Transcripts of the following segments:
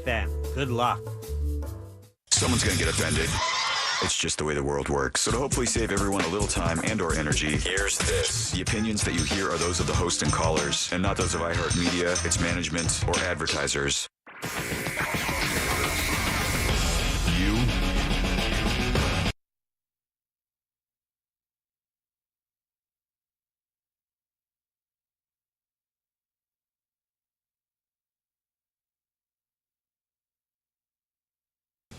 them. Good luck. Someone's going to get offended. It's just the way the world works. So to hopefully save everyone a little time and or energy, here's this. The opinions that you hear are those of the host and callers, and not those of iHeartMedia, its management, or advertisers. You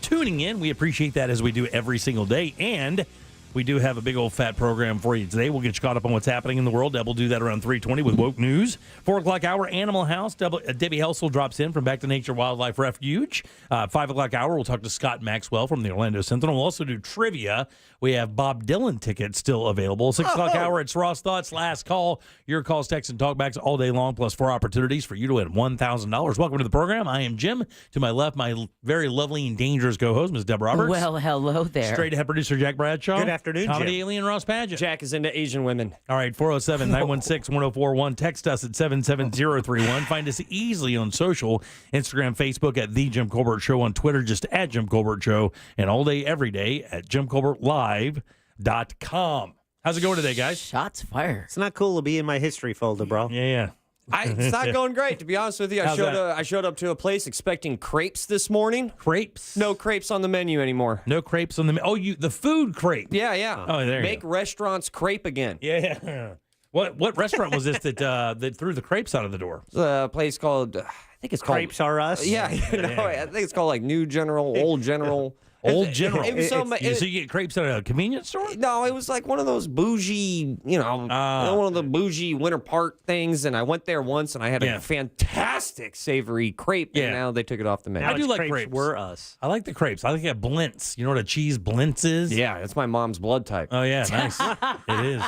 tuning in. We appreciate that as we do every single day. And we do have a big old fat program for you today. We'll get you caught up on what's happening in the world. Deb will do that around 3:20 with Woke News. 4 o'clock hour, Animal House. Debbie Helsel drops in from Back to Nature Wildlife Refuge. 5 o'clock hour, we'll talk to Scott Maxwell from the Orlando Sentinel. We'll also do trivia. We have Bob Dylan tickets still available. 6 o'clock hour, it's Ross Thoughts, Last Call. Your calls, texts, and talkbacks all day long, plus 4 opportunities for you to win $1,000. Welcome to the program. I am Jim. To my left, my very lovely and dangerous co-host, Ms. Deb Roberts. Well, hello there. Straight ahead producer Jack Bradshaw. Good afternoon, Comedy Jim. alien Ross Padgett. Jack is into Asian women. All right, 407-916-1041. Text us at 77031. Find us easily on social, Instagram, Facebook at The Jim Colbert Show, on Twitter just at Jim Colbert Show, and all day, every day at JimColbertLive.com. How's it going today, guys? Shots fired. It's not cool to be in my history folder, bro. Yeah. It's not going great, to be honest with you. How's that? I showed up to a place expecting crepes this morning. Crepes? No crepes on the menu anymore. No crepes on the the food crepe. Yeah, yeah. Oh, there you Make go. restaurants crepe again. Yeah. What restaurant was this that threw the crepes out of the door? It's a place called, I think it's called. Crepes are us. Yeah, I think it's called like New General, Old General. Old General. It was so So you get crepes at a convenience store? No, it was like one of those bougie, one of the bougie Winter Park things. And I went there once and I had Yeah. a fantastic savory crepe. Yeah. And now they took it off the menu. I do Its like crepes. Were us. I like the crepes. I like a blintz. You know what a cheese blintz is? Yeah, that's my mom's blood type. Oh, yeah, nice. It is.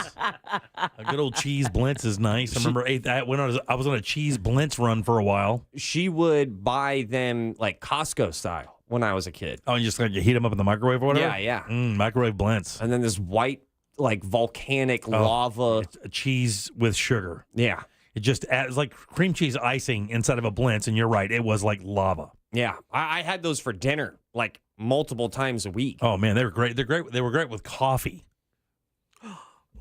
A good old cheese blintz is nice. I remember I was on a cheese blintz run for a while. She would buy them like Costco style when I was a kid. Oh, and just like you heat them up in the microwave or whatever? Yeah. Microwave blintz. And then this white, like volcanic lava. It's a cheese with sugar. Yeah. It just adds like cream cheese icing inside of a blintz, and you're right, it was like lava. Yeah. I had those for dinner like multiple times a week. Oh man, they were great. They're great. They were great with coffee.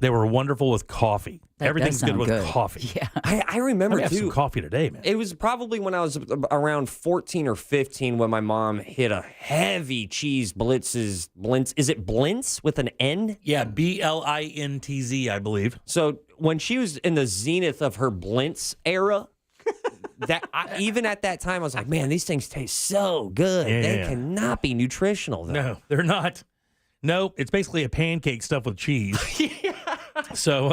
They were wonderful with coffee. That Everything's does good sound with coffee. Yeah. I remember We have some too. coffee today, man. It was probably when I was around 14 or 15 when my mom hit a heavy cheese blintz. Is it blintz with an N? Yeah, BLINTZ, I believe. So when she was in the zenith of her blintz era, even at that time, I was like, man, these things taste so good. Yeah. They cannot be nutritional, though. No, they're not. No, it's basically a pancake stuffed with cheese. So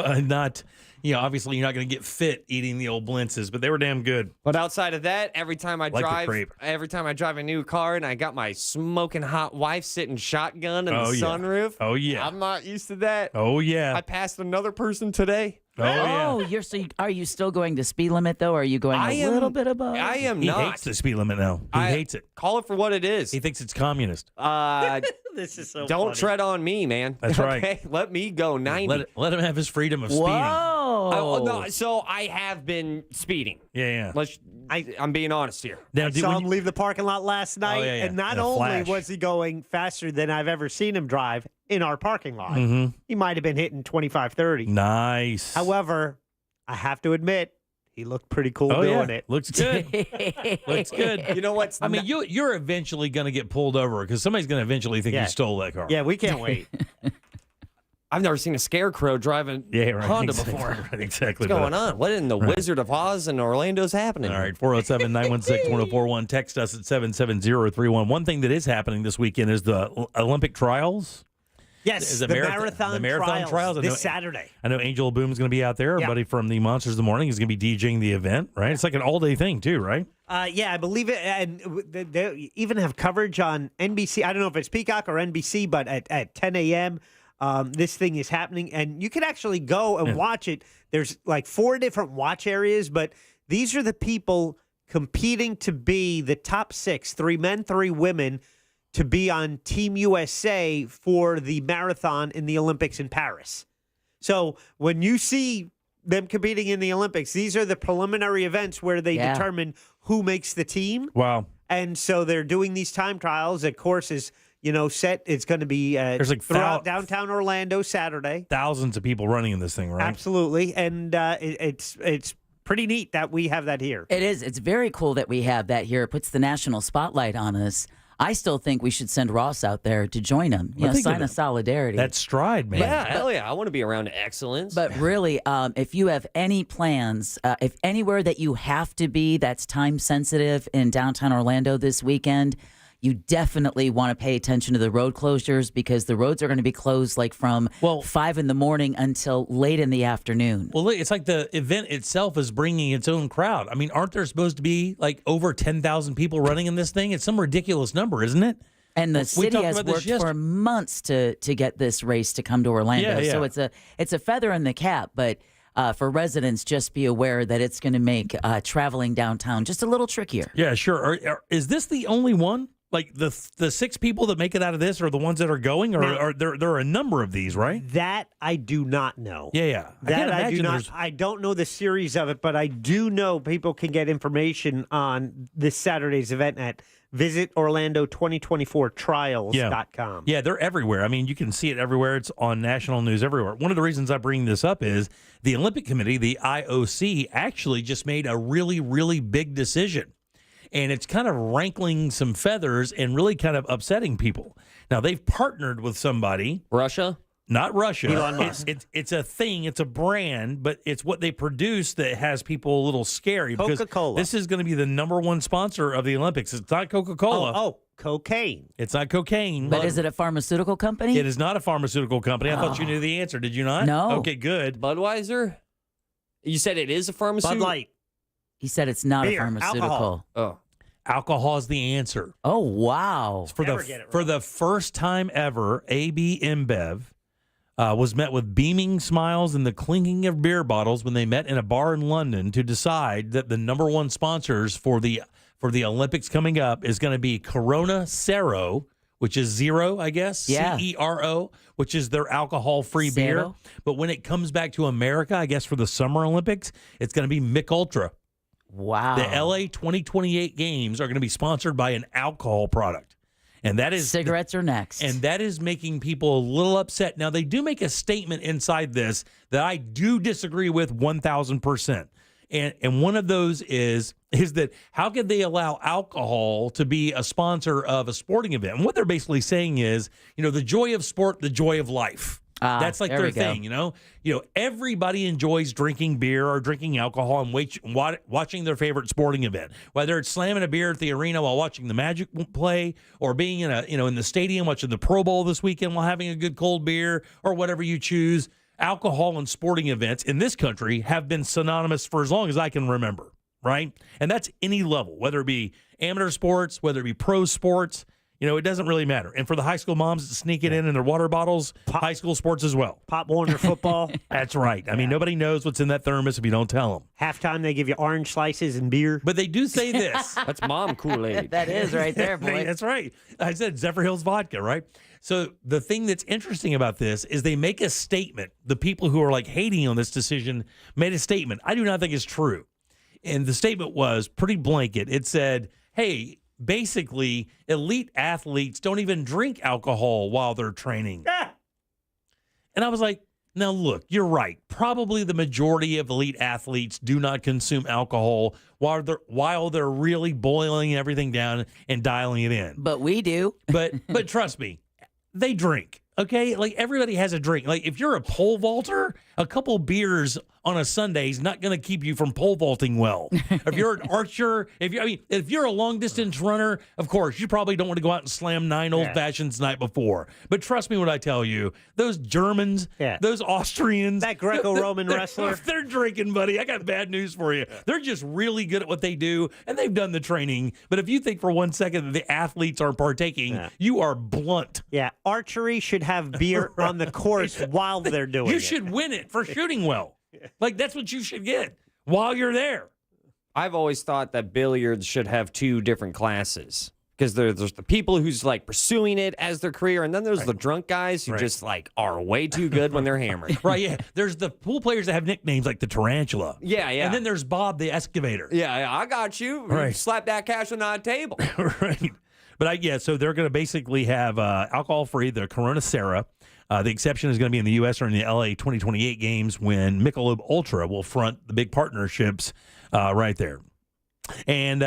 obviously you're not going to get fit eating the old blintzes, but they were damn good. But outside of that, every time I Like the drive crepe. a new car and I got my smoking hot wife sitting shotgun in the Oh, yeah. sunroof. Oh, yeah. I'm not used to that. Oh, yeah. I passed another person today. Oh, yeah. Oh, are you still going the speed limit though? Or are you going I a am- little bit above? I am He not. hates the speed limit now. He hates it. Call it for what it is. He thinks it's communist. This is so Don't funny. tread on me, man. That's right. Okay? Let me go 90. Let him have his freedom of speeding. Whoa. Oh, no, so I have been speeding. Yeah. I'm being honest here. Now, I saw him leave the parking lot last night, yeah. and not In a only flash. was he going faster than I've ever seen him drive in our parking lot, he might have been hitting 25, 30. Nice. However, I have to admit, he looked pretty cool oh, doing yeah. it. Looks good. Looks good. You know what's I mean, you're eventually going to get pulled over because somebody's going to eventually think Yeah. you stole that car. Yeah, we can't wait. I've never seen a scarecrow driving Yeah, right. Honda exactly, before. Right, exactly. What's going on? What in the Wizard of Oz and Orlando's happening? All right, 407-916-1041. Text us at 77031. One thing that is happening this weekend is the Olympic trials. Yes, Is the the marathon marathon trials? I know- this Saturday. I know Angel Boom is going to be out there. Yeah. Everybody from the Monsters of the Morning is going to be DJing the event, right? It's like an all-day thing, too, right? Yeah, I believe it. And they even have coverage on NBC. I don't know if it's Peacock or NBC, but at 10 a.m., this thing is happening. And you can actually go and watch it. There's like 4 different watch areas, but these are the people competing to be the top 6, 3 men, 3 women, to be on Team USA for the marathon in the Olympics in Paris. So when you see them competing in the Olympics, these are the preliminary events where they Yeah. determine who makes the team. Wow. And so they're doing these time trials. The course is, set. It's going to be There's like throughout downtown Orlando Saturday. Thousands of people running in this thing, right? Absolutely. And it's pretty neat that we have that here. It is. It's very cool that we have that here. It puts the national spotlight on us. I still think we should send Ross out there to join him. Sign a solidarity. That's Stride, man. Yeah, hell yeah. I want to be around excellence. But really, if you have any plans, if anywhere that you have to be that's time sensitive in downtown Orlando this weekend, you definitely want to pay attention to the road closures because the roads are going to be closed from 5 in the morning until late in the afternoon. Well, it's like the event itself is bringing its own crowd. I mean, aren't there supposed to be over 10,000 people running in this thing? It's some ridiculous number, isn't it? And the city has worked for months to get this race to come to Orlando. Yeah. So it's a feather in the cap, but for residents, just be aware that it's going to make traveling downtown just a little trickier. Yeah, sure. Is this the only one? Like the 6 people that make it out of this are the ones that are going, or are there are a number of these, right? That I do not know. Yeah. That I do not. I don't know the series of it, but I do know people can get information on this Saturday's event at visitorlando2024trials.com. Yeah, they're everywhere. I mean, you can see it everywhere. It's on national news everywhere. One of the reasons I bring this up is the Olympic Committee, the IOC, actually just made a really, really big decision. And it's kind of rankling some feathers and really kind of upsetting people. Now, they've partnered with somebody. Russia? Not Russia. Elon Musk. It's a thing. It's a brand, but it's what they produce that has people a little scary. Because Coca-Cola. this is going to be the number one sponsor of the Olympics. It's not Coca-Cola. Oh, cocaine. It's not cocaine. But is it a pharmaceutical company? It is not a pharmaceutical company. I thought you knew the answer. Did you not? No. Okay, good. Budweiser? You said it is a pharmaceutical? Bud Light. He said it's not Beer, a pharmaceutical. alcohol. Oh. Alcohol is the answer. Oh, wow. Never get it wrong. For the first time ever, AB InBev was met with beaming smiles and the clinking of beer bottles when they met in a bar in London to decide that the number one sponsors for the Olympics coming up is going to be Corona Cero, which is zero, I guess. Yeah. CERO, which is their alcohol-free beer. Zero. But when it comes back to America, I guess for the Summer Olympics, it's going to be Mick Ultra. Wow. The LA 2028 games are going to be sponsored by an alcohol product. And that is Cigarettes are next. And that is making people a little upset. Now, they do make a statement inside this that I do disagree with 1,000%. And one of those is that how could they allow alcohol to be a sponsor of a sporting event? And what they're basically saying is, the joy of sport, the joy of life. That's like there their we go. thing, everybody enjoys drinking beer or drinking alcohol and watching their favorite sporting event, whether it's slamming a beer at the arena while watching the Magic play or being in the stadium watching the Pro Bowl this weekend while having a good cold beer or whatever you choose. Alcohol and sporting events in this country have been synonymous for as long as I can remember, right? And that's any level, whether it be amateur sports, whether it be pro sports. It doesn't really matter. And for the high school moms to sneak it in their water bottles, high school sports as well. Pop Warner football. That's right. I mean, nobody knows what's in that thermos if you don't tell them. Halftime, they give you orange slices and beer. But they do say this. That's mom Kool-Aid. That is right there, boy. That's right. I said Zephyr Hills vodka, right? So the thing that's interesting about this is they make a statement. The people who are hating on this decision made a statement. I do not think it's true. And the statement was pretty blanket. It said, hey, basically, elite athletes don't even drink alcohol while they're training. And I was like, now look, you're right. Probably the majority of elite athletes do not consume alcohol while they're really boiling everything down and dialing it in. But we do. But trust me, they drink. Okay, everybody has a drink. If you're a pole vaulter, a couple beers on a Sunday is not going to keep you from pole vaulting well. If you're an archer, if you're a long distance runner, of course you probably don't want to go out and slam 9 old fashions the night before. But trust me when I tell you, those Germans, those Austrians, that Greco-Roman wrestler, they're drinking, buddy. I got bad news for you. They're just really good at what they do, and they've done the training. But if you think for 1 second that the athletes are partaking, you are blunt. Yeah, archery should have beer on the course while they're doing it. You should win it for shooting well. That's what you should get while you're there. I've always thought that billiards should have 2 different classes Because there's the people who's like pursuing it as their career, and then there's the drunk guys who just like are way too good when they're hammered. Right, yeah. There's the pool players that have nicknames like the Tarantula. Yeah. And then there's Bob the Excavator. Yeah, I got you. Right. Slap that cash on the table. Right. But so they're going to basically have alcohol-free, the Corona Cera. The exception is going to be in the U.S. or in the L.A. 2028 games when Michelob Ultra will front the big partnerships right there. And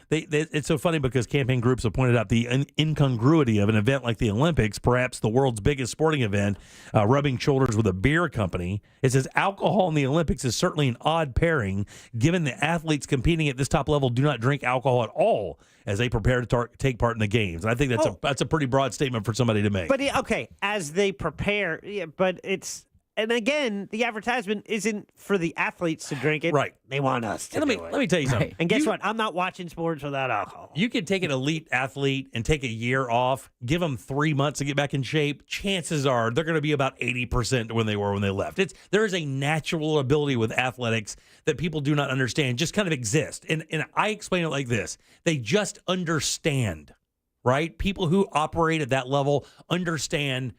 it's so funny because campaign groups have pointed out the incongruity of an event like the Olympics, perhaps the world's biggest sporting event, rubbing shoulders with a beer company. It says alcohol in the Olympics is certainly an odd pairing, given the athletes competing at this top level do not drink alcohol at all as they prepare to take part in the games. And I think that's a pretty broad statement for somebody to make. But okay, as they prepare, but it's. And again, the advertisement isn't for the athletes to drink it. Right. They want us to do it. Let me tell you something. And guess what? I'm not watching sports without alcohol. You could take an elite athlete and take a year off, give them 3 months to get back in shape. Chances are they're going to be about 80% when they were when they left. There is a natural ability with athletics that people do not understand, just kind of exist. And I explain it like this. They just understand, right? People who operate at that level understand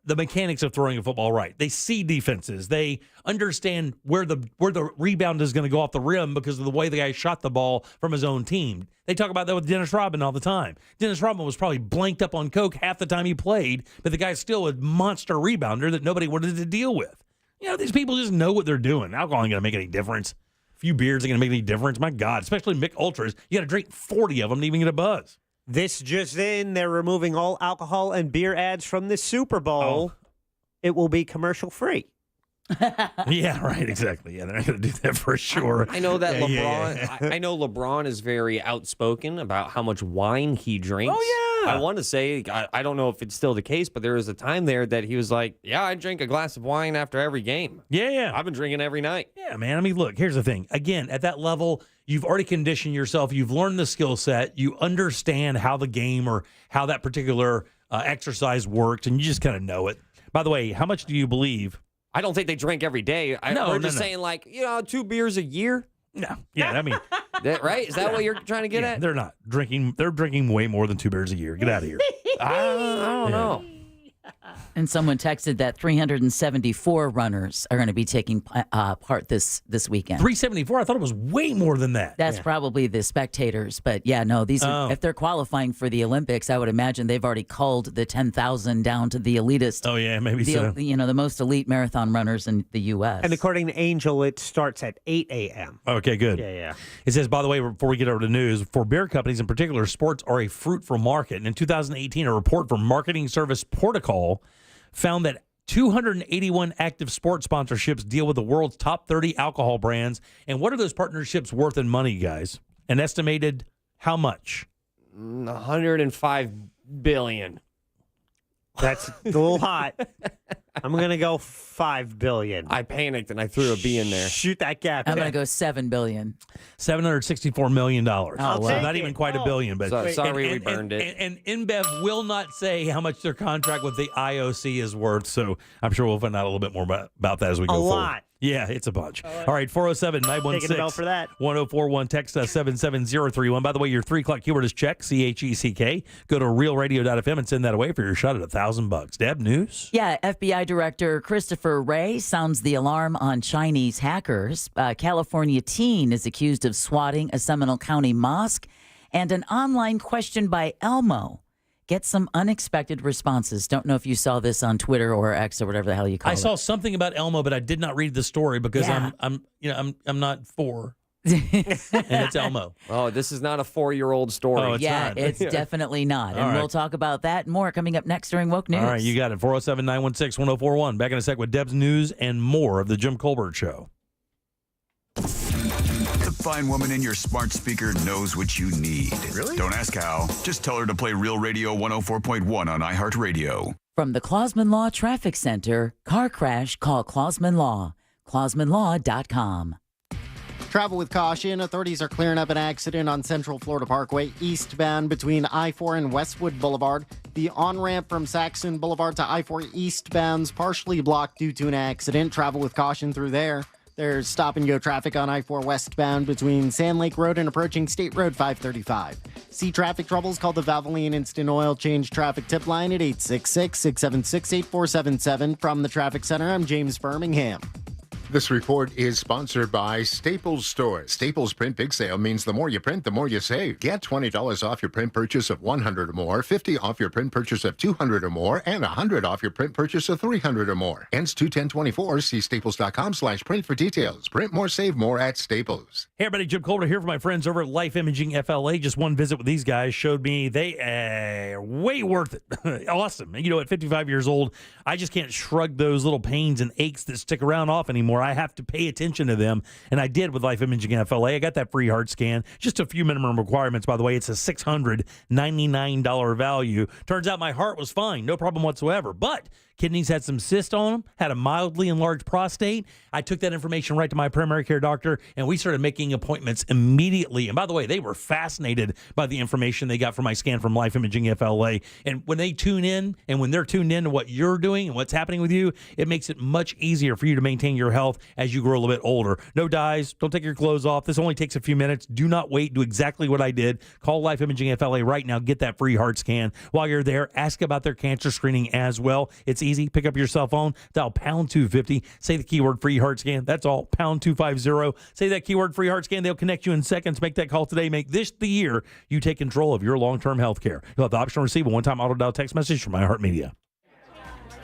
the mechanics of throwing a football right. They see defenses. They understand where the rebound is going to go off the rim because of the way the guy shot the ball from his own team. They talk about that with Dennis Rodman all the time. Dennis Rodman was probably blanked up on coke half the time he played, but the guy's still a monster rebounder that nobody wanted to deal with. You know, these people just know what they're doing. Alcohol ain't going to make any difference. A few beers ain't going to make any difference. My God, especially Mick Ultras. You got to drink 40 of them to even get a buzz. This just in, they're removing all alcohol and beer ads from the Super Bowl. Oh. It will be commercial free. Yeah, right, exactly. Yeah, they're not going to do that for sure. I know that LeBron. Yeah. I know LeBron is very outspoken about how much wine he drinks. Oh, yeah. I want to say I don't know if it's still the case, but there was a time there that he was like, "Yeah, I drink a glass of wine after every game. Yeah. I've been drinking every night." Yeah, man. I mean, look, here's the thing. Again, at that level, you've already conditioned yourself. You've learned the skill set. You understand how the game or how that particular exercise works, and you just kind of know it. By the way, how much do you believe? I don't think they drink every day. We're just saying, like, 2 beers a year. No. Yeah, I mean, Right? Is that what you're trying to get at? they're not drinking. They're drinking way more than 2 beers a year. Get out of here. I don't know. And someone texted that 374 runners are going to be taking part this weekend. 374? I thought it was way more than that. That's probably the spectators, but yeah, no. These are, if they're qualifying for the Olympics, I would imagine they've already culled the 10,000 down to the elitist. Oh yeah, maybe so. The most elite marathon runners in the U.S. And according to Angel, it starts at 8 a.m. Okay, good. Yeah. It says, by the way, before we get over to news, for beer companies in particular, sports are a fruitful market. And in 2018, a report from marketing service Portical found that 281 active sports sponsorships deal with the world's top 30 alcohol brands. And what are those partnerships worth in money, guys? An estimated how much? 105 billion. That's a little hot. I'm going to go 5 billion. I panicked and I threw a B in there. Shoot that gap. I'm going to go $7 billion. $764 million. I'll So take not even quite a billion. But Sorry we burned it. And InBev will not say how much their contract with the IOC is worth. So I'm sure we'll find out a little bit more about that as we go forward. A lot. Yeah, it's a bunch. All right, 407-916. Taking a bell for that. 1041. Text us 77031. By the way, your 3 o'clock keyword is check, CHECK. Go to realradio.fm and send that away for your shot at $1,000. Deb, news? Yeah, FBI Director Christopher Wray sounds the alarm on Chinese hackers. California teen is accused of swatting a Seminole County mosque, and an online question by Elmo gets some unexpected responses. Don't know if you saw this on Twitter or X or whatever the hell you call it. I saw something about Elmo, but I did not read the story because Yeah. I'm not 4. And it's Elmo. Oh, this is not a 4-year-old story. Oh, it's yeah, not. it's definitely not. And All right. we'll talk about that and more coming up next during Woke News. All right, you got it. 407-916-1041. Back in a sec with Deb's news and more of the Jim Colbert Show. The fine woman in your smart speaker knows what you need. Really? Don't ask how. Just tell her to play Real Radio 104.1 on iHeartRadio. From the Clausman Law Traffic Center, car crash, call Clausman Law. ClausmanLaw.com. Travel with caution. Authorities are clearing up an accident on Central Florida Parkway, eastbound between I-4 and Westwood Boulevard. The on-ramp from Saxon Boulevard to I-4 eastbound's partially blocked due to an accident. Travel with caution through there. There's stop-and-go traffic on I-4 westbound between Sand Lake Road and approaching State Road 535. See traffic troubles? Call the Valvoline Instant Oil Change Traffic Tip Line at 866-676-8477. From the Traffic Center, I'm James Birmingham. This report is sponsored by Staples Stores. Staples Print Big Sale means the more you print, the more you save. Get $20 off your print purchase of $100 or more, $50 off your print purchase of $200 or more, and $100 off your print purchase of $300 or more. Ends 2/10/24. See staples.com/print for details. Print more, save more at Staples. Hey, everybody, Jim Colter here for my friends over at Life Imaging FLA. Just one visit with these guys showed me they are way worth it. Awesome. You know, at 55 years old, I just can't shrug those little pains and aches that stick around off anymore. I have to pay attention to them, and I did with Life Imaging FLA. I got that free heart scan. Just a few minimum requirements, by the way. It's a $699 value. Turns out my heart was fine. No problem whatsoever. But kidneys had some cysts on them, had a mildly enlarged prostate. I took that information right to my primary care doctor, and we started making appointments immediately. And by the way, they were fascinated by the information they got from my scan from Life Imaging FLA. And when they tune in, and when they're tuned in to what you're doing and what's happening with you, it makes it much easier for you to maintain your health as you grow a little bit older. No dyes. Don't take your clothes off. This only takes a few minutes. Do not wait. Do exactly what I did. Call Life Imaging FLA right now. Get that free heart scan. While you're there, ask about their cancer screening as well. It's easy. Pick up your cell phone, dial pound 250, say the keyword free heart scan. That's all, pound 250. Say that keyword free heart scan. They'll connect you in seconds. Make that call today. Make this the year you take control of your long-term health care. You'll have the option to receive a one-time auto-dial text message from iHeartMedia.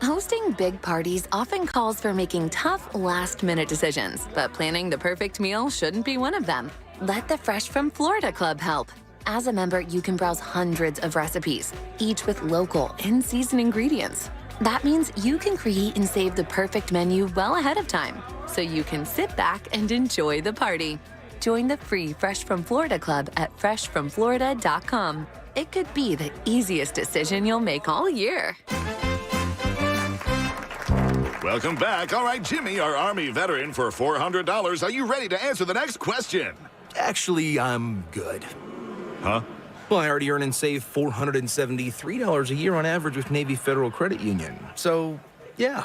Hosting big parties often calls for making tough, last-minute decisions, but planning the perfect meal shouldn't be one of them. Let the Fresh from Florida Club help. As a member, you can browse hundreds of recipes, each with local, in-season ingredients. That means you can create and save the perfect menu well ahead of time, so you can sit back and enjoy the party. Join the free Fresh from Florida Club at freshfromflorida.com. It could be the easiest decision you'll make all year. Welcome back. All right, Jimmy, our Army veteran, for $400. Are you ready to answer the next question? Actually, I'm good. Huh? Well, I already earn and save $473 a year on average with Navy Federal Credit Union. So, yeah.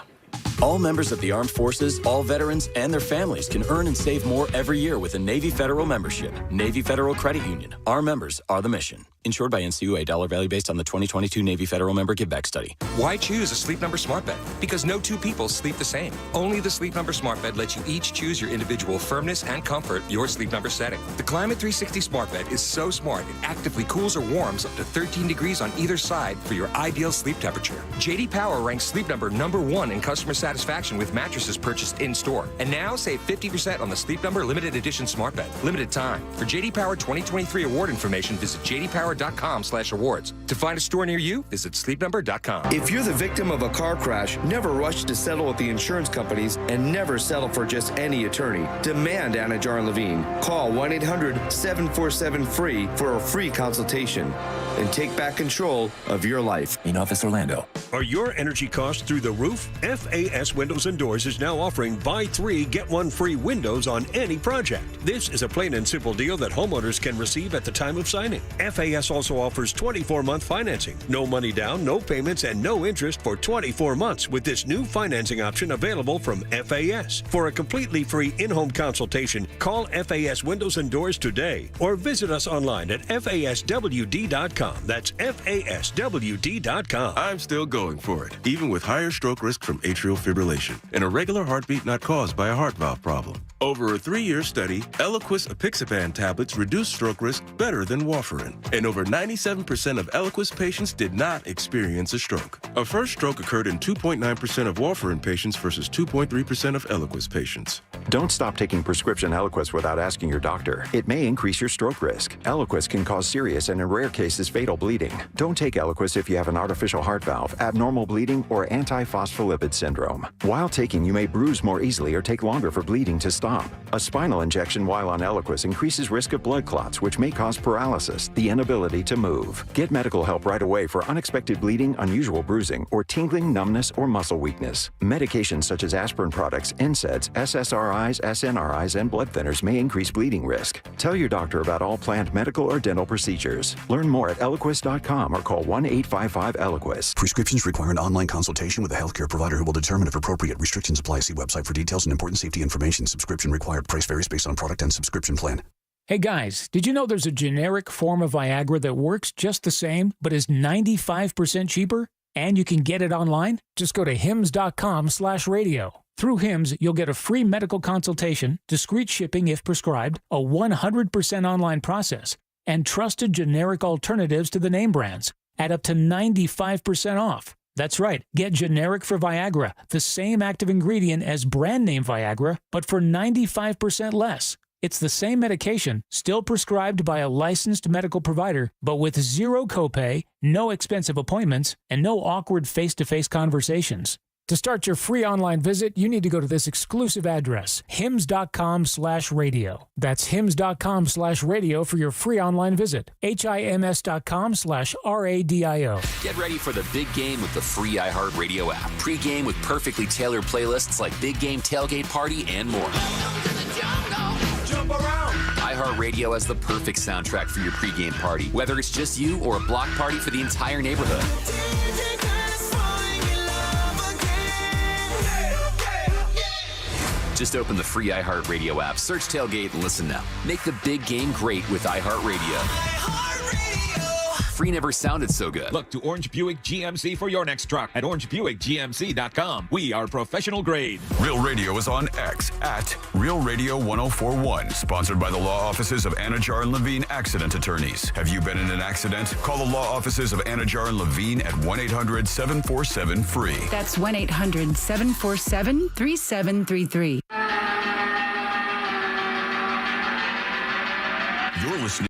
All members of the armed forces, all veterans, and their families can earn and save more every year with a Navy Federal membership. Navy Federal Credit Union. Our members are the mission. Insured by NCUA. Dollar value based on the 2022 Navy Federal Member Giveback Study. Why choose a Sleep Number smart bed? Because no two people sleep the same. Only the Sleep Number smart bed lets you each choose your individual firmness and comfort, your Sleep Number setting. The Climate 360 smart bed is so smart it actively cools or warms up to 13 degrees on either side for your ideal sleep temperature. JD Power ranks Sleep Number #1 in customer satisfaction with mattresses purchased in-store. And now save 50% on the Sleep Number limited edition smart bed. Limited time. For JD Power 2023 award information, visit jdpower.com/awards. To find a store near you, visit sleepnumber.com. If you're the victim of a car crash, never rush to settle with the insurance companies and never settle for just any attorney. Demand Anajar and Levine. Call 1-800-747-FREE for a free consultation and take back control of your life. In Office Orlando. Are your energy costs through the roof? FAS Windows and Doors is now offering buy 3, get 1 free windows on any project. This is a plain and simple deal that homeowners can receive at the time of signing. FAS also offers 24-month financing. No money down, no payments, and no interest for 24 months with this new financing option available from FAS. For a completely free in-home consultation, call FAS Windows and Doors today or visit us online at FASWD.com. That's FASWD.com. I'm still going for it, even with higher stroke risk from atrial fibrillation and a regular heartbeat not caused by a heart valve problem. Over a 3-year study, Eliquis apixaban tablets reduced stroke risk better than warfarin, and over 97% of Eliquis patients did not experience a stroke. A first stroke occurred in 2.9% of warfarin patients versus 2.3% of Eliquis patients. Don't stop taking prescription Eliquis without asking your doctor. It may increase your stroke risk. Eliquis can cause serious and in rare cases fatal bleeding. Don't take Eliquis if you have an artificial heart valve, abnormal bleeding, or antiphospholipid syndrome. While taking, you may bruise more easily or take longer for bleeding to stop. A spinal injection while on Eliquis increases risk of blood clots, which may cause paralysis, the inability to move. Get medical help right away for unexpected bleeding, unusual bruising, or tingling, numbness, or muscle weakness. Medications such as aspirin products, NSAIDs, SSRIs, MRIs, SNRIs, and blood thinners may increase bleeding risk. Tell your doctor about all planned medical or dental procedures. Learn more at Eliquis.com or call 1-855-ELIQUIS. Prescriptions require an online consultation with a healthcare provider who will determine if appropriate. Restrictions apply. See website for details and important safety information. Subscription required. Price varies based on product and subscription plan. Hey guys, did you know there's a generic form of Viagra that works just the same, but is 95% cheaper? And you can get it online? Just go to hims.com/radio. Through Hims, you'll get a free medical consultation, discreet shipping if prescribed, a 100% online process, and trusted generic alternatives to the name brands at up to 95% off. That's right, get generic for Viagra, the same active ingredient as brand name Viagra, but for 95% less. It's the same medication, still prescribed by a licensed medical provider, but with zero copay, no expensive appointments, and no awkward face-to-face conversations. To start your free online visit, you need to go to this exclusive address, hims.com/radio. That's hims.com/radio for your free online visit. HIMS.com/RADIO. Get ready for the big game with the free iHeartRadio app. Pre-game with perfectly tailored playlists like Big Game Tailgate Party and more. iHeartRadio has the perfect soundtrack for your pregame party, whether it's just you or a block party for the entire neighborhood. Just open the free iHeartRadio app, search Tailgate, and listen now. Make the big game great with iHeartRadio. Free never sounded so good. Look to Orange Buick GMC for your next truck at orangebuickgmc.com. We are professional grade. Real Radio is on X at Real Radio 1041. Sponsored by the law offices of Anajar and Levine Accident Attorneys. Have you been in an accident? Call the law offices of Anajar and Levine at 1-800-747-FREE. That's 1-800-747-3733. You're listening.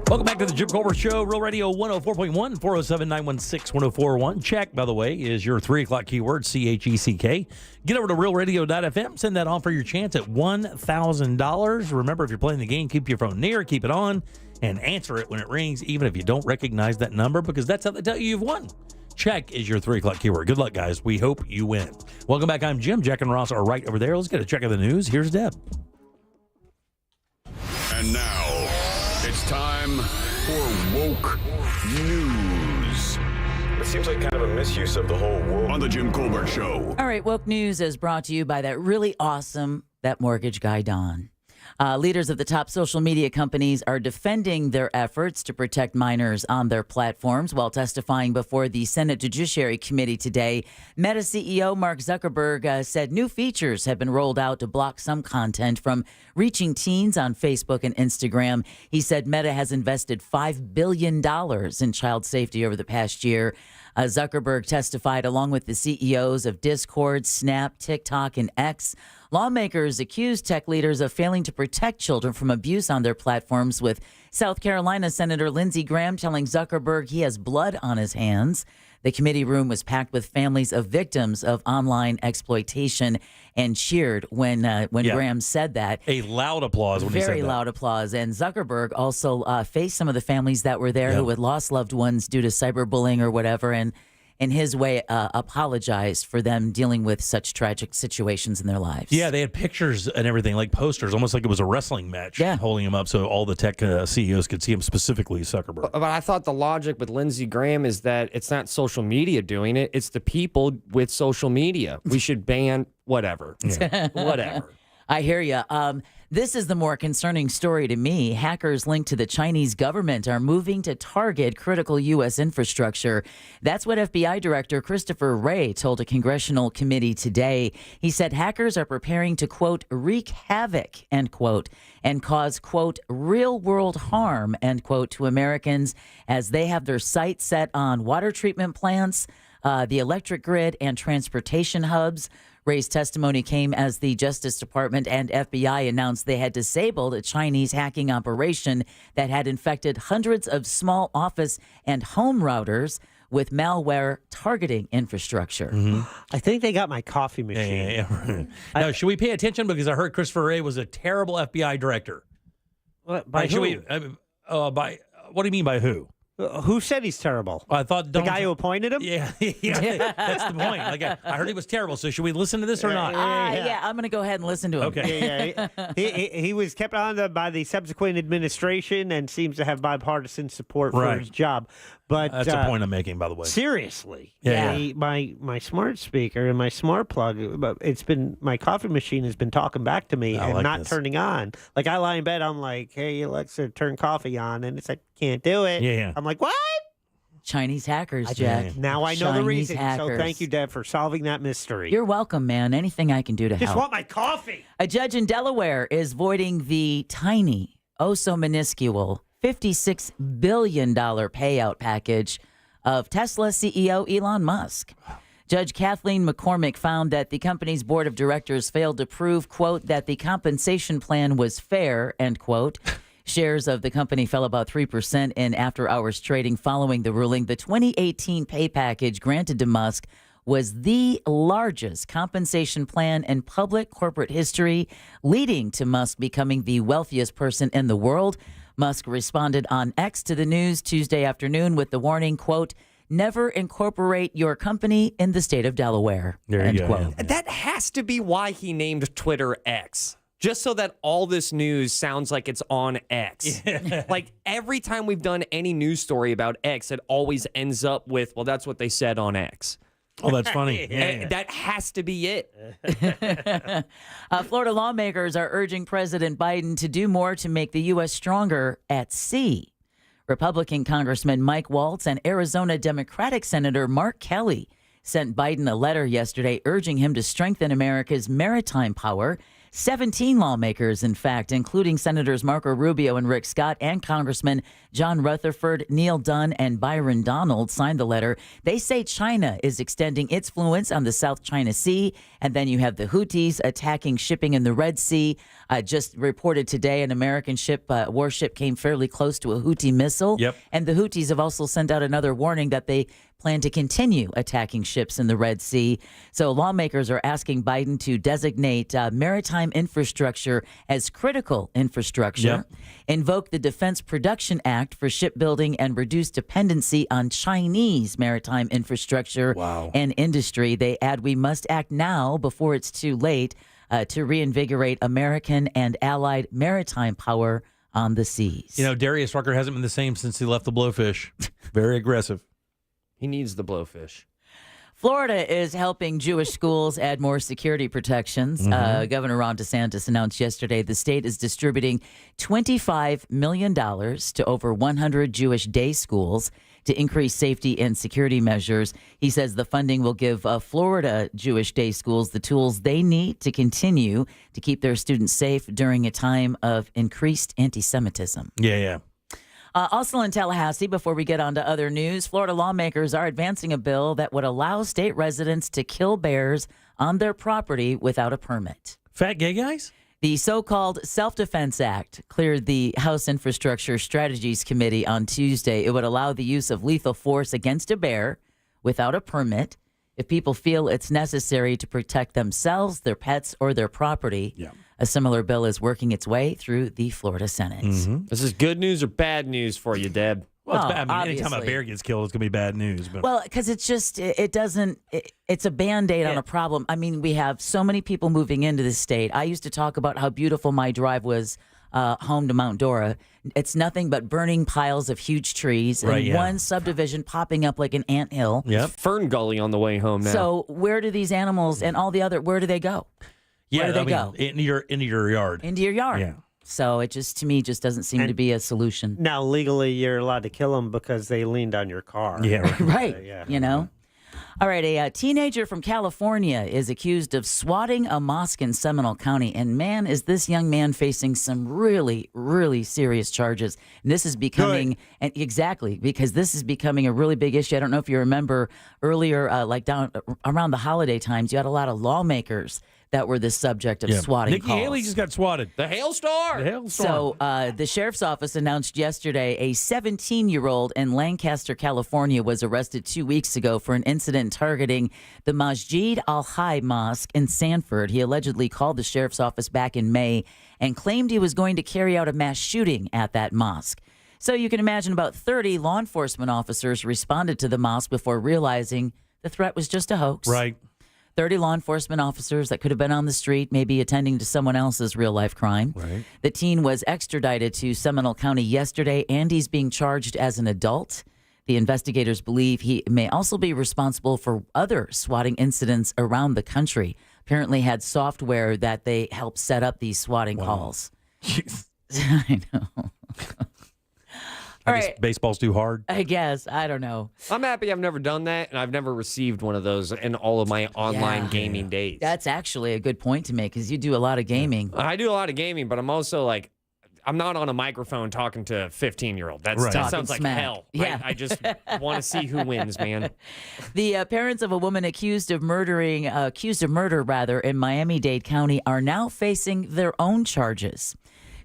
Welcome back to the Jim Colbert Show, Real Radio 104.1, 407-916-1041. Check, by the way, is your 3 o'clock keyword, CHECK. Get over to realradio.fm, send that on for your chance at $1,000. Remember, if you're playing the game, keep your phone near, keep it on, and answer it when it rings, even if you don't recognize that number, because that's how they tell you you've won. Check is your 3 o'clock keyword. Good luck, guys. We hope you win. Welcome back. I'm Jim. Jack and Ross are right over there. Let's get a check of the news. Here's Deb. And now, it's time for Woke News. It seems like kind of a misuse of the whole woke on the Jim Colbert Show. All right, Woke News is brought to you by that really awesome, that mortgage guy, Don. Leaders of the top social media companies are defending their efforts to protect minors on their platforms while testifying before the Senate Judiciary Committee today. Meta CEO Mark Zuckerberg said new features have been rolled out to block some content from reaching teens on Facebook and Instagram. He said Meta has invested $5 billion in child safety over the past year. Zuckerberg testified along with the CEOs of Discord, Snap, TikTok, and X. Lawmakers accused tech leaders of failing to protect children from abuse on their platforms, with South Carolina Senator Lindsey Graham telling Zuckerberg he has blood on his hands. The committee room was packed with families of victims of online exploitation and cheered when Graham said that. A loud applause when he said that. Very loud applause. And Zuckerberg also faced some of the families that were there who had lost loved ones due to cyberbullying or whatever, and in his way, apologized for them dealing with such tragic situations in their lives. Yeah, they had pictures and everything, like posters, almost like it was a wrestling match, holding him up so all the tech CEOs could see him, specifically Zuckerberg. But I thought the logic with Lindsey Graham is that it's not social media doing it, it's the people with social media. We should ban whatever. Whatever. I hear you. This is the more concerning story to me. Hackers linked to the Chinese government are moving to target critical U.S. infrastructure. That's what FBI Director Christopher Wray told a congressional committee today. He said hackers are preparing to, quote, wreak havoc, end quote, and cause, quote, real-world harm, end quote, to Americans as they have their sights set on water treatment plants, the electric grid, and transportation hubs. Ray's testimony came as the Justice Department and FBI announced they had disabled a Chinese hacking operation that had infected hundreds of small office and home routers with malware targeting infrastructure. I think they got my coffee machine. Now, should we pay attention? Because I heard Christopher Wray was a terrible FBI director. By Should who? What do you mean by who? Who said he's terrible? I thought the guy who appointed him. Yeah, that's the point. Like I heard he was terrible. So should we listen to this or not? Yeah, I'm going to go ahead and listen to him. Okay. He was kept on by the subsequent administration and seems to have bipartisan support for Right. his job. But That's a point I'm making, by the way. Seriously, Yeah. my smart speaker and my smart plug. My coffee machine has been talking back to me I and like not this. turning on. Like I lie in bed, I'm like, "Hey Alexa, turn coffee on," and it's like, "Can't do it." Yeah. I'm like, "What?" Chinese hackers, Jack. Now I know the Chinese reason. So hackers. thank you, Deb, for solving that mystery. You're welcome, man. Anything I can do to Just help. want my coffee. A judge in Delaware is voiding the tiny, so minuscule $56 billion payout package of Tesla CEO Elon Musk. Judge Kathleen McCormick found that the company's board of directors failed to prove, quote, that the compensation plan was fair, end quote. Shares of the company fell about 3% in after-hours trading following the ruling. The 2018 pay package granted to Musk was the largest compensation plan in public corporate history, leading to Musk becoming the wealthiest person in the world. Musk responded on X to the news Tuesday afternoon with the warning, quote, never incorporate your company in the state of Delaware, end quote. That has to be why he named Twitter X. Just so that all this news sounds like it's on X. Like every time we've done any news story about X, it always ends up with, well, that's what they said on X. Oh, that's funny. That has to be it. Florida lawmakers are urging President Biden to do more to make the U.S. stronger at sea. Republican Congressman Mike Waltz and Arizona Democratic Senator Mark Kelly sent Biden a letter yesterday urging him to strengthen America's maritime power. 17 lawmakers, in fact, including Senators Marco Rubio and Rick Scott and Congressman John Rutherford, Neil Dunn, and Byron Donald signed the letter. They say China is extending its influence on the South China Sea. And then you have the Houthis attacking shipping in the Red Sea. Just reported today an American warship came fairly close to a Houthi missile. Yep. And the Houthis have also sent out another warning that they plan to continue attacking ships in the Red Sea. So lawmakers are asking Biden to designate maritime infrastructure as critical infrastructure, invoke the Defense Production Act for shipbuilding, and reduce dependency on Chinese maritime infrastructure and industry. They add, we must act now before it's too late to reinvigorate American and allied maritime power on the seas. You know, Darius Rucker hasn't been the same since he left the Blowfish. Very aggressive. He needs the Blowfish. Florida is helping Jewish schools add more security protections. Governor Ron DeSantis announced yesterday the state is distributing $25 million to over 100 Jewish day schools to increase safety and security measures. He says the funding will give Florida Jewish day schools the tools they need to continue to keep their students safe during a time of increased anti-Semitism. Yeah. Also in Tallahassee, before we get on to other news, Florida lawmakers are advancing a bill that would allow state residents to kill bears on their property without a permit. Fat gay guys? The so-called Self-Defense Act cleared the House Infrastructure Strategies Committee on Tuesday. It would allow the use of lethal force against a bear without a permit if people feel it's necessary to protect themselves, their pets, or their property. Yeah. A similar bill is working its way through the Florida Senate. This is good news or bad news for you, Deb? Well, it's bad. I mean, anytime a obviously. bear gets killed, it's going to be bad news. But Well, because it's just, it's a Band-Aid on a problem. I mean, we have so many people moving into the state. I used to talk about how beautiful my drive was home to Mount Dora. It's nothing but burning piles of huge trees and one subdivision popping up like an anthill. Fern Gully on the way home now. So where do these animals and all the other, where do they go? yeah, where do they go? into your yard. Into your yard. Yeah. So it just, to me, just doesn't seem to be a solution. Now, legally, you're allowed to kill them because they leaned on your car. Yeah, right. Right. You know? All right. A teenager from California is accused of swatting a mosque in Seminole County. And man, is this young man facing some really, really serious charges. And this is becoming, and exactly, because this is becoming a really big issue. I don't know if you remember earlier, like down around the holiday times, you had a lot of lawmakers that were the subject of Yeah. swatting Nikki calls. Haley just got swatted. The hailstorm. The hailstorm. So the sheriff's office announced yesterday a 17-year-old in Lancaster, California, was arrested 2 weeks ago for an incident targeting the Masjid Al-Hay Mosque in Sanford. He allegedly called the sheriff's office back in May and claimed he was going to carry out a mass shooting at that mosque. So you can imagine about 30 law enforcement officers responded to the mosque before realizing the threat was just a hoax. Right. 30 law enforcement officers that could have been on the street, maybe attending to someone else's real-life crime. Right. The teen was extradited to Seminole County yesterday, and he's being charged as an adult. The investigators believe he may also be responsible for other swatting incidents around the country. Apparently had software that they helped set up these swatting calls. I know. I guess baseball's too hard. I guess. I don't know. I'm happy I've never done that, and I've never received one of those in all of my online gaming days. That's actually a good point to make because you do a lot of gaming. I do a lot of gaming, but I'm also like, I'm not on a microphone talking to a 15-year-old. That sounds like smack. hell. Yeah. I just want to see who wins, man. The parents of a woman accused of murder, in Miami-Dade County are now facing their own charges.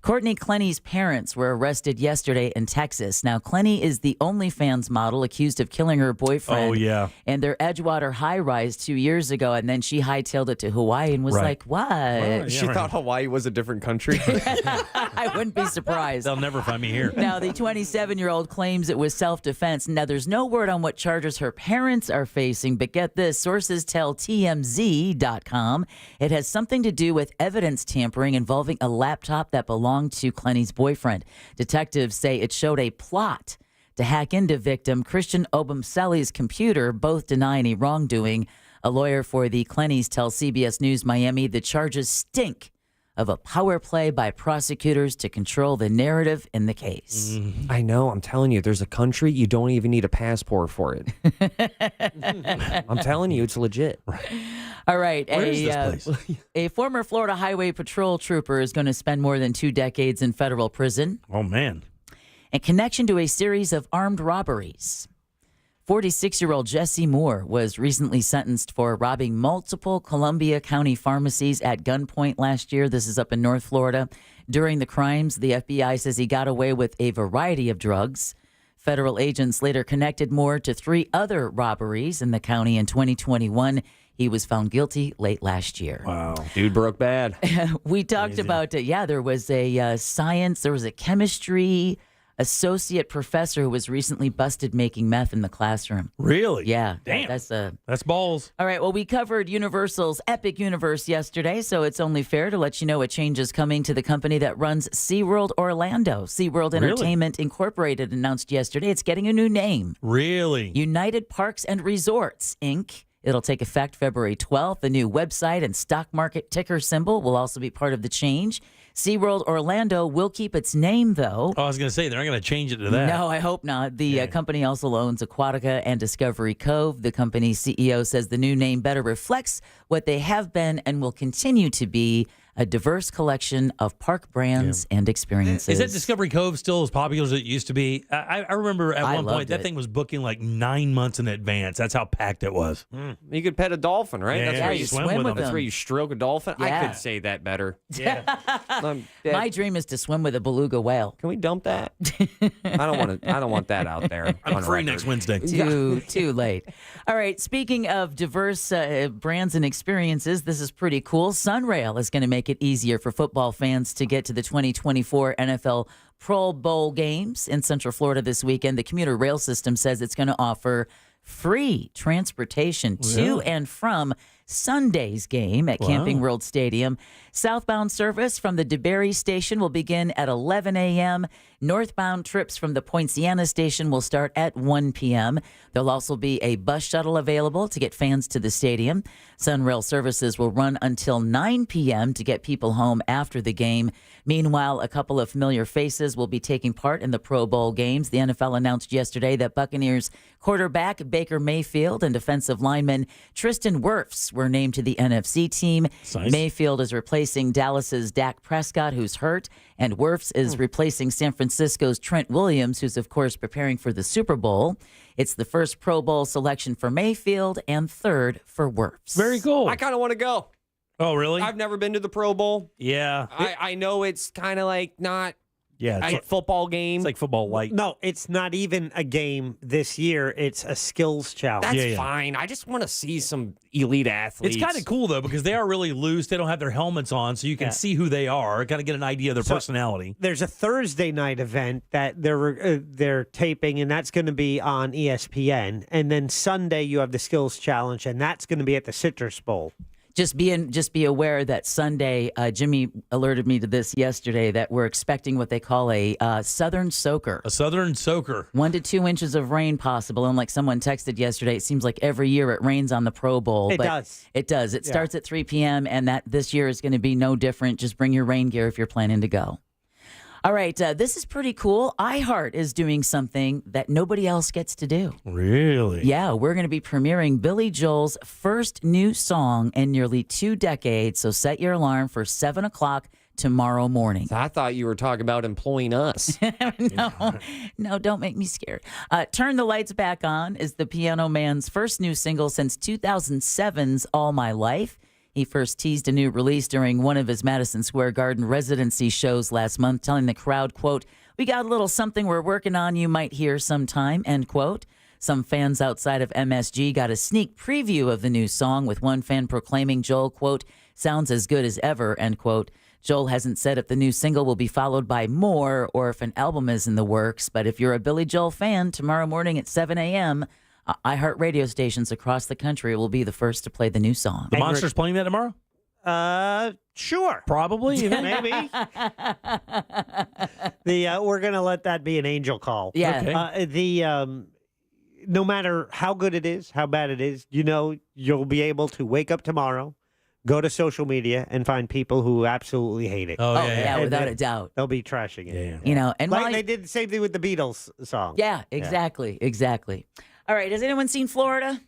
Courtney Clenny's parents were arrested yesterday in Texas. Now, Clenny is the OnlyFans model accused of killing her boyfriend in their Edgewater high-rise 2 years ago, and then she hightailed it to Hawaii and was like, what? She thought Hawaii was a different country. I wouldn't be surprised. They'll never find me here. Now, the 27-year-old claims it was self-defense. Now, there's no word on what charges her parents are facing, but get this, sources tell TMZ.com it has something to do with evidence tampering involving a laptop that belonged to Clenny's boyfriend. Detectives say it showed a plot to hack into victim Christian Obumseli's computer. Both deny any wrongdoing. A lawyer for the Clennys tells CBS News Miami the charges stink of a power play by prosecutors to control the narrative in the case. I know. I'm telling you, there's a country you don't even need a passport for it. I'm telling you, it's legit. All right. Where is this place? A former Florida Highway Patrol trooper is going to spend more than 2 decades in federal prison Oh, man. in connection to a series of armed robberies. 46-year-old Jesse Moore was recently sentenced for robbing multiple Columbia County pharmacies at gunpoint last year. This is up in North Florida. During the crimes, the FBI says he got away with a variety of drugs. Federal agents later connected Moore to 3 other robberies in the county in 2021. He was found guilty late last year. Wow. Dude broke bad. We talked about, there was a science, there was a chemistry associate professor who was recently busted making meth in the classroom. Really? Yeah. Damn. That's balls. All right. Well, we covered Universal's Epic Universe yesterday, so it's only fair to let you know a change is coming to the company that runs SeaWorld Orlando. SeaWorld Really? Entertainment Incorporated announced yesterday it's getting a new name. Really? United Parks and Resorts, Inc. It'll take effect February 12th. The new website and stock market ticker symbol will also be part of the change. SeaWorld Orlando will keep its name, though. Oh, I was going to say, they're not going to change it to that. No, I hope not. The company also owns Aquatica and Discovery Cove. The company's CEO says the new name better reflects what they have been and will continue to be, a diverse collection of park brands and experiences. Is that Discovery Cove still as popular as it used to be? I remember at one point that thing was booking like 9 months in advance. That's how packed it was. You could pet a dolphin, right? Yeah, That's yeah, where you swim with them. That's where you stroke a dolphin. I Yeah. could say that better. Yeah. My dream is to swim with a beluga whale. Can we dump that? I don't want that out there. I'm on free record. next Wednesday. Too late. All right. Speaking of diverse brands and experiences, this is pretty cool. Sunrail is going to make it easier for football fans to get to the 2024 NFL Pro Bowl games in Central Florida this weekend. The commuter rail system says it's going to offer free transportation to and from Sunday's game at Camping World Stadium. Southbound service from the DeBerry station will begin at 11 a.m. Northbound trips from the Poinciana station will start at 1 p.m. There'll also be a bus shuttle available to get fans to the stadium. Sunrail services will run until 9 p.m. to get people home after the game. Meanwhile, a couple of familiar faces will be taking part in the Pro Bowl games. The NFL announced yesterday that Buccaneers quarterback Baker Mayfield and defensive lineman Tristan Wirfs were named to the NFC team. Nice. Mayfield is replacing Dallas's Dak Prescott, who's hurt, and Wirfs is replacing San Francisco's Trent Williams, who's, of course, preparing for the Super Bowl. It's the first Pro Bowl selection for Mayfield and third for Wirfs. Very cool. I kind of want to go. Oh, really? I've never been to the Pro Bowl. Yeah. I know it's kind of like not Yeah. a football game. It's like football light. No, it's not even a game this year. It's a skills challenge. That's fine. I just want to see some elite athletes. It's kind of cool, though, because they are really loose. They don't have their helmets on, so you can see who they are, kind of get an idea of their personality. There's a Thursday night event that they're taping, and that's going to be on ESPN. And then Sunday you have the skills challenge, and that's going to be at the Citrus Bowl. Just be aware that Sunday, Jimmy alerted me to this yesterday, that we're expecting what they call a southern soaker. A southern soaker. 1 to 2 inches of rain possible. And like someone texted yesterday, it seems like every year it rains on the Pro Bowl. It does. It does. It starts at 3 p.m. and that this year is going to be no different. Just bring your rain gear if you're planning to go. All right, this is pretty cool. iHeart is doing something that nobody else gets to do. Really? Yeah, we're going to be premiering Billy Joel's first new song in nearly 2 decades. So set your alarm for 7 o'clock tomorrow morning. I thought you were talking about employing us. No, don't make me scared. Turn the Lights Back On is the Piano Man's first new single since 2007's All My Life. He first teased a new release during one of his Madison Square Garden residency shows last month, telling the crowd, quote, "We got a little something we're working on you might hear sometime," end quote. Some fans outside of MSG got a sneak preview of the new song, with one fan proclaiming Joel, quote, "sounds as good as ever," end quote. Joel hasn't said if the new single will be followed by more or if an album is in the works, but if you're a Billy Joel fan, tomorrow morning at 7 a.m., iHeart radio stations across the country will be the first to play the new song. The Monsters playing that tomorrow? Sure. Probably. Maybe. We're going to let that be an angel call. Yeah. Okay. No matter how good it is, how bad it is, you'll be able to wake up tomorrow, go to social media, and find people who absolutely hate it. Oh, yeah, without a doubt. They'll be trashing it. Yeah. And like while they did the same thing with the Beatles song. Yeah, exactly. All right, has anyone seen Florida?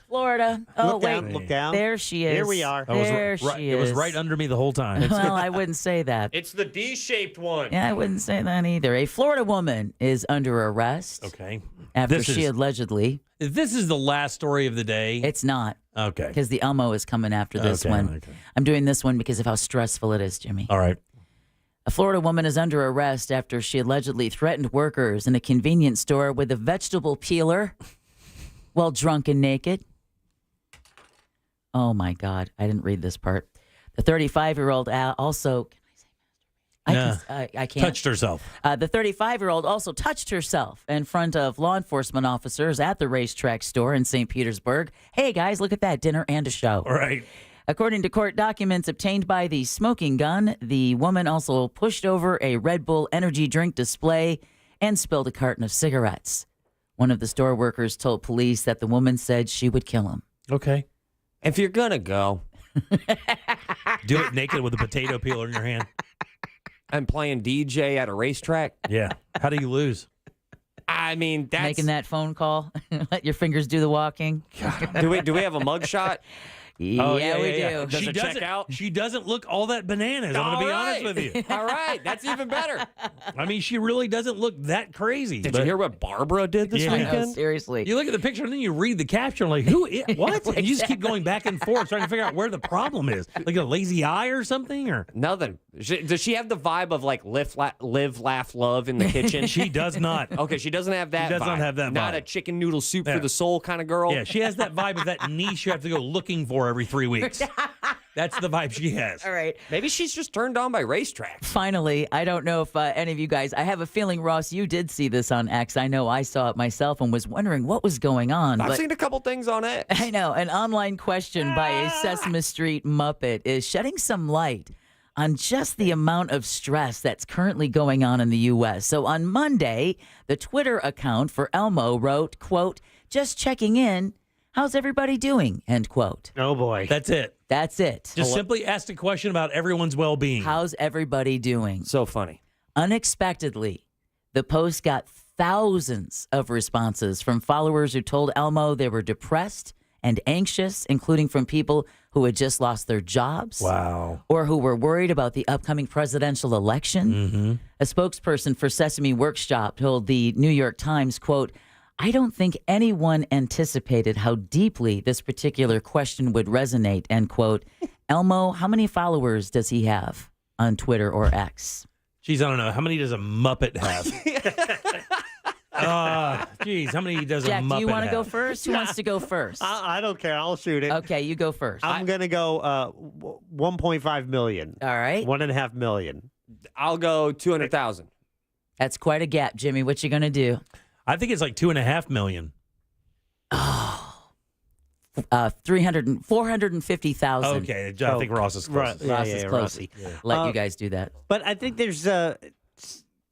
Florida. Oh, Look down. There she is. Here we are. There she is. It was right under me the whole time. Well, I wouldn't say that. It's the D-shaped one. Yeah, I wouldn't say that either. A Florida woman is under arrest. Okay. After she allegedly. This is the last story of the day. It's not. Okay. Because the Elmo is coming after this one. Okay. I'm doing this one because of how stressful it is, Jimmy. All right. A Florida woman is under arrest after she allegedly threatened workers in a convenience store with a vegetable peeler while drunk and naked. Oh, my God. I didn't read this part. The 35-year-old also... I can't. Touched herself. The 35-year-old also touched herself in front of law enforcement officers at the racetrack store in St. Petersburg. Hey, guys, look at that. Dinner and a show. All right. According to court documents obtained by the smoking gun, the woman also pushed over a Red Bull energy drink display and spilled a carton of cigarettes. One of the store workers told police that the woman said she would kill him. Okay. If you're going to go. Do it naked with a potato peeler in your hand. And playing DJ at a racetrack. Yeah. How do you lose? I mean, that's... Making that phone call. Let your fingers do the walking. Do we have a mugshot? Yeah, we do. Does it check out? She doesn't look all that bananas. I'm going to be honest with you. All right. That's even better. I mean, she really doesn't look that crazy. Did you hear what Barbara did this weekend? No, seriously. You look at the picture and then you read the caption like, who is, what? And you just keep going back and forth trying to figure out where the problem is. Like a lazy eye or something? Or nothing. Does she have the vibe of like live, laugh, love in the kitchen? She does not. Okay, she doesn't have that She does vibe. not have that Not vibe. a chicken noodle soup for the soul kind of girl. Yeah, she has that vibe of that niche you have to go looking for every 3 weeks. That's the vibe she has. All right. Maybe she's just turned on by racetracks. Finally, I don't know if any of you guys, I have a feeling, Ross, you did see this on X. I know I saw it myself and was wondering what was going on. I've seen a couple things on it. I know. An online question by a Sesame Street Muppet is shedding some light on just the amount of stress that's currently going on in the U.S. So on Monday, the Twitter account for Elmo wrote, quote, "Just checking in. How's everybody doing?" End quote. Oh, boy. That's it. That's it. Just simply asked a question about everyone's well-being. How's everybody doing? So funny. Unexpectedly, the post got thousands of responses from followers who told Elmo they were depressed and anxious, including from people who had just lost their jobs. Wow. Or who were worried about the upcoming presidential election. Mm-hmm. A spokesperson for Sesame Workshop told the New York Times, quote, "I don't think anyone anticipated how deeply this particular question would resonate," end quote, Elmo, how many followers does he have on Twitter or X? Geez, I don't know. How many does a Muppet have? Geez, how many does Jack, a Muppet have? do you want to go first? Who wants to go first? I don't care. I'll shoot it. Okay, you go first. I'm going to go 1.5 million. All right. 1.5 million. I'll go 200,000. That's quite a gap, Jimmy. What you going to do? I think it's like 2.5 million. 450,000. Okay, I think Ross is close. Ross is close. Let you guys do that. But I think there's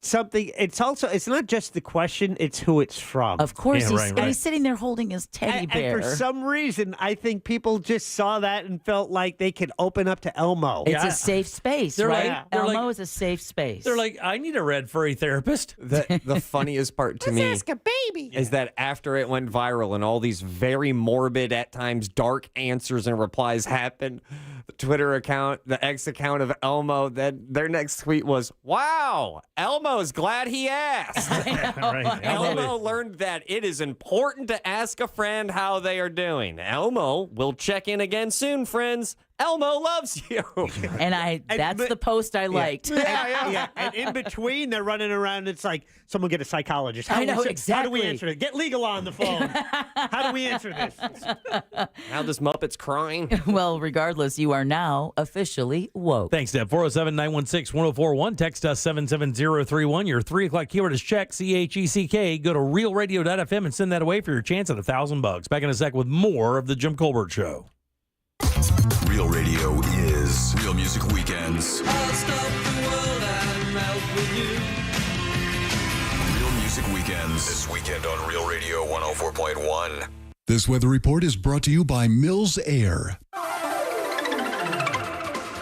something. It's not just the question; it's who it's from. Of course, he's sitting there holding his teddy bear. And for some reason, I think people just saw that and felt like they could open up to Elmo. It's a safe space, right? they're Elmo like- is a safe space. They're like, I need a red furry therapist. The funniest part to me a baby. is that after it went viral and all these very morbid, at times dark answers and replies happened, the Twitter account, the X account of Elmo, their next tweet was, "Wow, Elmo's glad he asked." Elmo learned that it is important to ask a friend how they are doing. Elmo will check in again soon, friends. Elmo loves you. And that's the post I liked. Yeah. And in between, they're running around. It's like, someone get a psychologist. I know, How do exactly. we answer it? Get legal on the phone. How do we answer this? Now this Muppet's crying. Well, regardless, you are now officially woke. Thanks, Deb. 407-916-1041. Text us 77031. Your 3 o'clock keyword is check, CHECK. Go to realradio.fm and send that away for your chance at $1,000. Back in a sec with more of the Jim Colbert Show. Real radio is Real Music Weekends. Real Music Weekends. This weekend on Real Radio 104.1. This weather report is brought to you by Mills Air.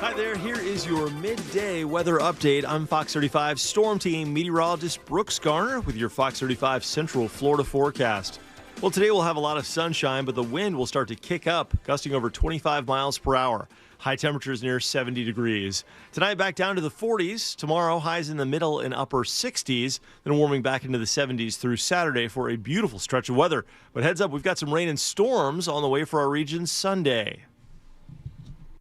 Hi there, here is your midday weather update. I'm Fox 35 Storm Team meteorologist Brooks Garner with your Fox 35 Central Florida forecast. Well, today we'll have a lot of sunshine, but the wind will start to kick up, gusting over 25 miles per hour. High temperatures near 70 degrees. Tonight back down to the 40s. Tomorrow highs in the middle and upper 60s, then warming back into the 70s through Saturday for a beautiful stretch of weather. But heads up, we've got some rain and storms on the way for our region Sunday.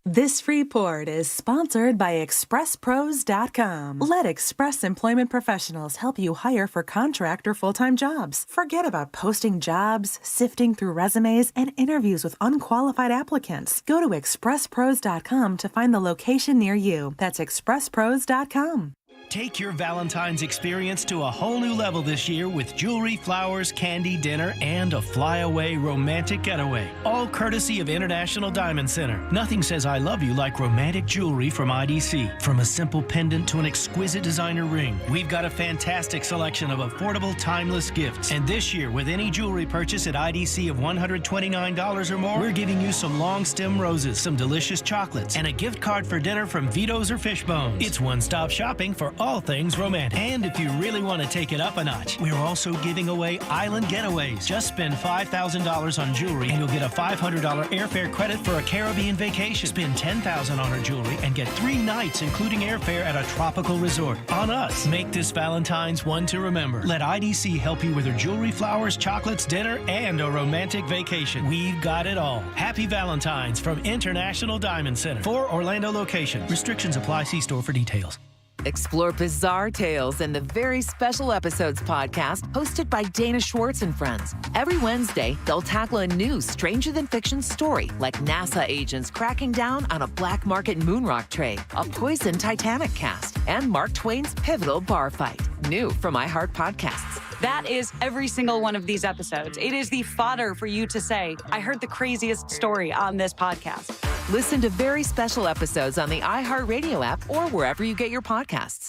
This report is sponsored by ExpressPros.com. Let Express Employment Professionals help you hire for contract or full-time jobs. Forget about posting jobs, sifting through resumes, and interviews with unqualified applicants. Go to ExpressPros.com to find the location near you. That's ExpressPros.com. Take your Valentine's experience to a whole new level this year with jewelry, flowers, candy, dinner, and a flyaway romantic getaway. All courtesy of International Diamond Center. Nothing says I love you like romantic jewelry from IDC. From a simple pendant to an exquisite designer ring, we've got a fantastic selection of affordable, timeless gifts. And this year, with any jewelry purchase at IDC of $129 or more, we're giving you some long stem roses, some delicious chocolates, and a gift card for dinner from Vito's or Fishbones. It's one-stop shopping for all things romantic. And if you really want to take it up a notch, we're also giving away island getaways. Just spend $5,000 on jewelry and you'll get a $500 airfare credit for a Caribbean vacation. Spend $10,000 on our jewelry and get 3 nights including airfare at a tropical resort. On us. Make this Valentine's one to remember. Let IDC help you with your jewelry, flowers, chocolates, dinner, and a romantic vacation. We've got it all. Happy Valentine's from International Diamond Center. 4 Orlando locations. Restrictions apply. See store for details. Explore bizarre tales in the Very Special Episodes podcast hosted by Dana Schwartz and friends. Every Wednesday, they'll tackle a new stranger-than-fiction story, like NASA agents cracking down on a black market moonrock trade, a poison Titanic cast, and Mark Twain's pivotal bar fight. New from iHeart Podcasts. That is every single one of these episodes. It is the fodder for you to say, I heard the craziest story on this podcast. Listen to Very Special Episodes on the iHeartRadio app or wherever you get your podcasts.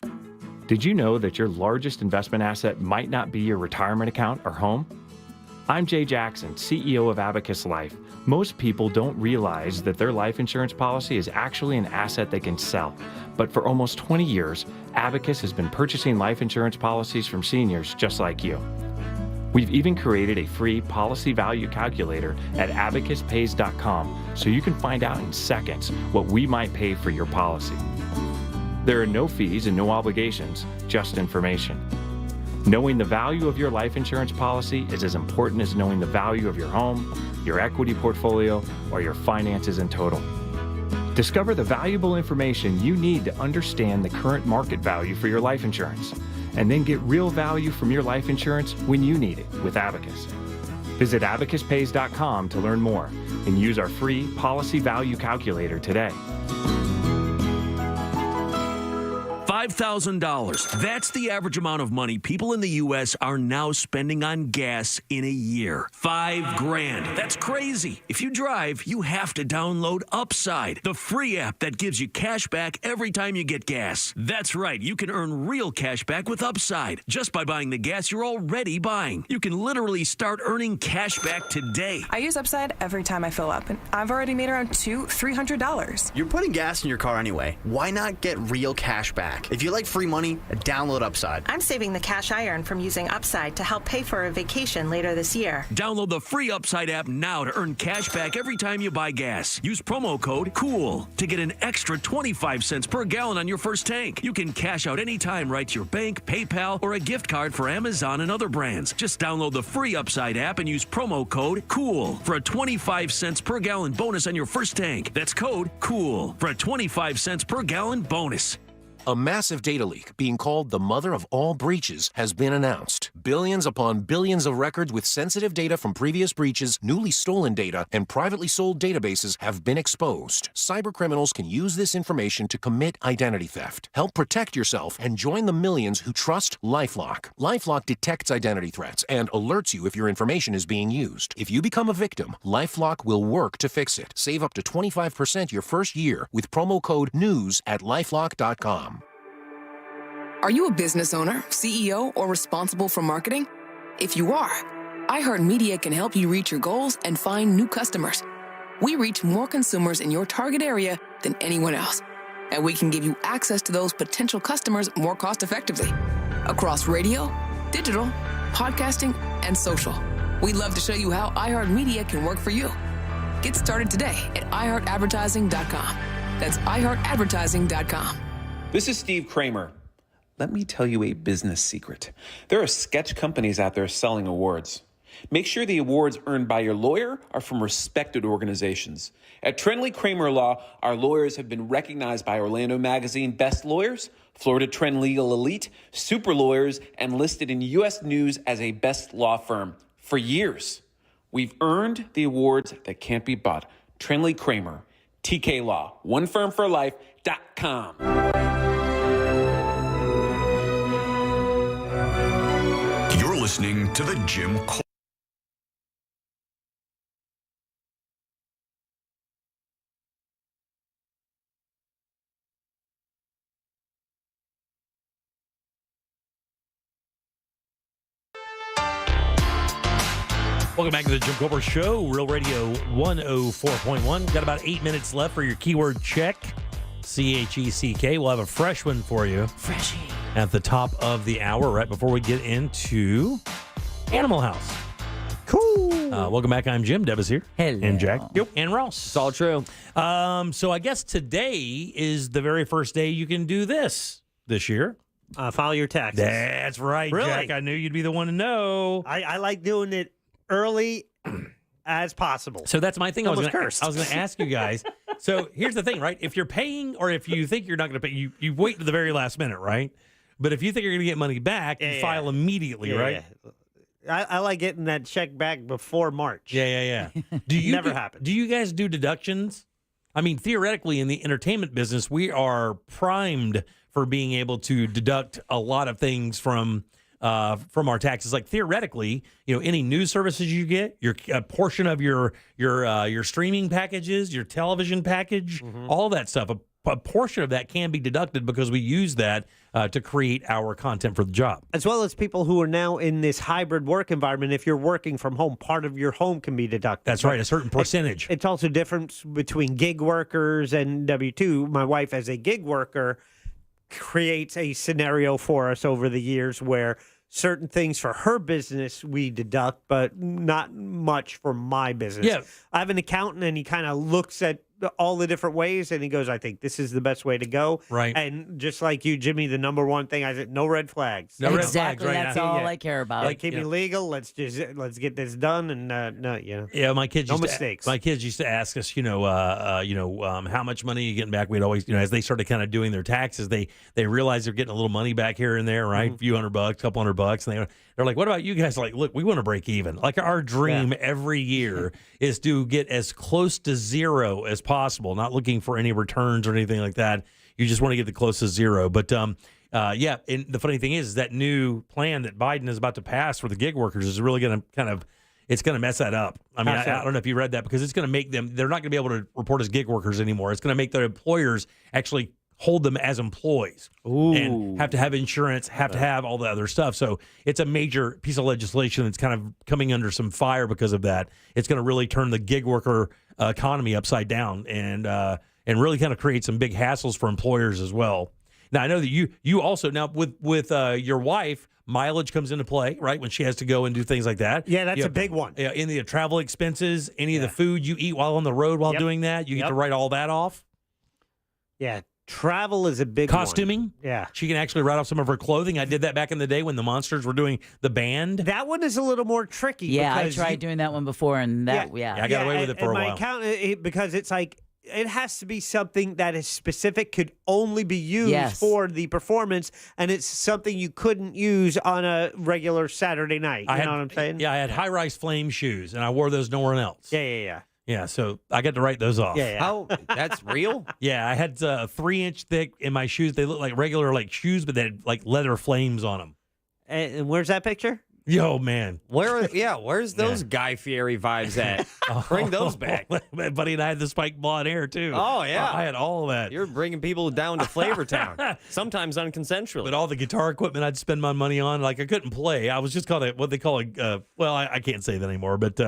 Did you know that your largest investment asset might not be your retirement account or home? I'm Jay Jackson, CEO of Abacus Life. Most people don't realize that their life insurance policy is actually an asset they can sell. But for almost 20 years, Abacus has been purchasing life insurance policies from seniors just like you. We've even created a free policy value calculator at abacuspays.com so you can find out in seconds what we might pay for your policy. There are no fees and no obligations, just information. Knowing the value of your life insurance policy is as important as knowing the value of your home, your equity portfolio, or your finances in total. Discover the valuable information you need to understand the current market value for your life insurance, and then get real value from your life insurance when you need it with Abacus. Visit abacuspays.com to learn more and use our free policy value calculator today. $5,000. That's the average amount of money people in the U.S. are now spending on gas in a year. $5,000. That's crazy. If you drive, you have to download Upside, the free app that gives you cash back every time you get gas. That's right. You can earn real cash back with Upside just by buying the gas you're already buying. You can literally start earning cash back today. I use Upside every time I fill up, and I've already made around $300. You're putting gas in your car anyway. Why not get real cash back? If you like free money, download Upside. I'm saving the cash I earn from using Upside to help pay for a vacation later this year. Download the free Upside app now to earn cash back every time you buy gas. Use promo code COOL to get an extra 25 cents per gallon on your first tank. You can cash out anytime right to your bank, PayPal, or a gift card for Amazon and other brands. Just download the free Upside app and use promo code COOL for a 25 cents per gallon bonus on your first tank. That's code COOL for a 25 cents per gallon bonus. A massive data leak, being called the mother of all breaches, has been announced. Billions upon billions of records with sensitive data from previous breaches, newly stolen data, and privately sold databases have been exposed. Cybercriminals can use this information to commit identity theft. Help protect yourself and join the millions who trust LifeLock. LifeLock detects identity threats and alerts you if your information is being used. If you become a victim, LifeLock will work to fix it. Save up to 25% your first year with promo code NEWS at LifeLock.com. Are you a business owner, CEO, or responsible for marketing? If you are, iHeartMedia can help you reach your goals and find new customers. We reach more consumers in your target area than anyone else, and we can give you access to those potential customers more cost-effectively across radio, digital, podcasting, and social. We'd love to show you how iHeartMedia can work for you. Get started today at iHeartAdvertising.com. That's iHeartAdvertising.com. This is Steve Kramer. Let me tell you a business secret. There are sketch companies out there selling awards. Make sure the awards earned by your lawyer are from respected organizations. At Trendley Kramer Law, our lawyers have been recognized by Orlando Magazine Best Lawyers, Florida Trend Legal Elite, Super Lawyers, and listed in U.S. News as a best law firm for years. We've earned the awards that can't be bought. Trendley Kramer, TK Law, onefirmforlife.com. You're listening to The Jim Cole. Welcome back to the Jim Colbert Show, Real Radio 104.1. Got about 8 minutes left for your keyword check. CHECK. We'll have a fresh one for you. Freshie. At the top of the hour, right before we get into Animal House. Cool. Welcome back. I'm Jim. Deb is here. Hello. And Jack. Yep. And Ross. It's all true. So I guess today is the very first day you can do this year. File your taxes. That's right, Really? Jack. I knew you'd be the one to know. I like doing it early as possible. So that's my thing. I was Almost going cursed. to ask you guys. So here's the thing, right? If you're paying or if you think you're not going to pay, you wait to the very last minute, right? But if you think you're going to get money back, you file immediately, right? Yeah. I like getting that check back before March. Yeah. Do you Never happened. Do you guys do deductions? I mean, theoretically, in the entertainment business, we are primed for being able to deduct a lot of things from our taxes. Like theoretically, any news services you get, a portion of your streaming packages, your television package, all that stuff. A portion of that can be deducted because we use that to create our content for the job. As well as people who are now in this hybrid work environment, if you're working from home, part of your home can be deducted. That's right, a certain percentage. It's also different between gig workers and W-2. My wife, as a gig worker, creates a scenario for us over the years where certain things for her business we deduct, but not much for my business. Yeah. I have an accountant, and he kind of looks at all the different ways, and he goes, I think this is the best way to go. Right. And just like you, Jimmy, the number one thing I said, no red flags. No red Exactly. flags, right? That's Yeah. all I care about. Like, keep me legal. Let's get this done, and no, Yeah, my kids. No used mistakes. My kids used to ask us, how much money are you getting back? We'd always, as they started kind of doing their taxes, they realized they're getting a little money back here and there, right? A few $100, couple $100, and they're like, "What about you guys?" Like, look, we want to break even. Like, our dream every year is to get as close to zero as possible. Not looking for any returns or anything like that. You just want to get the closest zero. But and the funny thing is that new plan that Biden is about to pass for the gig workers is really going to it's going to mess that up. I mean, I don't know if you read that, because it's going to make them, they're not going to be able to report as gig workers anymore. It's going to make their employers actually hold them as employees and have to have insurance, have to have all the other stuff. So it's a major piece of legislation that's kind of coming under some fire because of that. It's going to really turn the gig worker economy upside down and really kind of create some big hassles for employers as well. Now, I know that you also, now with your wife, mileage comes into play, right? When she has to go and do things like that. Yeah, that's a big one. Yeah, any of the travel expenses, any of the food you eat while on the road while doing that, you get to write all that off. Yeah, travel is a big Costuming. one. Yeah. She can actually write off some of her clothing. I did that back in the day when the Monsters were doing the band. That one is a little more tricky. Yeah, I because tried doing that one before, and I got away with it for a my while. accountant, because it's like, it has to be something that is specific, could only be used for the performance, and it's something you couldn't use on a regular Saturday night. You know what I'm saying? Yeah, I had high-rise flame shoes, and I wore those nowhere else. Yeah. Yeah, so I got to write those off. Yeah. How? That's real? Yeah, I had 3-inch thick in my shoes. They look like regular shoes, but they had leather flames on them. And where's that picture? Yo, man. Where's those Guy Fieri vibes at? Bring those back. Buddy and I had the spiked blonde hair, too. Oh, yeah. I had all of that. You're bringing people down to Flavor Town, sometimes unconsensually. But all the guitar equipment I'd spend my money on, I couldn't play. I was just called what they call I can't say that anymore, but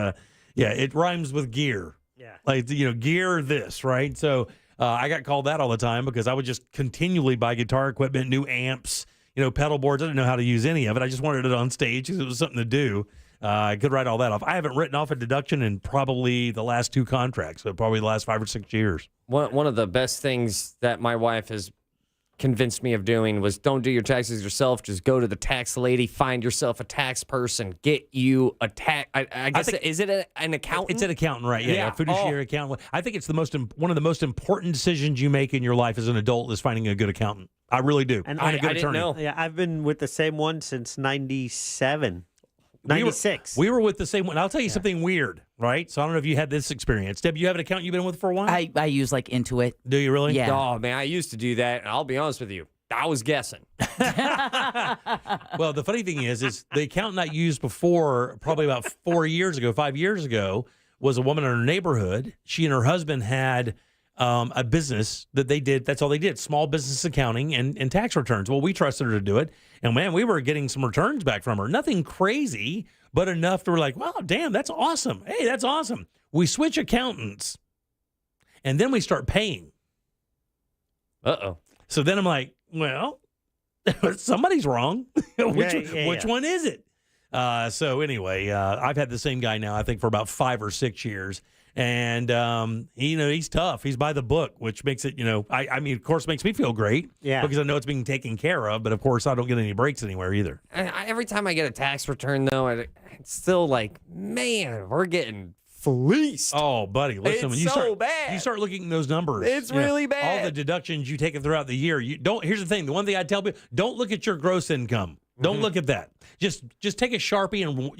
it rhymes with gear. Yeah. Gear this, right? So I got called that all the time because I would just continually buy guitar equipment, new amps, pedal boards. I didn't know how to use any of it. I just wanted it on stage because it was something to do. I could write all that off. I haven't written off a deduction in probably the last 2 contracts, so probably the last 5 or 6 years. One of the best things that my wife has convinced me of doing was don't do your taxes yourself. Just go to the tax lady, find yourself a tax person, get you a tax. I guess, is it an accountant? It's an accountant, right? Yeah, a fiduciary accountant. I think it's one of the most important decisions you make in your life as an adult is finding a good accountant. I really do. And a good I didn't attorney. know. Yeah, I've been with the same one since 97. 96. We were with the same one. I'll tell you something weird, right? So I don't know if you had this experience. Deb, you have an accountant you've been with for a while? I use Intuit. Do you really? Yeah. Oh, man, I used to do that, and I'll be honest with you. I was guessing. Well, the funny thing is the accountant I used before, probably about 5 years ago, was a woman in her neighborhood. She and her husband had a business that they did. That's all they did, small business accounting and tax returns. Well, we trusted her to do it. And, man, we were getting some returns back from her. Nothing crazy, but enough to we're like, wow, damn, that's awesome. Hey, that's awesome. We switch accountants, and then we start paying. Uh-oh. So then I'm like, well, somebody's wrong. Which one is it? So anyway, I've had the same guy now, I think, for about 5 or 6 years. And, he's tough. He's by the book, which makes it, I mean, of course, makes me feel great. Yeah. Because I know it's being taken care of. But, of course, I don't get any breaks anywhere either. Every time I get a tax return, though, it's still like, man, we're getting fleeced. Oh, buddy, listen, when bad. you start looking at those numbers. It's really bad. All the deductions you take throughout the year. Here's the thing. The one thing I tell people, don't look at your gross income. Don't look at that. Just take a Sharpie and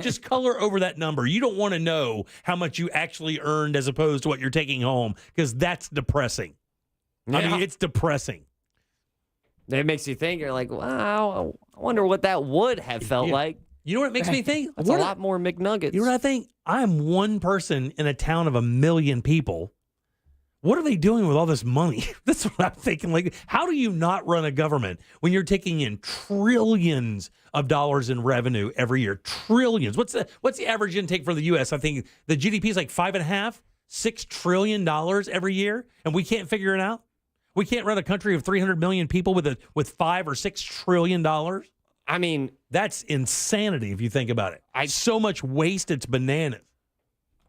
just color over that number. You don't want to know how much you actually earned as opposed to what you're taking home, because that's depressing. Yeah. I mean, it's depressing. It makes you think. You're like, wow, I wonder what that would have felt like. You know what it makes me think? That's a lot more McNuggets. You know what I think? I'm one person in a town of 1 million people. What are they doing with all this money? That's what I'm thinking. Like, how do you not run a government when you're taking in trillions of dollars in revenue every year? Trillions. What's the average intake for the U.S.? I think the GDP is like $5.5–6 trillion every year, and we can't figure it out. We can't run a country of 300 million people with $5 or $6 trillion. I mean, that's insanity if you think about it. So much waste, it's bananas.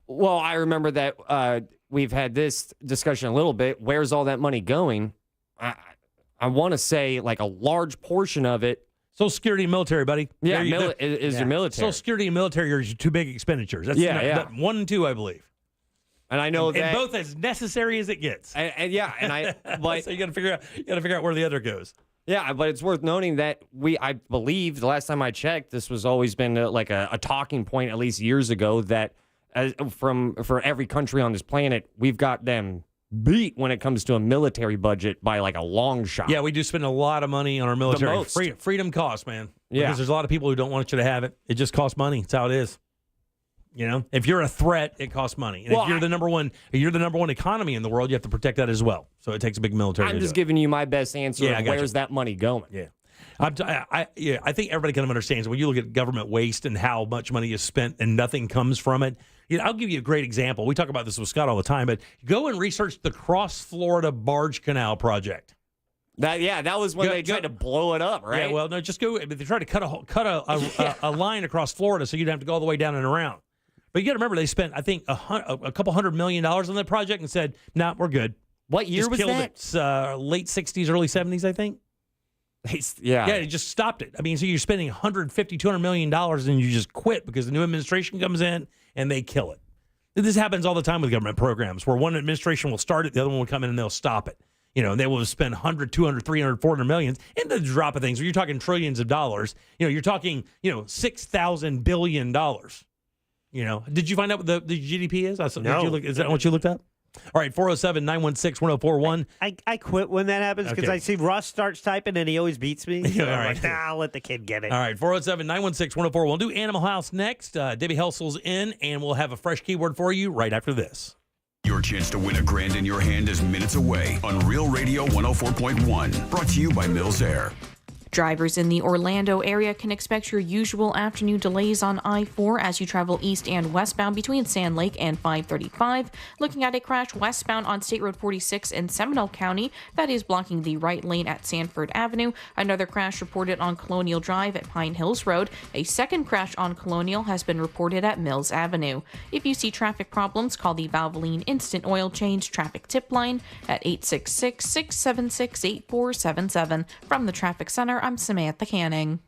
Well, I remember that we've had this discussion a little bit. Where's all that money going? I want to say like a large portion of it. Social Security and military, buddy. Yeah, is your military. Social Security and military are your two big expenditures. That's Yeah. 1 and 2, I believe. And I know that and both as necessary as it gets. And So you got to figure out where the other goes. Yeah, but it's worth noting that I believe the last time I checked, this was always been like a talking point at least years ago that for every country on this planet, we've got them beat when it comes to a military budget by like a long shot. Yeah, we do spend a lot of money on our military. The most. Freedom costs, man. Yeah. Because there's a lot of people who don't want you to have it. It just costs money. It's how it is. You know, if you're a threat, it costs money. And if you're the number one economy in the world, you have to protect that as well. So it takes a big military. I'm just giving you my best answer. Yeah, of where's that money going? Yeah. I think everybody kind of understands when you look at government waste and how much money is spent and nothing comes from it. You know, I'll give you a great example. We talk about this with Scott all the time, but go and research the Cross Florida Barge Canal project. That was when they tried to blow it up, right? Yeah, well, no, just go. They tried to cut a line across Florida so you'd have to go all the way down and around. But you got to remember, they spent, I think, a couple $100 million on that project and said, "Nah, we're good." What year was that? It's late 60s, early 70s, I think. Yeah, it just stopped it. I mean, so you're spending $150, $200 million and you just quit because the new administration comes in and they kill it. This happens all the time with government programs where one administration will start it, the other one will come in and they'll stop it. You know, they will spend 100, 200, 300, 400 millions in the drop of things. When you're talking trillions of dollars, you know, you're talking, $6,000 billion. You know, did you find out what the GDP is? No. Is that what you looked up? All right, 407-916-1041. I quit when that happens because I see Russ starts typing and he always beats me. So I'm like, I'll let the kid get it. All right, 407-916-1041. We'll do Animal House next. Debbie Helsel's in, and we'll have a fresh keyword for you right after this. Your chance to win $1,000 in your hand is minutes away on Real Radio 104.1. Brought to you by Mills Air. Drivers in the Orlando area can expect your usual afternoon delays on I-4 as you travel east and westbound between Sand Lake and 535. Looking at a crash westbound on State Road 46 in Seminole County that is blocking the right lane at Sanford Avenue. Another crash reported on Colonial Drive at Pine Hills Road. A second crash on Colonial has been reported at Mills Avenue. If you see traffic problems, call the Valvoline Instant Oil Change Traffic Tip Line at 866-676-8477. From the Traffic Center, I'm Samantha Canning.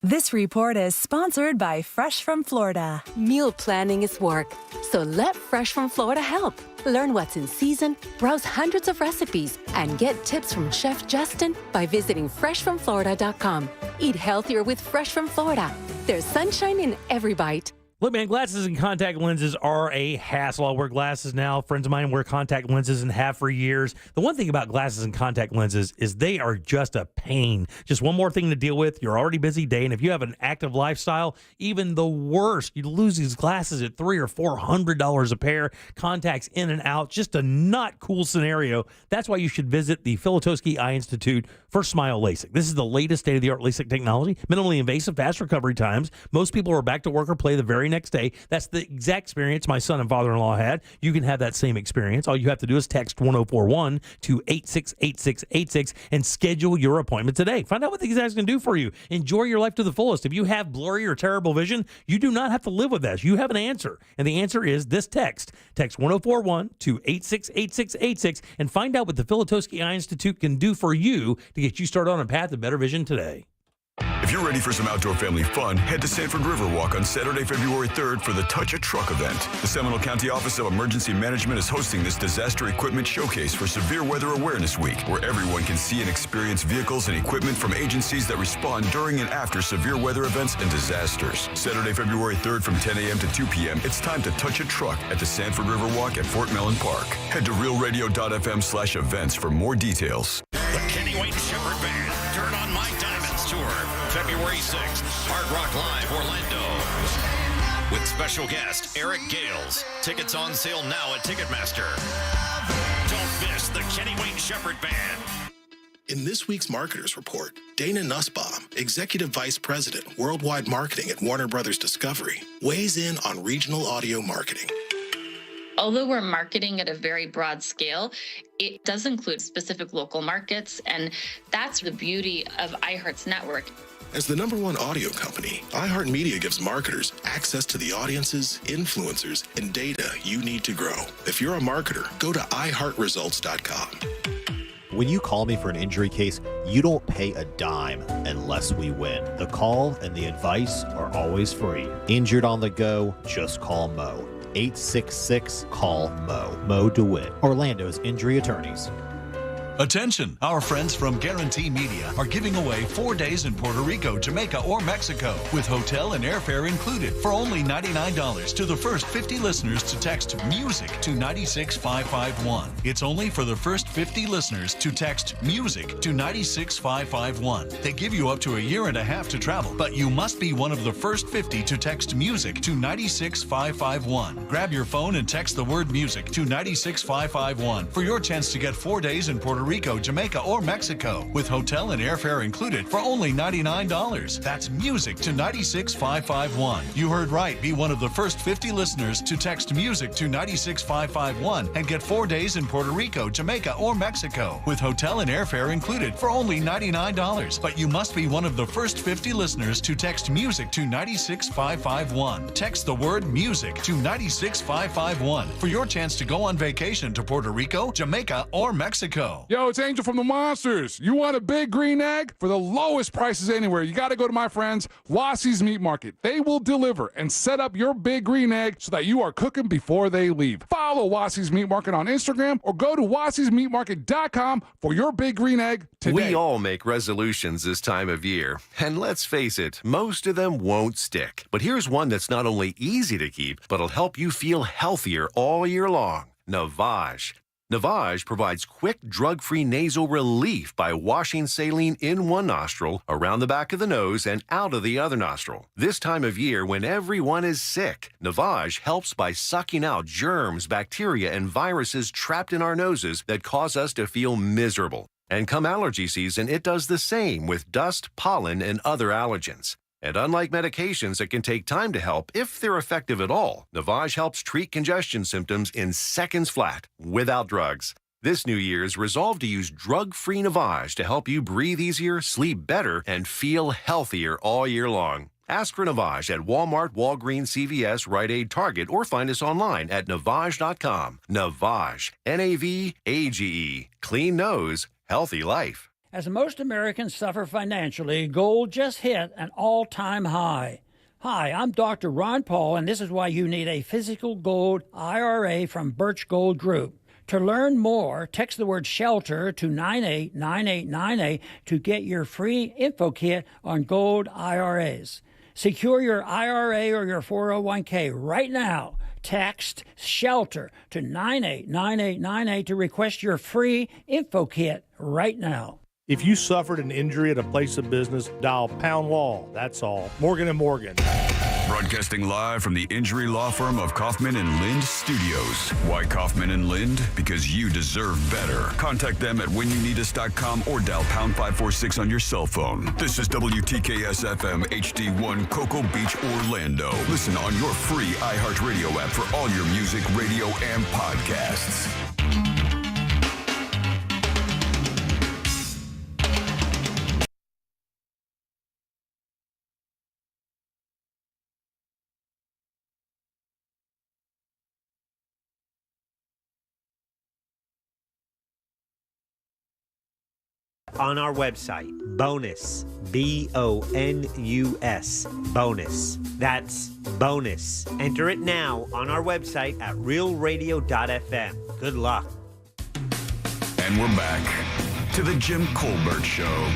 This report is sponsored by Fresh from Florida. Meal planning is work, so let Fresh from Florida help. Learn what's in season, browse hundreds of recipes, and get tips from Chef Justin by visiting freshfromflorida.com. Eat healthier with Fresh from Florida. There's sunshine in every bite. Look, man, glasses and contact lenses are a hassle. I wear glasses now. Friends of mine wear contact lenses and have for years. The one thing about glasses and contact lenses is they are just a pain. Just one more thing to deal with. You're already busy day, and if you have an active lifestyle, even the worst, you lose these glasses at $300 or $400 a pair. Contacts in and out. Just a not cool scenario. That's why you should visit the Filatowski Eye Institute for Smile LASIK. This is the latest state-of-the-art LASIK technology. Minimally invasive, fast recovery times. Most people are back to work or play the very next day. That's the exact experience my son and father-in-law had. You can have that same experience. All you have to do is text 1041 to 868686 and schedule your appointment today. Find out what these guys can do for you. Enjoy your life to the fullest. If you have blurry or terrible vision, you do not have to live with this. You have an answer. And the answer is this text. Text 1041 to 868686 and find out what the Filatowski Eye Institute can do for you to get you started on a path to better vision today. If you're ready for some outdoor family fun, head to Sanford Riverwalk on Saturday, February 3rd for the Touch a Truck event. The Seminole County Office of Emergency Management is hosting this disaster equipment showcase for Severe Weather Awareness Week, where everyone can see and experience vehicles and equipment from agencies that respond during and after severe weather events and disasters. Saturday, February 3rd from 10 a.m. to 2 p.m., it's time to touch a truck at the Sanford Riverwalk at Fort Mellon Park. Head to realradio.fm/events for more details. The Kenny Wayne Shepherd Band, Turn on My Diamonds Tour, February 6th, Hard Rock Live, Orlando. With special guest Eric Gales. Tickets on sale now at Ticketmaster. Don't miss the Kenny Wayne Shepherd Band. In this week's Marketers Report, Dana Nussbaum, Executive Vice President, Worldwide Marketing at Warner Brothers Discovery, weighs in on regional audio marketing. Although we're marketing at a very broad scale, it does include specific local markets, and that's the beauty of iHeart's network. As the #1 audio company, iHeartMedia gives marketers access to the audiences, influencers, and data you need to grow. If you're a marketer, go to iHeartResults.com. When you call me for an injury case, you don't pay a dime unless we win. The call and the advice are always free. Injured on the go, just call Mo. 866-CALL-MO. Mo to win. Orlando's injury attorneys. Attention! Our friends from Guarantee Media are giving away 4 days in Puerto Rico, Jamaica, or Mexico with hotel and airfare included for only $99 to the first 50 listeners to text MUSIC to 96551. It's only for the first 50 listeners to text MUSIC to 96551. They give you up to a year and a half to travel, but you must be one of the first 50 to text MUSIC to 96551. Grab your phone and text the word MUSIC to 96551 for your chance to get 4 days in Puerto Rico, Jamaica, or Mexico with hotel and airfare included for only $99. That's MUSIC to 96551. You heard right. Be one of the first 50 listeners to text MUSIC to 96551 and get 4 days in Puerto Rico, Jamaica, or Mexico with hotel and airfare included for only $99. But you must be one of the first 50 listeners to text MUSIC to 96551. Text the word MUSIC to 96551 for your chance to go on vacation to Puerto Rico, Jamaica, or Mexico. Yo, it's Angel from the Monsters. You want a big green egg? For the lowest prices anywhere, you got to go to my friends, Wassie's Meat Market. They will deliver and set up your big green egg so that you are cooking before they leave. Follow Wassie's Meat Market on Instagram or go to wassiesmeatmarket.com for your big green egg today. We all make resolutions this time of year. And let's face it, most of them won't stick. But here's one that's not only easy to keep, but will help you feel healthier all year long. Navage. Navage provides quick, drug-free nasal relief by washing saline in one nostril, around the back of the nose, and out of the other nostril. This time of year, when everyone is sick, Navage helps by sucking out germs, bacteria, and viruses trapped in our noses that cause us to feel miserable. And come allergy season, it does the same with dust, pollen, and other allergens. And unlike medications that can take time to help, if they're effective at all, Navage helps treat congestion symptoms in seconds flat, without drugs. This New Year's, resolve to use drug-free Navage to help you breathe easier, sleep better, and feel healthier all year long. Ask for Navage at Walmart, Walgreens, CVS, Rite Aid, Target, or find us online at Navage.com. Navage. N-A-V-A-G-E. Clean nose, healthy life. As most Americans suffer financially, gold just hit an all-time high. Hi, I'm Dr. Ron Paul, and this is why you need a physical gold IRA from Birch Gold Group. To learn more, text the word SHELTER to 989898 to get your free info kit on gold IRAs. Secure your IRA or your 401k right now. Text SHELTER to 989898 to request your free info kit right now. If you suffered an injury at a place of business, dial pound law. That's all. Morgan & Morgan. Broadcasting live from the injury law firm of Kaufman and Lind Studios. Why Kaufman and Lind? Because you deserve better. Contact them at whenyouneedus.com or dial pound 546 on your cell phone. This is WTKS FM HD1 Cocoa Beach, Orlando. Listen on your free iHeartRadio app for all your music, radio, and podcasts. On our website, bonus, B-O-N-U-S, bonus. That's bonus. Enter it now on our website at realradio.fm. Good luck. And we're back to the Jim Colbert Show.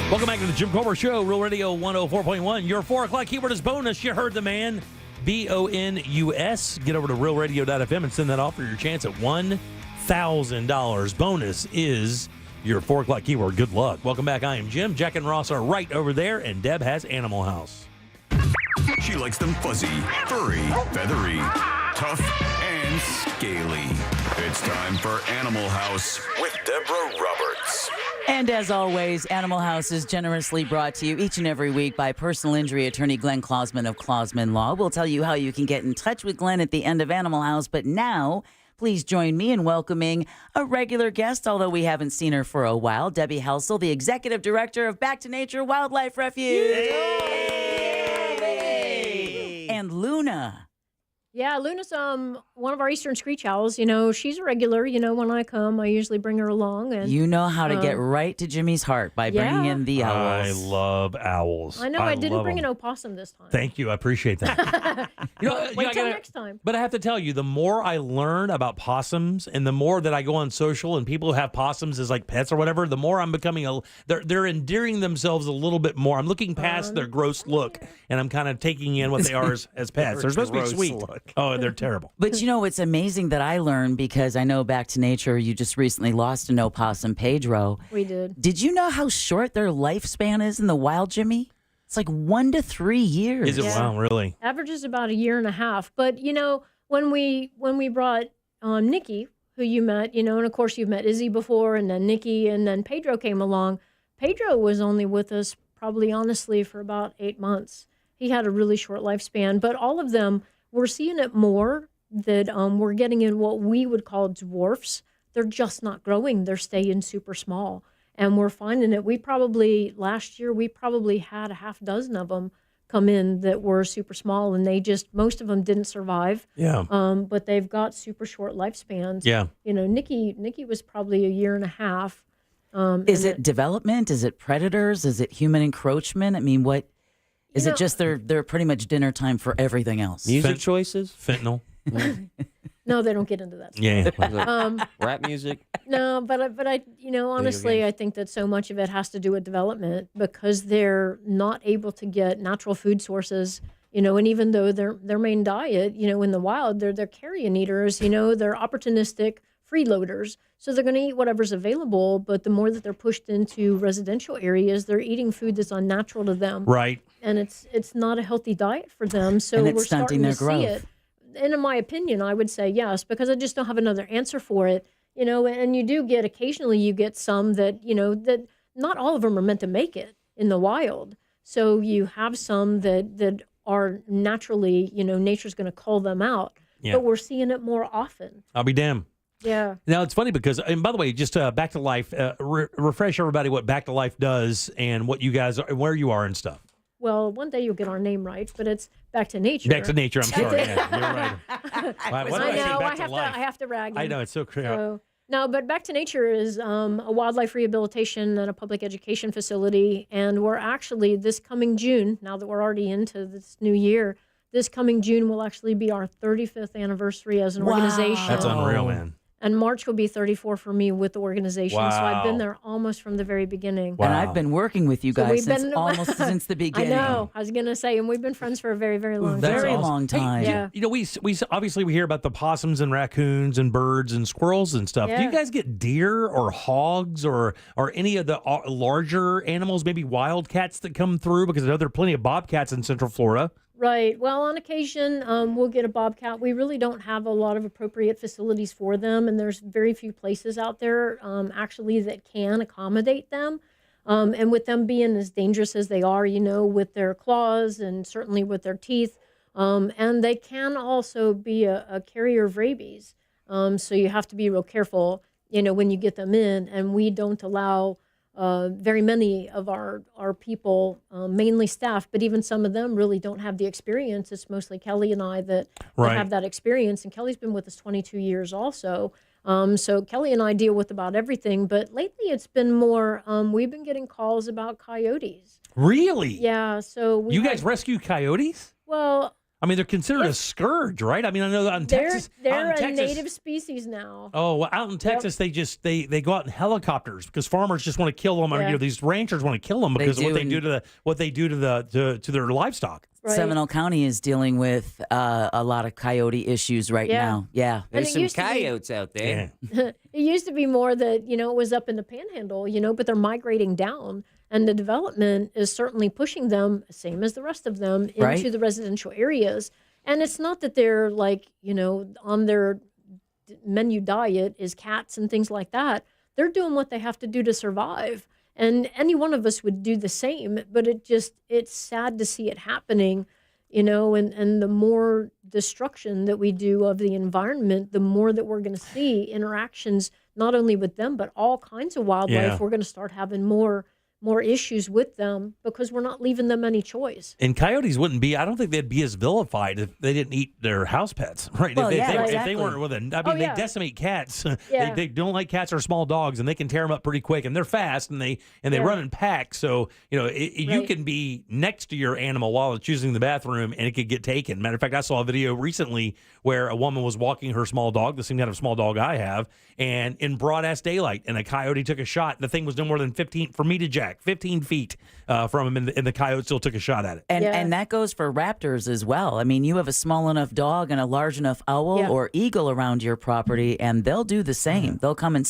Welcome back to the Jim Colbert Show, Real Radio 104.1. Your 4 o'clock keyword is bonus. You heard the man, B-O-N-U-S. Get over to realradio.fm and send that off for your chance at $1,000. Bonus is your 4 o'clock keyword. Good luck. Welcome back. I am Jim. Jack and Ross are right over there, and Deb has Animal House. She likes them fuzzy, furry, feathery, tough, and scaly. It's time for Animal House with Deborah Roberts. And as always, Animal House is generously brought to you each and every week by personal injury attorney Glenn Klausman of Klausman Law. We'll tell you how you can get in touch with Glenn at the end of Animal House, but now please join me in welcoming a regular guest, although we haven't seen her for a while, Debbie Helsel, the Executive Director of Back to Nature Wildlife Refuge. And Luna. Yeah, Luna's one of our eastern screech owls. She's a regular. When I come, I usually bring her along. And You know how to get right to Jimmy's heart by bringing in the owls. I love owls. I know I didn't love bring them. an opossum this time. Thank you. I appreciate that. Wait till next time. But I have to tell you, the more I learn about possums and the more that I go on social and people who have possums as like pets or whatever, the more I'm becoming they're endearing themselves a little bit more. I'm looking past their gross look and I'm kind of taking in what they are as pets. They're supposed to be sweet. Oh, they're terrible. But it's amazing that I learned because I know Back to Nature, you just recently lost an opossum, Pedro. We did. Did you know how short their lifespan is in the wild, Jimmy? It's like 1 to 3 years. Is it? Wow, really? Averages about a year and a half. But when we brought Nikki, who you met, and of course you've met Izzy before, and then Nikki, and then Pedro came along. Pedro was only with us probably honestly for about 8 months. He had a really short lifespan, but all of them, we're seeing it more that we're getting in what we would call dwarfs. They're just not growing. They're staying super small. And we're finding it. Last year, we probably had a half dozen of them come in that were super small, and most of them didn't survive. Yeah. But they've got super short lifespans. Yeah. Nikki was probably a year and a half. Is it development? Is it predators? Is it human encroachment? I mean, what is it? Just they're pretty much dinner time for everything else. Music choices? Fentanyl. No, they don't get into that. Yeah. Rap music? No, but I honestly, I think that so much of it has to do with development because they're not able to get natural food sources. And even though their main diet, in the wild, they're carrion eaters. They're opportunistic freeloaders, so they're going to eat whatever's available. But the more that they're pushed into residential areas, they're eating food that's unnatural to them. Right. And it's not a healthy diet for them. So And it's we're starting stunting to their see growth. it. And in my opinion, I would say yes, because I just don't have another answer for it. And you do get occasionally you get some that, that not all of them are meant to make it in the wild. So you have some that are naturally, nature's going to call them out. Yeah. But we're seeing it more often. I'll be damned. Yeah. Now, it's funny because, and by the way, just Back to Life, refresh everybody what Back to Life does and what you guys are, where you are and stuff. Well, one day you'll get our name right, but it's Back to Nature. Back to Nature. I'm sorry. Yeah, you're right. Why do I say know. Back to Life? I have to rag. I know it's so crazy. No, but Back to Nature is a wildlife rehabilitation and a public education facility, and we're actually this coming June. Now that we're already into this new year, this coming June will actually be our 35th anniversary as an organization. That's unreal, man. And March will be 34 for me with the organization. So I've been Wow. there almost from the very beginning. And I've been working with you So guys we've since been- almost since the beginning. I know. I was going to say, and we've been friends for a very, very long time. That's Very awesome. long time. Hey, Yeah. we obviously we hear about the possums and raccoons and birds and squirrels and stuff. Do you Yeah. guys get deer or hogs or any of the larger animals, maybe wildcats that come through? Because I know there are plenty of bobcats in Central Florida. Right. Well, on occasion, we'll get a bobcat. We really don't have a lot of appropriate facilities for them, and there's very few places out there actually that can accommodate them. And with them being as dangerous as they are, with their claws and certainly with their teeth, and they can also be a carrier of rabies. So you have to be real careful, when you get them in, and we don't allow very many of our people, mainly staff, but even some of them really don't have the experience. It's mostly Kelly and I that Right. have that experience. And Kelly's been with us 22 years also. So Kelly and I deal with about everything. But lately it's been more, we've been getting calls about coyotes. Really? Yeah. So You guys rescue coyotes? Well, I mean, they're considered a scourge, right? I mean, I know that out in they're Texas. out in a Texas- native species now. Oh, well, out in Texas, they go out in helicopters because farmers just want to kill them, or Yeah. these ranchers want to kill them They because of what do, they do to their livestock. Right. Seminole County is dealing with a lot of coyote issues right Yeah. now. Yeah. And There's it some used to be- coyotes out there. It used to be more that, it was up in the panhandle, but they're migrating down. And the development is certainly pushing them, same as the rest of them, into Right. the residential areas. And it's not that they're on their menu diet is cats and things like that. They're doing what they have to do to survive. And any one of us would do the same, but it's sad to see it happening, and the more destruction that we do of the environment, the more that we're going to see interactions, not only with them, but all kinds of wildlife. Yeah. We're going to start having more issues with them because we're not leaving them any choice. And coyotes wouldn't be, I don't think they'd be as vilified if they didn't eat their house pets, right? Well, if they weren't with they yeah. decimate cats. Yeah. They don't like cats or small dogs, and they can tear them up pretty quick, and they're fast, and they run in packs. So, you can be next to your animal while it's using the bathroom, and it could get taken. Matter of fact, I saw a video recently where a woman was walking her small dog, the same kind of small dog I have, and in broad-ass daylight, and a coyote took a shot. The thing was no more than 15 feet from him, and the coyote still took a shot at it. And that goes for raptors as well. I mean, you have a small enough dog and a large enough owl or eagle around your property, and they'll do the same. They'll come and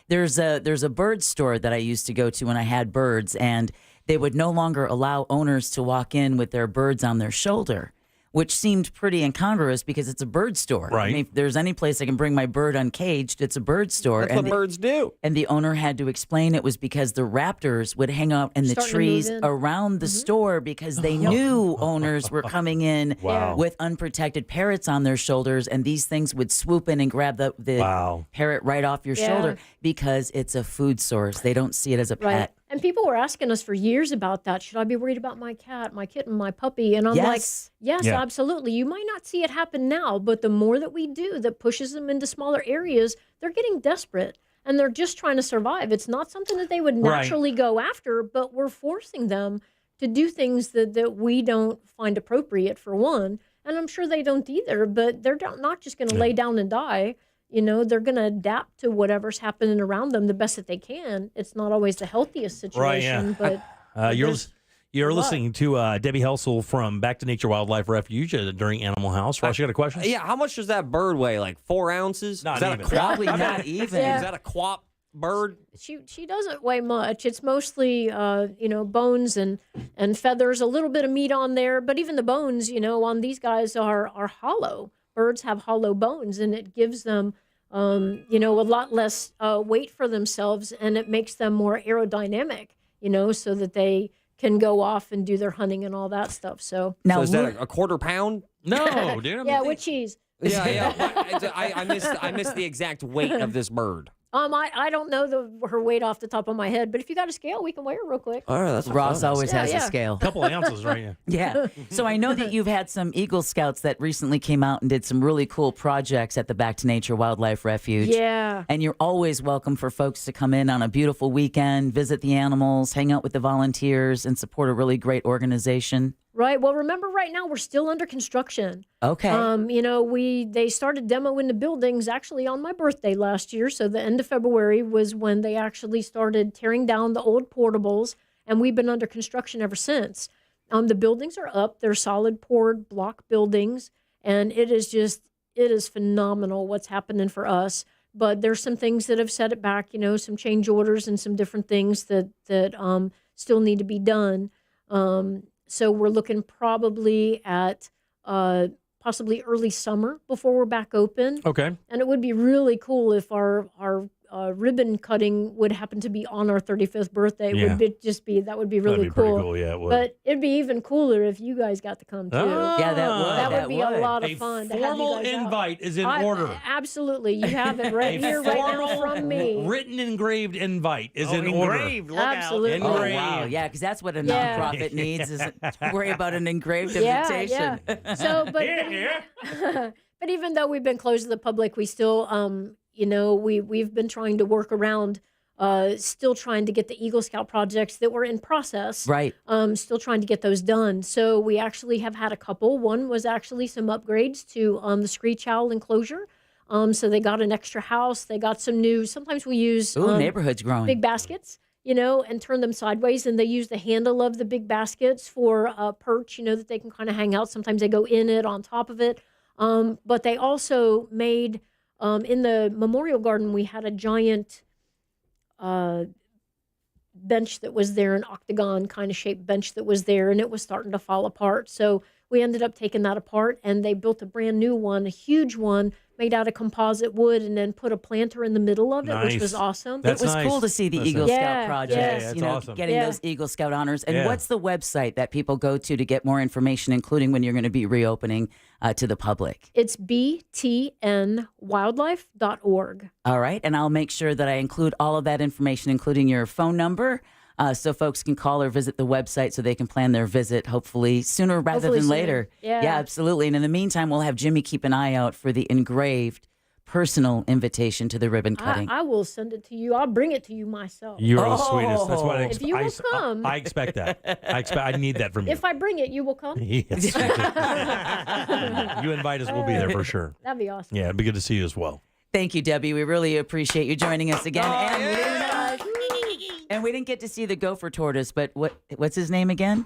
there's a bird store that I used to go to when I had birds, and they would no longer allow owners to walk in with their birds on their shoulder, which seemed pretty incongruous because it's a bird store. Right. I mean, if there's any place I can bring my bird uncaged, it's a bird store. That's what birds do. And the owner had to explain it was because the raptors would hang out in the Starting to trees move in. around the store because they knew owners were coming in Wow. with unprotected parrots on their shoulders, and these things would swoop in and grab the Wow. parrot right off your Yeah. shoulder because it's a food source. They don't see it as a Right. pet. And people were asking us for years about that. Should I be worried about my cat, my kitten, my puppy? And I'm like, Yes. yes, Yeah. absolutely. You might not see it happen now, but the more that we do that pushes them into smaller areas, they're getting desperate and they're just trying to survive. It's not something that they would Right. naturally go after, but we're forcing them to do things that we don't find appropriate, for one. And I'm sure they don't either, but they're not just going to lay down and die. They're going to adapt to whatever's happening around them the best that they can. It's not always the healthiest situation, Right, but You're a lot. listening to Debbie Helsel from Back to Nature Wildlife Refuge during Animal House. Ross, you got a question? Yeah, how much does that bird weigh? Like 4 ounces? Not Is that even. a quap? Probably not even. Yeah. Is that a quap bird? she doesn't weigh much. It's mostly bones and feathers, a little bit of meat on there, but even the bones, on these guys are hollow. Birds have hollow bones, and it gives them a lot less weight for themselves, and it makes them more aerodynamic, so that they can go off and do their hunting and all that stuff. So Now, So is that a quarter pound? No, dude. yeah, with cheese. Yeah. I missed the exact weight of this bird. I don't know her weight off the top of my head, but if you got a scale, we can weigh her real quick. All right, that's Ross always has a scale. A couple of ounces, right? Yeah. So I know that you've had some Eagle Scouts that recently came out and did some really cool projects at the Back to Nature Wildlife Refuge. Yeah. And you're always welcome for folks to come in on a beautiful weekend, visit the animals, hang out with the volunteers, and support a really great organization. Right. Well, remember, right now we're still under construction. Okay. They started demoing the buildings actually on my birthday last year. So the end of February was when they actually started tearing down the old portables, and we've been under construction ever since. The buildings are up. They're solid poured block buildings, and it is phenomenal what's happening for us. But there's some things that have set it back, some change orders and some different things that still need to be done. So we're looking probably at possibly early summer before we're back open. Okay. And it would be really cool if our ribbon cutting would happen to be on our 35th birthday. Yeah. That would be really That'd be pretty cool. cool, yeah, it would. But it'd be even cooler if you guys got to come too. Yeah, that That would be a lot of A fun. to have you formal guys out. invite is in order. Absolutely. You have it right A here, right now formal, from me. written engraved invite is in engraved. order. Look Absolutely. out. Oh, Engraved. wow. Yeah, because that's what a Yeah. nonprofit needs is to worry about an engraved Yeah, invitation. yeah. So, but even though we've been closed to the public, we still, we've been trying to work around, still trying to get the Eagle Scout projects that were in process. Right. Still trying to get those done. So we actually have had a couple. One was actually some upgrades to the Screech Owl enclosure. So they got an extra house. They got some new. Sometimes we use Ooh, neighborhood's growing. big baskets, and turn them sideways, and they use the handle of the big baskets for perch, that they can kind of hang out. Sometimes they go in it, on top of it. But they also made, in the memorial garden, we had a giant bench that was there, an octagon kind of shaped bench that was there, and it was starting to fall apart. So we ended up taking that apart, and they built a brand new one, a huge one, made out of composite wood and then put a planter in the middle of it, which was Nice. awesome. That's it was nice. cool to see the That's Eagle nice. Scout Yeah, projects, yeah. That's you know, awesome. getting Yeah. those Eagle Scout honors. And Yeah. what's the website that people go to get more information, including when you're going to be reopening to the public? It's btnwildlife.org. All right. And I'll make sure that I include all of that information, including your phone number, so folks can call or visit the website so they can plan their visit, hopefully sooner rather Hopefully than sooner. later. Yeah. Absolutely. And in the meantime, we'll have Jimmy keep an eye out for the engraved personal invitation to the ribbon cutting. I will send it to you. I'll bring it to you myself. You're the sweetest. That's what I If you will come. I expect that. I need that from you. If I bring it, you will come? Yes. You invite us, we'll be there for sure. That'd be awesome. Yeah, it'd be good to see you as well. Thank you, Debbie. We really appreciate you joining us again. And we didn't get to see the gopher tortoise, but what's his name again?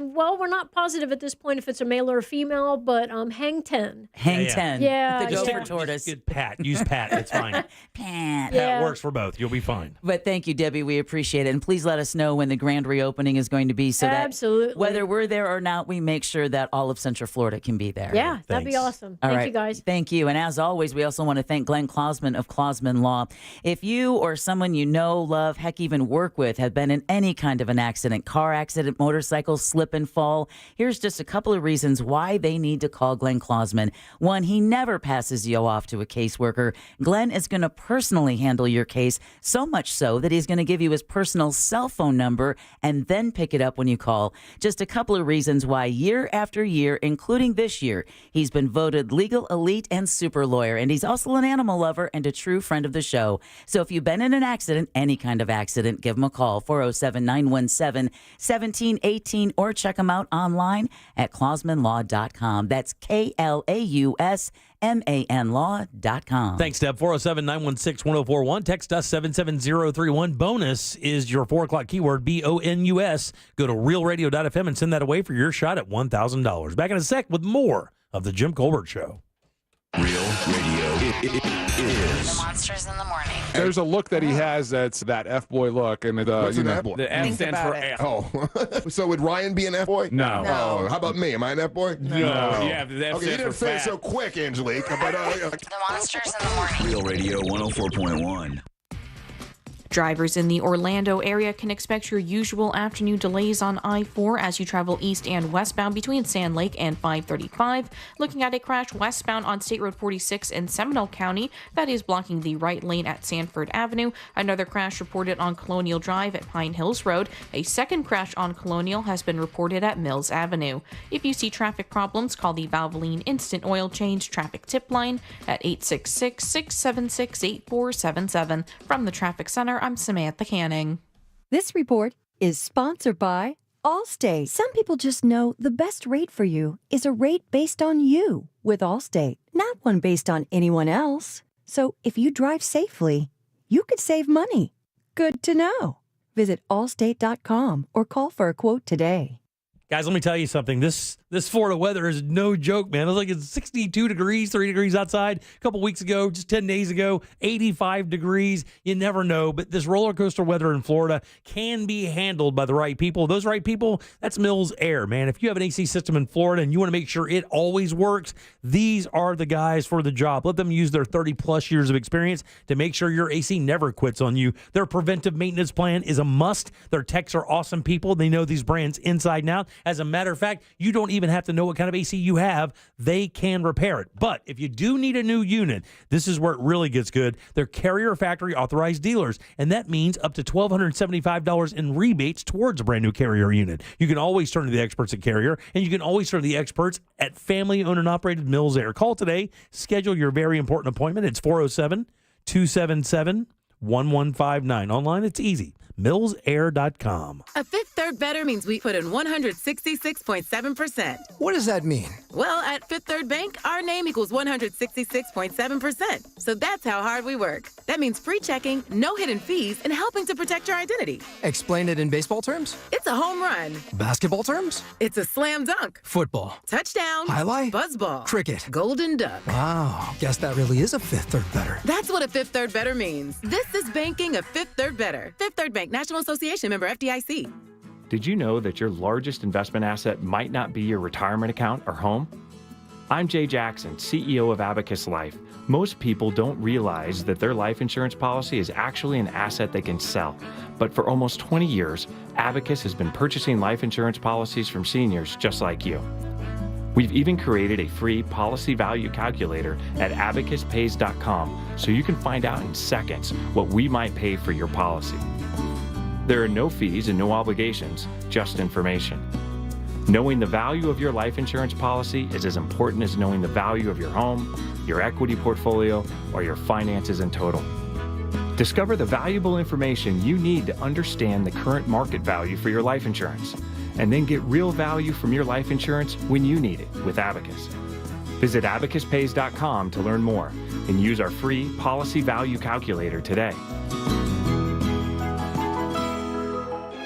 Well, we're not positive at this point if it's a male or a female, but Hang 10. Hang 10. Yeah. The gopher tortoise. Just Pat. Use Pat. It's fine. Pat. Pat works for both. You'll be fine. But thank you, Debbie. We appreciate it. And please let us know when the grand reopening is going to be so that Absolutely. whether we're there or not, we make sure that all of Central Florida can be there. Yeah, that'd be Thanks. awesome. All Thank right. you, guys. Thank you. And as always, we also want to thank Glenn Klausman of Klausman Law. If you or someone you know, love, heck, even work with have been in any kind of an accident, car accident, motorcycle, slip and fall, here's just a couple of reasons why they need to call Glenn Klausman. One, he never passes you off to a caseworker. Glenn is going to personally handle your case, so much so that he's going to give you his personal cell phone number and then pick it up when you call. Just a couple of reasons why year after year, including this year, he's been voted legal elite and super lawyer. And he's also an animal lover and a true friend of the show. So if you've been in an accident, any kind of accident, give him a call, 407-917-1718, or check him out online at klausmanlaw.com. That's KLAUSMANlaw.com. Thanks, Deb. 407-916-1041. Text us 77031. Bonus is your 4 o'clock keyword, BONUS. Go to realradio.fm and send that away for your shot at $1,000. Back in a sec with more of the Jim Colbert Show. Real radio is The Monsters in the Morning. There's a look that he has that's that F-boy look. And it, What's you an know, F-boy? The F stands for F. Oh, so would Ryan be an F-boy? No. Oh, how about me? Am I an F-boy? No. Yeah, the F Okay, you stands didn't for say it fat. so quick, Angelique. But The Monsters in the Morning. Real Radio 104.1. Drivers in the Orlando area can expect your usual afternoon delays on I-4 as you travel east and westbound between Sand Lake and 535. Looking at a crash westbound on State Road 46 in Seminole County that is blocking the right lane at Sanford Avenue. Another crash reported on Colonial Drive at Pine Hills Road. A second crash on Colonial has been reported at Mills Avenue. If you see traffic problems, call the Valvoline Instant Oil Change Traffic Tip Line at 866-676-8477. From the Traffic Center, I'm Samantha Canning. This report is sponsored by Allstate. Some people just know the best rate for you is a rate based on you with Allstate, not one based on anyone else. So if you drive safely, you could save money. Good to know. Visit allstate.com or call for a quote today. Guys, let me tell you something. This Florida weather is no joke, man. It was like it's 62 degrees, 3 degrees outside a couple weeks ago, just 10 days ago, 85 degrees. You never know. But this roller coaster weather in Florida can be handled by the right people. Those right people, that's Mills Air, man. If you have an AC system in Florida and you want to make sure it always works, these are the guys for the job. Let them use their 30-plus years of experience to make sure your AC never quits on you. Their preventive maintenance plan is a must. Their techs are awesome people. They know these brands inside and out. As a matter of fact, you don't even have to know what kind of AC you have. They can repair it. But if you do need a new unit, this is where it really gets good. They're Carrier Factory authorized dealers, and that means up to $1,275 in rebates towards a brand new Carrier unit. You can always turn to the experts at Carrier, and you can always turn to the experts at family-owned and operated Mills Air. Call today. Schedule your very important appointment. It's 407-277-1159. Online, it's easy. MillsAir.com. A Fifth Third Better means we put in 166.7%. What does that mean? Well, at Fifth Third Bank, our name equals 166.7%. So that's how hard we work. That means free checking, no hidden fees, and helping to protect your identity. Explain it in baseball terms? It's a home run. Basketball terms? It's a slam dunk. Football. Touchdown. Highlight? Buzzball. Cricket. Golden duck. Wow. Guess that really is a Fifth Third Better. That's what a Fifth Third Better means. This is banking a Fifth Third Better. Fifth Third Bank, National Association, member FDIC. Did you know that your largest investment asset might not be your retirement account or home? I'm Jay Jackson, CEO of Abacus Life. Most people don't realize that their life insurance policy is actually an asset they can sell. But for almost 20 years, Abacus has been purchasing life insurance policies from seniors just like you. We've even created a free policy value calculator at abacuspays.com so you can find out in seconds what we might pay for your policy. There are no fees and no obligations, just information. Knowing the value of your life insurance policy is as important as knowing the value of your home, your equity portfolio, or your finances in total. Discover the valuable information you need to understand the current market value for your life insurance, and then get real value from your life insurance when you need it with Abacus. Visit abacuspays.com to learn more and use our free policy value calculator today.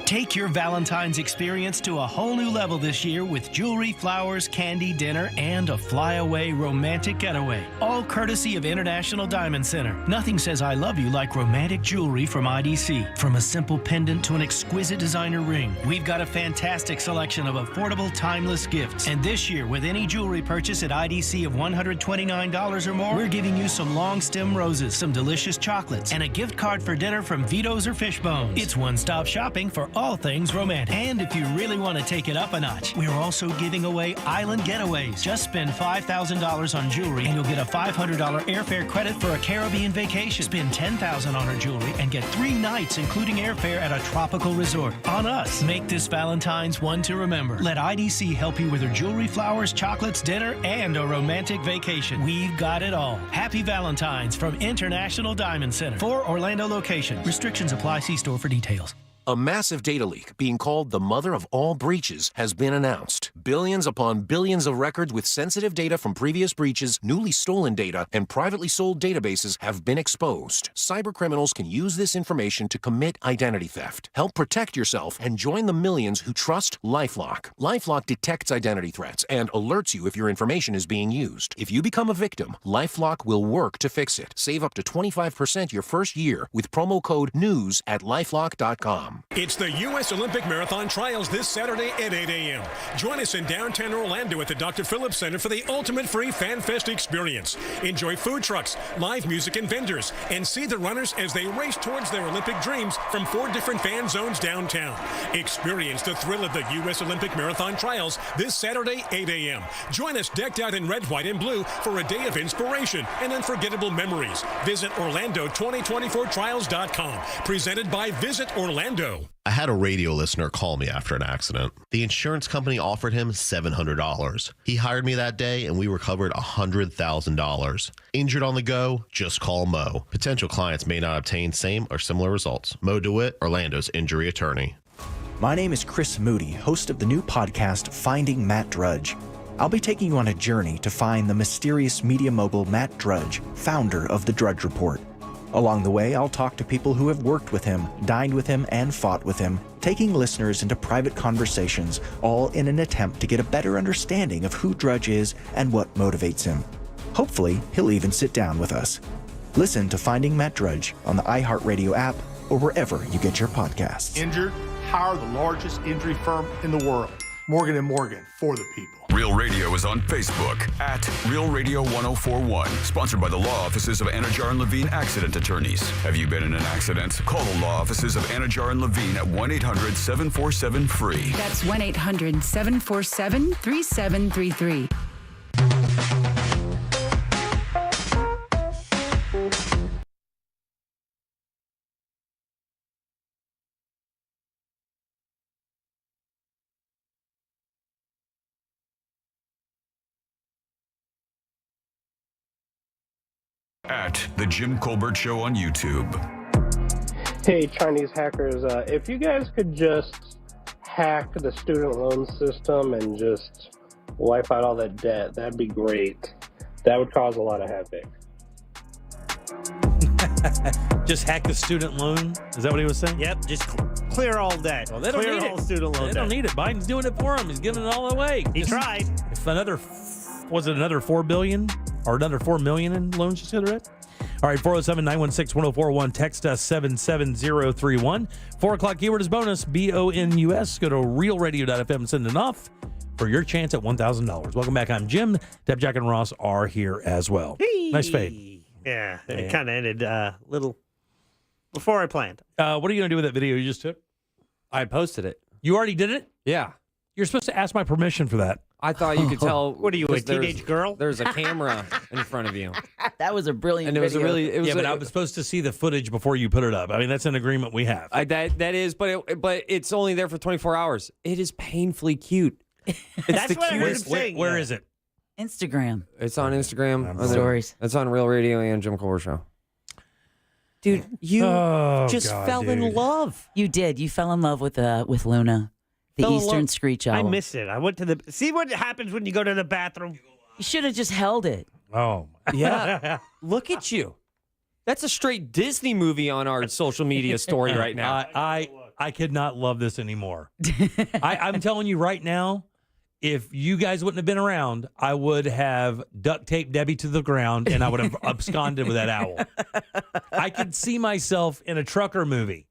Take your Valentine's experience to a whole new level this year with jewelry, flowers, candy, dinner, and a flyaway romantic getaway. All courtesy of International Diamond Center. Nothing says I love you like romantic jewelry from IDC. From a simple pendant to an exquisite designer ring, we've got a fantastic selection of affordable, timeless gifts. And this year, with any jewelry purchase at IDC of $129 or more, we're giving you some long stem roses, some delicious chocolates, and a gift card for dinner from Vito's or Fishbones. It's one-stop shopping for all things romantic. And if you really want to take it up a notch, we're also giving away island getaways. Just spend $5,000 on jewelry and you'll get a $500 airfare credit for a Caribbean vacation. Spend $10,000 on our jewelry and get 3 nights including airfare at a tropical resort. On us. Make this Valentine's one to remember. Let IDC help you with your jewelry, flowers, chocolates, dinner, and a romantic vacation. We've got it all. Happy Valentine's from International Diamond Center. 4 Orlando location. Restrictions apply. See store for details. A massive data leak, being called the mother of all breaches, has been announced. Billions upon billions of records with sensitive data from previous breaches, newly stolen data, and privately sold databases have been exposed. Cybercriminals can use this information to commit identity theft. Help protect yourself and join the millions who trust LifeLock. LifeLock detects identity threats and alerts you if your information is being used. If you become a victim, LifeLock will work to fix it. Save up to 25% your first year with promo code NEWS at LifeLock.com. It's the U.S. Olympic Marathon Trials this Saturday at 8 a.m. Join us in downtown Orlando at the Dr. Phillips Center for the ultimate free Fan Fest experience. Enjoy food trucks, live music, and vendors, and see the runners as they race towards their Olympic dreams from 4 different fan zones downtown. Experience the thrill of the U.S. Olympic Marathon Trials this Saturday, 8 a.m. Join us decked out in red, white, and blue for a day of inspiration and unforgettable memories. Visit Orlando2024trials.com. Presented by Visit Orlando. I had a radio listener call me after an accident. The insurance company offered him $700. He hired me that day and we recovered $100,000. Injured on the go? Just call Mo. Potential clients may not obtain same or similar results. Mo DeWitt, Orlando's injury attorney. My name is Chris Moody, host of the new podcast Finding Matt Drudge. I'll be taking you on a journey to find the mysterious media mogul Matt Drudge, founder of The Drudge Report. Along the way, I'll talk to people who have worked with him, dined with him, and fought with him, taking listeners into private conversations, all in an attempt to get a better understanding of who Drudge is and what motivates him. Hopefully, he'll even sit down with us. Listen to Finding Matt Drudge on the iHeartRadio app or wherever you get your podcasts. Injured? Hire the largest injury firm in the world. Morgan & Morgan, for the people. Real Radio is on Facebook at Real Radio 1041. Sponsored by the law offices of Anajar and Levine Accident Attorneys. Have you been in an accident? Call the law offices of Anajar and Levine at 1-800-747-FREE. That's 1-800-747-3733. At The Jim Colbert Show on YouTube. Hey, Chinese hackers, if you guys could just hack the student loan system and just wipe out all that debt, that'd be great. That would cause a lot of havoc. Just hack the student loan? Is that what he was saying? Yep, just clear all debt. Well, they don't clear need all it. student loan They debt. don't need it. Biden's doing it for them. He's giving it all away. He tried. If another, was it another $4 billion or another $4 million in loans you said, Red? All right, 407-916-1041. Text us 77031. 4 o'clock keyword is bonus, BONUS. Go to realradio.fm and send it off for your chance at $1,000. Welcome back. I'm Jim. Deb, Jack, and Ross are here as well. Hey. Nice fade. Yeah, it Yeah. kind of ended a little before I planned. What are you going to do with that video you just took? I posted it. You already did it? Yeah. You're supposed to ask my permission for that. I thought you could tell. What are you, a because teenage girl? There's a camera in front of you. That was a brilliant And it was a video. really. It was Yeah, but a- I was supposed to see the footage before you put it up. I mean, that's an agreement we have. that is, but it's only there for 24 hours. It is painfully cute. It's That's the what I heard him cutest. saying. Where is it? Instagram. It's on Instagram. I'm on the- Stories. It's on Real Radio and Jim Cole Show. Dude, you just fell in love. You did. You fell in love with Luna, the Fell in Eastern love. Screech I Owl. missed it. I went to the. See what happens when you go to the bathroom? You should have just held it. Oh, Yeah. Look at you. That's a straight Disney movie on our social media story right now. I could not love this anymore. I'm telling you right now, if you guys wouldn't have been around, I would have duct taped Debbie to the ground and I would have absconded with that owl. I could see myself in a trucker movie.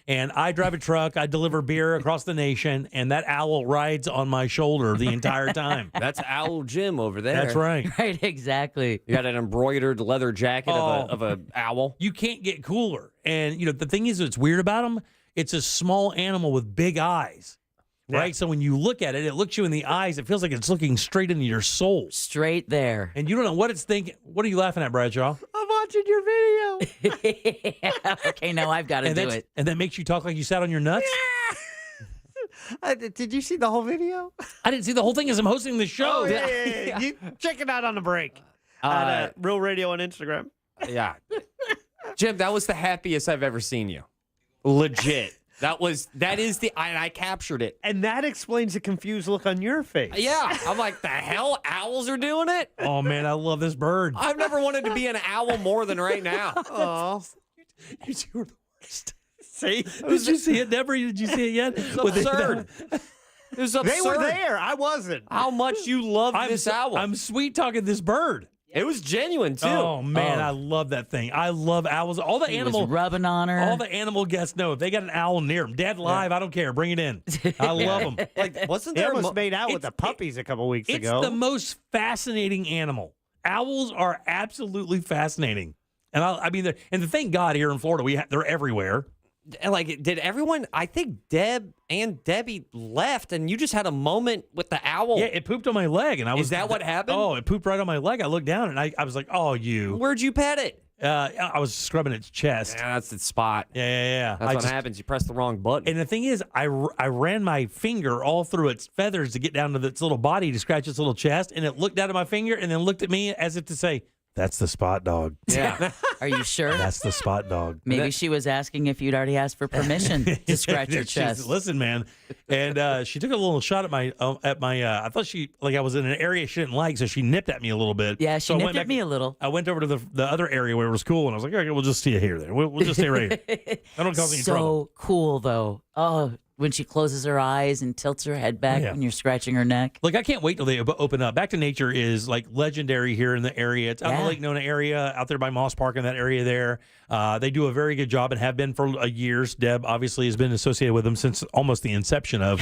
And I drive a truck, I deliver beer across the nation, and that owl rides on my shoulder the entire time. That's Owl Jim over there. That's right. Right, exactly. You got an embroidered leather jacket of a owl. You can't get cooler. And, the thing is, what's weird about him, it's a small animal with big eyes, right? So when you look at it, it looks you in the eyes. It feels like it's looking straight into your soul. Straight there. And you don't know what it's thinking. What are you laughing at, Bradshaw? I'm watching your video. Okay, now I've got to do it. And that makes you talk like you sat on your nuts? Did you see the whole video? I didn't see the whole thing as I'm hosting the show. Oh, yeah. You check it out on the break. At Real Radio on Instagram. Yeah. Jim, that was the happiest I've ever seen you. Legit. That is I captured it. And that explains the confused look on your face. Yeah. I'm like, the hell? Owls are doing it? Oh, man, I love this bird. I've never wanted to be an owl more than right now. Oh. You two are the worst. See? Did you see it, Deborah? Did you see it yet? It's absurd. It was absurd. They were there. I wasn't. How much you love this owl. I'm sweet talking this bird. It was genuine, too. Oh, man, I love that thing. I love owls. All the He animal was rubbing on her. All the animal guests know if they got an owl near them, dead live, I don't care. Bring it in. I love them. Like, wasn't They there almost made out with the puppies a couple weeks ago. It's the most fascinating animal. Owls are absolutely fascinating. And and thank God here in Florida, they're everywhere. Like, did everyone? I think Deb and Debbie left, and you just had a moment with the owl. Yeah, it pooped on my leg, and Is that what happened? Oh, it pooped right on my leg. I looked down, and I was like, "Oh, you." Where'd you pet it? I was scrubbing its chest. Yeah, that's its spot. Yeah. That's what happens. You press the wrong button. And the thing is, I ran my finger all through its feathers to get down to its little body to scratch its little chest, and it looked down at my finger and then looked at me as if to say, "That's the spot dog." Yeah. Are you sure? That's the spot dog. Maybe she was asking if you'd already asked for permission to scratch your chest. Listen, man, and she took a little shot at my. I thought I was in an area she didn't like, so she nipped at me a little bit. Yeah, she I nipped went at back- me a little. I went over to the other area where it was cool, and I was like, "Okay, we'll just see you here. Then we'll just stay right here. I don't cause any trouble." So cool, though. Oh, when she closes her eyes and tilts her head back Yeah. when you're scratching her neck. Look, I can't wait till they open up. Back to Nature is like legendary here in the area. It's out in the Yeah. Lake Nona area, out there by Moss Park in that area there. They do a very good job and have been for years. Deb obviously has been associated with them since almost the inception of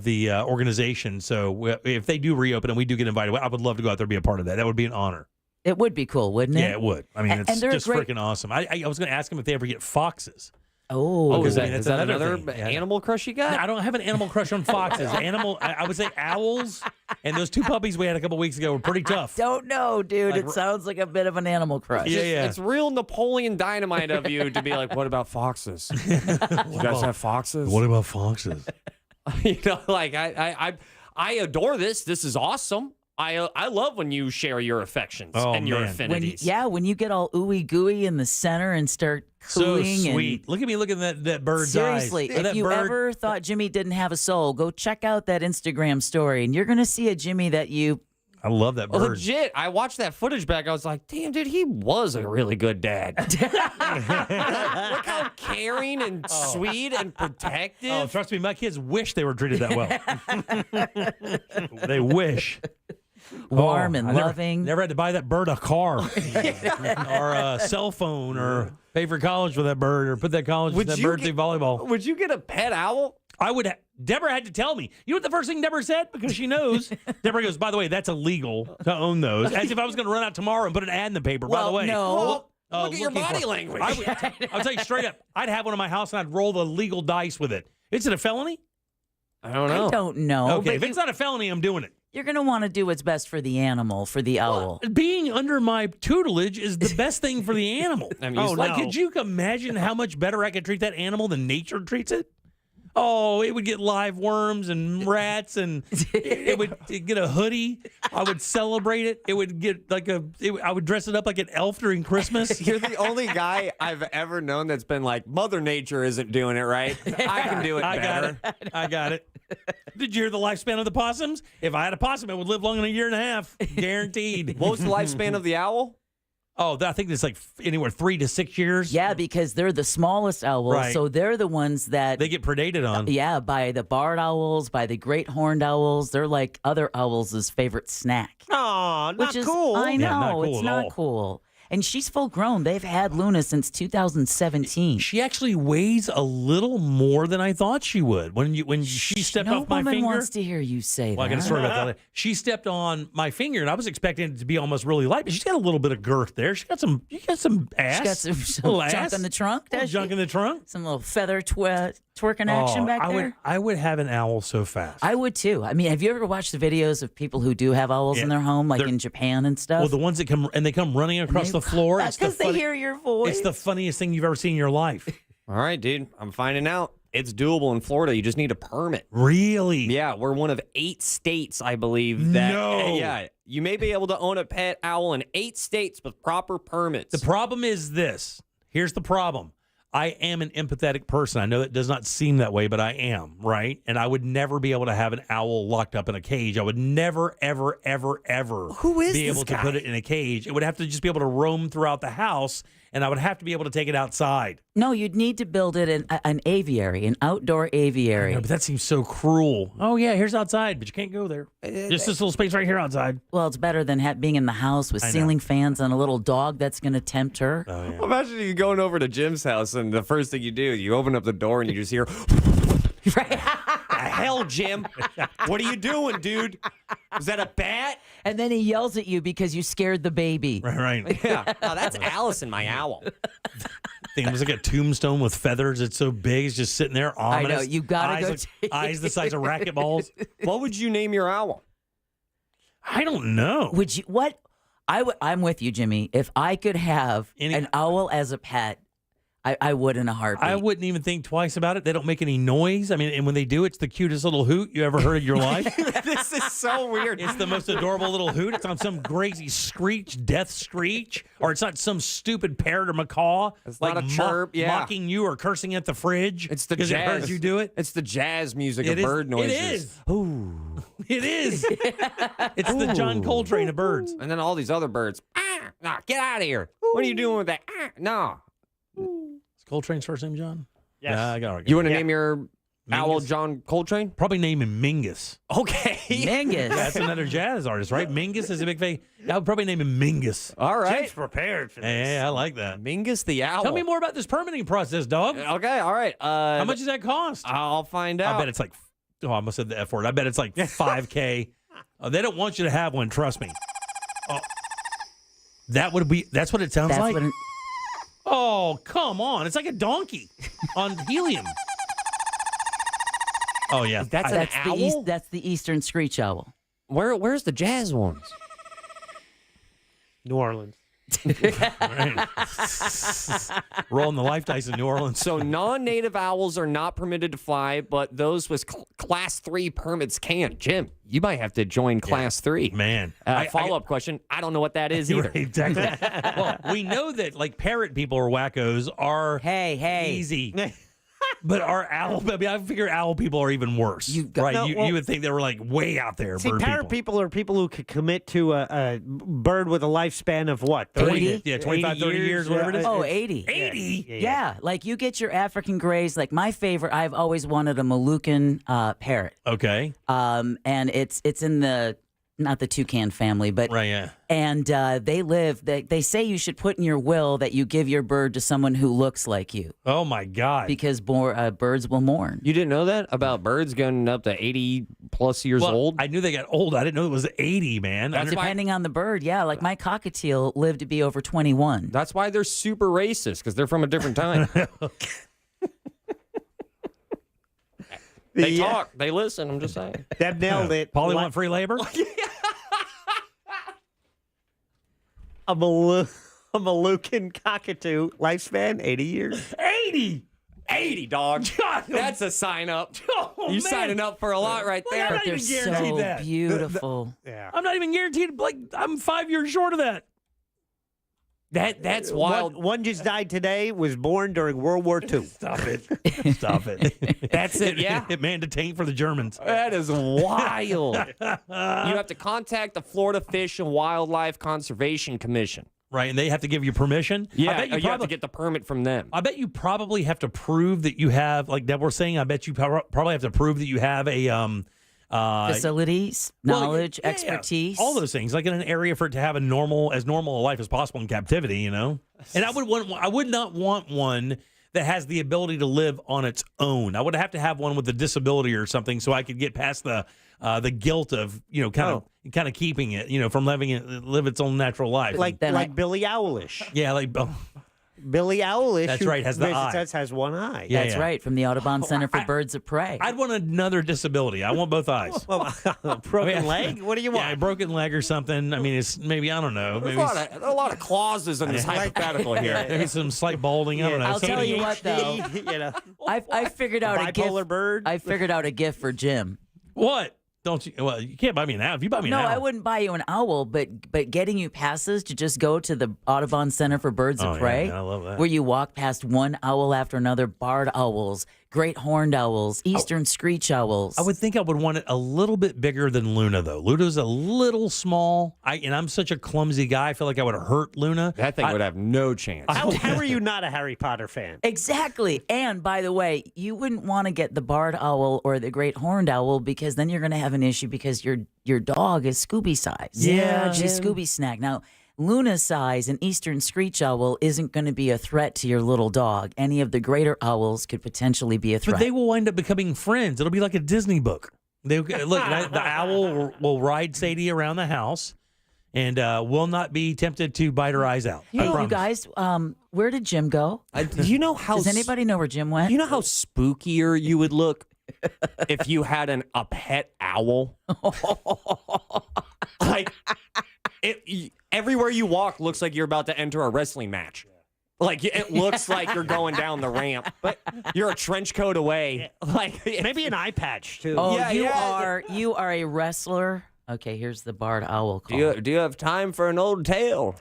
the organization. So if they do reopen and we do get invited, I would love to go out there and be a part of that. That would be an honor. It would be cool, wouldn't it? Yeah, it would. I mean, And it's they're a just great- freaking awesome. I was going to ask them if they ever get foxes. Oh, is I mean, that that's another thing. Yeah. animal crush you got? I don't have an animal crush on foxes. I would say owls, and those two puppies we had a couple weeks ago were pretty tough. Don't know, dude. Like- It sounds like a bit of an animal crush. Yeah. It's real Napoleon Dynamite of you to be like, what about foxes? You guys have foxes? What about foxes? You know, like I adore this. This is awesome. I love when you share your affections and your man. affinities. When you get all ooey gooey in the center and start So cooing. sweet. Look at me looking at that bird's Seriously, eyes. if That you bird- ever thought Jimmy didn't have a soul, go check out that Instagram story, and you're going to see a Jimmy that you. I love that bird. Legit, I watched that footage back. I was like, damn, dude, he was a really good dad. Look how caring and sweet and protective. Oh, trust me, my kids wish they were treated that well. They wish. Warm and I loving. Never had to buy that bird a car or a cell phone or pay for college for that bird or put that college for that bird through volleyball. Would you get a pet owl? I would. Deborah had to tell me. You know what the first thing Deborah said? Because she knows. Deborah goes, by the way, that's illegal to own those. As if I was going to run out tomorrow and put an ad in the paper, by the way. No. Look at your body language. I'll tell you straight up, I'd have one in my house and I'd roll the legal dice with it. Is it a felony? I don't know. I don't know. Okay, but if it's not a felony, I'm doing it. you're going to want to do what's best for the animal, for the owl. Being under my tutelage is the best thing for the animal. I mean, could you imagine how much better I could treat that animal than nature treats it? Oh, it would get live worms and rats, and it would get a hoodie. I would celebrate it. It would get I would dress it up like an elf during Christmas. You're the only guy I've ever known that's been like, Mother Nature isn't doing it right. I can do it better. I got it. Did you hear the lifespan of the possums? If I had a possum, it would live longer than a year and a half, guaranteed. What was the lifespan of the owl? Oh, I think it's like anywhere 3 to 6 years. Yeah, because they're the smallest owls, Right. so they're the ones that They get predated on. Yeah, by the barred owls, by the great horned owls. They're like other owls' favorite snack. Oh, not Which is, cool. I know, Yeah, not cool it's at not all. cool. And she's full grown. They've had Luna since 2017. She actually weighs a little more than I thought she would. When she stepped No off my woman finger. wants to hear you say Well, I that. got a story about that later. She stepped on my finger, and I was expecting it to be almost really light, but she's got a little bit of girth there. She got some ass. She got some little junk ass. in the trunk. Little does junk she? in the trunk. Some little feather twerking action back there. I would have an owl so fast. I would too. I mean, have you ever watched the videos of people who do have owls in their home, like They're- in Japan and stuff? Well, the ones that come running across the floor. That's because they hear your voice. It's the funniest thing you've ever seen in your life. All right, dude. I'm finding out. It's doable in Florida. You just need a permit. Really? Yeah, we're one of 8 states, I believe. That, No. Yeah, you may be able to own a pet owl in 8 states with proper permits. The problem is this. Here's the problem. I am an empathetic person. I know it does not seem that way, but I am, right? And I would never be able to have an owl locked up in a cage. I would never, ever, ever, ever Who is be this able guy? to put it in a cage. It would have to just be able to roam throughout the house, and I would have to be able to take it outside. No, you'd need to build it in an aviary, an outdoor aviary. Yeah, but that seems so cruel. Oh, yeah, here's outside, but you can't go there. Just this little space right here outside. Well, it's better than being in the house with I know. ceiling fans and a little dog that's going to tempt her. Oh, yeah. Imagine you going over to Jim's house and the first thing you do, you open up the door and you just hear, the hell, Jim? What are you doing, dude? Is that a bat? And then he yells at you because you scared the baby. Right. Yeah. Oh, that's Allison, my owl. Thing was like a tombstone with feathers. It's so big. It's just sitting there ominous. I know. You got to eyes go. like- eyes the size of racquetballs. What would you name your owl? I don't know. Would you? What? I'm with you, Jimmy. If I could have an owl as a pet, I would in a heartbeat. I wouldn't even think twice about it. They don't make any noise. I mean, and when they do, it's the cutest little hoot you ever heard in your life. This is so weird. It's the most adorable little hoot. It's on some crazy screech, death screech, or it's not some stupid parrot or macaw. It's like not a chirp, yeah. mocking you or cursing at the fridge. It's the because it heard jazz. you do it. It's the jazz music It of is- bird noises. It is. Ooh. It is. It's the John Coltrane of birds. And then all these other birds. Nah, get out of here. What are you doing with that? No. Is Coltrane's first name John? Yes. Yeah, I got it. You want to name your owl John Coltrane? Probably name him Mingus. Okay. Mingus. That's another jazz artist, right? Mingus is a big fan. I would probably name him Mingus. All right. Jim's prepared for this. Hey, I like that. Mingus the owl. Tell me more about this permitting process, dog. Okay, all right. How much does that cost? I'll find out. I bet it's like, I almost said the F word. I bet it's like $5K. They don't want you to have one, trust me. Oh, that's what it sounds That's like. what an- Oh, come on. It's like a donkey on helium. Oh, yeah. That's that's an the owl? that's the eastern screech owl. Where's the jazz ones? New Orleans. Right. Rolling the life dice in New Orleans. So non-native owls are not permitted to fly, but those with class 3 permits can. Jim, you might have to join class 3. Man. Follow-up question. I don't know what that is either. Right, exactly. Well, we know that like parrot people or wackos are Hey. easy. But our owl, I mean, I figure owl people are even worse. Right? No, You would think they were like way out there. See, bird parrot people are people who could commit to a bird with a lifespan of what? 80? Yeah, 25, 30 years, whatever it is. Oh, 80. 80? Yeah, like you get your African grays. Like my favorite, I've always wanted a Moluccan parrot. Okay. And it's in the not the toucan family, but Right, yeah. and they live. They say you should put in your will that you give your bird to someone who looks like you. Oh my God! Because birds will mourn. You didn't know that about birds going up to 80 plus years Well, old? I knew they got old. I didn't know it was 80, man. Depending on the bird, yeah. Like my cockatiel lived to be over 21. That's why they're super racist, because they're from a different time. They talk. They listen. I'm just saying. Deb nailed it. Paulie want free labor? A Moluccan cockatoo, lifespan 80 years. 80, dog. That's a sign up. Oh, You signing up for a lot right there. I'm not even guaranteed so that. beautiful. Yeah. I'm not even guaranteed. Like I'm 5 years short of that. That's wild. One just died today, was born during World War II. Stop it. Stop it. That's it, yeah. It manned a tank for the Germans. That is wild. You have to contact the Florida Fish and Wildlife Conservation Commission. Right, and they have to give you permission. Yeah, I bet you have to get the permit from them. I bet you probably have to prove that you have, like Deb was saying, I bet you probably have to prove that you have a facilities, knowledge, expertise. all those things, like in an area for it to have as normal a life as possible in captivity, you know? And I would not want one that has the ability to live on its own. I would have to have one with a disability or something so I could get past the guilt of, kind of keeping it, from live its own natural life. Like Billy Owlish. Yeah, like Billy Owlish. That's who right, has the eye. has one eye. Yeah, That's yeah. right, from the Audubon Center for Birds of Prey. I'd want another disability. I want both eyes. Well, a broken leg? What do you want? Yeah, a broken leg or something. I mean, it's maybe, I don't know. There's Maybe a lot of clauses in this hypothetical here. maybe some slight balding. I don't know. I'll tell you what, though. I figured out a gift. Bipolar bird. I figured out a gift for Jim. What? Don't you? Well, you can't buy me an owl. If you buy me No, an owl. I wouldn't buy you an owl, but getting you passes to just go to the Audubon Center for Birds of Prey, I love that. where you walk past one owl after another, barred owls, great horned owls, eastern screech owls. I would think I would want it a little bit bigger than Luna, though. Luna's a little small. And I'm such a clumsy guy. I feel like I would hurt Luna. That thing would have no chance. How are you not a Harry Potter fan? Exactly. And by the way, you wouldn't want to get the barred owl or the great horned owl because then you're going to have an issue because your dog is Scooby size. Yeah, She's Scooby snack. Now, Luna's size, an eastern screech owl, isn't going to be a threat to your little dog. Any of the greater owls could potentially be a threat. But they will wind up becoming friends. It'll be like a Disney book. Look, the owl will ride Sadie around the house and will not be tempted to bite her eyes out. I You promise. guys, where did Jim go? Do you know how? Does anybody know where Jim went? You know how spookier you would look if you had a pet owl? Like, everywhere you walk looks like you're about to enter a wrestling match. Like, it looks like you're going down the ramp, but you're a trench coat away. Like, maybe an eye patch too. Oh, Yeah, you are a wrestler. Okay, here's the barred owl call. Do you have time for an old tale?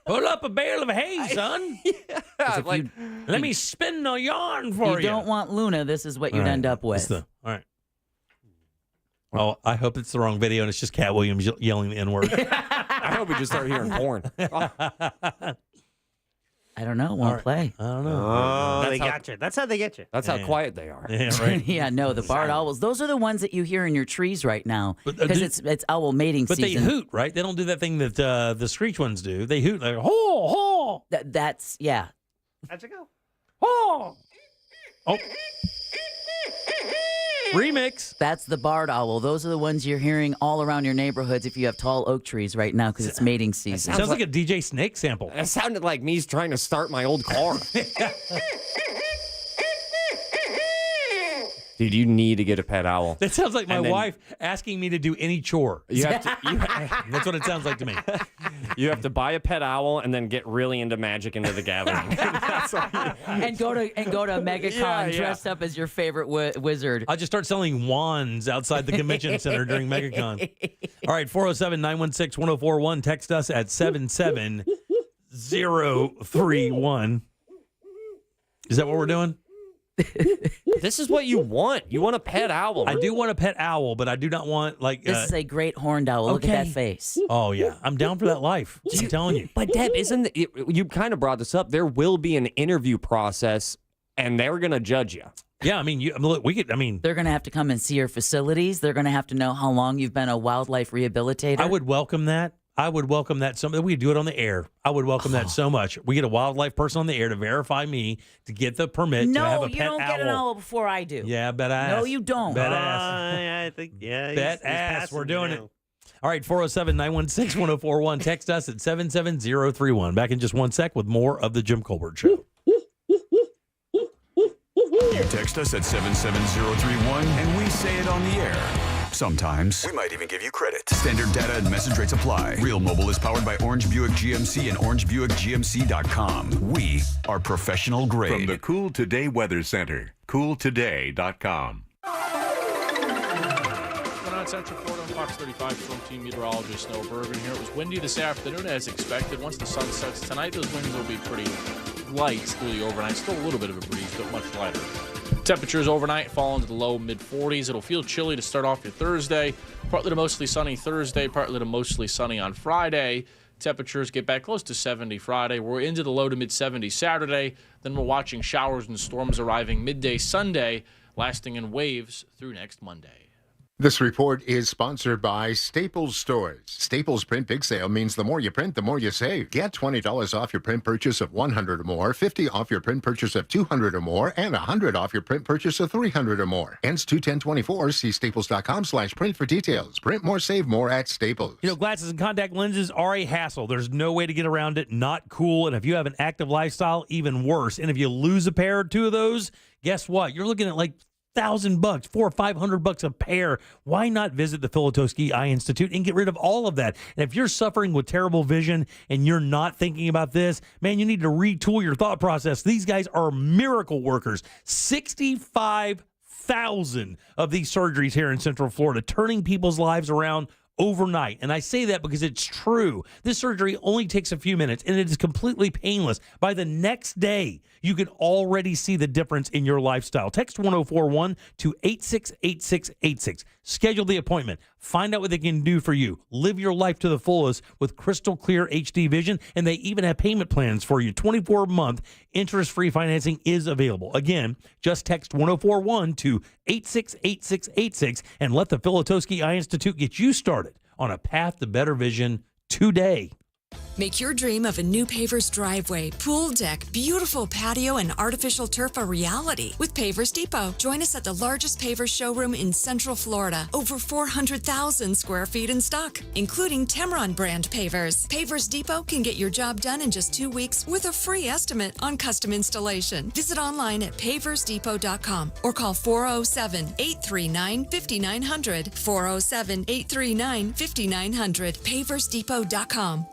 Pull up a bale of hay, son. If Let me spin a yarn for you you. don't want Luna, this is what you'd All right. end up with. All right. Oh, I hope it's the wrong video and it's just Cat Williams yelling the N-word. I hope we just start hearing porn. I don't know. Won't play. I don't know. Oh, That's they how- got you. That's how they get you. That's how quiet they are. Yeah, right. Yeah, no, the barred owls. Those are the ones that you hear in your trees right now because it's owl mating But season. they hoot, right? They don't do that thing that the screech ones do. They hoot like, ho, ho, That's yeah. How's it go? ho. Oh. Remix. That's the barred owl. Those are the ones you're hearing all around your neighborhoods if you have tall oak trees right now because it's mating season. Sounds like a DJ Snake sample. It sounded like me trying to start my old car. Dude, you need to get a pet owl. That sounds like my And then- wife asking me to do any chore. You have to, That's what it sounds like to me. you have to buy a pet owl and then get really into Magic into the Gathering. and go to MegaCon Yeah. dressed up as your favorite wizard. I'll just start selling wands outside the convention center during MegaCon. All right, 407-916-1041. Text us at 77031. Is that what we're doing? This is what you want. You want a pet owl. I do want a pet owl, but I do not want like. This is a great horned owl. Look at that face. Oh yeah, I'm down for that life. I'm telling you. But Deb, you kind of brought this up. There will be an interview process, and they're going to judge you. Yeah, I mean, look, we could. I mean, They're going to have to come and see your facilities. They're going to have to know how long you've been a wildlife rehabilitator. I would welcome that. We could do it on the air. I would welcome that so much. We get a wildlife person on the air to verify me, to get the permit to have a pet owl. No, you don't get an owl before I do. Yeah, bet ass. No, you don't. Bet ass. I think, yeah. Bet ass. We're doing it. All right, 407-916-1041. Text us at 77031. Back in just one sec with more of the Jim Colbert Show. You text us at 77031 and we say it on the air. Sometimes we might even give you credit. Standard data and message rates apply. Real Mobile is powered by Orange Buick GMC and OrangeBuickGMC.com. We are professional grade. From the Cool Today Weather Center, cooltoday.com. Central Florida, Fox 35 Storm Team Meteorologist Noah Bergen here. It was windy this afternoon as expected. Once the sun sets tonight, those winds will be pretty light through the overnight. Still a little bit of a breeze, but much lighter. Temperatures overnight fall into the low mid-40s. It'll feel chilly to start off your Thursday. Partly to mostly sunny Thursday, partly to mostly sunny on Friday. Temperatures get back close to 70 Friday. We're into the low to mid-70s Saturday. Then we're watching showers and storms arriving midday Sunday, lasting in waves through next Monday. This report is sponsored by Staples Stores. Staples Print Big Sale means the more you print, the more you save. Get $20 off your print purchase of $100 or more, $50 off your print purchase of $200 or more, and $100 off your print purchase of $300 or more. Ends 2/10/24. See staples.com/print for details. Print more, save more at Staples. You know, glasses and contact lenses are a hassle. There's no way to get around it. Not cool. And if you have an active lifestyle, even worse. And if you lose a pair or two of those, guess what? You're looking at like $1,000, $400 or $500 a pair. Why not visit the Filatowski Eye Institute and get rid of all of that? And if you're suffering with terrible vision and you're not thinking about this, man, you need to retool your thought process. These guys are miracle workers. 65,000 of these surgeries here in Central Florida, turning people's lives around overnight. And I say that because it's true. This surgery only takes a few minutes and it is completely painless. By the next day, you can already see the difference in your lifestyle. Text 1041 to 868686. Schedule the appointment. Find out what they can do for you. Live your life to the fullest with crystal clear HD vision, and they even have payment plans for you. 24-month interest-free financing is available. Again, just text 1041 to 868686 and let the Filatowski Eye Institute get you started on a path to better vision today. Make your dream of a new Pavers driveway, pool deck, beautiful patio, and artificial turf a reality with Pavers Depot. Join us at the largest pavers showroom in Central Florida. Over 400,000 square feet in stock, including Tamron brand pavers. Pavers Depot can get your job done in just 2 weeks with a free estimate on custom installation. Visit online at paversdepot.com or call 407-839-5900. 407-839-5900. paversdepot.com.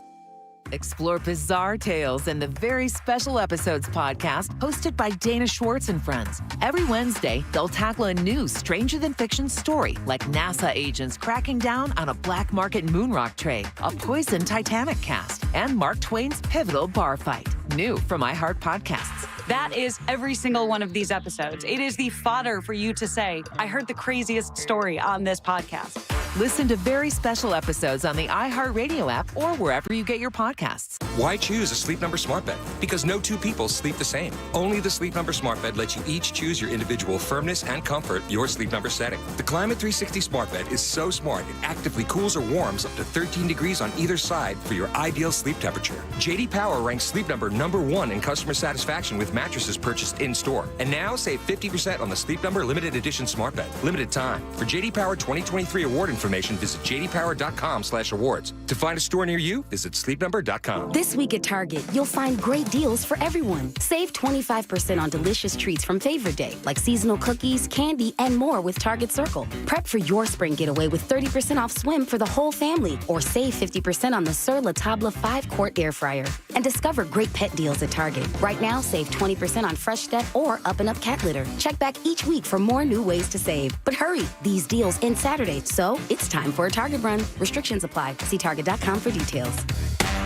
Explore bizarre tales in the Very Special Episodes podcast hosted by Dana Schwartz and friends. Every Wednesday, they'll tackle a new stranger-than-fiction story, like NASA agents cracking down on a black market moonrock trade, a poisoned Titanic cast, and Mark Twain's pivotal bar fight. New from iHeart Podcasts. That is every single one of these episodes. It is the fodder for you to say, I heard the craziest story on this podcast. Listen to Very Special Episodes on the iHeartRadio app or wherever you get your podcasts. Why choose a Sleep Number smart bed? Because no two people sleep the same. Only the Sleep Number smart bed lets you each choose your individual firmness and comfort, your Sleep Number setting. The Climate 360 smart bed is so smart it actively cools or warms up to 13 degrees on either side for your ideal sleep temperature. J.D. Power ranks Sleep Number #1 in customer satisfaction with mattresses purchased in-store. And now save 50% on the Sleep Number limited edition smart bed. Limited time. For J.D. Power 2023 award information, visit jdpower.com/awards. To find a store near you, visit sleepnumber.com. This week at Target, you'll find great deals for everyone. Save 25% on delicious treats from Favorite Day, like seasonal cookies, candy, and more with Target Circle. Prep for your spring getaway with 30% off swim for the whole family, or save 50% on the Sur La Table 5-quart air fryer. And discover great pet deals at Target. Right now, save 20% on Fresh Step or Up and Up cat litter. Check back each week for more new ways to save. But hurry, these deals end Saturday, so it's time for a Target run. Restrictions apply. See Target.com for details.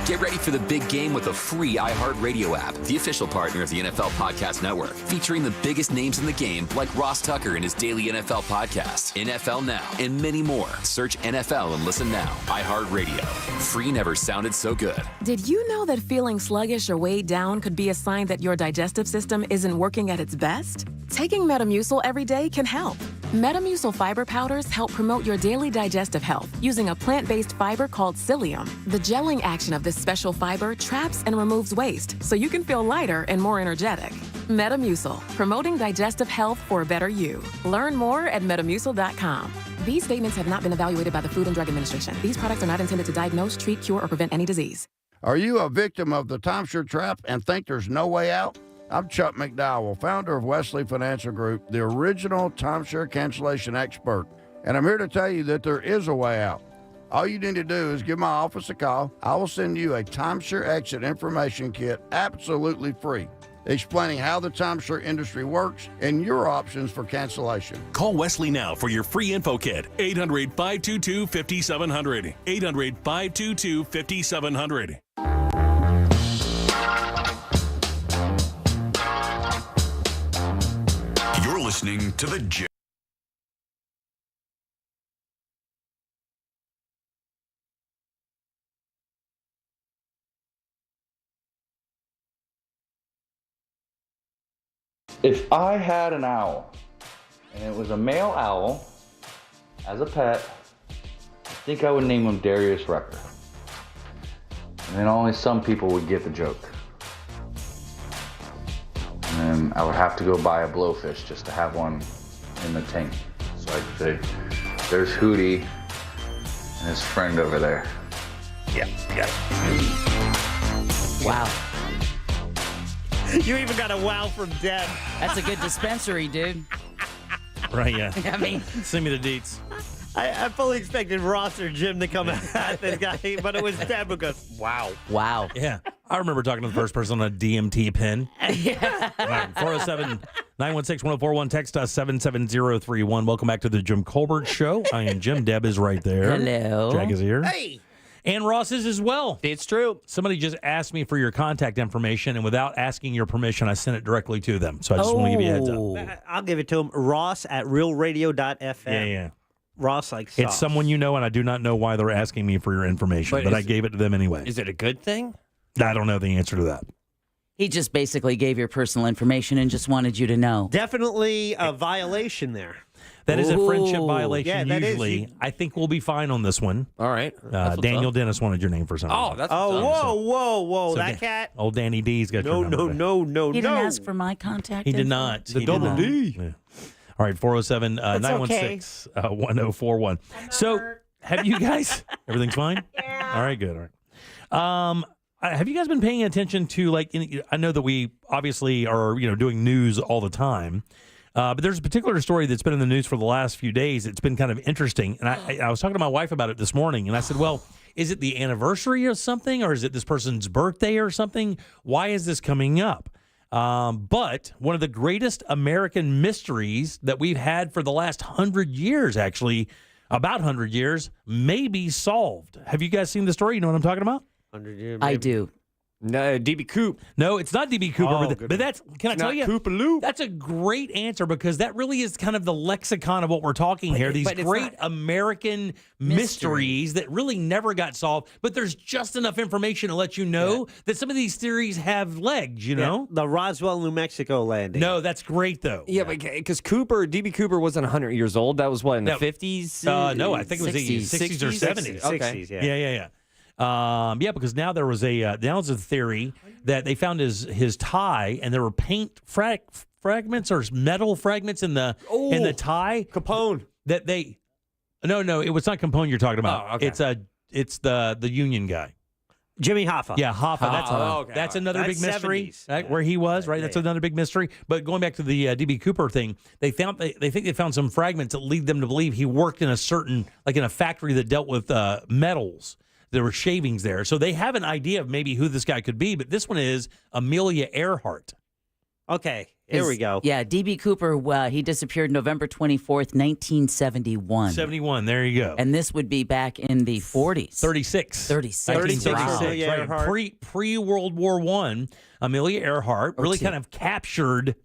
Get ready for the big game with the free iHeartRadio app, the official partner of the NFL Podcast Network, featuring the biggest names in the game like Ross Tucker and his daily NFL podcast, NFL Now, and many more. Search NFL and listen now. iHeartRadio. Free never sounded so good. Did you know that feeling sluggish or weighed down could be a sign that your digestive system isn't working at its best? Taking Metamucil every day can help. Metamucil fiber powders help promote your daily digestive health using a plant-based fiber called psyllium. The gelling action of this special fiber traps and removes waste so you can feel lighter and more energetic. Metamucil, promoting digestive health for a better you. Learn more at metamucil.com. These statements have not been evaluated by the Food and Drug Administration. These products are not intended to diagnose, treat, cure, or prevent any disease. Are you a victim of the timeshare trap and think there's no way out? I'm Chuck McDowell, founder of Wesley Financial Group, the original timeshare cancellation expert. And I'm here to tell you that there is a way out. All you need to do is give my office a call. I will send you a timeshare exit information kit absolutely free, explaining how the timeshare industry works and your options for cancellation. Call Wesley now for your free info kit. 800-522-5700. 800-522-5700. You're listening to the Jim. If I had an owl, and it was a male owl, as a pet, I think I would name him Darius Rucker. And then only some people would get the joke. And then I would have to go buy a blowfish just to have one in the tank. So I could say, there's Hootie and his friend over there. Yeah, got it. Wow. You even got a wow from Deb. That's a good dispensary, dude. Right, yeah. I mean, send me the deets. I fully expected Ross or Jim to come at this guy, but it was Deb who goes, wow. Wow. Yeah. I remember talking to the first person on a DMT pen. Yeah. 407-916-1041. Text us 77031. Welcome back to the Jim Colbert Show. I am Jim. Deb is right there. Hello. Jack is here. Hey. And Ross is as well. It's true. Somebody just asked me for your contact information, and without asking your permission, I sent it directly to them. So I just want to give you a heads up. I'll give it to him. Ross at realradio.fm. Yeah. Ross like It's someone you know, and I do not know why they're asking me for your information, but I gave it to them anyway. Is it a good thing? I don't know the answer to that. He just basically gave your personal information and just wanted you to know. Definitely a violation there. That is a friendship violation Yeah, that is. usually. I think we'll be fine on this one. All right. Daniel Dennis wanted your name for some reason. that's whoa. So that cat. Old Danny D's got your number. No. He didn't ask for my contact He did info? not. The He double did not. D. Yeah. All right, 407-916-1041. So have you guys, everything's fine? Yeah. All right, good. All right. Have you guys been paying attention to, I know that we obviously are, doing news all the time, but there's a particular story that's been in the news for the last few days. It's been kind of interesting. And I was talking to my wife about it this morning, and I said, well, is it the anniversary of something, or is it this person's birthday or something? Why is this coming up? But one of the greatest American mysteries that we've had for the last 100 years, actually, about 100 years, may be solved. Have you guys seen the story? You know what I'm talking about? 100 years. I do. No, DB Coop. No, it's not DB Cooper, Oh, but that's, can I tell you? Koopaloop. That's a great answer, because that really is kind of the lexicon of what we're talking here. These but it's great not- American mysteries that really never got solved, but there's just enough information to let you know that some of these theories have legs, you know? The Roswell, New Mexico landing. No, that's great, though. Yeah, but because DB Cooper wasn't 100 years old. That was what, in the 50s? No, I think it was the 60s or 70s. Okay. 60s, yeah. Yeah, because now there's a theory that they found his tie, and there were paint fragments or metal fragments in the tie. Capone. That they, no, it was not Capone you're talking about. Oh, okay. It's the union guy. Jimmy Hoffa. Yeah, Hoffa. Okay. That's another That's big mystery, 70s. right, where he was. Right, Yeah, that's yeah. another big mystery. But going back to the DB Cooper thing, they think they found some fragments that lead them to believe he worked in a factory that dealt with metals. There were shavings there, so they have an idea of maybe who this guy could be. But this one is Amelia Earhart. Okay, here we go. Yeah, D.B. Cooper, he disappeared November 24th, 1971. 71, there you go. And this would be back in the 40s. 36. 36. Wow. Pre-World War I, Amelia Earhart really two. kind of captured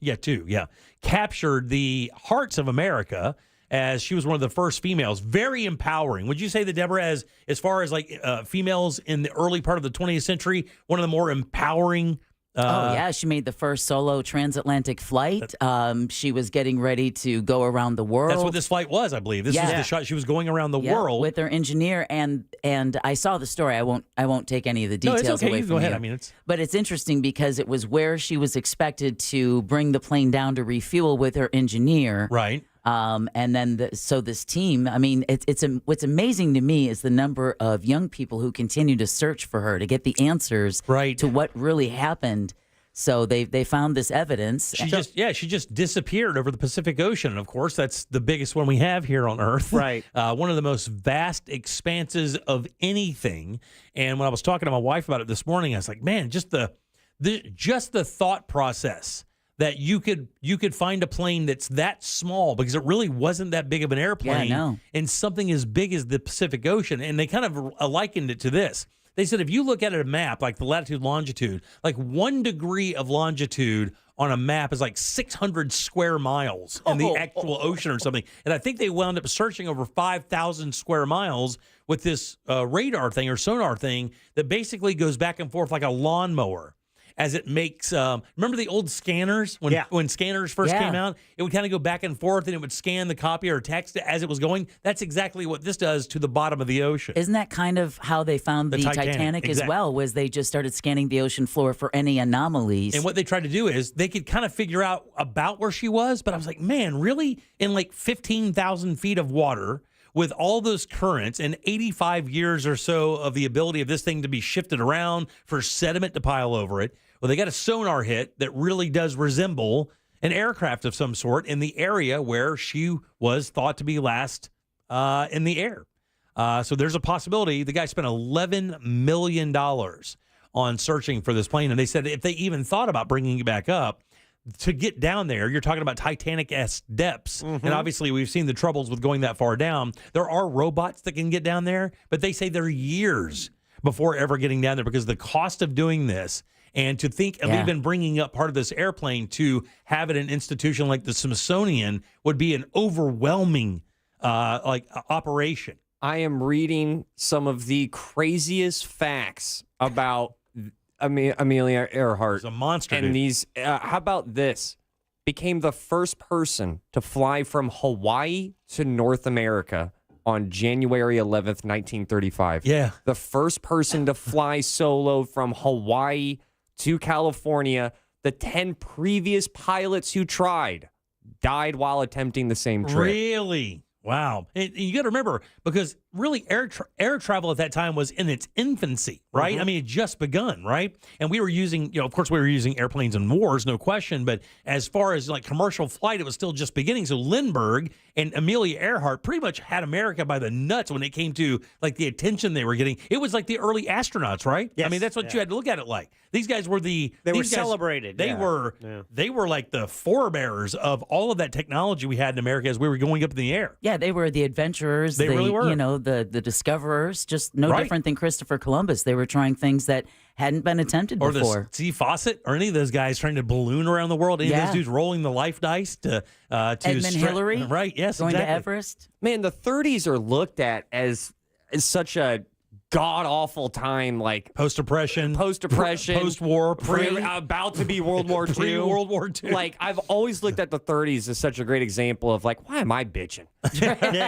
the hearts of America as she was one of the first females. Very empowering. Would you say that, Deborah, as far as like females in the early part of the 20th century, one of the more empowering? Oh, yeah. She made the first solo transatlantic flight. She was getting ready to go around the world. That's what this flight was, I believe. This was the shot. She was going around the world with her engineer, and I saw the story. I won't take any of the details no, it's okay. away You from go ahead. you. I mean, But it's interesting because it was where she was expected to bring the plane down to refuel with her engineer. Right. And then, so this team, I mean, what's amazing to me is the number of young people who continue to search for her to get the answers to what really happened. So they found this evidence. She just disappeared over the Pacific Ocean. And of course, that's the biggest one we have here on Earth. Right. One of the most vast expanses of anything. And when I was talking to my wife about it this morning, I was like, man, just the thought process that you could find a plane that's that small, because it really wasn't that big of an airplane, and something as big as the Pacific Ocean. And they kind of likened it to this. They said if you look at a map, like the latitude, longitude, like 1 degree of longitude on a map is like 600 square miles in the actual ocean or something. And I think they wound up searching over 5,000 square miles with this radar thing or sonar thing that basically goes back and forth like a lawnmower. As it makes, remember the old scanners? When scanners first came out, it would kind of go back and forth and it would scan the copy or text as it was going. That's exactly what this does to the bottom of the ocean. Isn't that kind of how they found the Titanic as well, was they just started scanning the ocean floor for any anomalies? And what they tried to do is they could kind of figure out about where she was, but I was like, man, really? In like 15,000 feet of water, with all those currents and 85 years or so of the ability of this thing to be shifted around for sediment to pile over it, well, they got a sonar hit that really does resemble an aircraft of some sort in the area where she was thought to be last in the air. So there's a possibility. The guy spent $11 million on searching for this plane. And they said if they even thought about bringing it back up, to get down there, you're talking about Titanic-esque depths. Mm-hmm. And obviously, we've seen the troubles with going that far down. There are robots that can get down there, but they say they're years before ever getting down there because the cost of doing this. And to think of even bringing up part of this airplane to have it an institution like the Smithsonian would be an overwhelming operation. I am reading some of the craziest facts about Amelia Earhart. She's a monster. And these, how about this? Became the first person to fly from Hawaii to North America on January 11th, 1935. Yeah. The first person to fly solo from Hawaii to California. The 10 previous pilots who tried died while attempting the same trip. Really? Wow. And you got to remember, because really air travel at that time was in its infancy, right? Mm-hmm. I mean, it just begun, right? And we were using, of course, we were using airplanes in wars, no question. But as far as like commercial flight, it was still just beginning. So Lindbergh and Amelia Earhart pretty much had America by the nuts when it came to like the attention they were getting. It was like the early astronauts, right? Yes. I mean, that's what you had to look at it like. These guys were They were celebrated. They were like the forebearers of all of that technology we had in America as we were going up in the air. Yeah, they were the adventurers. They really were. The discoverers, just no different than Christopher Columbus. They were trying things that hadn't been attempted or before. Or Steve Fawcett, or any of those guys trying to balloon around the world. Any of those dudes rolling the life dice to Edmund Hillary, right? Yes, going exactly. to Everest. Man, the 30s are looked at as such a god-awful time, like post-depression, post-war, pre about to be World War II. Pre-World War II. Like, I've always looked at the 30s as such a great example of, like, why am I bitching? Exactly.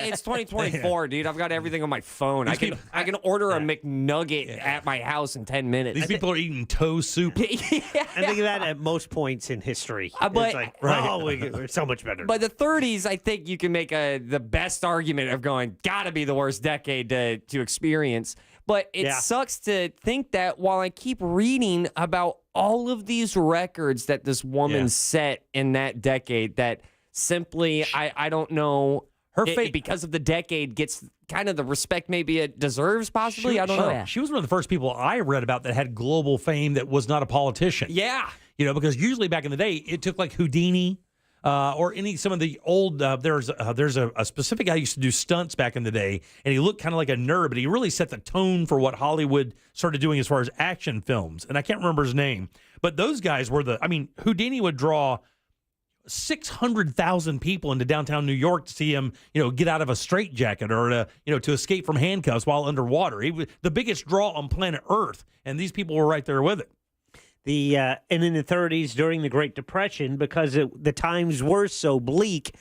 It's 2024, dude. I've got everything on my phone. I can order a McNugget at my house in 10 minutes. These people are eating toe soup. I think of that at most points in history. But- it's like, we're so much better. But the 30s, I think you can make the best argument of going, gotta be the worst decade to experience. But it sucks to think that while I keep reading about all of these records that this woman set in that decade, that simply, I don't know because of the decade, gets kind of the respect maybe it deserves, possibly. I don't know. She was one of the first people I read about that had global fame that was not a politician. Yeah. Because usually back in the day, it took like Houdini or some of the old, there's a specific guy who used to do stunts back in the day, and he looked kind of like a nerd, but he really set the tone for what Hollywood started doing as far as action films. And I can't remember his name, but those guys were Houdini would draw 600,000 people into downtown New York to see him, get out of a straitjacket or to escape from handcuffs while underwater. He was the biggest draw on planet Earth, and these people were right there with it. And in the 30s during the Great Depression, because the times were so bleak,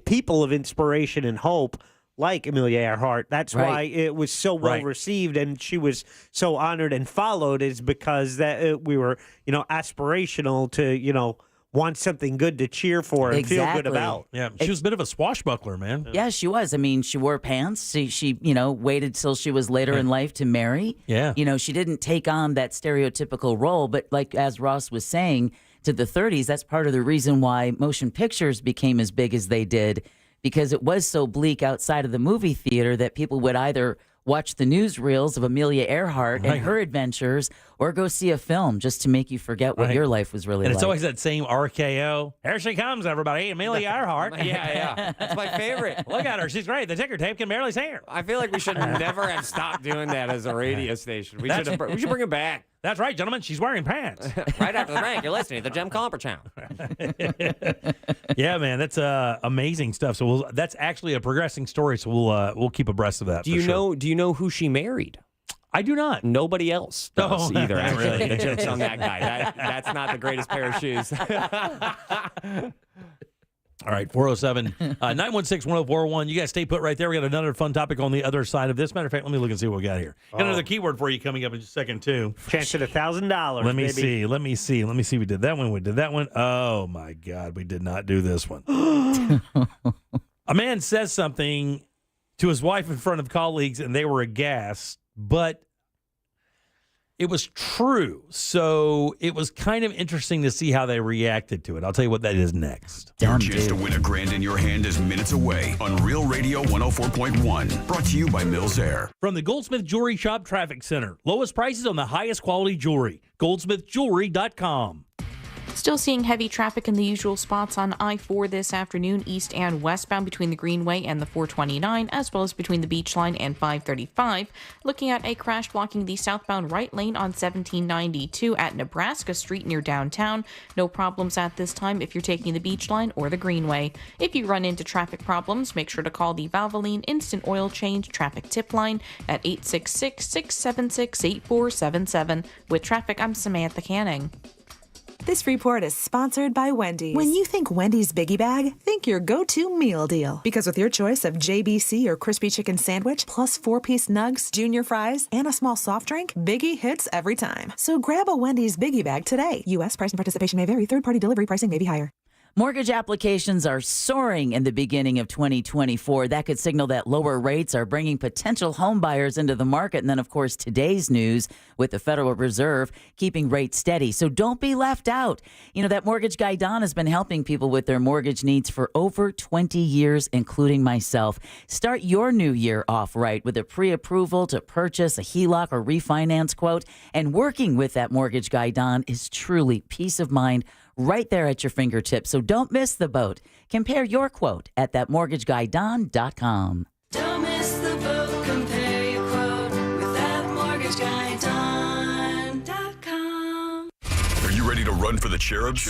people of inspiration and hope like Amelia Earhart. That's why it was so well received, and she was so honored and followed, is because that we were aspirational to want something good to cheer for and feel good about. Yeah, she was a bit of a swashbuckler, man. Yeah, she was. I mean, she wore pants. She waited till she was later in life to marry. Yeah. She didn't take on that stereotypical role, but like as Ross was saying, to the 30s, that's part of the reason why motion pictures became as big as they did, because it was so bleak outside of the movie theater that people would either watch the newsreels of Amelia Earhart and her adventures, or go see a film just to make you forget what your life was really like. And it's always that same RKO. Here she comes, everybody. Amelia Earhart. Yeah. That's my favorite. Look at her. She's great. The ticker tape can barely see her. I feel like we should never have stopped doing that as a radio station. We should bring it back. That's right, gentlemen. She's wearing pants. Right after the break, you're listening to the Jim Comper Channel. Yeah, man, that's amazing stuff. So that's actually a progressing story. So we'll keep abreast of that. Do you know who she married? I do not. Nobody else does either. Actually, really? The joke's on that guy. That's not the greatest pair of shoes. All right, 407-916-1041. You guys stay put right there. We got another fun topic on the other side of this. Matter of fact, let me look and see what we got here. Got another keyword for you coming up in just a second, too. Chance at $1,000. Let me see. We did that one. Oh, my God. We did not do this one. A man says something to his wife in front of colleagues, and they were aghast, but it was true. So it was kind of interesting to see how they reacted to it. I'll tell you what that is next. Your chance to win $1,000 in your hand is minutes away on Real Radio 104.1. Brought to you by Mills Air. From the Goldsmith Jewelry Shop Traffic Center. Lowest prices on the highest quality jewelry. GoldsmithJewelry.com. Still seeing heavy traffic in the usual spots on I-4 this afternoon, east and westbound between the Greenway and the 429, as well as between the Beach Line and 535. Looking at a crash blocking the southbound right lane on 1792 at Nebraska Street near downtown. No problems at this time if you're taking the Beach Line or the Greenway. If you run into traffic problems, make sure to call the Valvoline Instant Oil Change Traffic Tip Line at 866-676-8477. With traffic, I'm Samantha Canning. This report is sponsored by Wendy's. When you think Wendy's Biggie Bag, think your go-to meal deal. Because with your choice of JBC or crispy chicken sandwich, plus 4-piece nugs, junior fries, and a small soft drink, Biggie hits every time. So grab a Wendy's Biggie Bag today. U.S. price and participation may vary. Third-party delivery pricing may be higher. Mortgage applications are soaring in the beginning of 2024. That could signal that lower rates are bringing potential home buyers into the market. And then, of course, today's news with the Federal Reserve keeping rates steady. So don't be left out. That mortgage guy, Don, has been helping people with their mortgage needs for over 20 years, including myself. Start your new year off right with a pre-approval to purchase a HELOC or refinance quote. And working with that mortgage guy, Don, is truly peace of mind right there at your fingertips. So don't miss the boat. Compare your quote at thatmortgagguydon.com. Don't miss the boat. Compare your quote with thatmortgagguydon.com. Are you ready to run for the Cherubs?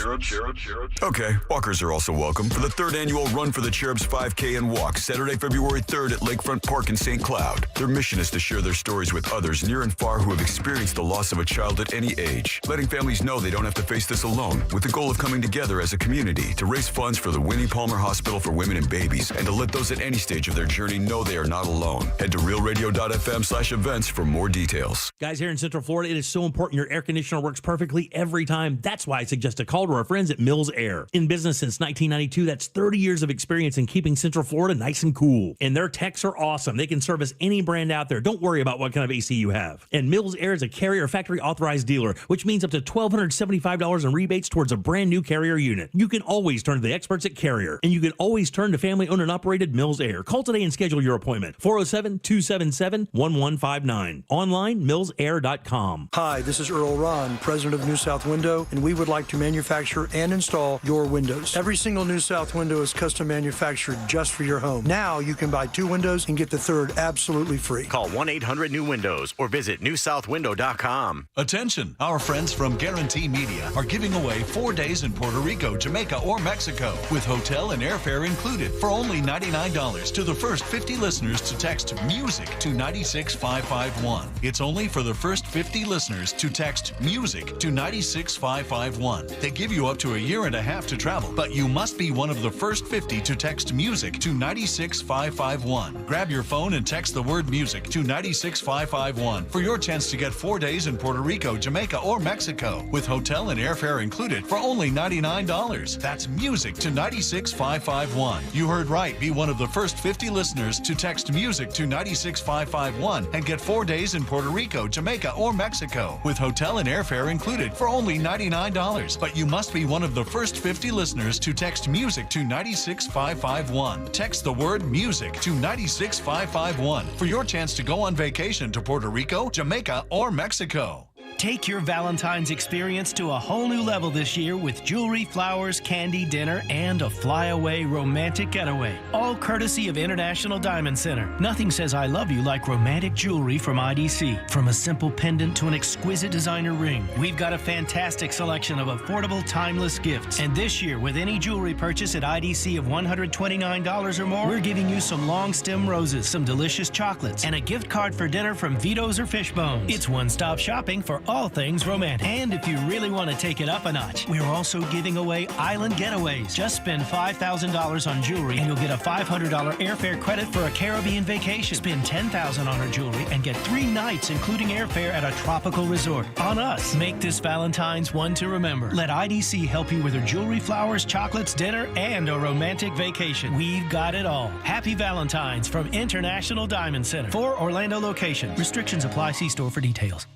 Okay, walkers are also welcome for the 3rd annual Run for the Cherubs 5K and Walk, Saturday, February 3rd at Lakefront Park in St. Cloud. Their mission is to share their stories with others near and far who have experienced the loss of a child at any age, letting families know they don't have to face this alone, with the goal of coming together as a community to raise funds for the Winnie Palmer Hospital for Women and Babies, and to let those at any stage of their journey know they are not alone. Head to realradio.fm/events for more details. Guys, here in Central Florida, it is so important your air conditioner works perfectly every time. time. That's why I suggest a call to our friends at Mills Air. In business since 1992, that's 30 years of experience in keeping Central Florida nice and cool. And their techs are awesome. They can service any brand out there. Don't worry about what kind of AC you have. And Mills Air is a Carrier factory authorized dealer, which means up to $1,275 in rebates towards a brand new Carrier unit. You can always turn to the experts at Carrier, and you can always turn to family owned and operated Mills Air. Call today and schedule your appointment. 407-277-1159. Online, millsair.com. Hi, this is Earl Ron, president of New South Window, and we would like to manufacture and install your windows. Every single New South window is custom manufactured just for your home. Now you can buy 2 windows and get the third absolutely free. Call 1-800-NEW-WINDOWS or visit newsouthwindow.com. Attention, our friends from Guarantee Media are giving away 4 days in Puerto Rico, Jamaica, or Mexico with hotel and airfare included for only $99 to the first 50 listeners to text MUSIC to 96551. It's only for the first 50 listeners to text MUSIC to 96551. They give you up to a year and a half to travel, but you must be one of the first 50 to text MUSIC to 96551. Grab your phone and text the word MUSIC to 96551 for your chance to get 4 days in Puerto Rico, Jamaica, or Mexico with hotel and airfare included for only $99. That's MUSIC to 96551. You heard right. Be one of the first 50 listeners to text MUSIC to 96551 and get 4 days in Puerto Rico, Jamaica, or Mexico with hotel and airfare included for only $99. But you must be one of the first 50 listeners to text MUSIC to 96551. Text the word MUSIC to 96551 for your chance to go on vacation to Puerto Rico, Jamaica, or Mexico. Take your Valentine's experience to a whole new level this year with jewelry, flowers, candy, dinner, and a flyaway romantic getaway. All courtesy of International Diamond Center. Nothing says I love you like romantic jewelry from IDC. From a simple pendant to an exquisite designer ring, we've got a fantastic selection of affordable, timeless gifts. And this year, with any jewelry purchase at IDC of $129 or more, we're giving you some long stem roses, some delicious chocolates, and a gift card for dinner from Vito's or Fishbones. It's one-stop shopping for all things romantic. And if you really want to take it up a notch, we're also giving away island getaways. Just spend $5,000 on jewelry and you'll get a $500 airfare credit for a Caribbean vacation. Spend $10,000 on our jewelry and get 3 nights including airfare at a tropical resort. On us. Make this Valentine's one to remember. Let IDC help you with your jewelry, flowers, chocolates, dinner, and a romantic vacation. We've got it all. Happy Valentine's from International Diamond Center. 4 Orlando locations. Restrictions apply. See store for details.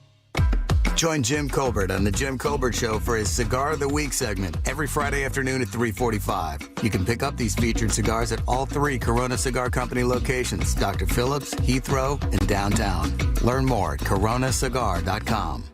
Join Jim Colbert on The Jim Colbert Show for his Cigar of the Week segment every Friday afternoon at 3:45. You can pick up these featured cigars at all 3 Corona Cigar Company locations, Dr. Phillips, Heathrow, and downtown. Learn more at coronacigar.com.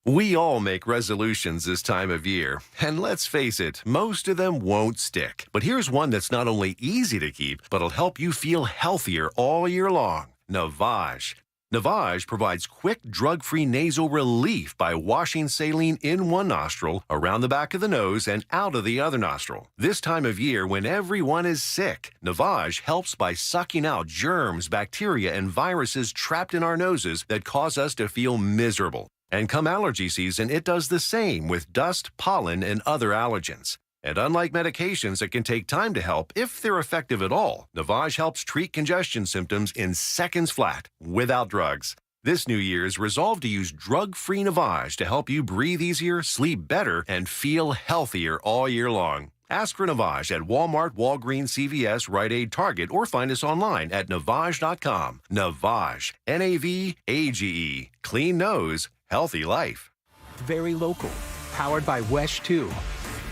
We all make resolutions this time of year, and let's face it, most of them won't stick. But here's one that's not only easy to keep, but will help you feel healthier all year long. Navage. Navage provides quick, drug-free nasal relief by washing saline in one nostril, around the back of the nose, and out of the other nostril. This time of year, when everyone is sick, Navage helps by sucking out germs, bacteria, and viruses trapped in our noses that cause us to feel miserable. And come allergy season, it does the same with dust, pollen, and other allergens. And unlike medications that can take time to help, if they're effective at all, Navage helps treat congestion symptoms in seconds flat, without drugs. This New Year's, resolve to use drug-free Navage to help you breathe easier, sleep better, and feel healthier all year long. Ask for Navage at Walmart, Walgreens, CVS, Rite Aid, Target, or find us online at Navage.com. Navage. N-A-V-A-G-E. Clean nose, healthy life. Very local. Powered by Wesh 2.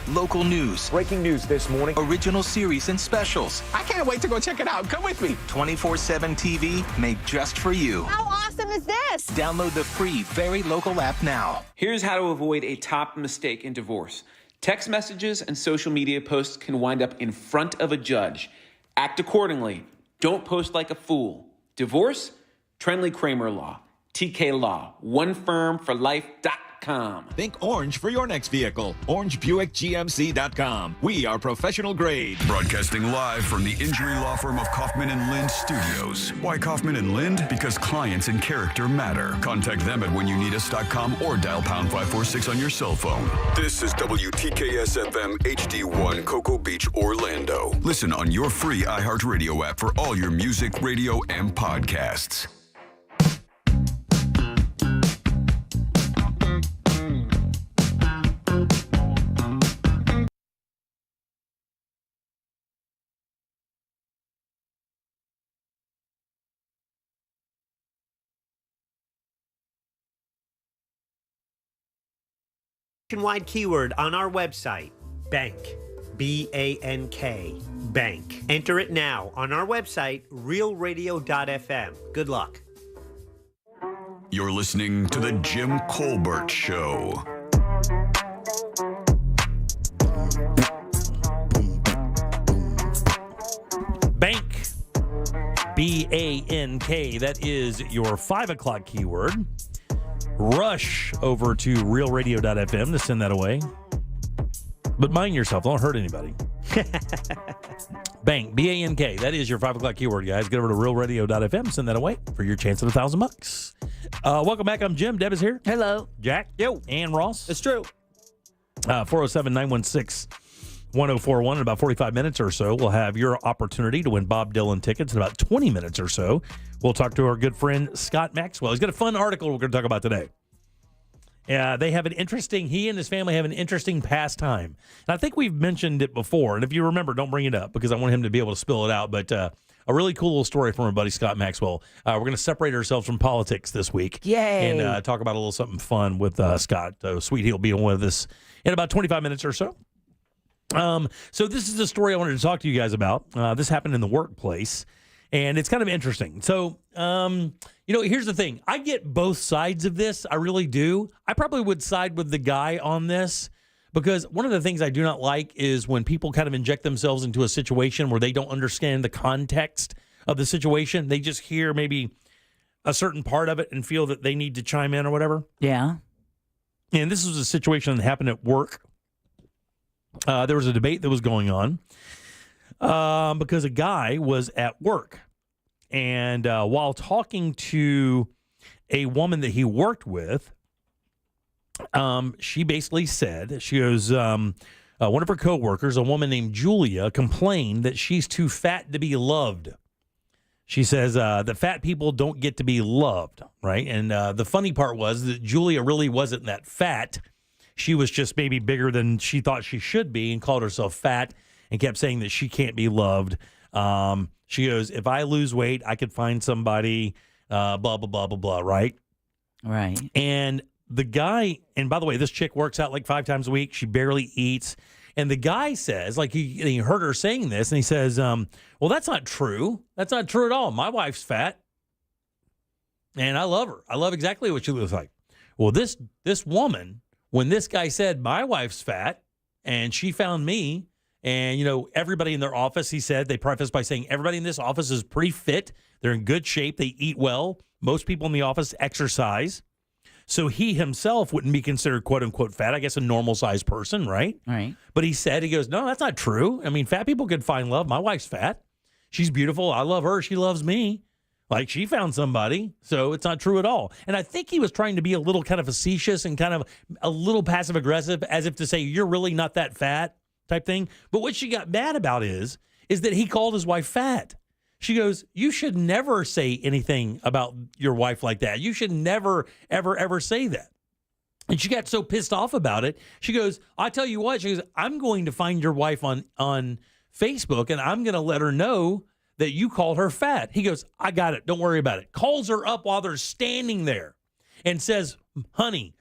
Local news. Breaking news this morning. Original series and specials. I can't wait to go check it out. Come with me. 24/7 TV made just for you. How awesome is this? Download the free Very Local app now. Here's how to avoid a top mistake in divorce. Text messages and social media posts can wind up in front of a judge. Act accordingly. Don't post like a fool. Divorce? Trenley Kramer Law. TK Law. OneFirmForLife.com. Think orange for your next vehicle. OrangeBuickGMC.com. We are professional grade. Broadcasting live from the injury law firm of Kaufman & Lind Studios. Why Kaufman & Lind? Because clients and character matter. Contact them at whenyouneedus.com or dial pound 546 on your cell phone. This is WTKS-FM HD1 Cocoa Beach, Orlando. Listen on your free iHeartRadio app for all your music, radio, and podcasts. nationwide keyword on our website, bank. B-A-N-K, bank. Enter it now on our website, realradio.fm. Good luck. You're listening to The Jim Colbert Show. Bank. B-A-N-K. That is your 5 o'clock keyword. Rush over to realradio.fm to send that away. But mind yourself. Don't hurt anybody. Bank. B-A-N-K. That is your 5 o'clock keyword, guys. Get over to realradio.fm. Send that away for your chance at $1,000. Welcome back. I'm Jim. Deb is here. Hello. Jack. Yo. And Ross. It's true. 407-916-1041. In about 45 minutes or so, we'll have your opportunity to win Bob Dylan tickets. In about 20 minutes or so, we'll talk to our good friend Scott Maxwell. He's got a fun article we're going to talk about today. They have he and his family have an interesting pastime. And I think we've mentioned it before. And if you remember, don't bring it up because I want him to be able to spill it out. But a really cool little story from our buddy Scott Maxwell. We're going to separate ourselves from politics this week. Yay. And talk about a little something fun with Scott. Sweet, he'll be on with us in about 25 minutes or so. So this is the story I wanted to talk to you guys about. This happened in the workplace. And it's kind of interesting. So, here's the thing. I get both sides of this. I really do. I probably would side with the guy on this because one of the things I do not like is when people kind of inject themselves into a situation where they don't understand the context of the situation. They just hear maybe a certain part of it and feel that they need to chime in or whatever. Yeah. And this was a situation that happened at work. There was a debate that was going on. Because a guy was at work and while talking to a woman that he worked with, she basically said, she goes, one of her coworkers, a woman named Julia, complained that she's too fat to be loved. She says that fat people don't get to be loved, right? And the funny part was that Julia really wasn't that fat. She was just maybe bigger than she thought she should be and called herself fat. And kept saying that she can't be loved. She goes, if I lose weight, I could find somebody, blah, blah, blah, blah, blah, right? Right. And the guy, and by the way, this chick works out like 5 times a week. She barely eats. And the guy says, like he heard her saying this, and he says, well, that's not true. That's not true at all. My wife's fat. And I love her. I love exactly what she looks like. Well, this woman, when this guy said, my wife's fat, and she found me, and, everybody in their office, he said, they prefaced by saying everybody in this office is pretty fit. They're in good shape. They eat well. Most people in the office exercise. So he himself wouldn't be considered, quote unquote, fat. I guess a normal sized person, right? Right. But he goes, no, that's not true. I mean, fat people could find love. My wife's fat. She's beautiful. I love her. She loves me. Like she found somebody. So it's not true at all. And I think he was trying to be a little kind of facetious and kind of a little passive aggressive as if to say, you're really not that fat. Type thing. But what she got mad about is that he called his wife fat. She goes, you should never say anything about your wife like that. You should never, ever, ever say that. And she got so pissed off about it. She goes, I tell you what, she goes, I'm going to find your wife on Facebook and I'm going to let her know that you called her fat. He goes, I got it. Don't worry about it. Calls her up while they're standing there and says, honey,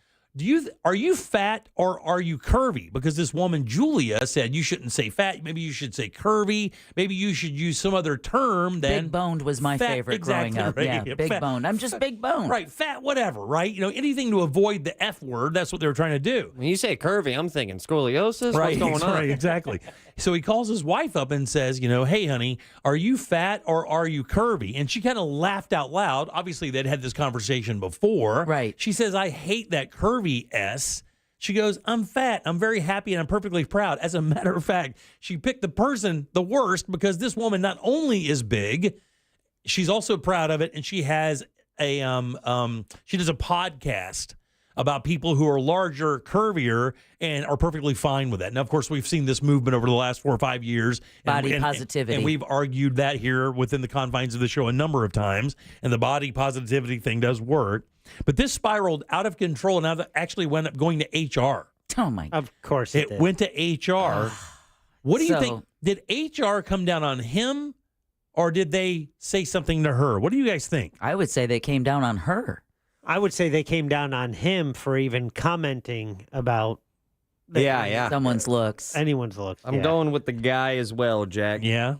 are you fat or are you curvy? Because this woman, Julia, said you shouldn't say fat. Maybe you should say curvy. Maybe you should use some other term than big boned was my fat. favorite Exactly, growing up. right? Yeah, big fat. boned. I'm just big boned. Right, fat, whatever, right? Anything to avoid the F word. That's what they were trying to do. When you say curvy, I'm thinking scoliosis. Right, What's going on? Right, exactly. So he calls his wife up and says, hey, honey, are you fat or are you curvy? And she kind of laughed out loud. Obviously, they'd had this conversation before. Right. She says, I hate that curvy S. She goes, I'm fat. I'm very happy and I'm perfectly proud. As a matter of fact, she picked the person the worst because this woman not only is big, she's also proud of it. And she has she does a podcast about people who are larger, curvier, and are perfectly fine with that. Now, of course, we've seen this movement over the last 4 or 5 years. Body positivity. And we've argued that here within the confines of the show a number of times. And the body positivity thing does work. But this spiraled out of control and now actually wound up going to HR. Oh, my God. Of course it did. went to HR. What do you think? Did HR come down on him or did they say something to her? What do you guys think? I would say they came down on her. I would say they came down on him for even commenting about Yeah. Someone's looks. Anyone's looks. I'm going with the guy as well, Jack. Yeah.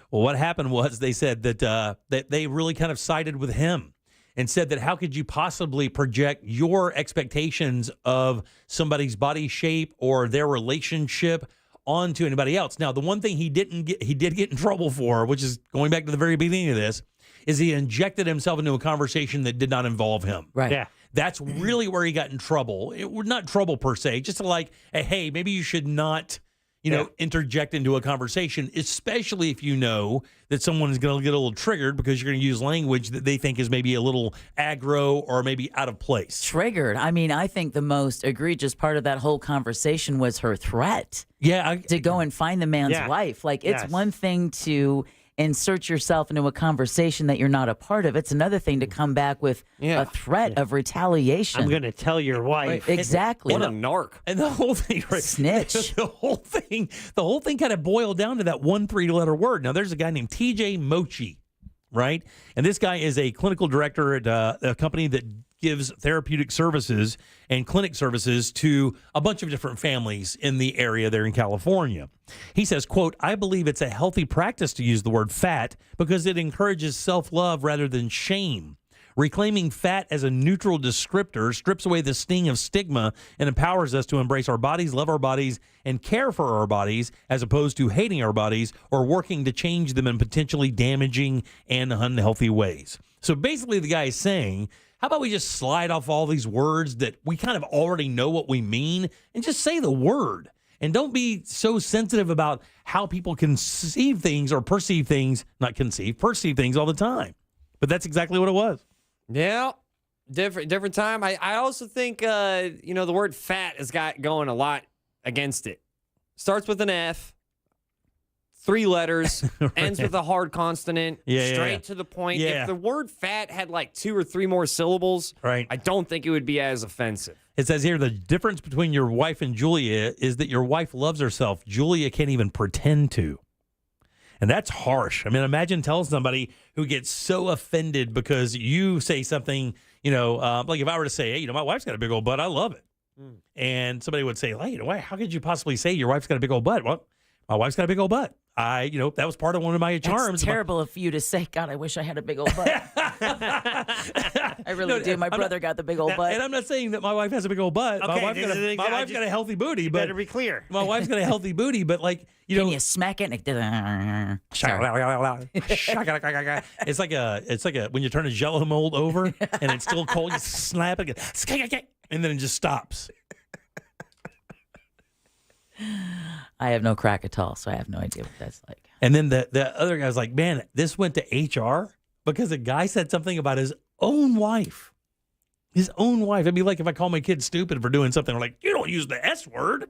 Well, what happened was they said that they really kind of sided with him and said that how could you possibly project your expectations of somebody's body shape or their relationship onto anybody else. Now, the one thing he did get in trouble for, which is going back to the very beginning of this, is he injected himself into a conversation that did not involve him. Right. Yeah. That's really where he got in trouble. Not trouble per se, just like, hey, maybe you should not, interject into a conversation, especially if you know that someone is going to get a little triggered because you're going to use language that they think is maybe a little aggro or maybe out of place. Triggered. I mean, I think the most egregious part of that whole conversation was her threat. Yeah. To go and find the man's wife. Like, it's one thing to insert yourself into a conversation that you're not a part of. It's another thing to come back with a threat of retaliation. I'm going to tell your wife. Exactly. What a narc. And the whole thing, right? Snitch. the whole thing kind of boiled down to that one 3-letter word. Now, there's a guy named TJ Mochi, right? And this guy is a clinical director at a company that gives therapeutic services and clinic services to a bunch of different families in the area there in California. He says, quote, I believe it's a healthy practice to use the word fat because it encourages self-love rather than shame. Reclaiming fat as a neutral descriptor strips away the sting of stigma and empowers us to embrace our bodies, love our bodies, and care for our bodies, as opposed to hating our bodies or working to change them in potentially damaging and unhealthy ways. So basically the guy is saying, how about we just slide off all these words that we kind of already know what we mean and just say the word? And don't be so sensitive about how people conceive things or perceive things, perceive things all the time. But that's exactly what it was. Yeah, different time. I also think, the word fat has got going a lot against it. Starts with an F. 3 letters, ends with a hard consonant, straight to the point. Yeah. If the word fat had like 2 or 3 more syllables, right, I don't think it would be as offensive. It says here, the difference between your wife and Julia is that your wife loves herself. Julia can't even pretend to. And that's harsh. I mean, imagine telling somebody who gets so offended because you say something, like if I were to say, hey, my wife's got a big old butt, I love it. And somebody would say, hey, how could you possibly say your wife's got a big old butt? Well, my wife's got a big old butt. That was part of one of my charms. It's terrible of you to say, God, I wish I had a big old butt. I really do. My brother got the big old butt. And I'm not saying that my wife has a big old butt. Okay, my wife's got a healthy booty. But better be clear. My wife's got a healthy booty, but Can you smack it? It's like a when you turn a Jell-O mold over and it's still cold, you snap it, and then it just stops. I have no crack at all, so I have no idea what that's like. And then the other guy's like, man, this went to HR because a guy said something about his own wife. His own wife. It'd be like if I call my kid stupid for doing something. Like, you don't use the S word.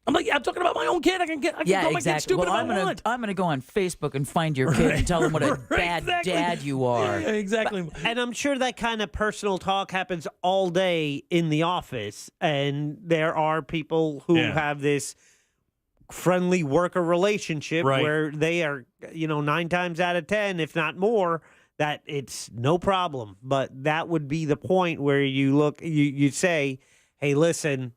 I'm like, I'm talking about my own kid. I can call my kid stupid if I want. I'm going to go on Facebook and find your kid and tell him what a bad dad you are. Yeah, exactly. And I'm sure that kind of personal talk happens all day in the office. And there are people who have this friendly worker relationship where they are, 9 times out of 10, if not more, that it's no problem. But that would be the point where you say, hey, listen,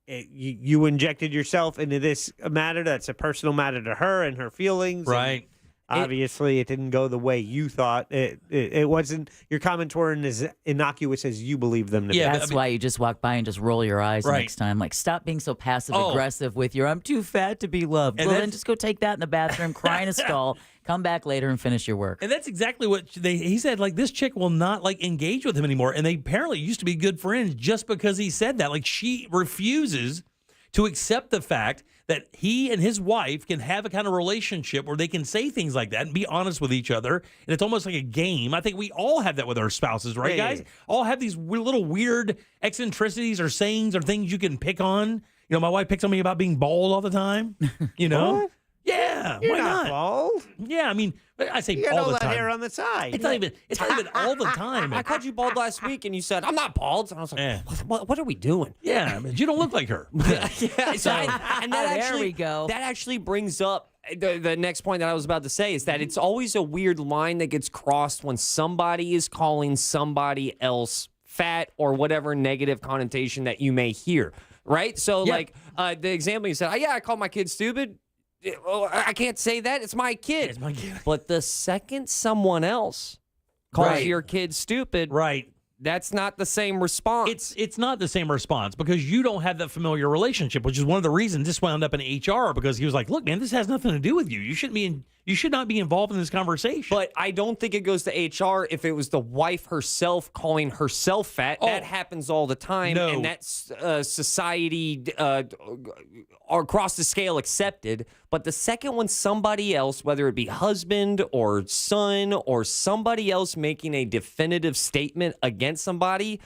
you injected yourself into this matter that's a personal matter to her and her feelings. Right. Obviously, it didn't go the way you thought. It wasn't. Your comments weren't as innocuous as you believe them to be. That's why you just walk by and just roll your eyes next time. Like, stop being so passive aggressive with your "I'm too fat to be loved." And then just go take that in the bathroom, cry in a stall, come back later and finish your work. And that's exactly what he said. Like, this chick will not engage with him anymore. And they apparently used to be good friends just because he said that. Like, she refuses to accept the fact that he and his wife can have a kind of relationship where they can say things like that and be honest with each other. And it's almost like a game. I think we all have that with our spouses, right, guys? All have these little weird eccentricities or sayings or things you can pick on. My wife picks on me about being bald all the time. What? Yeah, You're why not bald. Yeah, I mean, I say You got all all the that time. hair on the side. It's not even all the time. I called you bald last week, and you said, I'm not bald. And I was like, what are we doing? Yeah, but you don't look like her. And there we go. That actually brings up the next point that I was about to say is that it's always a weird line that gets crossed when somebody is calling somebody else fat or whatever negative connotation that you may hear. right? So, Yeah. the example you said, I called my kid stupid. Well, I can't say that. It's my kid. It's my kid. But the second someone else calls your kid stupid, right, that's not the same response. It's not the same response because you don't have that familiar relationship, which is one of the reasons this wound up in HR, because he was like, look, man, this has nothing to do with you. You should not be involved in this conversation. But I don't think it goes to HR if it was the wife herself calling herself fat. That happens all the time, No. and that's society across the scale accepted. But the second one, somebody else, whether it be husband or son or somebody else making a definitive statement against somebody,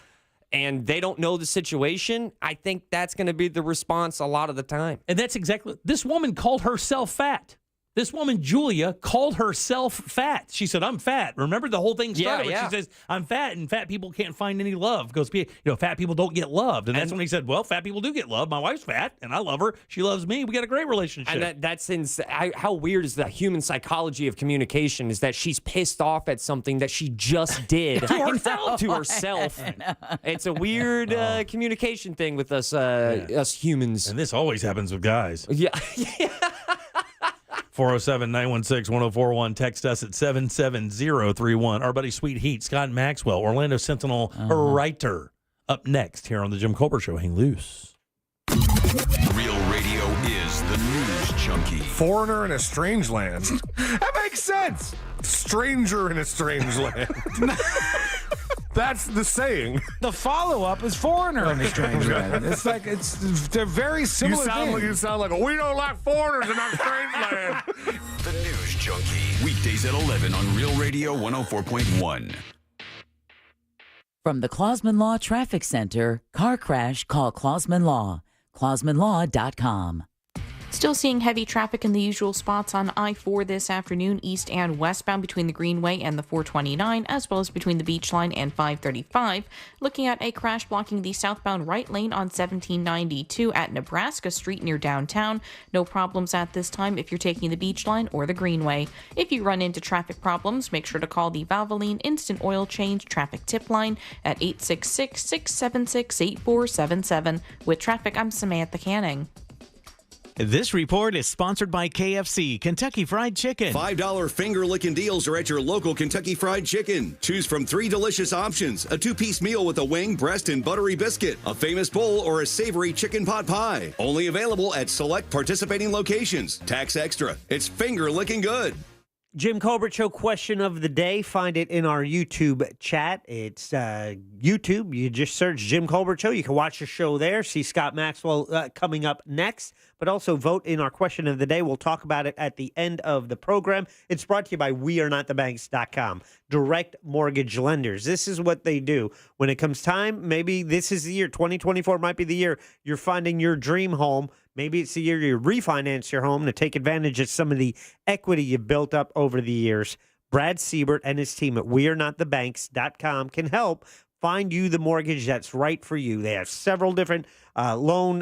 and they don't know the situation, I think that's going to be the response a lot of the time. And that's exactly, this woman called herself fat. This woman, Julia, called herself fat. She said, I'm fat. Remember the whole thing started when she says, I'm fat, and fat people can't find any love because fat people don't get loved. And that's when he said, well, fat people do get loved. My wife's fat, and I love her. She loves me. We got a great relationship. And that's how weird is the human psychology of communication is that she's pissed off at something that she just did to herself. It's a weird communication thing with us humans. And this always happens with guys. Yeah. 407-916-1041. Text us at 77031. Our buddy Sweet Heat, Scott Maxwell, Orlando Sentinel writer. Up next here on the Jim Colbert Show. Hang loose. Real radio is the news junkie. Foreigner in a strange land. That makes sense. Stranger in a strange land. That's the saying. The follow-up is foreigner in a strange land. It's like they're very similar things. You sound like we don't like foreigners in our strange land. The News Junkie. Weekdays at 11 on Real Radio 104.1. From the Clausman Law Traffic Center, car crash, call Clausman Law. ClausmanLaw.com. Still seeing heavy traffic in the usual spots on I-4 this afternoon, east and westbound between the Greenway and the 429, as well as between the Beach Line and 535. Looking at a crash blocking the southbound right lane on 1792 at Nebraska Street near downtown. No problems at this time if you're taking the Beach Line or the Greenway. If you run into traffic problems, make sure to call the Valvoline Instant Oil Change traffic tip line at 866-676-8477. With traffic, I'm Samantha Canning. This report is sponsored by KFC, Kentucky Fried Chicken. $5 finger-licking deals are at your local Kentucky Fried Chicken. Choose from 3 delicious options: a 2-piece meal with a wing, breast, and buttery biscuit, a famous bowl, or a savory chicken pot pie. Only available at select participating locations. Tax extra. It's finger-licking good. Jim Colbert Show question of the day. Find it in our YouTube chat. It's YouTube. You just search Jim Colbert Show. You can watch the show there. See Scott Maxwell coming up next. But also vote in our question of the day. We'll talk about it at the end of the program. It's brought to you by WeAreNotTheBanks.com. Direct mortgage lenders. This is what they do. When it comes time, maybe this is the year. 2024 might be the year you're finding your dream home. Maybe it's the year you refinance your home to take advantage of some of the equity you've built up over the years. Brad Siebert and his team at WeAreNotTheBanks.com can help find you the mortgage that's right for you. They have several different loan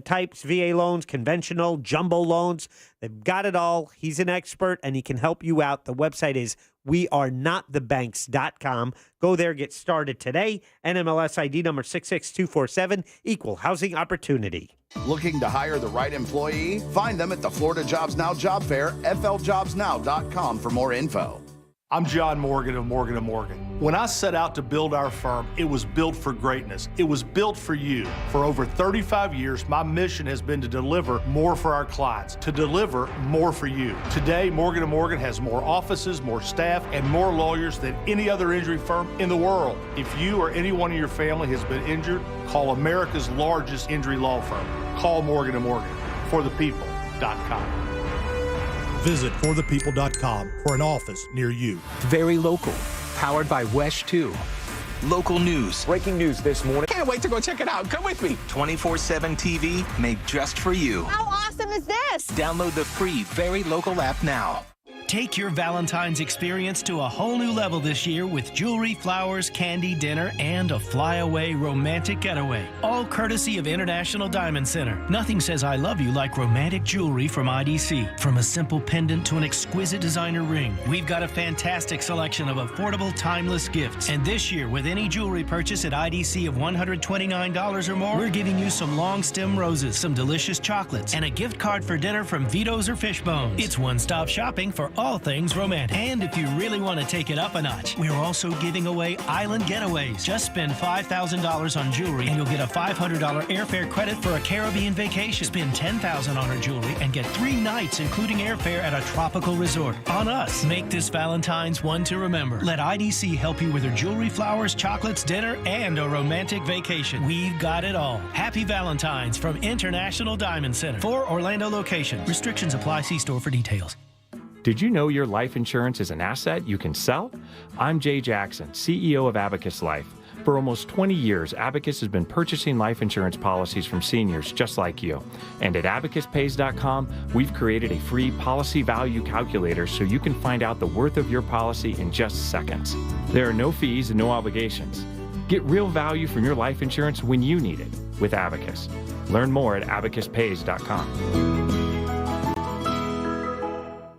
types, VA loans, conventional, jumbo loans. They've got it all. He's an expert, and he can help you out. The website is WeAreNotTheBanks.com. Go there, get started today. NMLS ID number 66247, equal housing opportunity. Looking to hire the right employee? Find them at the Florida Jobs Now job fair, FLJobsNow.com for more info. I'm John Morgan of Morgan & Morgan. When I set out to build our firm, it was built for greatness. It was built for you. For over 35 years, my mission has been to deliver more for our clients, to deliver more for you. Today, Morgan & Morgan has more offices, more staff, and more lawyers than any other injury firm in the world. If you or anyone in your family has been injured, call America's largest injury law firm. Call Morgan & Morgan. ForThePeople.com. Visit forthepeople.com for an office near you. Very local. Powered by WESH 2. Local news. Breaking news this morning. Can't wait to go check it out. Come with me. 24/7 TV made just for you. How awesome is this? Download the free Very Local app now. Take your Valentine's experience to a whole new level this year with jewelry, flowers, candy, dinner, and a flyaway romantic getaway. All courtesy of International Diamond Center. Nothing says I love you like romantic jewelry from IDC. From a simple pendant to an exquisite designer ring, we've got a fantastic selection of affordable, timeless gifts. And this year, with any jewelry purchase at IDC of $129 or more, we're giving you some long stem roses, some delicious chocolates, and a gift card for dinner from Vito's or Fishbones. It's one-stop shopping for all things romantic. And if you really want to take it up a notch, we're also giving away island getaways. Just spend $5,000 on jewelry and you'll get a $500 airfare credit for a Caribbean vacation. Spend $10,000 on our jewelry and get 3 nights including airfare at a tropical resort. On us. Make this Valentine's one to remember. Let IDC help you with your jewelry, flowers, chocolates, dinner, and a romantic vacation. We've got it all. Happy Valentine's from International Diamond Center. 4 Orlando locations. Restrictions apply. See store for details. Did you know your life insurance is an asset you can sell? I'm Jay Jackson, CEO of Abacus Life. For almost 20 years, Abacus has been purchasing life insurance policies from seniors just like you. And at abacuspays.com, we've created a free policy value calculator so you can find out the worth of your policy in just seconds. There are no fees and no obligations. Get real value from your life insurance when you need it with Abacus. Learn more at abacuspays.com.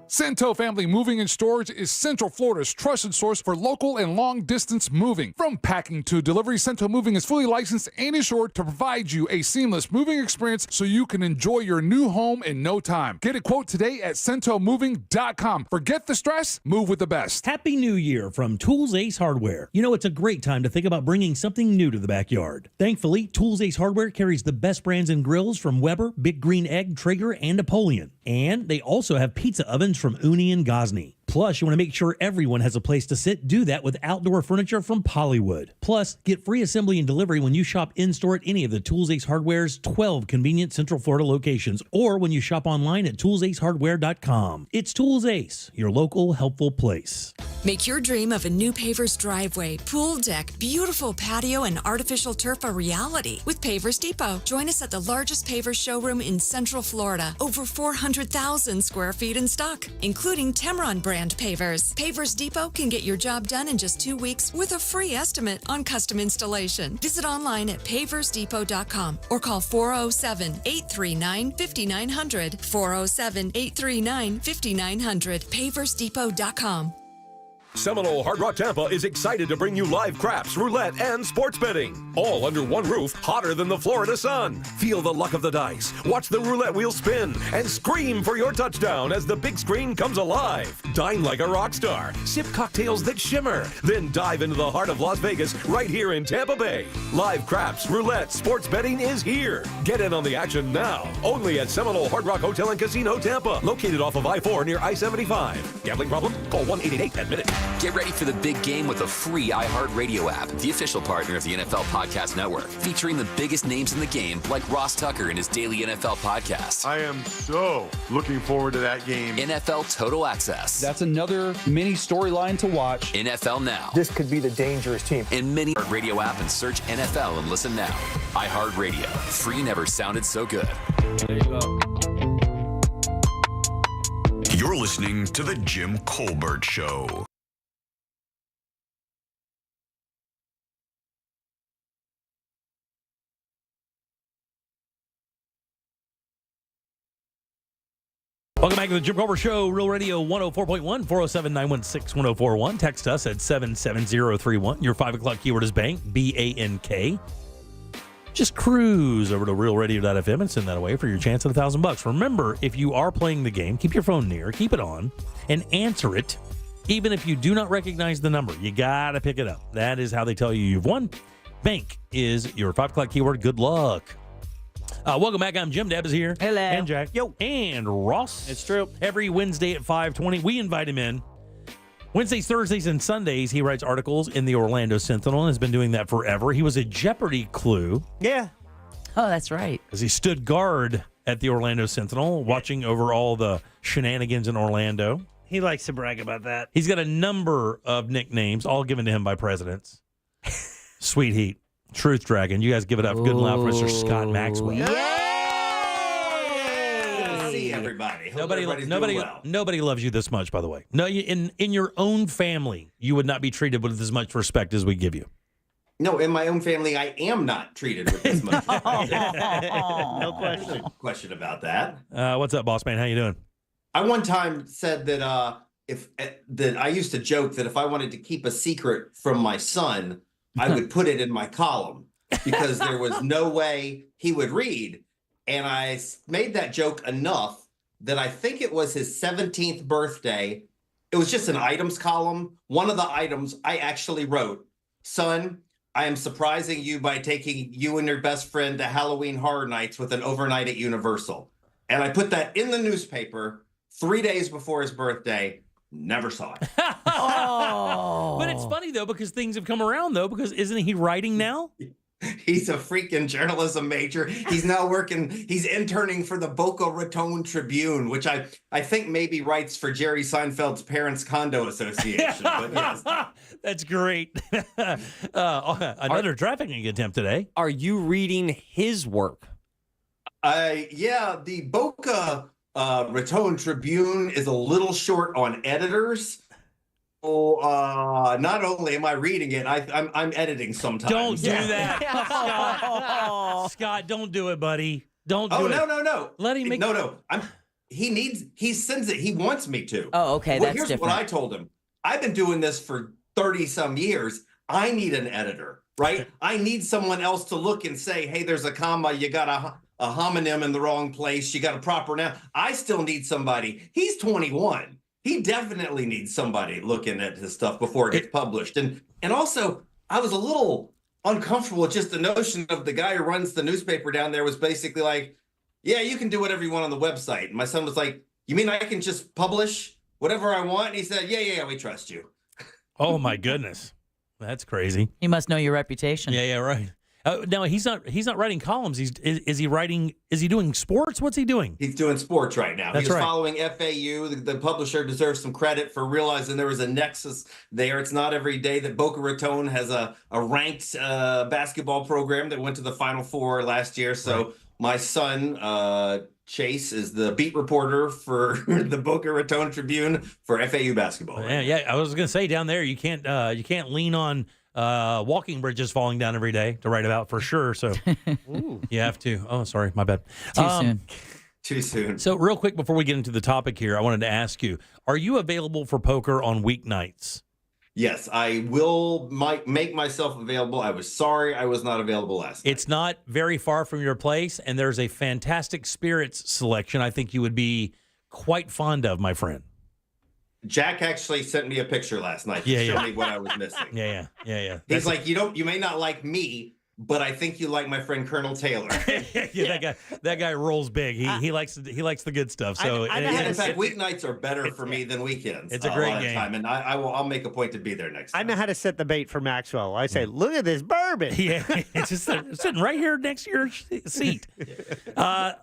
Cento Family Moving and Storage is Central Florida's trusted source for local and long-distance moving. From packing to delivery, Cento Moving is fully licensed and insured to provide you a seamless moving experience so you can enjoy your new home in no time. Get a quote today at CentoMoving.com. Forget the stress, move with the best. Happy New Year from Tools Ace Hardware. You know, it's a great time to think about bringing something new to the backyard. Thankfully, Tools Ace Hardware carries the best brands and grills from Weber, Big Green Egg, Traeger, and Napoleon. And they also have pizza ovens from Uni and Gosney. Plus, you want to make sure everyone has a place to sit. Do that with outdoor furniture from Pollywood. Plus, get free assembly and delivery when you shop in-store at any of the Tools Ace Hardware's 12 convenient Central Florida locations or when you shop online at toolsacehardware.com. It's Tools Ace, your local helpful place. Make your dream of a new Pavers driveway, pool deck, beautiful patio, and artificial turf a reality with Pavers Depot. Join us at the largest Pavers showroom in Central Florida. Over 400,000 square feet in stock, including Temron brand pavers. Pavers Depot can get your job done in just 2 weeks with a free estimate on custom installation. Visit online at paversdepot.com or call 407-839-5900. 407-839-5900. paversdepot.com. Seminole Hard Rock Tampa is excited to bring you live craps, roulette, and sports betting. All under one roof, hotter than the Florida sun. Feel the luck of the dice, watch the roulette wheel spin, and scream for your touchdown as the big screen comes alive. Dine like a rock star, sip cocktails that shimmer, then dive into the heart of Las Vegas right here in Tampa Bay. Live craps, roulette, sports betting is here. Get in on the action now. Only at Seminole Hard Rock Hotel and Casino Tampa, located off of I-4 near I-75. Gambling problem? Call 1-888-ADMIT-IT. Get ready for the big game with a free iHeartRadio app, the official partner of the NFL Podcast Network, featuring the biggest names in the game like Ross Tucker and his daily NFL podcast. I am so looking forward to that game. NFL Total Access. That's another mini storyline to watch. NFL Now. This could be the dangerous team. In mini radio app and search NFL and listen now. iHeartRadio. Free never sounded so good. There you go. You're listening to The Jim Colbert Show. Welcome back to the Jim Colbert Show, Real Radio 104.1, 407-916-1041. Text us at 77031. Your 5 o'clock keyword is bank, B-A-N-K. Just cruise over to realradio.fm and send that away for your chance at $1,000. Remember, if you are playing the game, keep your phone near, keep it on, and answer it. Even if you do not recognize the number, you got to pick it up. That is how they tell you you've won. Bank is your 5 o'clock keyword. Good luck. Welcome back. I'm Jim. Deb is here. Hello. And Jack. Yo. And Ross. It's true. Every Wednesday at 5:20, we invite him in. Wednesdays, Thursdays, and Sundays, he writes articles in the Orlando Sentinel and has been doing that forever. He was a Jeopardy clue. Yeah. Oh, that's right. As he stood guard at the Orlando Sentinel, watching over all the shenanigans in Orlando. He likes to brag about that. He's got a number of nicknames, all given to him by presidents. Sweet Heat. Truth Dragon. You guys give it up good and loud for Mr. Scott Maxwell. Yay! everybody. Hope Nobody everybody's doing well. nobody loves you this much, by the way. No, in your own family, you would not be treated with as much respect as we give you. No, in my own family, I am not treated with this much. No question. No question about that. What's up, boss man? How you doing? I one time said that that I used to joke that if I wanted to keep a secret from my son, I would put it in my column because there was no way he would read. And I made that joke enough that I think it was his 17th birthday. It was just an items column. One of the items I actually wrote, "Son, I am surprising you by taking you and your best friend to Halloween Horror Nights with an overnight at Universal." And I put that in the newspaper 3 days before his birthday. Never saw it. But it's funny, though, because things have come around, though, because isn't he writing now? He's a freaking journalism major. He's now he's interning for the Boca Raton Tribune, which I think maybe writes for Jerry Seinfeld's Parents Condo Association. But yes. That's great. Another trafficking attempt today. Are you reading his work? Yeah, the Boca Raton Tribune is a little short on editors. So not only am I reading it, I'm editing sometimes. Don't do that, Scott. Scott, don't do it, buddy. Don't do it. No. Let him make. No. He sends it. He wants me to. Oh, okay. Well, That's here's different. what I told him. I've been doing this for 30 some years. I need an editor, right? I need someone else to look and say, hey, there's a comma. You got a homonym in the wrong place. You got a proper noun. I still need somebody. He's 21. He definitely needs somebody looking at his stuff before it gets published. And also, I was a little uncomfortable with just the notion of the guy who runs the newspaper down there was basically like, yeah, you can do whatever you want on the website. And my son was like, you mean I can just publish whatever I want? And he said, yeah, we trust you. Oh, my goodness. That's crazy. He must know your reputation. Yeah, right. Now he's not writing columns. Is he doing sports? What's he doing? He's doing sports right now. That's He's right. following FAU. The publisher deserves some credit for realizing there was a nexus there. It's not every day that Boca Raton has a ranked basketball program that went to the Final Four last year. So my son, Chase, is the beat reporter for the Boca Raton Tribune for FAU basketball. Yeah. I was gonna say down there you can't lean on walking bridges falling down every day to write about for sure. So you have to. Oh, sorry, my bad. Too soon. So real quick before we get into the topic here, I wanted to ask you: are you available for poker on weeknights? Yes, I will make myself available. I was sorry I was not available last night. It's not very far from your place, and there's a fantastic spirits selection I think you would be quite fond of, my friend. Jack actually sent me a picture last night to show me what I was missing. Yeah. He's like, you may not like me, but I think you like my friend Colonel Taylor. That guy rolls big. He likes the good stuff. So in fact, weeknights are better for me than weekends. It's a great lot of game. time, and I'll make a point to be there next time. I know how to set the bait for Maxwell. I say, look at this bourbon. Yeah, it's just sitting right here next to your seat.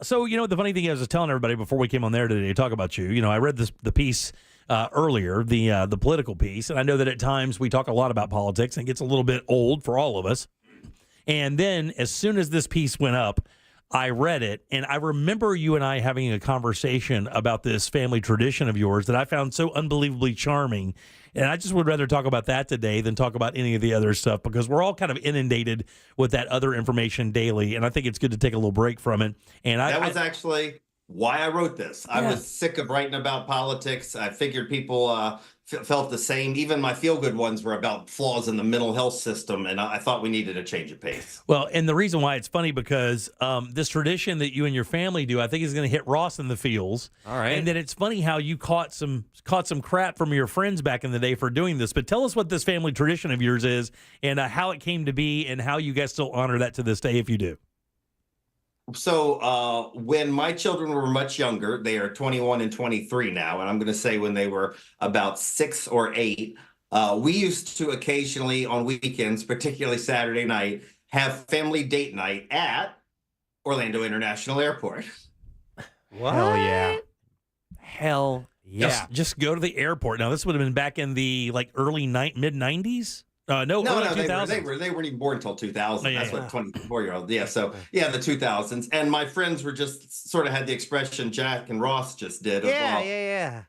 So the funny thing is, I was telling everybody before we came on there today to talk about you. I read the piece earlier, the political piece, and I know that at times we talk a lot about politics and it gets a little bit old for all of us. And then as soon as this piece went up, I read it, and I remember you and I having a conversation about this family tradition of yours that I found so unbelievably charming. And I just would rather talk about that today than talk about any of the other stuff because we're all kind of inundated with that other information daily, and I think it's good to take a little break from it. And that was actually why I wrote this. I was sick of writing about politics. I figured people felt the same. Even my feel-good ones were about flaws in the mental health system, and I thought we needed a change of pace. Well, and the reason why it's funny because this tradition that you and your family do, I think is going to hit Ross in the feels. All right. And then it's funny how you caught some crap from your friends back in the day for doing this. But tell us what this family tradition of yours is and how it came to be and how you guys still honor that to this day if you do. So when my children were much younger, they are 21 and 23 now, and I'm going to say when they were about 6 or 8, we used to occasionally on weekends, particularly Saturday night, have family date night at Orlando International Airport. What? Hell yeah. Hell yeah. Just go to the airport. Now, this would have been back in the early mid-90s. No, No, early 2000s. they weren't even born until 2000. Oh, yeah, That's yeah. what 24-year-old. Yeah, so yeah, the 2000s. And my friends were just sort of had the expression Jack and Ross just did. Yeah.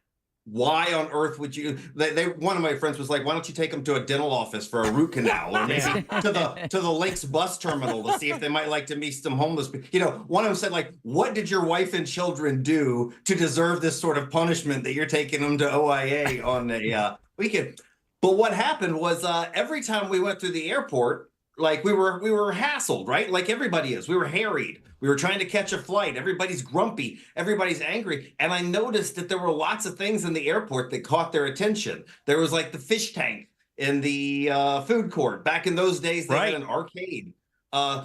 Why on earth would you? One of my friends was like, "Why don't you take them to a dental office for a root canal, or maybe to the Lynx bus terminal to see if they might like to meet some homeless people?" You know, one of them said, like, "What did your wife and children do to deserve this sort of punishment that you're taking them to OIA on a weekend?" But what happened was every time we went through the airport, like we were hassled, right? Like everybody is. We were harried. We were trying to catch a flight. Everybody's grumpy. Everybody's angry. And I noticed that there were lots of things in the airport that caught their attention. There was like the fish tank in the food court. Back in those days, they had an arcade.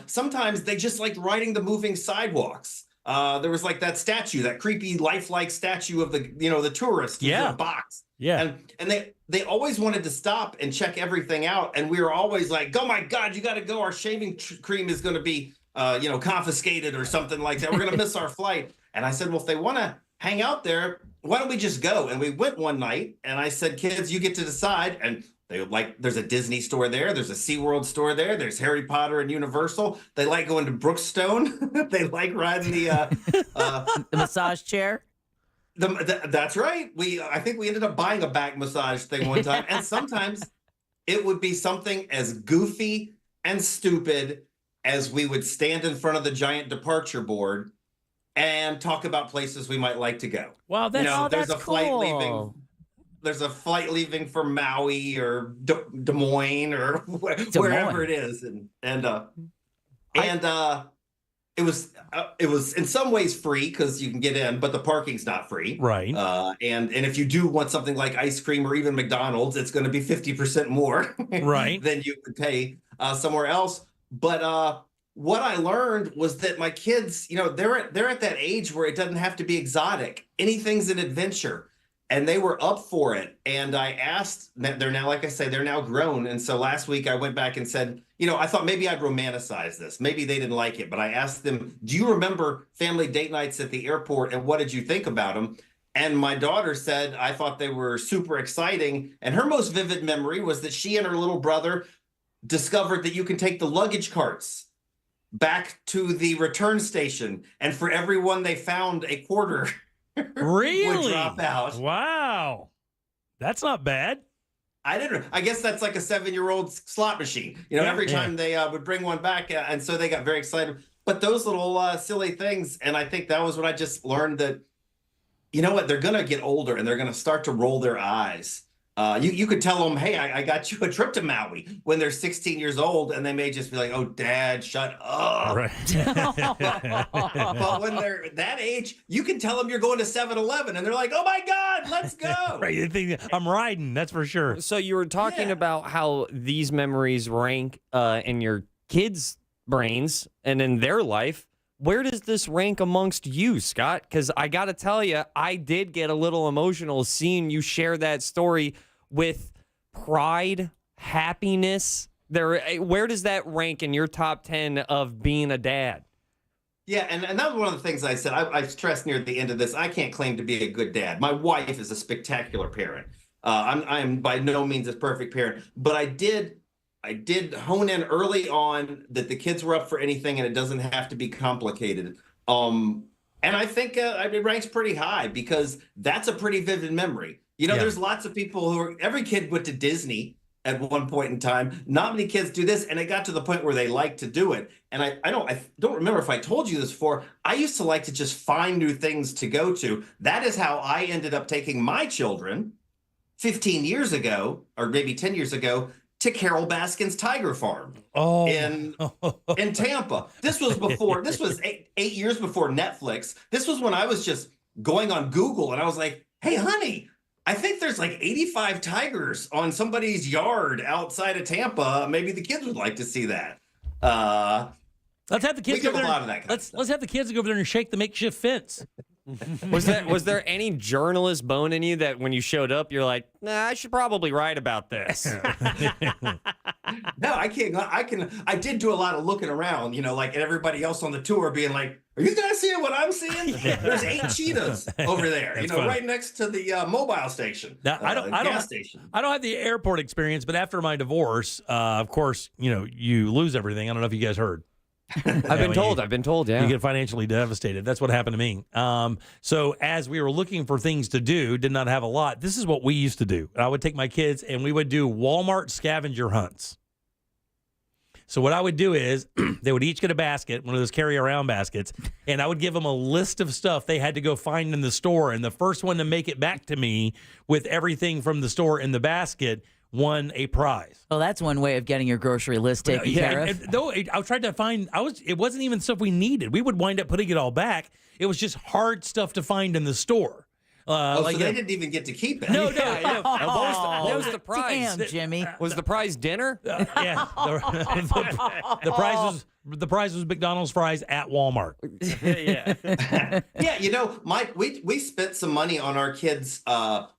Sometimes they just liked riding the moving sidewalks. There was like that statue, that creepy lifelike statue of the tourist in a box. Yeah. And they always wanted to stop and check everything out. And we were always like, "Oh my God, you got to go. Our shaving cream is going to be, confiscated or something like that. We're going to miss our flight." And I said, "Well, if they want to hang out there, why don't we just go?" And we went one night and I said, "Kids, you get to decide." And they like, there's a Disney store there. There's a SeaWorld store there. There's Harry Potter and Universal. They like going to Brookstone. They like riding the massage chair. That's right. I think we ended up buying a back massage thing one time. And sometimes it would be something as goofy and stupid as we would stand in front of the giant departure board and talk about places we might like to go. Wow, there's a flight cool. leaving. There's a flight leaving for Maui or Des Moines or wherever it is, it was in some ways free because you can get in, but the parking's not free. Right. And if you do want something like ice cream or even McDonald's, it's going to be 50% more right. than you would pay somewhere else. But what I learned was that my kids, they're at that age where it doesn't have to be exotic. Anything's an adventure. And they were up for it. And I asked, they're now, like I say, they're now grown. And so last week I went back and said, I thought maybe I'd romanticize this. Maybe they didn't like it. But I asked them, "Do you remember family date nights at the airport? And what did you think about them?" And my daughter said, "I thought they were super exciting." And her most vivid memory was that she and her little brother discovered that you can take the luggage carts back to the return station. And for everyone they found a quarter really would drop out. Wow. That's not bad. I guess that's like a 7-year-old slot machine. Every time they would bring one back. And so they got very excited. But those little silly things. And I think that was what I just learned, that, they're going to get older and they're going to start to roll their eyes. You could tell them, "Hey, I got you a trip to Maui," when they're 16 years old, and they may just be like, "Oh, Dad, shut up." Right. But when they're that age, you can tell them you're going to 7-Eleven, and they're like, "Oh my God, let's go!" Right. You think I'm riding? That's for sure. So you were talking about how these memories rank in your kids' brains and in their life. Where does this rank amongst you, Scott? Because I got to tell you, I did get a little emotional seeing you share that story with pride, happiness. Where does that rank in your top 10 of being a dad? Yeah, and that was one of the things I said. I stressed near the end of this, I can't claim to be a good dad. My wife is a spectacular parent. I am by no means a perfect parent, but I did hone in early on that the kids were up for anything and it doesn't have to be complicated. And I think it ranks pretty high because that's a pretty vivid memory. There's lots of people every kid went to Disney at one point in time. Not many kids do this, and it got to the point where they like to do it. And I don't remember if I told you this before. I used to like to just find new things to go to. That is how I ended up taking my children 15 years ago, or maybe 10 years ago, to Carol Baskin's Tiger Farm in Tampa. This was before. This was eight years before Netflix. This was when I was just going on Google, and I was like, "Hey, honey, I think there's like 85 tigers on somebody's yard outside of Tampa. Maybe the kids would like to see that." Let's have the kids go over there. Let's have the kids go over there and shake the makeshift fence. Was there any journalist bone in you that when you showed up, you're like, "Nah, I should probably write about this"? No, I can't go. I did do a lot of looking around, like everybody else on the tour being like, are you guys seeing what I'm seeing? There's 8 cheetahs over there, funny. right next to the mobile station. Now, I don't have the airport experience, but after my divorce, of course, you lose everything. I don't know if you guys heard. I've been told, yeah. You get financially devastated. That's what happened to me. So as we were looking for things to do, did not have a lot. This is what we used to do. I would take my kids and we would do Walmart scavenger hunts. So what I would do is they would each get a basket, one of those carry-around baskets, and I would give them a list of stuff they had to go find in the store. And the first one to make it back to me with everything from the store in the basket won a prize. Well, that's one way of getting your grocery list taken care of. Though I tried to find, it wasn't even stuff we needed. We would wind up putting it all back. It was just hard stuff to find in the store. So they didn't even get to keep it. No. What was the prize? Damn, Jimmy. Was the prize dinner? Yeah. The prize was McDonald's fries at Walmart. Yeah, Mike, we spent some money on our kids'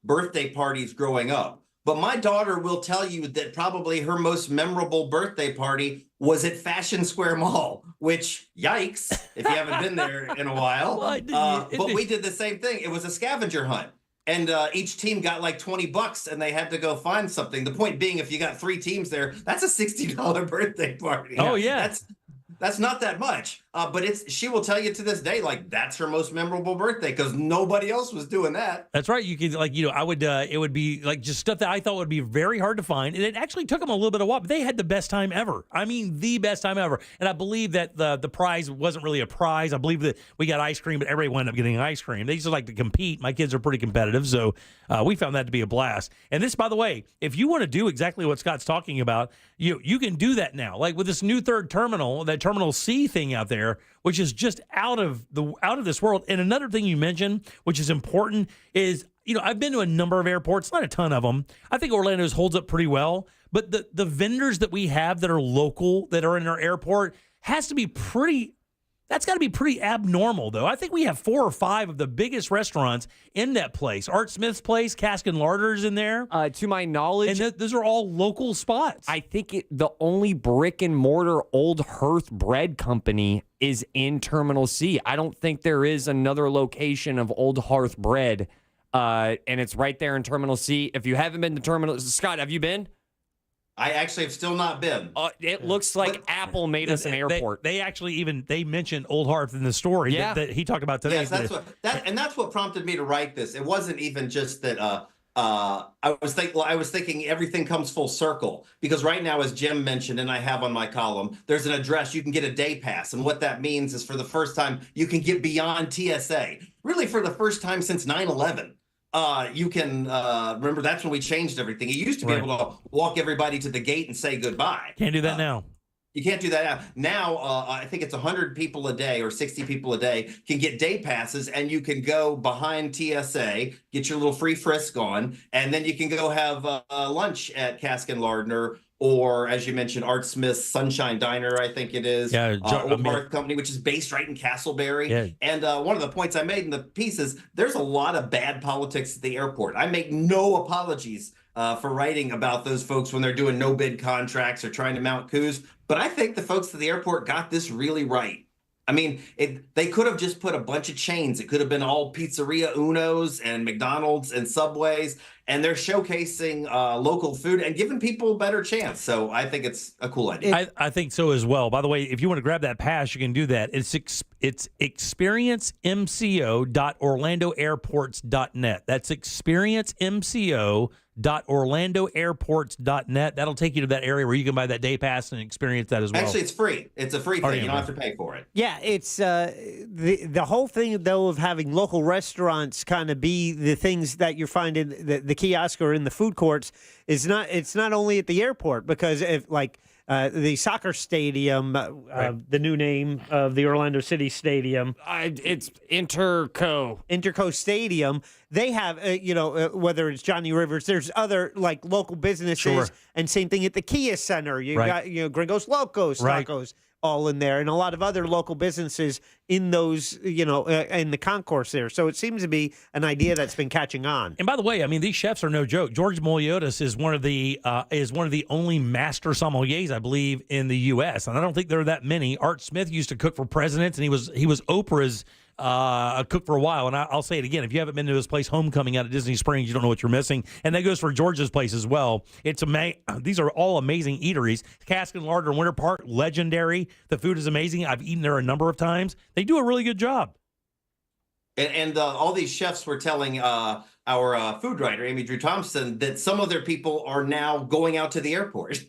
birthday parties growing up. But my daughter will tell you that probably her most memorable birthday party was at Fashion Square Mall, which, yikes, if you haven't been there in a while. But we did the same thing. It was a scavenger hunt. And each team got like $20 and they had to go find something. The point being, if you got 3 teams there, that's a $60 birthday party. Oh, yeah. That's not that much. But she will tell you to this day, like, that's her most memorable birthday because nobody else was doing that. That's right. You could, I would, it would be like just stuff that I thought would be very hard to find. And it actually took them a little bit of while, but they had the best time ever. I mean, the best time ever. And I believe that the prize wasn't really a prize. I believe that we got ice cream, but everybody wound up getting ice cream. They used to like to compete. My kids are pretty competitive. So we found that to be a blast. And this, by the way, if you want to do exactly what Scott's talking about, you can do that now. Like with this new third terminal, that Terminal C thing out there, which is just out of this world. And another thing you mentioned, which is important, is I've been to a number of airports, not a ton of them. I think Orlando's holds up pretty well, but the vendors that we have that are local, that are in our airport, has to be pretty. That's got to be pretty abnormal, though. I think we have 4 or 5 of the biggest restaurants in that place. Art Smith's place, Cask and Larder's in there. To my knowledge. And those are all local spots. I think the only brick and mortar Old Hearth bread company is in Terminal C. I don't think there is another location of Old Hearth bread, and it's right there in Terminal C. If you haven't been to Terminal... Scott, have you been? I actually have still not been. It looks like Apple made us an airport. They actually they mentioned Old Hearth in the story that he talked about today. Yes, that's what prompted me to write this. It wasn't even just that. I was thinking everything comes full circle because right now, as Jim mentioned, and I have on my column, there's an address you can get a day pass, and what that means is for the first time you can get beyond TSA. Really, for the first time since 9/11. You can remember that's when we changed everything. You used to be able to walk everybody to the gate and say goodbye. Can't do that now. You can't do that now. I think it's 100 people a day or 60 people a day can get day passes, and you can go behind TSA, get your little free frisk on, and then you can go have lunch at Cask and Lardner. Or, as you mentioned, Art Smith's Sunshine Diner, I think it is. Yeah, Old Hearth Company, which is based right in Castleberry. Yeah. And one of the points I made in the piece is there's a lot of bad politics at the airport. I make no apologies for writing about those folks when they're doing no-bid contracts or trying to mount coups. But I think the folks at the airport got this really right. I mean, they could have just put a bunch of chains. It could have been all Pizzeria Unos and McDonald's and Subways, and they're showcasing local food and giving people a better chance. So I think it's a cool idea. I think so as well. By the way, if you want to grab that pass, you can do that. It's experiencemco.orlandoairports.net. That's experiencemco.orlandoairports.net. That'll take you to that area where you can buy that day pass and experience that as well. Actually, it's free. It's a free thing. You don't have to pay for it. Yeah, it's the whole thing, though, of having local restaurants kind of be the things that you're finding the kiosk or in the food courts is not. It's not only at the airport, because if the soccer stadium, the new name of the Orlando City Stadium. It's Interco Stadium. They have, whether it's Johnny Rivers, there's other local businesses, and same thing at the Kia Center. You got, Gringos Locos, Tacos. all in there, and a lot of other local businesses in those, in the concourse there. So it seems to be an idea that's been catching on. And by the way, I mean, these chefs are no joke. George Moliotis is one of the only master sommeliers, I believe, in the U.S. And I don't think there are that many. Art Smith used to cook for presidents, and he was Oprah's a cook for a while. And I'll say it again: if you haven't been to his place, Homecoming, out at Disney Springs, you don't know what you're missing. And that goes for George's place as well. It's these are all amazing eateries. Cask and Larder in Winter Park, legendary. The food is amazing. I've eaten there a number of times. They do a really good job. And all these chefs were telling our food writer, Amy Drew Thompson, that some of their people are now going out to the airport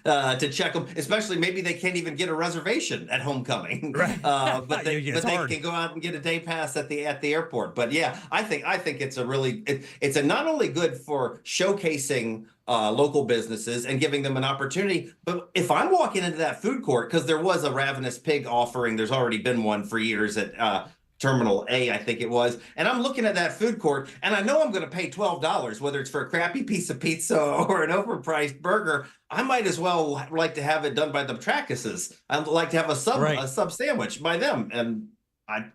to check them, especially maybe they can't even get a reservation at Homecoming. Right. But they can go out and get a day pass at the airport. But yeah, I think it's it's not only good for showcasing local businesses and giving them an opportunity, but if I'm walking into that food court, because there was a Ravenous Pig offering, there's already been one for years at Terminal A, I think it was. And I'm looking at that food court, and I know I'm going to pay $12, whether it's for a crappy piece of pizza or an overpriced burger. I might as well like to have it done by the Trackuses. I'd like to have a sub sandwich by them. And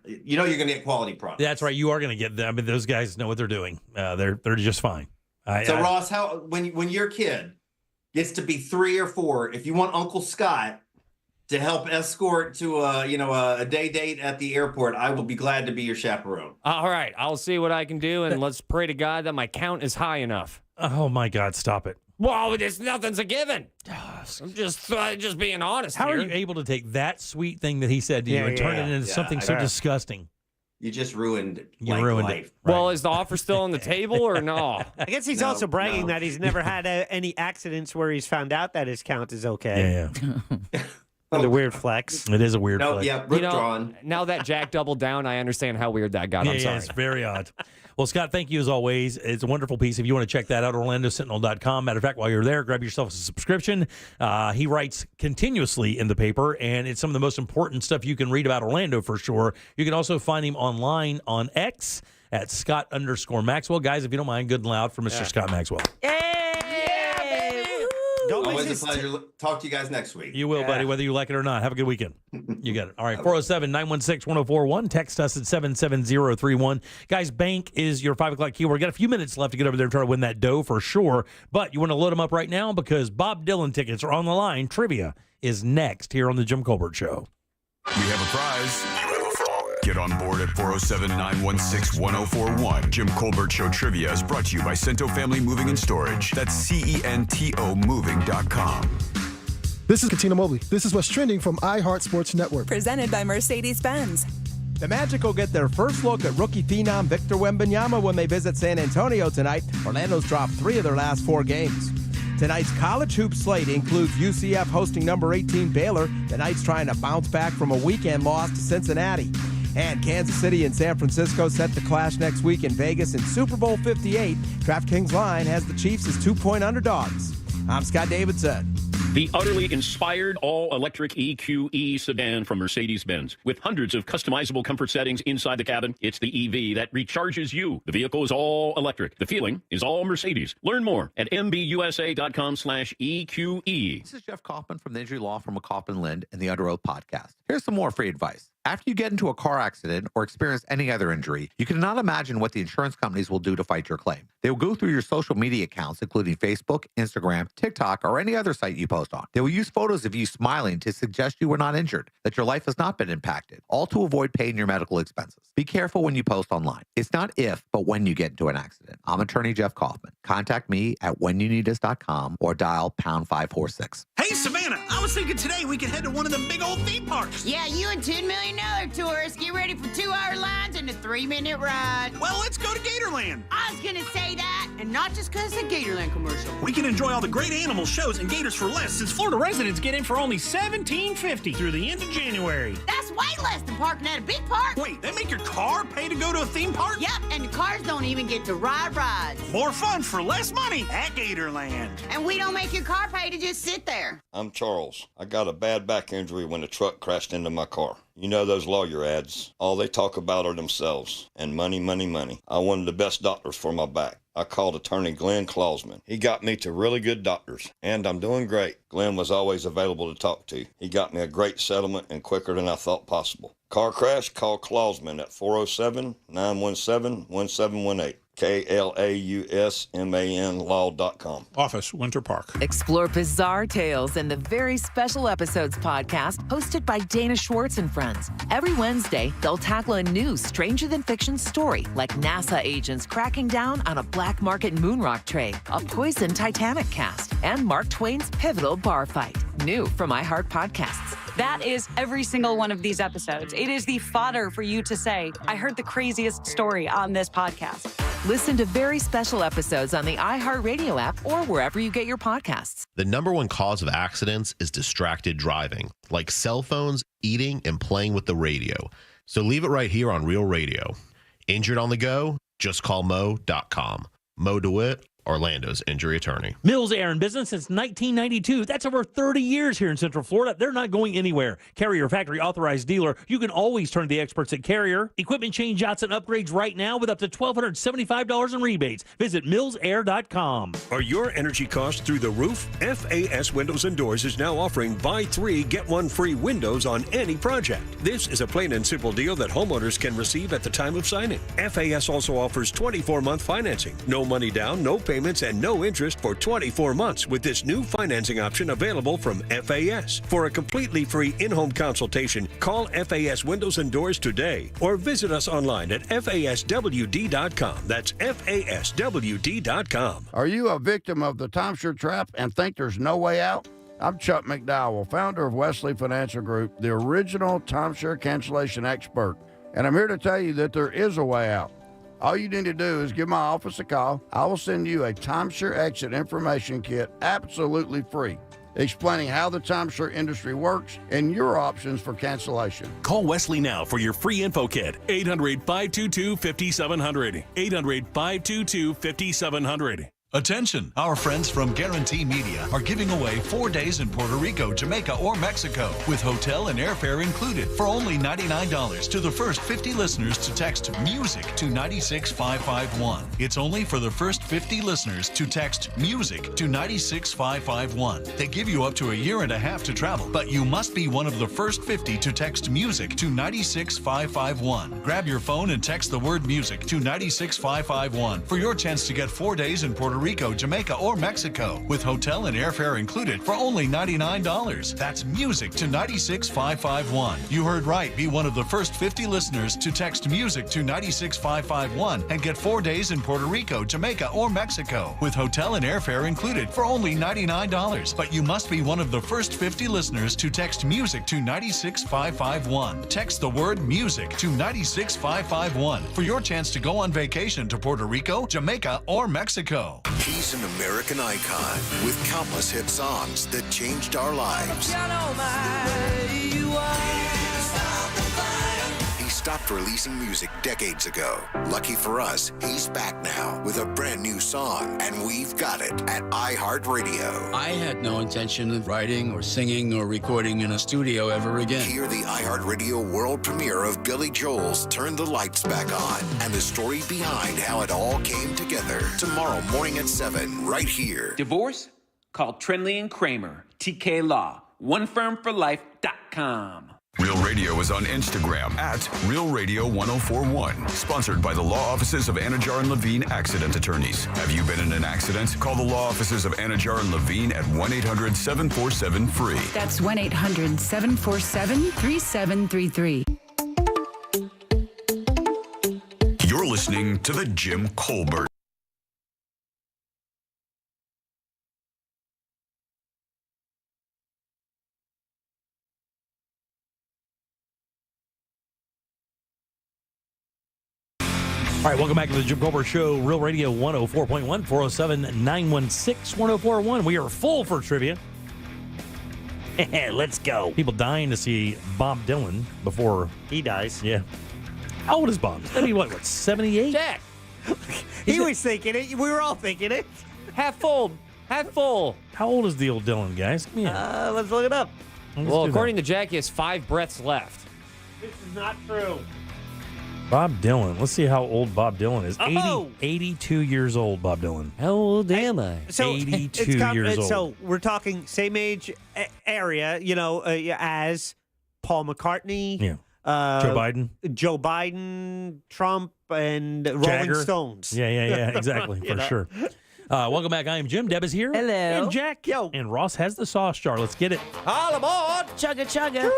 you're going to get quality products. That's right. You are going to get them. I mean, those guys know what they're doing. They're just fine. Ross, when your kid gets to be 3 or 4, if you want Uncle Scott to help escort to a day date at the airport, I will be glad to be your chaperone. All right, I'll see what I can do, and let's pray to God that my count is high enough. Oh my God, stop it! Well, nothing's a given. I'm just being honest. How are you able to take that sweet thing that he said to you and turn it into something so disgusting? You just ruined ruined life. it. Right. Well, is the offer still on the table or no? I guess he's also bragging that he's never had any accidents where he's found out that his count is okay. Yeah. The weird flex. It is a weird flex. Yeah, withdrawn. Now that Jack doubled down, I understand how weird that got. I'm sorry. It's very odd. Well, Scott, thank you as always. It's a wonderful piece. If you want to check that out, OrlandoSentinel.com. Matter of fact, while you're there, grab yourself a subscription. He writes continuously in the paper, and it's some of the most important stuff you can read about Orlando for sure. You can also find him online on X at Scott_Maxwell. Guys, if you don't mind, good and loud for Mr. Scott Maxwell. Always a pleasure. Talk to you guys next week. You will, buddy, whether you like it or not. Have a good weekend. You got it. All right, 407-916-1041. Text us at 77031. Guys, bank is your 5 o'clock keyword. Got a few minutes left to get over there and try to win that dough for sure. But you want to load them up right now because Bob Dylan tickets are on the line. Trivia is next here on the Jim Colbert Show. We have a prize. Get on board at 407-916-1041. Jim Colbert Show Trivia is brought to you by Cento Family Moving and Storage. That's CENTO Moving.com. This is Katina Mobley. This is what's trending from iHeart Sports Network. Presented by Mercedes-Benz. The Magic will get their first look at rookie phenom Victor Wembanyama when they visit San Antonio tonight. Orlando's dropped 3 of their last 4 games. Tonight's college hoop slate includes UCF hosting number 18 Baylor. The Knights trying to bounce back from a weekend loss to Cincinnati. And Kansas City and San Francisco set to clash next week in Vegas in Super Bowl 58. DraftKings line has the Chiefs as 2-point underdogs. I'm Scott Davidson. The utterly inspired all-electric EQE sedan from Mercedes-Benz. With hundreds of customizable comfort settings inside the cabin, it's the EV that recharges you. The vehicle is all electric. The feeling is all Mercedes. Learn more at MBUSA.com/EQE. This is Jeff Kaufman from the injury law firm of Kaufman Lind and the Under Oath podcast. Here's some more free advice. After you get into a car accident or experience any other injury, you cannot imagine what the insurance companies will do to fight your claim. They will go through your social media accounts, including Facebook, Instagram, TikTok, or any other site you post on. They will use photos of you smiling to suggest you were not injured, that your life has not been impacted, all to avoid paying your medical expenses. Be careful when you post online. It's not if, but when you get into an accident. I'm attorney Jeff Kaufman. Contact me at whenyouneedus.com or dial pound 546. Hey, Savannah, I was thinking today we could head to one of the big old theme parks. Yeah, you and $10 million tourists get ready for 2-hour lines and a 3-minute ride. Well, let's go to Gatorland. I was going to say that, and not just because it's a Gatorland commercial. We can enjoy all the great animal shows and gators for less, since Florida residents get in for only $17.50 through the end of January. That's way less than parking at a big park. Wait, they make your car pay to go to a theme park? Yep, and the cars don't even get to ride rides. More fun for less money at Gatorland. And we don't make your car pay to just sit there. I'm Charles. I got a bad back injury when a truck crashed into my car. You know those lawyer ads. All they talk about are themselves and money, money, money. I wanted the best doctors for my back. I called attorney Glenn Clausman. He got me to really good doctors, and I'm doing great. Glenn was always available to talk to. He got me a great settlement and quicker than I thought possible. Car crash? Call Clausman at 407-917-1718. KLAUSMAN law.com. Office, Winter Park. Explore bizarre tales in the Very Special Episodes podcast hosted by Dana Schwartz and friends. Every Wednesday, they'll tackle a new stranger-than-fiction story, like NASA agents cracking down on a black market moon rock trade, a poison Titanic cast, and Mark Twain's pivotal bar fight. New from iHeart Podcasts. That is every single one of these episodes. It is the fodder for you to say, I heard the craziest story on this podcast. Listen to Very Special Episodes on the iHeartRadio app or wherever you get your podcasts. The number one cause of accidents is distracted driving, like cell phones, eating, and playing with the radio. So leave it right here on Real Radio. Injured on the go? Just call Mo.com. Mo DeWitt, Orlando's injury attorney. Mills Air in business since 1992. That's over 30 years here in Central Florida. They're not going anywhere. Carrier factory authorized dealer. You can always turn to the experts at Carrier. Equipment change-outs and upgrades right now with up to $1,275 in rebates. Visit millsair.com. Are your energy costs through the roof? FAS Windows and Doors is now offering buy 3, get 1 free windows on any project. This is a plain and simple deal that homeowners can receive at the time of signing. FAS also offers 24-month financing. No money down, no payments, and no interest for 24 months with this new financing option available from FAS. For a completely free in-home consultation, call FAS Windows and Doors today or visit us online at FASWD.com. That's FASWD.com. Are you a victim of the timeshare trap and think there's no way out? I'm Chuck McDowell, founder of Wesley Financial Group, the original timeshare cancellation expert, and I'm here to tell you that there is a way out. All you need to do is give my office a call. I will send you a timeshare exit information kit absolutely free, explaining how the timeshare industry works and your options for cancellation. Call Wesley now for your free info kit. 800-522-5700. 800-522-5700. Attention! Our friends from Guarantee Media are giving away 4 days in Puerto Rico, Jamaica, or Mexico with hotel and airfare included for only $99 to the first 50 listeners to text MUSIC to 96551. It's only for the first 50 listeners to text MUSIC to 96551. They give you up to a year and a half to travel, but you must be one of the first 50 to text MUSIC to 96551. Grab your phone and text the word MUSIC to 96551 for your chance to get 4 days in Puerto Rico, Jamaica, or Mexico with hotel and airfare included for only $99. That's MUSIC to 96551. You heard right. Be one of the first 50 listeners to text MUSIC to 96551 and get 4 days in Puerto Rico, Jamaica, or Mexico with hotel and airfare included for only $99. But you must be one of the first 50 listeners to text MUSIC to 96551. Text the word MUSIC to 96551 for your chance to go on vacation to Puerto Rico, Jamaica, or Mexico. He's an American icon with countless hit songs that changed our lives. He stopped releasing music decades ago. Lucky for us, he's back now with a brand new song, and we've got it at iHeartRadio. I had no intention of writing or singing or recording in a studio ever again. Hear the iHeartRadio world premiere of Billy Joel's Turn the Lights Back On and the story behind how it all came together tomorrow morning at 7 right here. Divorce? Call Trinley and Kramer, TK Law, onefirmforlife.com. Real Radio is on Instagram at Real Radio 1041. Sponsored by the law offices of Anajar and Levine Accident Attorneys. Have you been in an accident? Call the law offices of Anajar and Levine at 1-800-747-FREE. That's 1-800-747-3733. You're listening to The Jim Colbert. All right, welcome back to the Jim Colbert Show, Real Radio 104.1, 407-916-1041. We are full for trivia. Let's go. People dying to see Bob Dylan before he dies. Yeah. How old is Bob? That'd be what 78? Jack. He was thinking it. We were all thinking it. Half full. Half full. How old is the old Dylan, guys? Come here. Let's look it up. Well, according to Jack, he has 5 breaths left. This is not true. Bob Dylan. Let's see how old Bob Dylan is. Oh! 82 years old, Bob Dylan. How old am I? So 82 years old. So we're talking same age area, as Paul McCartney, Joe Biden, Trump, and Jagger. Rolling Stones. Yeah, exactly, for sure. Welcome back. I am Jim. Deb is here. Hello. And Jack. Yo. And Ross has the sauce jar. Let's get it. All aboard! Chugga chugga.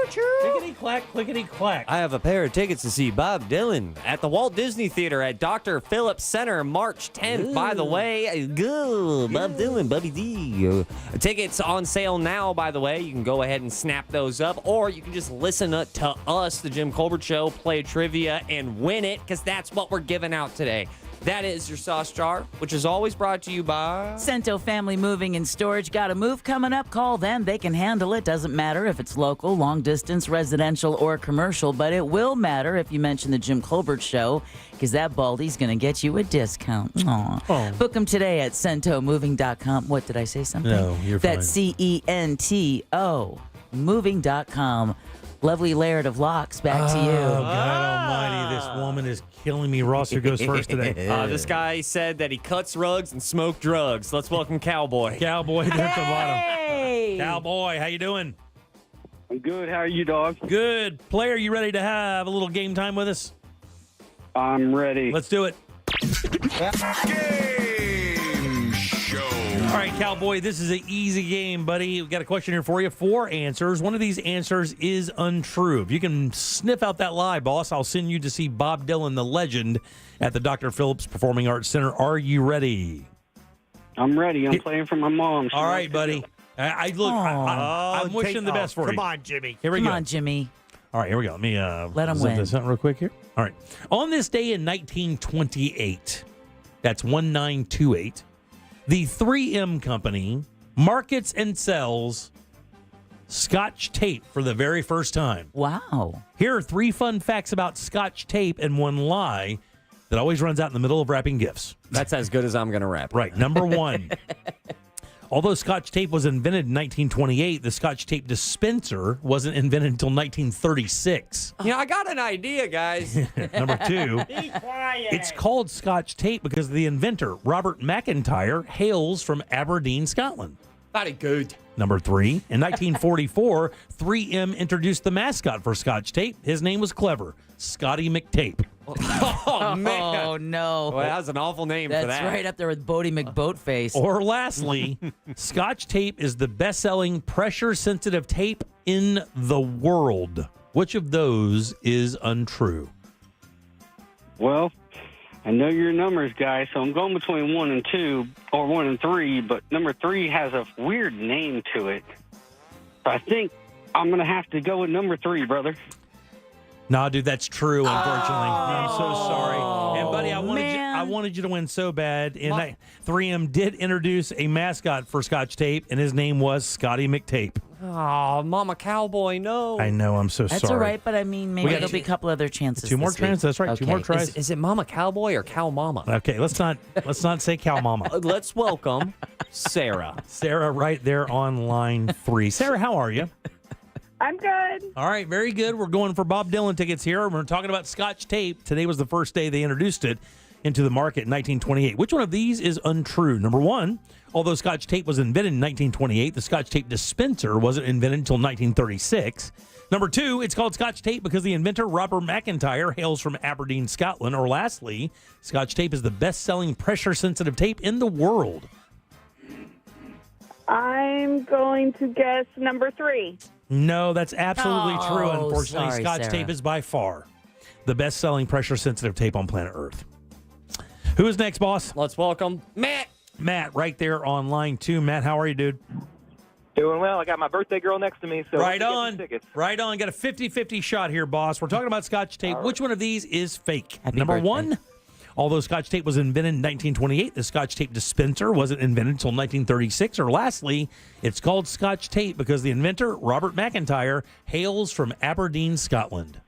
Clickety clack, clickety clack. I have a pair of tickets to see Bob Dylan at the Walt Disney Theater at Dr. Phillips Center March 10th. By the way, go Bob Dylan, Bubby D. Tickets on sale now, by the way. You can go ahead and snap those up, or you can just listen to us, the Jim Colbert Show, play trivia, and win it, because that's what we're giving out today. That is your sauce jar, which is always brought to you by Cento Family Moving and Storage. Got a move coming up? Call them. They can handle it. Doesn't matter if it's local, long distance, residential, or commercial, but it will matter if you mention the Jim Colbert Show, because that Baldy's going to get you a discount. Aw. Book them today at CentoMoving.com. What, did I say something? No, you're fine. That's CENTO Moving.com. Lovely Laird of Locks, back to you. Oh, God almighty. This woman is killing me. Ross, who goes first today? this guy said that he cuts rugs and smoked drugs. Let's welcome Cowboy. Cowboy there at the bottom. Hey! Cowboy, how you doing? I'm good. How are you, dog? Good. Player, you ready to have a little game time with us? I'm ready. Let's do it. Game show. All right, Cowboy, this is an easy game, buddy. We've got a question here for you. 4 answers. One of these answers is untrue. If you can sniff out that lie, boss, I'll send you to see Bob Dylan, the legend, at the Dr. Phillips Performing Arts Center. Are you ready? I'm ready. I'm playing for my mom. All right, buddy. I'm wishing the best for you. Come on, Jimmy. Here we go. Come on, Jimmy. All right, here we go. Let me Let 'em zip win. this out real quick here. All right. On this day in 1928, that's 1928, the 3M company markets and sells Scotch tape for the very first time. Wow. Here are 3 fun facts about Scotch tape and one lie that always runs out in the middle of wrapping gifts. That's as good as I'm going to wrap. Right. Number 1. Although Scotch tape was invented in 1928, the Scotch tape dispenser wasn't invented until 1936. Yeah, I got an idea, guys. Number 2, Be quiet. it's called Scotch tape because the inventor, Robert McIntyre, hails from Aberdeen, Scotland. Very good. Number 3, in 1944, 3M introduced the mascot for Scotch tape. His name was clever, Scotty McTape. Oh, man. Oh, no. Well, that was an awful name for that. That's right up there with Bodie McBoatface. Or lastly, Scotch tape is the best-selling pressure-sensitive tape in the world. Which of those is untrue? Well, I know your numbers, guys, so I'm going between 1 and 2, or 1 and 3, but number 3 has a weird name to it. So I think I'm going to have to go with number 3, brother. Nah, dude, that's true, unfortunately. I'm so sorry. And, buddy, I wanted you to win so bad. And 3M did introduce a mascot for Scotch tape, and his name was Scotty McTape. Oh, Mama Cowboy, no. I know, I'm so sorry. That's all right, but I mean, maybe there'll be a couple other chances. 2 more this week. chances, that's right. Okay. 2 more tries. Is it Mama Cowboy or Cow Mama? Okay, let's not say Cow Mama. Let's welcome Sarah. Sarah, right there on line 3. Sarah, how are you? I'm good. All right, very good. We're going for Bob Dylan tickets here. We're talking about Scotch tape. Today was the first day they introduced it into the market in 1928. Which one of these is untrue? Number 1, although Scotch tape was invented in 1928, the Scotch tape dispenser wasn't invented until 1936. Number 2, it's called Scotch tape because the inventor, Robert McIntyre, hails from Aberdeen, Scotland. Or lastly, Scotch tape is the best-selling pressure-sensitive tape in the world. I'm going to guess number 3. No, that's absolutely true. Unfortunately, sorry, Scotch Sarah. tape is by far the best-selling pressure-sensitive tape on planet Earth. Who is next, boss? Let's welcome Matt. Matt, right there on line 2. Matt, how are you, dude? Doing well. I got my birthday girl next to me, so Right let's get on. some tickets. Right on. Got a 50-50 shot here, boss. We're talking about Scotch tape. Which one of these is fake? Happy Number birthday. 1, although Scotch tape was invented in 1928, the Scotch tape dispenser wasn't invented until 1936. Or lastly, it's called Scotch tape because the inventor, Robert McIntyre, hails from Aberdeen, Scotland.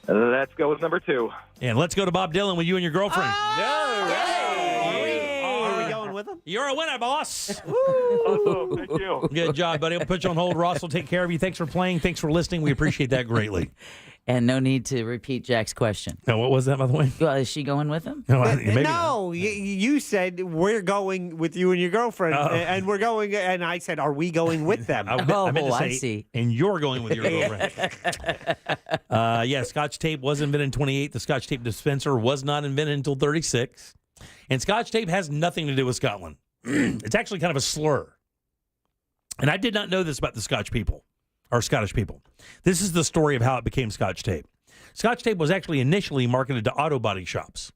Let's go with number 2. And let's go to Bob Dylan with you and your girlfriend. Are we going with him? You're a winner, boss. Oh, thank you. Good job, buddy. I'll put you on hold. Ross will take care of you. Thanks for playing. Thanks for listening. We appreciate that greatly. And no need to repeat Jack's question. Now, what was that, by the way? Well, is she going with him? No, maybe not. No, you said we're going with you and your girlfriend, and we're going. And I said, are we going with them? I meant to say, I see. And you're going with your girlfriend. Scotch tape was invented in 28. The Scotch tape dispenser was not invented until 36. And Scotch tape has nothing to do with Scotland. It's actually kind of a slur. And I did not know this about the Scottish people. This is the story of how it became Scotch tape. Scotch tape was actually initially marketed to auto body shops,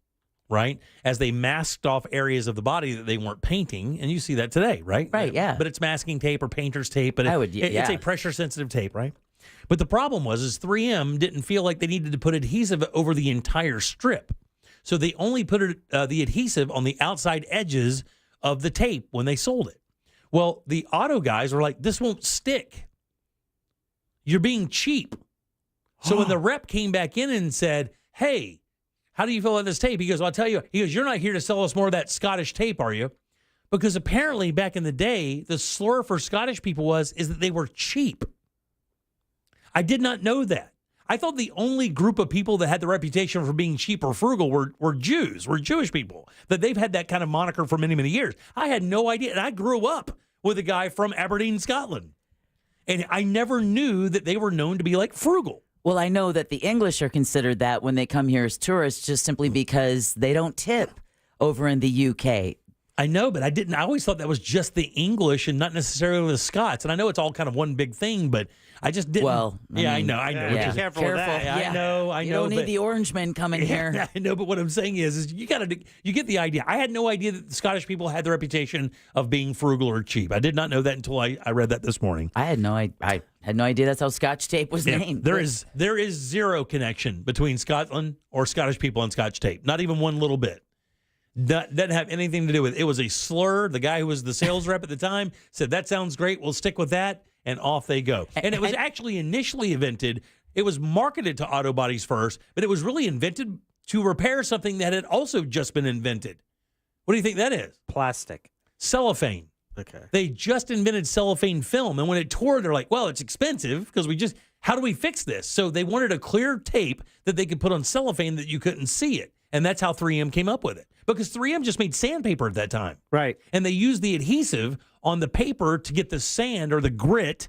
right? As they masked off areas of the body that they weren't painting. And you see that today, right? Right, yeah. But it's masking tape or painter's tape. But it's a pressure-sensitive tape, right? But the problem was 3M didn't feel like they needed to put adhesive over the entire strip. So they only put the adhesive on the outside edges of the tape when they sold it. Well, the auto guys were like, this won't stick. You're being cheap. So when the rep came back in and said, hey, how do you feel about this tape? He goes, well, I'll tell you. He goes, you're not here to sell us more of that Scottish tape, are you? Because apparently back in the day, the slur for Scottish people is that they were cheap. I did not know that. I thought the only group of people that had the reputation for being cheap or frugal were Jews, were Jewish people, that they've had that kind of moniker for many, many years. I had no idea. And I grew up with a guy from Aberdeen, Scotland. And I never knew that they were known to be like frugal. Well, I know that the English are considered that when they come here as tourists, just simply because they don't tip over in the UK. I know, but I always thought that was just the English and not necessarily the Scots. And I know it's all kind of one big thing, but I just didn't. Well, I know. Yeah. Careful with that. I know. You don't need the Orangemen coming here. I know, but what I'm saying is you get the idea. I had no idea that the Scottish people had the reputation of being frugal or cheap. I did not know that until I read that this morning. I had no idea that's how Scotch tape was named. There is zero connection between Scotland or Scottish people and Scotch tape. Not even one little bit. That doesn't have anything to do with it. It was a slur. The guy who was the sales rep at the time said, that sounds great. We'll stick with that. And off they go. And it was actually initially invented. It was marketed to auto bodies first, but it was really invented to repair something that had also just been invented. What do you think that is? Plastic. Cellophane. Okay. They just invented cellophane film. And when it tore, they're like, well, it's expensive because how do we fix this? So they wanted a clear tape that they could put on cellophane that you couldn't see it. And that's how 3M came up with it. Because 3M just made sandpaper at that time. Right. And they used the adhesive on the paper to get the sand or the grit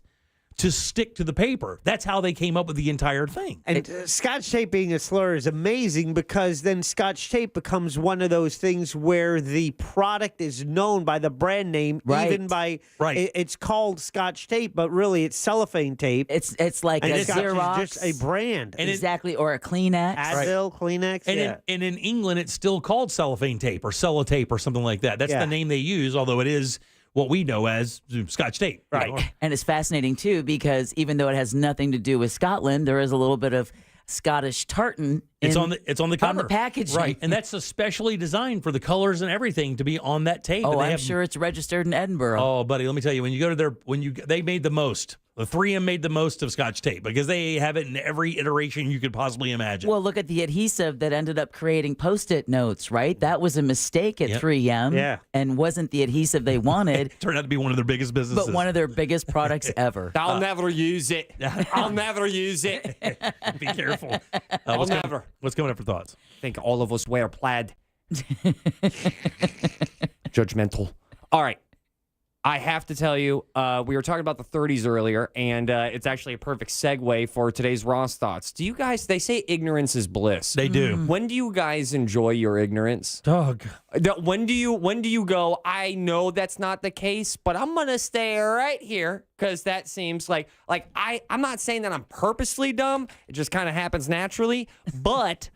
to stick to the paper. That's how they came up with the entire thing. And Scotch tape being a slur is amazing because then Scotch tape becomes one of those things where the product is known by the brand name, even by it's called Scotch tape, but really it's cellophane tape. It's like and a Scotch Xerox, is just a brand, exactly, or a Kleenex, Advil, Kleenex, and in England it's still called cellophane tape or sellotape or something like that. That's the name they use, although it is what we know as Scotch tape. Right. And it's fascinating, too, because even though it has nothing to do with Scotland, there is a little bit of Scottish tartan It's on the cover. On the packaging. Right. And that's especially designed for the colors and everything to be on that tape. Oh, I'm sure it's registered in Edinburgh. Oh, buddy, let me tell you, when you go to they made the most. The 3M made the most of Scotch tape because they have it in every iteration you could possibly imagine. Well, look at the adhesive that ended up creating Post-it notes, right? That was a mistake at 3M and wasn't the adhesive they wanted. It turned out to be one of their biggest businesses. But one of their biggest products ever. I'll never use it. I'll never use it. Be careful. I'll never. What's coming up for thoughts? I think all of us wear plaid. Judgmental. All right. I have to tell you, we were talking about the 30s earlier, and it's actually a perfect segue for today's Ross Thoughts. Do you guys, they say ignorance is bliss. They do. When do you guys enjoy your ignorance? Dog. When do you go, I know that's not the case, but I'm going to stay right here because that seems like I'm not saying that I'm purposely dumb. It just kind of happens naturally, but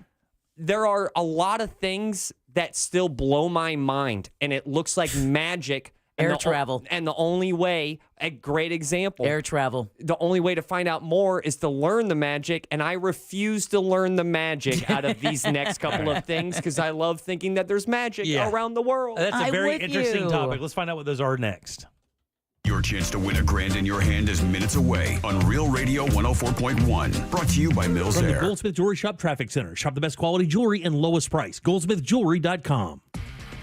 there are a lot of things that still blow my mind, and it looks like magic. Air travel. And the only way, a great example. Air travel. The only way to find out more is to learn the magic, and I refuse to learn the magic out of these next couple of things because I love thinking that there's magic around the world. That's a very interesting topic. Let's find out what those are next. Your chance to win $1,000 in your hand is minutes away on Real Radio 104.1. Brought to you by Mills From the Air. Goldsmith Jewelry Shop Traffic Center. Shop the best quality jewelry and lowest price. GoldsmithJewelry.com.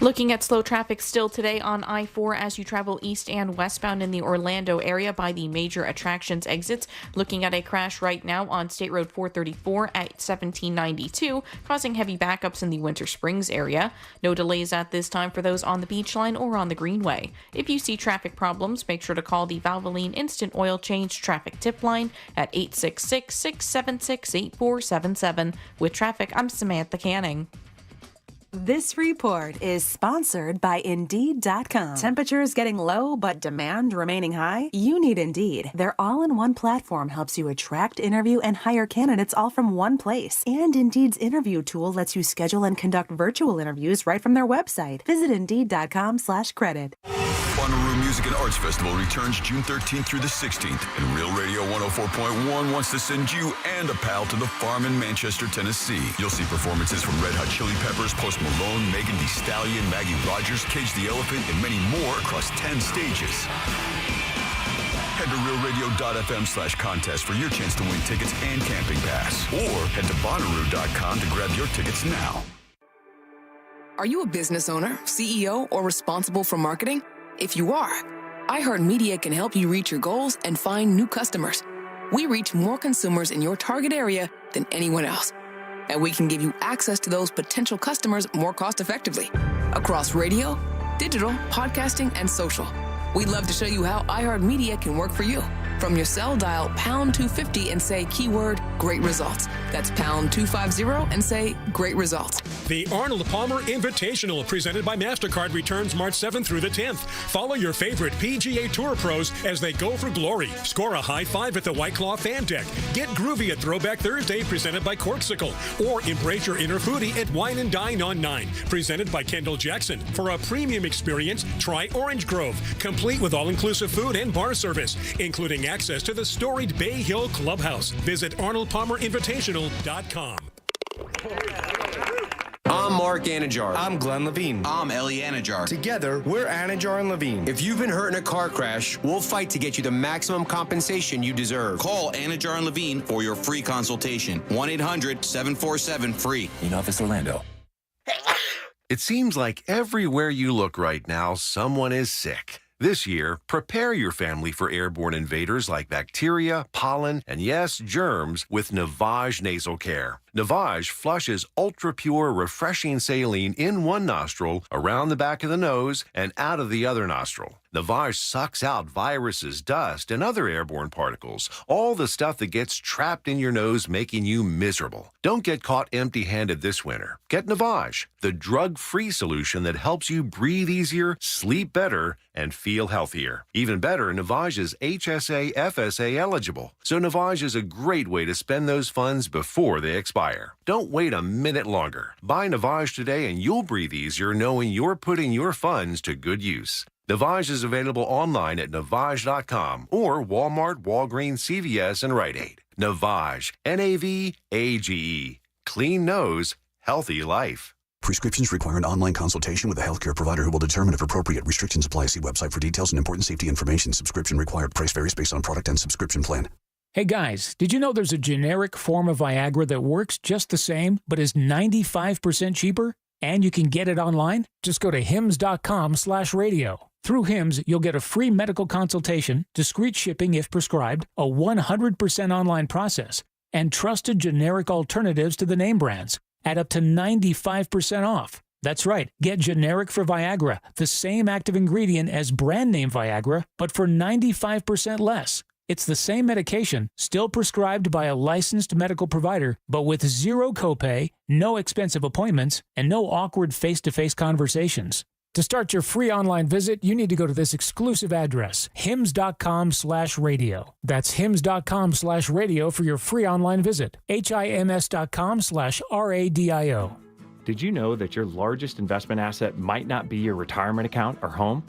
Looking at slow traffic still today on I-4 as you travel east and westbound in the Orlando area by the major attractions exits. Looking at a crash right now on State Road 434 at 1792, causing heavy backups in the Winter Springs area. No delays at this time for those on the Beach Line or on the Greenway. If you see traffic problems, make sure to call the Valvoline Instant Oil Change Traffic Tip Line at 866-676-8477. With traffic, I'm Samantha Canning. This report is sponsored by Indeed.com. Temperatures getting low, but demand remaining high? You need Indeed. Their all-in-one platform helps you attract, interview, and hire candidates all from one place. And Indeed's interview tool lets you schedule and conduct virtual interviews right from their website. Visit Indeed.com/credit. Bonnaroo Music and Arts Festival returns June 13th through the 16th, and Real Radio 104.1 wants to send you and a pal to the Farm in Manchester, Tennessee. You'll see performances from Red Hot Chili Peppers, Post Malone, Megan Thee Stallion, Maggie Rogers, Cage the Elephant, and many more across 10 stages. Head to realradio.fm/contest for your chance to win tickets and camping pass. Or head to Bonnaroo.com to grab your tickets now. Are you a business owner, CEO, or responsible for marketing? If you are, iHeartMedia can help you reach your goals and find new customers. We reach more consumers in your target area than anyone else. And we can give you access to those potential customers more cost-effectively across radio, digital, podcasting, and social. We'd love to show you how iHeartMedia can work for you. From your cell, dial pound 250 and say keyword great results. That's pound 250 and say great results. The Arnold Palmer Invitational, presented by MasterCard, returns March 7th through the 10th. Follow your favorite PGA Tour pros as they go for glory. Score a high five at the White Claw Fan Deck. Get groovy at Throwback Thursday, presented by Corksicle. Or embrace your inner foodie at Wine and Dine on 9, presented by Kendall Jackson. For a premium experience, try Orange Grove, complete with all-inclusive food and bar service, including access to the storied Bay Hill Clubhouse. Visit ArnoldPalmerInvitational.com. I'm Mark Anajar. I'm Glenn Levine. I'm Ellie Anajar. Together, we're Anajar and Levine. If you've been hurt in a car crash, we'll fight to get you the maximum compensation you deserve. Call Anajar and Levine for your free consultation. 1-800-747-FREE. In Office Orlando. It seems like everywhere you look right now, someone is sick. This year, prepare your family for airborne invaders like bacteria, pollen, and yes, germs with Navage Nasal Care. Navage flushes ultra-pure, refreshing saline in one nostril, around the back of the nose, and out of the other nostril. Navage sucks out viruses, dust, and other airborne particles, all the stuff that gets trapped in your nose, making you miserable. Don't get caught empty-handed this winter. Get Navage, the drug-free solution that helps you breathe easier, sleep better, and feel healthier. Even better, Navage is HSA, FSA eligible, so Navage is a great way to spend those funds before they expire. Don't wait a minute longer. Buy Navage today and you'll breathe easier knowing you're putting your funds to good use. Navage is available online at Navage.com or Walmart, Walgreens, CVS, and Rite Aid. Navage, N-A-V-A-G-E. Clean nose, healthy life. Prescriptions require an online consultation with a healthcare provider who will determine if appropriate. Restrictions apply. See website for details and important safety information. Subscription required. Price varies based on product and subscription plan. Hey guys, did you know there's a generic form of Viagra that works just the same, but is 95% cheaper? And you can get it online? Just go to hims.com/radio. Through Hims, you'll get a free medical consultation, discreet shipping if prescribed, a 100% online process, and trusted generic alternatives to the name brands at up to 95% off. That's right, get generic for Viagra, the same active ingredient as brand name Viagra, but for 95% less. It's the same medication, still prescribed by a licensed medical provider, but with zero copay, no expensive appointments, and no awkward face-to-face conversations. To start your free online visit, you need to go to this exclusive address, hims.com/radio. That's hims.com/radio for your free online visit. HIMS.com/RADIO. Did you know that your largest investment asset might not be your retirement account or home?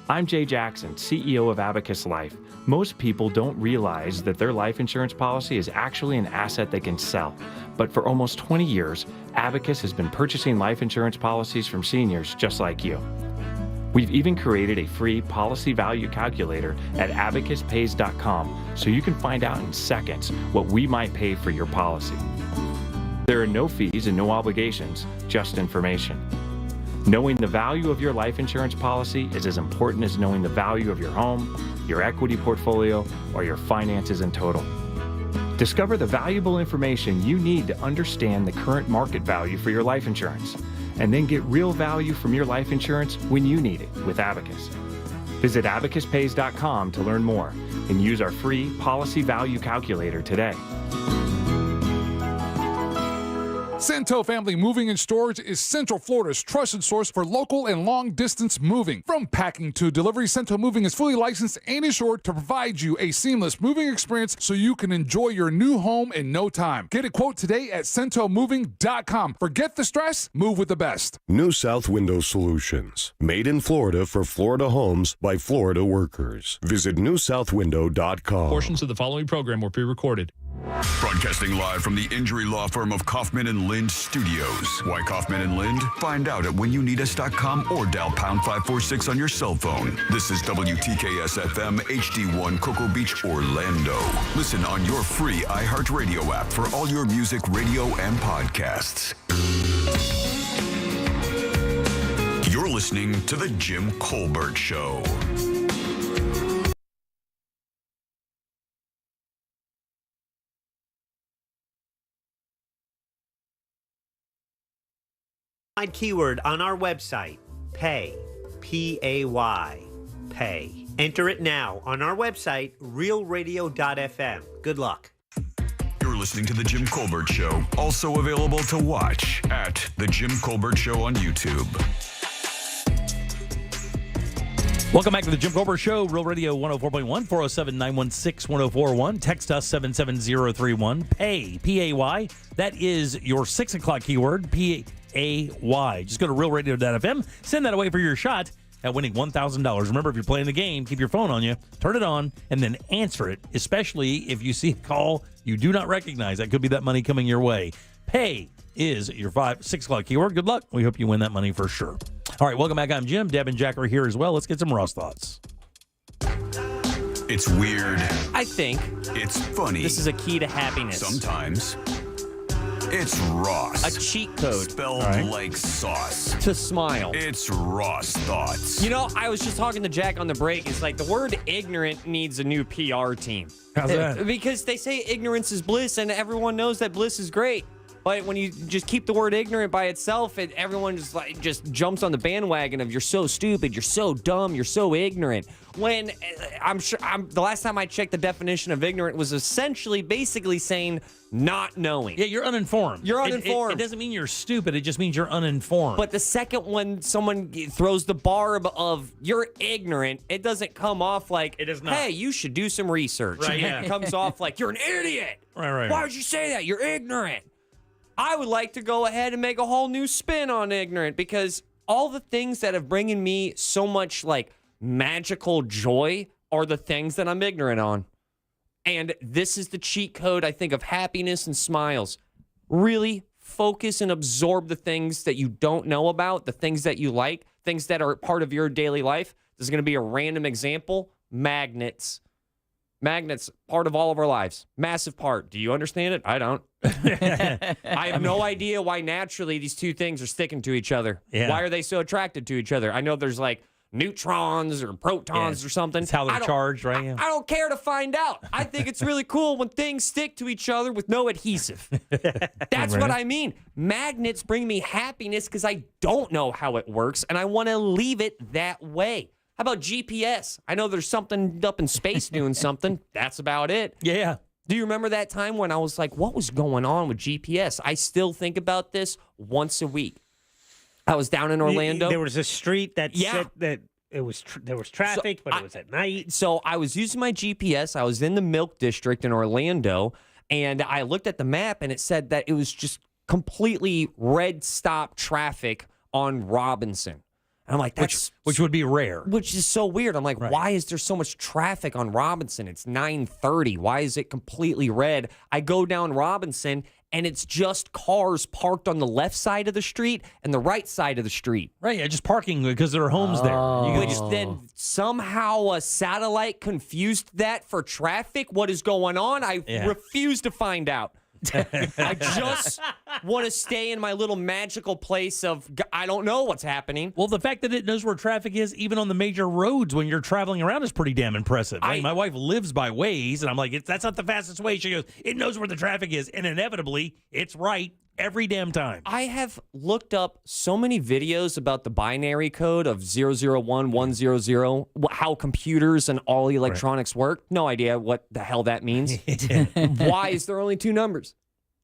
I'm Jay Jackson, CEO of Abacus Life. Most people don't realize that their life insurance policy is actually an asset they can sell. But for almost 20 years, Abacus has been purchasing life insurance policies from seniors just like you. We've even created a free policy value calculator at abacuspays.com so you can find out in seconds what we might pay for your policy. There are no fees and no obligations, just information. Knowing the value of your life insurance policy is as important as knowing the value of your home, your equity portfolio, or your finances in total. Discover the valuable information you need to understand the current market value for your life insurance, and then get real value from your life insurance when you need it with Abacus. Visit abacuspays.com to learn more and use our free policy value calculator today. Cento Family Moving and Storage is Central Florida's trusted source for local and long-distance moving. From packing to delivery, Cento Moving is fully licensed and insured to provide you a seamless moving experience so you can enjoy your new home in no time. Get a quote today at CentoMoving.com. Forget the stress, move with the best. New South Window Solutions. Made in Florida for Florida homes by Florida workers. Visit NewSouthWindow.com. Portions of the following program were pre-recorded. Broadcasting live from the injury law firm of Kaufman and Lind Studios. Why Kaufman and Lind? Find out at whenyouneedus.com or dial pound 546 on your cell phone. This is WTKS FM HD1 Cocoa Beach, Orlando. Listen on your free iHeartRadio app for all your music, radio, and podcasts. You're listening to The Jim Colbert Show. Keyword on our website, pay, P-A-Y, pay. Enter it now on our website, realradio.fm. Good luck. You're listening to The Jim Colbert Show, also available to watch at The Jim Colbert Show on YouTube. Welcome back to The Jim Colbert Show, Real Radio 104.1, 407-916-1041. Text us 77031. Pay, P-A-Y. That is your 6 o'clock keyword, P-A-Y. Just go to realradio.fm. Send that away for your shot at winning $1,000. Remember, if you're playing the game, keep your phone on you, turn it on, and then answer it, especially if you see a call you do not recognize. That could be that money coming your way. Pay is your 6 o'clock keyword. Good luck. We hope you win that money for sure. All right, welcome back. I'm Jim. Deb and Jack are here as well. Let's get some Ross thoughts. It's weird. I think it's funny. This is a key to happiness. Sometimes it's Ross. A cheat code. Spelled like sauce. To smile. It's Ross Thoughts. You know, I was just talking to Jack on the break. It's like the word ignorant needs a new PR team. How's that? Because they say ignorance is bliss, and everyone knows that bliss is great. But when you just keep the word ignorant by itself, everyone just jumps on the bandwagon of you're so stupid, you're so dumb, you're so ignorant. When the last time I checked, the definition of ignorant was essentially basically saying not knowing. Yeah, you're uninformed. You're uninformed. It doesn't mean you're stupid. It just means you're uninformed. But the second when someone throws the barb of you're ignorant, it doesn't come off like, it is not. Hey, you should do some research. Right, yeah. It comes off like you're an idiot. Right. Why would you say that? You're ignorant. I would like to go ahead and make a whole new spin on ignorant, because all the things that have bringing me so much like magical joy are the things that I'm ignorant on. And this is the cheat code, I think, of happiness and smiles. Really focus and absorb the things that you don't know about, the things that you like, things that are part of your daily life. This is going to be a random example. Magnets. Magnets, part of all of our lives. Massive part. Do you understand it? I don't. I have no idea why naturally these two things are sticking to each other. Yeah. Why are they so attracted to each other? I know there's like neutrons or protons or something. It's how they're charged, right? I don't care to find out. I think it's really cool when things stick to each other with no adhesive. That's what I mean. Magnets bring me happiness because I don't know how it works, and I want to leave it that way. How about GPS? I know there's something up in space doing something. That's about it. Yeah. Do you remember that time when I was like, what was going on with GPS? I still think about this once a week. I was down in Orlando. There was a street that said that there was traffic, but it was at night. So I was using my GPS. I was in the Milk District in Orlando, and I looked at the map, and it said that it was just completely red stop traffic on Robinson. And I'm like, which would be rare. Which is so weird. I'm like, why is there so much traffic on Robinson? It's 9:30. Why is it completely red? I go down Robinson, and it's just cars parked on the left side of the street and the right side of the street. Right, yeah, just parking because there are homes there. Which then somehow a satellite confused that for traffic. What is going on? I refuse to find out. I just want to stay in my little magical place of I don't know what's happening. Well, the fact that it knows where traffic is, even on the major roads when you're traveling around, is pretty damn impressive. My wife lives by Waze, and I'm like, that's not the fastest way. She goes, it knows where the traffic is, and inevitably, it's right every damn time. I have looked up so many videos about the binary code of 001100, how computers and all electronics work. No idea what the hell that means. Why is there only 2 numbers?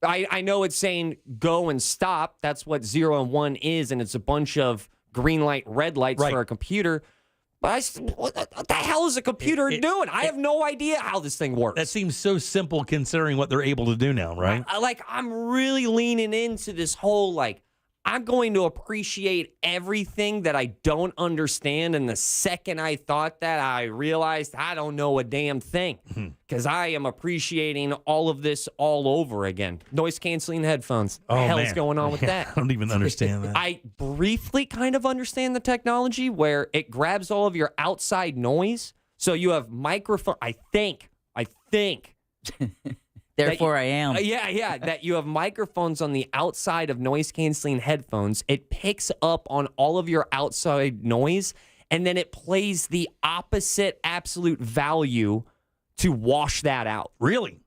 I know it's saying go and stop. That's what 0 and 1 is, and it's a bunch of green light, red lights for a computer. But what the hell is a computer doing? I have no idea how this thing works. That seems so simple considering what they're able to do now, right? I'm really leaning into this whole, I'm going to appreciate everything that I don't understand. And the second I thought that, I realized I don't know a damn thing because I am appreciating all of this all over again. Noise-canceling headphones. What the hell is going on with that? I don't even understand that. I briefly kind of understand the technology where it grabs all of your outside noise. So you have microphone. I think. Therefore, I am. That you have microphones on the outside of noise-canceling headphones. It picks up on all of your outside noise, and then it plays the opposite absolute value to wash that out. Really?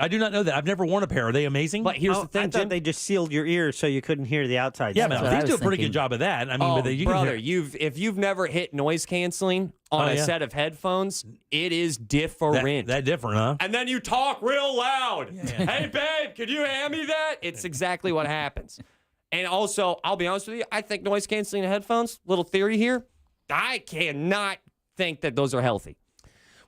I do not know that. I've never worn a pair. Are they amazing? But here's the thing, I Jim. thought they just sealed your ears so you couldn't hear the outside. Yeah, stuff. man, these do a pretty good job of that. I mean, brother, if you've never hit noise canceling on a set of headphones, it is different. That different, huh? And then you talk real loud. Hey, babe, could you hand me that? It's exactly what happens. And also, I'll be honest with you, I think noise canceling headphones, little theory here, I cannot think that those are healthy.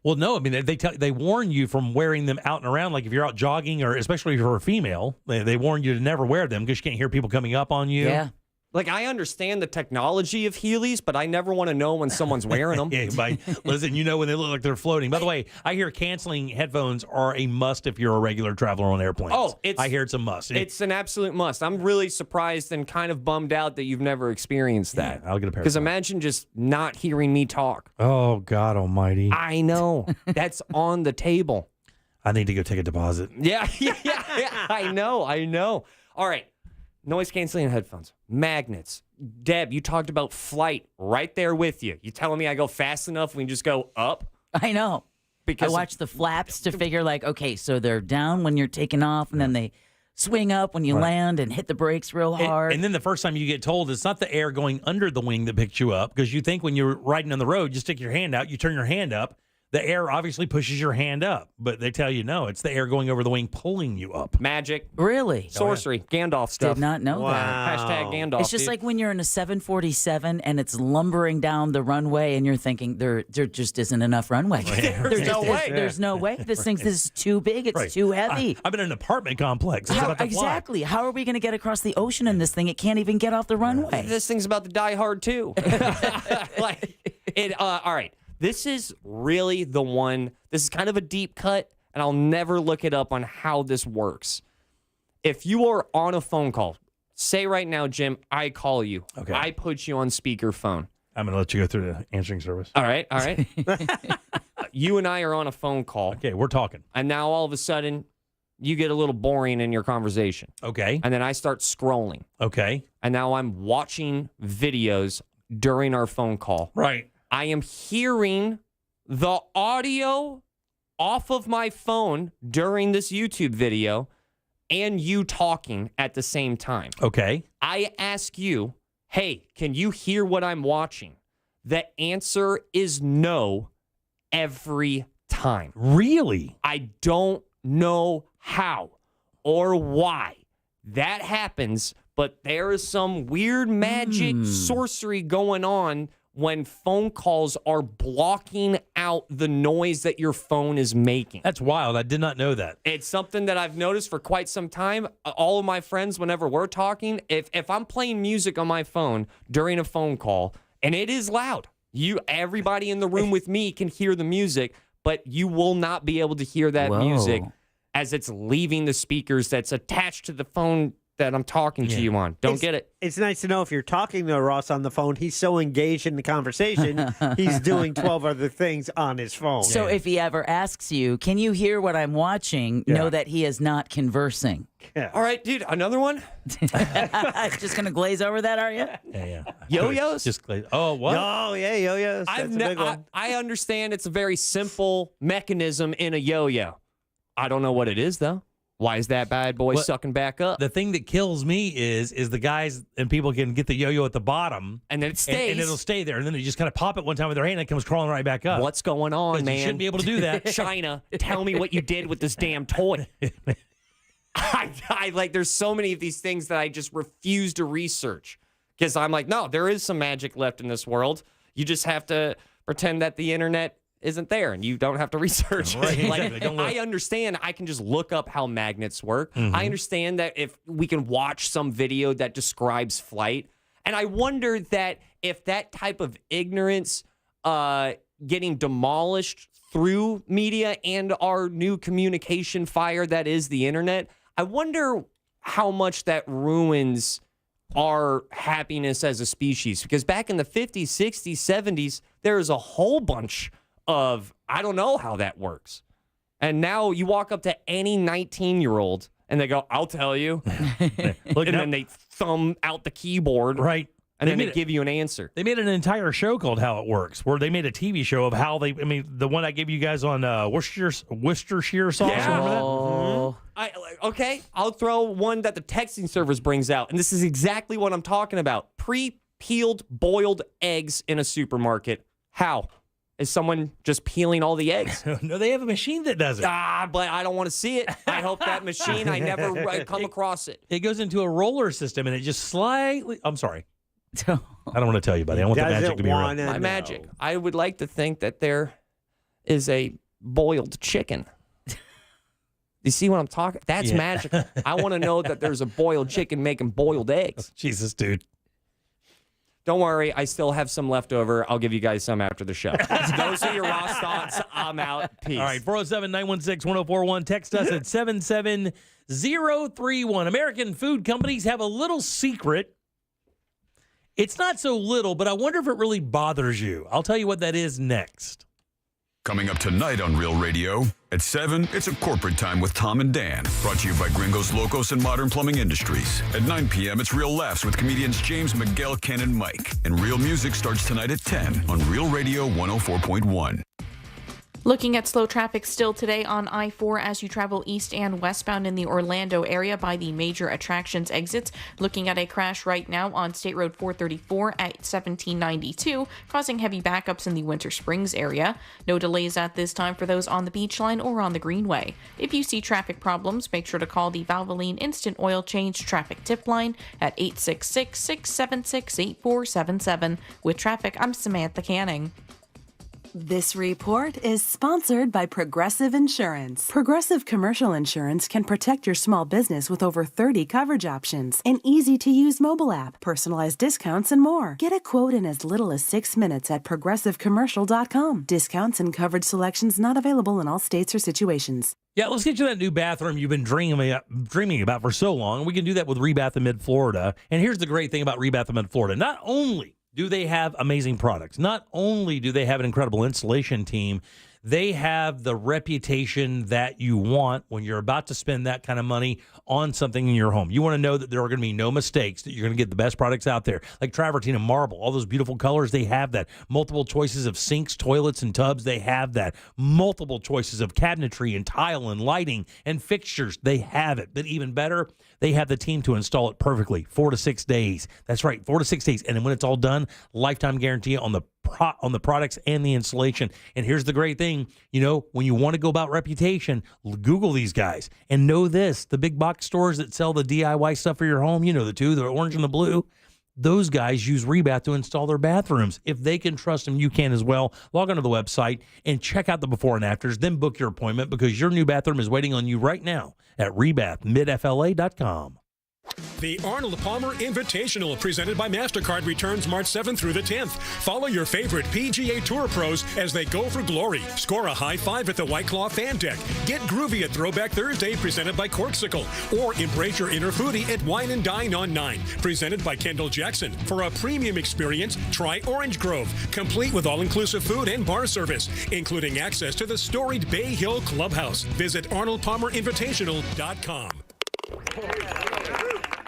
Well, no, I mean, they warn you from wearing them out and around. Like if you're out jogging, or especially if you're a female, they warn you to never wear them because you can't hear people coming up on you. Yeah. Like, I understand the technology of Heelys, but I never want to know when someone's wearing them. Listen, you know when they look like they're floating. By the way, I hear canceling headphones are a must if you're a regular traveler on airplanes. I hear it's a must. It's an absolute must. I'm really surprised and kind of bummed out that you've never experienced that. I'll get a pair. Because imagine just not hearing me talk. Oh, God almighty. I know. That's on the table. I need to go take a deposit. Yeah. I know. All right. Noise canceling headphones, magnets. Deb, you talked about flight right there with you. You telling me I go fast enough we can just go up? I know. Because I watch the flaps to figure okay, so they're down when you're taking off, and then they swing up when you land and hit the brakes real hard. And then the first time you get told it's not the air going under the wing that picks you up, because you think when you're riding on the road, you stick your hand out, you turn your hand up. The air obviously pushes your hand up, but they tell you no, it's the air going over the wing pulling you up. Magic. Really? Sorcery. Gandalf stuff. Did not know that. Hashtag Gandalf. It's just like when you're in a 747 and it's lumbering down the runway and you're thinking there just isn't enough runway. There's no way. There's no way. This is too big. It's too heavy. I'm in an apartment complex. It's about to fly. Exactly. How are we going to get across the ocean in this thing? It can't even get off the runway. This thing's about to die hard too. All right. This is really the one. This is kind of a deep cut, and I'll never look it up on how this works. If you are on a phone call, say right now, Jim, I call you. Okay. I put you on speakerphone. I'm going to let you go through the answering service. All right. You and I are on a phone call. Okay, we're talking. And now all of a sudden, you get a little boring in your conversation. Okay. And then I start scrolling. Okay. And now I'm watching videos during our phone call. Right. I am hearing the audio off of my phone during this YouTube video and you talking at the same time. Okay. I ask you, hey, can you hear what I'm watching? The answer is no every time. Really? I don't know how or why that happens, but there is some weird magic sorcery going on when phone calls are blocking out the noise that your phone is making. That's wild. I did not know that. It's something that I've noticed for quite some time. All of my friends, whenever we're talking, if I'm playing music on my phone during a phone call, and it is loud, everybody in the room with me can hear the music, but you will not be able to hear that music as it's leaving the speakers that's attached to the phone that I'm talking to you on. Don't get it. It's nice to know if you're talking to Ross on the phone, he's so engaged in the conversation, he's doing 12 other things on his phone. So if he ever asks you, can you hear what I'm watching? Know that he is not conversing. Yeah. All right, dude, another one? Just going to glaze over that, are you? Yeah. Yo-yos? Just glaze. Oh, what? Oh, yeah, yo-yos. That's a big one. I understand it's a very simple mechanism in a yo-yo. I don't know what it is, though. Why is that bad boy sucking back up? The thing that kills me is the guys and people can get the yo-yo at the bottom. And then it stays. And it'll stay there. And then they just kind of pop it one time with their hand and it comes crawling right back up. What's going on, man? You shouldn't be able to do that. China, tell me what you did with this damn toy. I like, there's so many of these things that I just refuse to research. Because I'm like, no, there is some magic left in this world. You just have to pretend that the internet isn't there and you don't have to research. Right, like, exactly. I understand I can just look up how magnets work. Mm-hmm. I understand that if we can watch some video that describes flight. And I wonder that if that type of ignorance getting demolished through media and our new communication fire that is the internet, I wonder how much that ruins our happiness as a species. Because back in the 50s, 60s, 70s, there was a whole bunch of, I don't know how that works. And now you walk up to any 19-year-old and they go, I'll tell you. Then they thumb out the keyboard. Right. And then they give you an answer. They made an entire show called How It Works, where they made a TV show of how the one I gave you guys on Worcestershire sauce. Yeah. Remember that? Oh. Okay, I'll throw one that the texting service brings out. And this is exactly what I'm talking about. Pre-peeled boiled eggs in a supermarket. How? Is someone just peeling all the eggs? No, they have a machine that does it. But I don't want to see it. I hope that machine, I never come across it. It goes into a roller system and it just slightly, I'm sorry. I don't want to tell you, buddy. I want the magic to be real. My magic. I would like to think that there is a boiled chicken. You see what I'm talking? That's magical. I want to know that there's a boiled chicken making boiled eggs. Jesus, dude. Don't worry, I still have some left over. I'll give you guys some after the show. Those are your Ross thoughts. I'm out. Peace. All right, 407-916-1041. Text us at 77031. American food companies have a little secret. It's not so little, but I wonder if it really bothers you. I'll tell you what that is next. Coming up tonight on Real Radio, at 7, it's a corporate time with Tom and Dan. Brought to you by Gringos Locos and Modern Plumbing Industries. At 9 p.m., it's Real Laughs with comedians James, Miguel, Ken, and Mike. And Real Music starts tonight at 10 on Real Radio 104.1. Looking at slow traffic still today on I-4 as you travel east and westbound in the Orlando area by the major attractions exits. Looking at a crash right now on State Road 434 at 1792, causing heavy backups in the Winter Springs area. No delays at this time for those on the beach line or on the Greenway. If you see traffic problems, make sure to call the Valvoline Instant Oil Change Traffic Tip Line at 866-676-8477. With traffic, I'm Samantha Canning. This report is sponsored by Progressive Insurance. Progressive Commercial Insurance can protect your small business with over 30 coverage options, an easy-to-use mobile app, personalized discounts, and more. Get a quote in as little as 6 minutes at progressivecommercial.com. Discounts and coverage selections not available in all states or situations. Yeah, let's get you that new bathroom you've been dreaming about for so long. We can do that with Rebath in Mid-Florida. And here's the great thing about Rebath in Mid-Florida. Not only do they have amazing products, not only do they have an incredible installation team, they have the reputation that you want when you're about to spend that kind of money on something in your home. You want to know that there are going to be no mistakes, that you're going to get the best products out there. Like Travertine Marble, all those beautiful colors, they have that. Multiple choices of sinks, toilets, and tubs, they have that. Multiple choices of cabinetry and tile and lighting and fixtures, they have it. But even better, they have the team to install it perfectly. 4 to 6 days. That's right, 4 to 6 days. And then when it's all done, lifetime guarantee on the products and the installation. And here's the great thing, when you want to go about reputation, Google these guys and know this: the big box stores that sell the DIY stuff for your home, the two, the orange and the blue, those guys use Rebath to install their bathrooms. If they can trust them, you can as well. Log onto the website and check out the before and afters, then book your appointment because your new bathroom is waiting on you right now at rebathmidfla.com. The Arnold Palmer Invitational, presented by MasterCard, returns March 7th through the 10th. Follow your favorite PGA Tour pros as they go for glory. Score a high five at the White Claw Fan Deck. Get groovy at Throwback Thursday, presented by Corksicle. Or embrace your inner foodie at Wine and Dine on 9, presented by Kendall Jackson. For a premium experience, try Orange Grove, complete with all-inclusive food and bar service, including access to the storied Bay Hill Clubhouse. Visit ArnoldPalmerInvitational.com.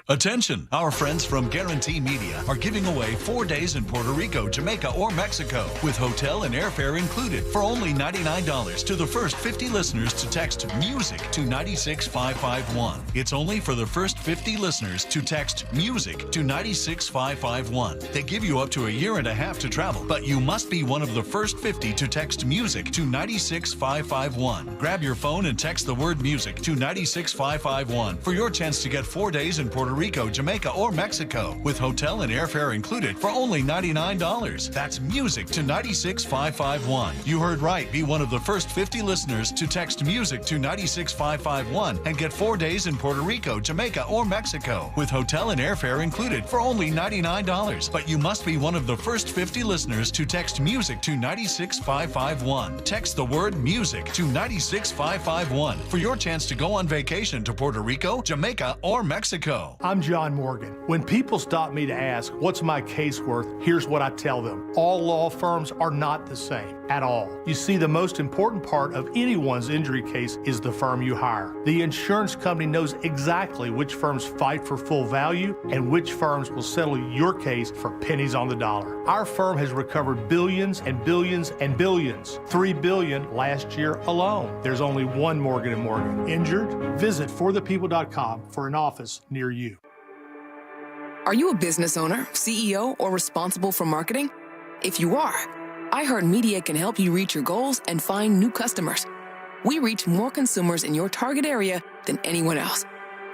Attention! Our friends from Guarantee Media are giving away 4 days in Puerto Rico, Jamaica, or Mexico with hotel and airfare included for only $99 to the first 50 listeners to text MUSIC to 96551. It's only for the first 50 listeners to text MUSIC to 96551. They give you up to a year and a half to travel, but you must be one of the first 50 to text MUSIC to 96551. Grab your phone and text the word MUSIC to 96551 for your chance to get 4 days in Puerto Rico, Jamaica, or Mexico with hotel and airfare included for only $99. That's MUSIC to 96551. You heard right. Be one of the first 50 listeners to text MUSIC to 96551 and get 4 days in Puerto Rico, Jamaica, or Mexico with hotel and airfare included for only $99. But you must be one of the first 50 listeners to text MUSIC to 96551. Text the word MUSIC to 96551 for your chance to go on vacation to Puerto Rico, Jamaica, or Mexico. I'm John Morgan. When people stop me to ask, what's my case worth? Here's what I tell them. All law firms are not the same at all. You see, the most important part of anyone's injury case is the firm you hire. The insurance company knows exactly which firms fight for full value and which firms will settle your case for pennies on the dollar. Our firm has recovered billions and billions and billions. $3 billion last year alone. There's only one Morgan & Morgan. Injured? Visit forthepeople.com for an office near you. Are you a business owner, CEO, or responsible for marketing? If you are, iHeartMedia can help you reach your goals and find new customers. We reach more consumers in your target area than anyone else,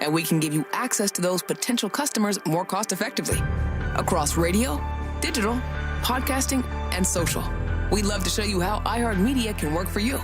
and we can give you access to those potential customers more cost-effectively across radio, digital, podcasting, and social. We'd love to show you how iHeartMedia can work for you.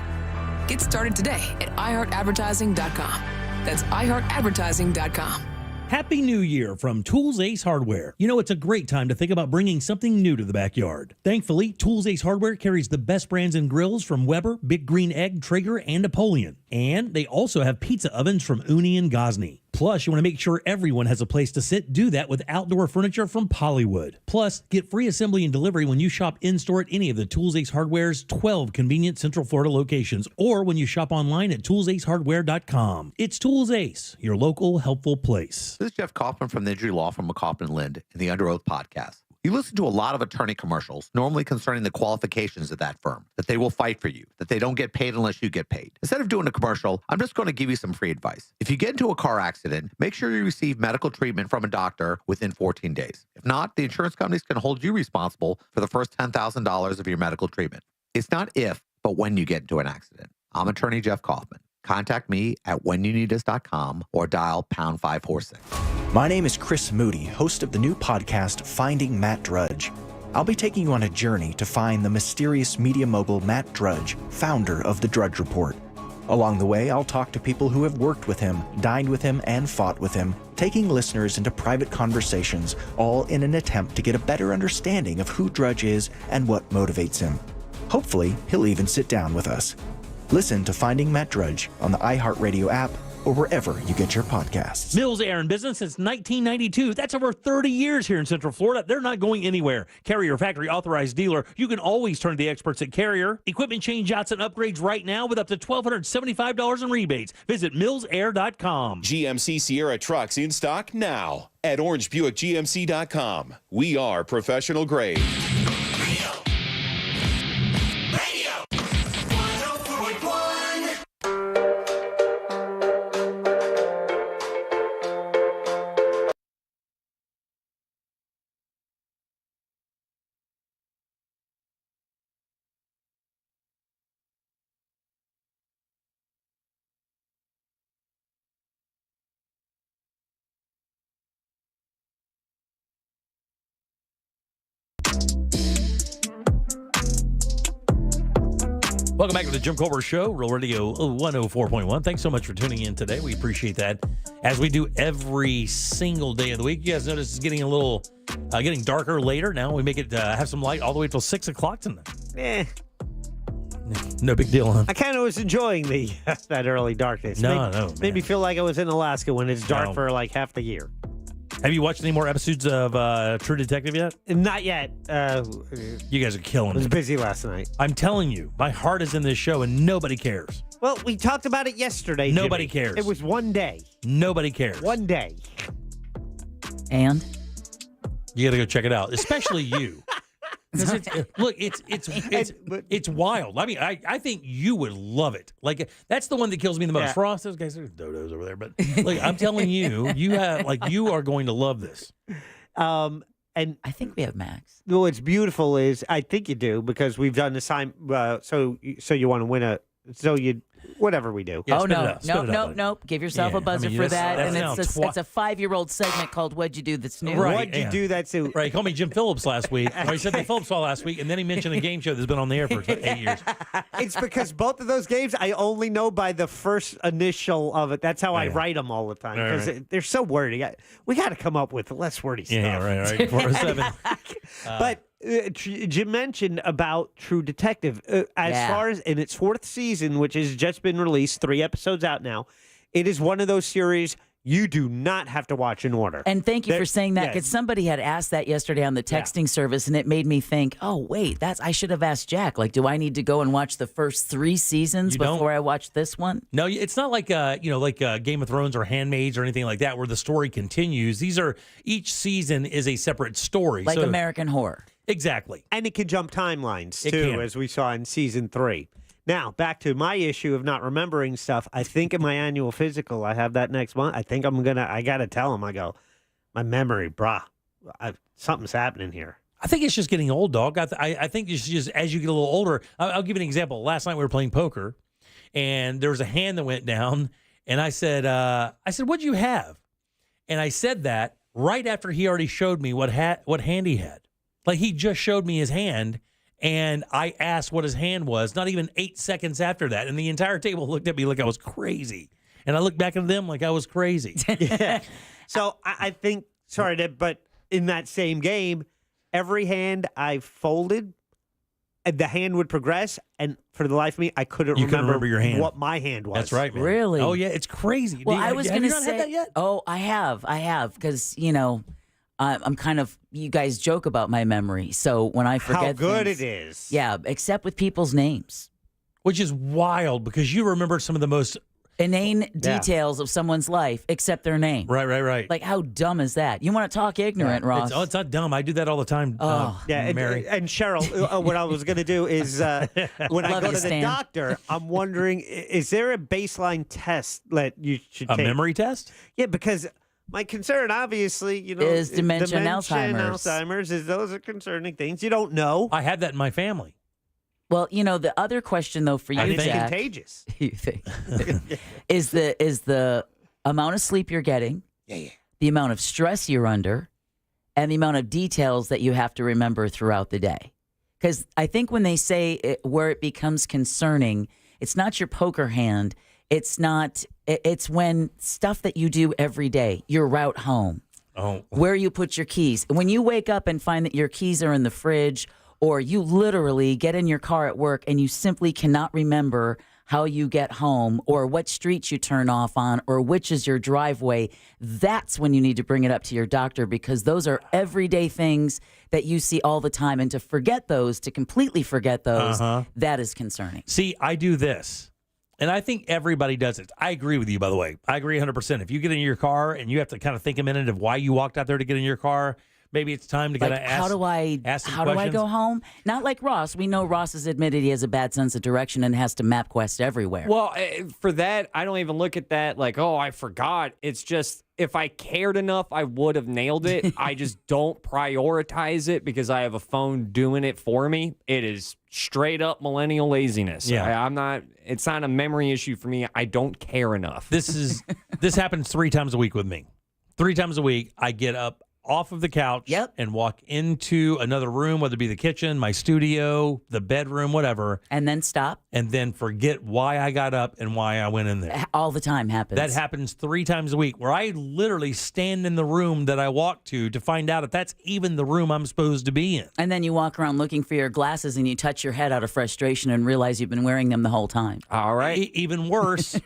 Get started today at iHeartAdvertising.com. That's iHeartAdvertising.com. Happy New Year from Tools Ace Hardware. You know, it's a great time to think about bringing something new to the backyard. Thankfully, Tools Ace Hardware carries the best brands and grills from Weber, Big Green Egg, Traeger, and Napoleon. And they also have pizza ovens from Uni and Gosney. Plus, you want to make sure everyone has a place to sit. Do that with outdoor furniture from Pollywood. Plus, get free assembly and delivery when you shop in-store at any of the Tools Ace Hardware's 12 convenient Central Florida locations or when you shop online at toolsacehardware.com. It's Tools Ace, your local helpful place. This is Jeff Kaufman from the Injury Law Firm of Kaufman Lind in the Under Oath podcast. You listen to a lot of attorney commercials, normally concerning the qualifications of that firm, that they will fight for you, that they don't get paid unless you get paid. Instead of doing a commercial, I'm just going to give you some free advice. If you get into a car accident, make sure you receive medical treatment from a doctor within 14 days. If not, the insurance companies can hold you responsible for the first $10,000 of your medical treatment. It's not if, but when you get into an accident. I'm attorney Jeff Kaufman. Contact me at whenyouneedus.com or dial pound 546. My name is Chris Moody, host of the new podcast, Finding Matt Drudge. I'll be taking you on a journey to find the mysterious media mogul Matt Drudge, founder of The Drudge Report. Along the way, I'll talk to people who have worked with him, dined with him, and fought with him, taking listeners into private conversations, all in an attempt to get a better understanding of who Drudge is and what motivates him. Hopefully, he'll even sit down with us. Listen to Finding Matt Drudge on the iHeartRadio app or wherever you get your podcasts. Mills Air in business since 1992. That's over 30 years here in Central Florida. They're not going anywhere. Carrier factory authorized dealer. You can always turn to the experts at Carrier. Equipment change-outs and upgrades right now with up to $1,275 in rebates. Visit millsair.com. GMC Sierra trucks in stock now at orangebuickgmc.com. We are professional grade. Welcome back to the Jim Colbert Show, Real Radio 104.1. Thanks so much for tuning in today. We appreciate that. As we do every single day of the week, you guys notice it's getting a little, getting darker later. Now we make it have some light all the way till 6 o'clock tonight. No big deal, huh? I kind of was enjoying that early darkness. Made me feel like I was in Alaska when it's dark for like half the year. Have you watched any more episodes of True Detective yet? Not yet. You guys are killing me. I was busy last night. I'm telling you, my heart is in this show and nobody cares. Well, we talked about it yesterday. Nobody Jimmy. cares. It was one day. Nobody cares. One day. And? You got to go check it out, especially you. Look, it's wild. I mean, I think you would love it. Like, that's the one that kills me the most. Yeah. Frost, those guys are dodos over there, but like, I'm telling you, you are going to love this. And I think we have Max. What's beautiful is I think you do because we've done the sign. So you want to win whatever we do. Yeah, nope. Give yourself a buzzer for that. And it's a 5-year-old segment called "What'd You Do That's New." Right, What'd you do that's new? Right. He called me Jim Phillips last week. Or he said the Phillips Fall last week, and then he mentioned a game show that's been on the air for 8 years. It's because both of those games I only know by the first initial of it. That's how I write them all the time because they're so wordy. We got to come up with less wordy stuff. Yeah, right. 407. But Jim mentioned about True Detective. As far as in its 4th season, which has just been released, 3 episodes out now, it is one of those series you do not have to watch in order. And thank you for saying that because somebody had asked that yesterday on the texting service, and it made me think, oh, wait, I should have asked Jack. Like, do I need to go and watch the first 3 seasons before I watch this one? No, it's not like Game of Thrones or Handmaids or anything like that where the story continues. Each season is a separate story. Like American Horror. Exactly. And it can jump timelines, too, as we saw in season 3. Now, back to my issue of not remembering stuff. I think in my annual physical, I have that next month. I think I got to tell him, my memory, something's happening here. I think it's just getting old, dog. I think it's just as you get a little older. I'll give you an example. Last night we were playing poker, and there was a hand that went down, and I said, what'd you have? And I said that right after he already showed me what hand he had. Like, he just showed me his hand, and I asked what his hand was, not even 8 seconds after that. And the entire table looked at me like I was crazy. And I looked back at them like I was crazy. Yeah. So I think, but in that same game, every hand I folded, the hand would progress, and for the life of me, I couldn't remember your hand. What my hand was. That's right, man. Really? Oh, yeah, it's crazy. Well, I was going to say, had that yet? Oh, I have, because, I'm kind of, you guys joke about my memory. So when I forget how good things, it is. Yeah, except with people's names. Which is wild because you remember some of the most inane details of someone's life except their name. Right. Like, how dumb is that? You want to talk ignorant, Ross? It's not dumb. I do that all the time. Mary. And Cheryl, what I was going to do is when I go to the doctor, I'm wondering, is there a baseline test that you should take? A memory test? Yeah, because my concern, obviously, is dementia and Alzheimer's. Those are concerning things. You don't know. I had that in my family. Well, the other question though for you, Jack, contagious. You think is the amount of sleep you're getting, the amount of stress you're under, and the amount of details that you have to remember throughout the day. Because I think when they say where it becomes concerning, it's not your poker hand. It's when stuff that you do every day, your route home, where you put your keys. When you wake up and find that your keys are in the fridge, or you literally get in your car at work and you simply cannot remember how you get home or what streets you turn off on or which is your driveway, that's when you need to bring it up to your doctor because those are everyday things that you see all the time. And to completely forget those, that is concerning. See, I do this. And I think everybody does it. I agree with you, by the way. I agree 100%. If you get in your car and you have to kind of think a minute of why you walked out there to get in your car, maybe it's time to kind of ask some questions. How do I go home? Not like Ross. We know Ross has admitted he has a bad sense of direction and has to map quest everywhere. Well, for that, I don't even look at that like, oh, I forgot. It's just if I cared enough, I would have nailed it. I just don't prioritize it because I have a phone doing it for me. It is straight up millennial laziness. Yeah. It's not a memory issue for me. I don't care enough. This happens 3 times a week with me. 3 times a week, I get up off of the couch and walk into another room, whether it be the kitchen, my studio, the bedroom, whatever. And then stop. And then forget why I got up and why I went in there. All the time happens. That happens 3 times a week, where I literally stand in the room that I walk to find out if that's even the room I'm supposed to be in. And then you walk around looking for your glasses and you touch your head out of frustration and realize you've been wearing them the whole time. All right. Even worse,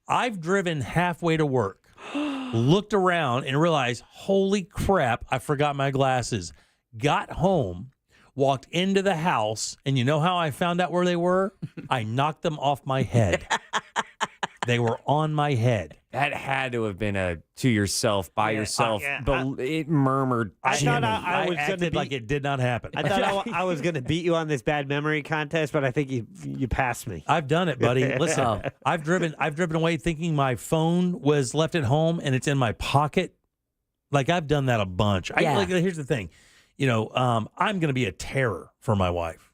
I've driven halfway to work, looked around and realized, holy crap, I forgot my glasses. Got home, walked into the house, and you know how I found out where they were? I knocked them off my head. They were on my head. That had to have been a to yourself, by yourself. But it murmured. I thought I was acted like it did not happen. I thought I was going to beat you on this bad memory contest, but I think you passed me. I've done it, buddy. Listen, I've driven away thinking my phone was left at home and it's in my pocket. Like, I've done that a bunch. Here's the thing. I'm going to be a terror for my wife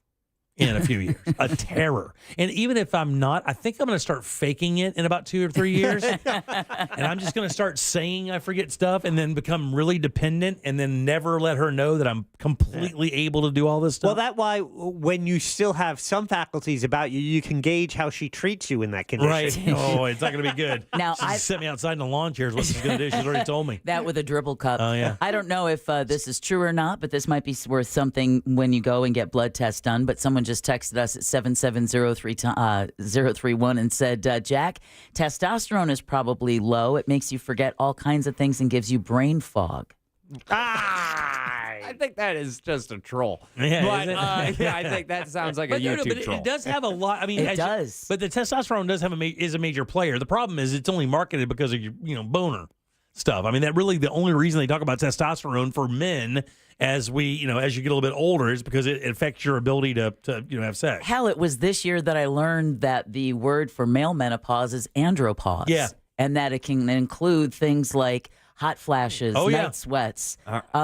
in a few years. A terror. And even if I'm not, I think I'm going to start faking it in about 2 or 3 years. And I'm just going to start saying I forget stuff and then become really dependent and then never let her know that I'm completely able to do all this stuff. Well, that's why when you still have some faculties about you, you can gauge how she treats you in that condition. Right. Oh, it's not going to be good. Now, she just set me outside in the lawn chairs. What she's going to do, she's already told me. That with a dribble cup. Oh, yeah. I don't know if this is true or not, but this might be worth something when you go and get blood tests done. But someone just texted us at 77031 and said, Jack, testosterone is probably low. It makes you forget all kinds of things and gives you brain fog. I think that is just a troll. Yeah, but I think that sounds like a YouTube troll. It does have a lot. I mean, it does. But the testosterone does have is a major player. The problem is it's only marketed because of your boner stuff. I mean, that really the only reason they talk about testosterone for men as we as you get a little bit older is because it affects your ability to have sex. Hell, it was this year that I learned that the word for male menopause is andropause. Yeah, and that it can include things like hot flashes, night sweats.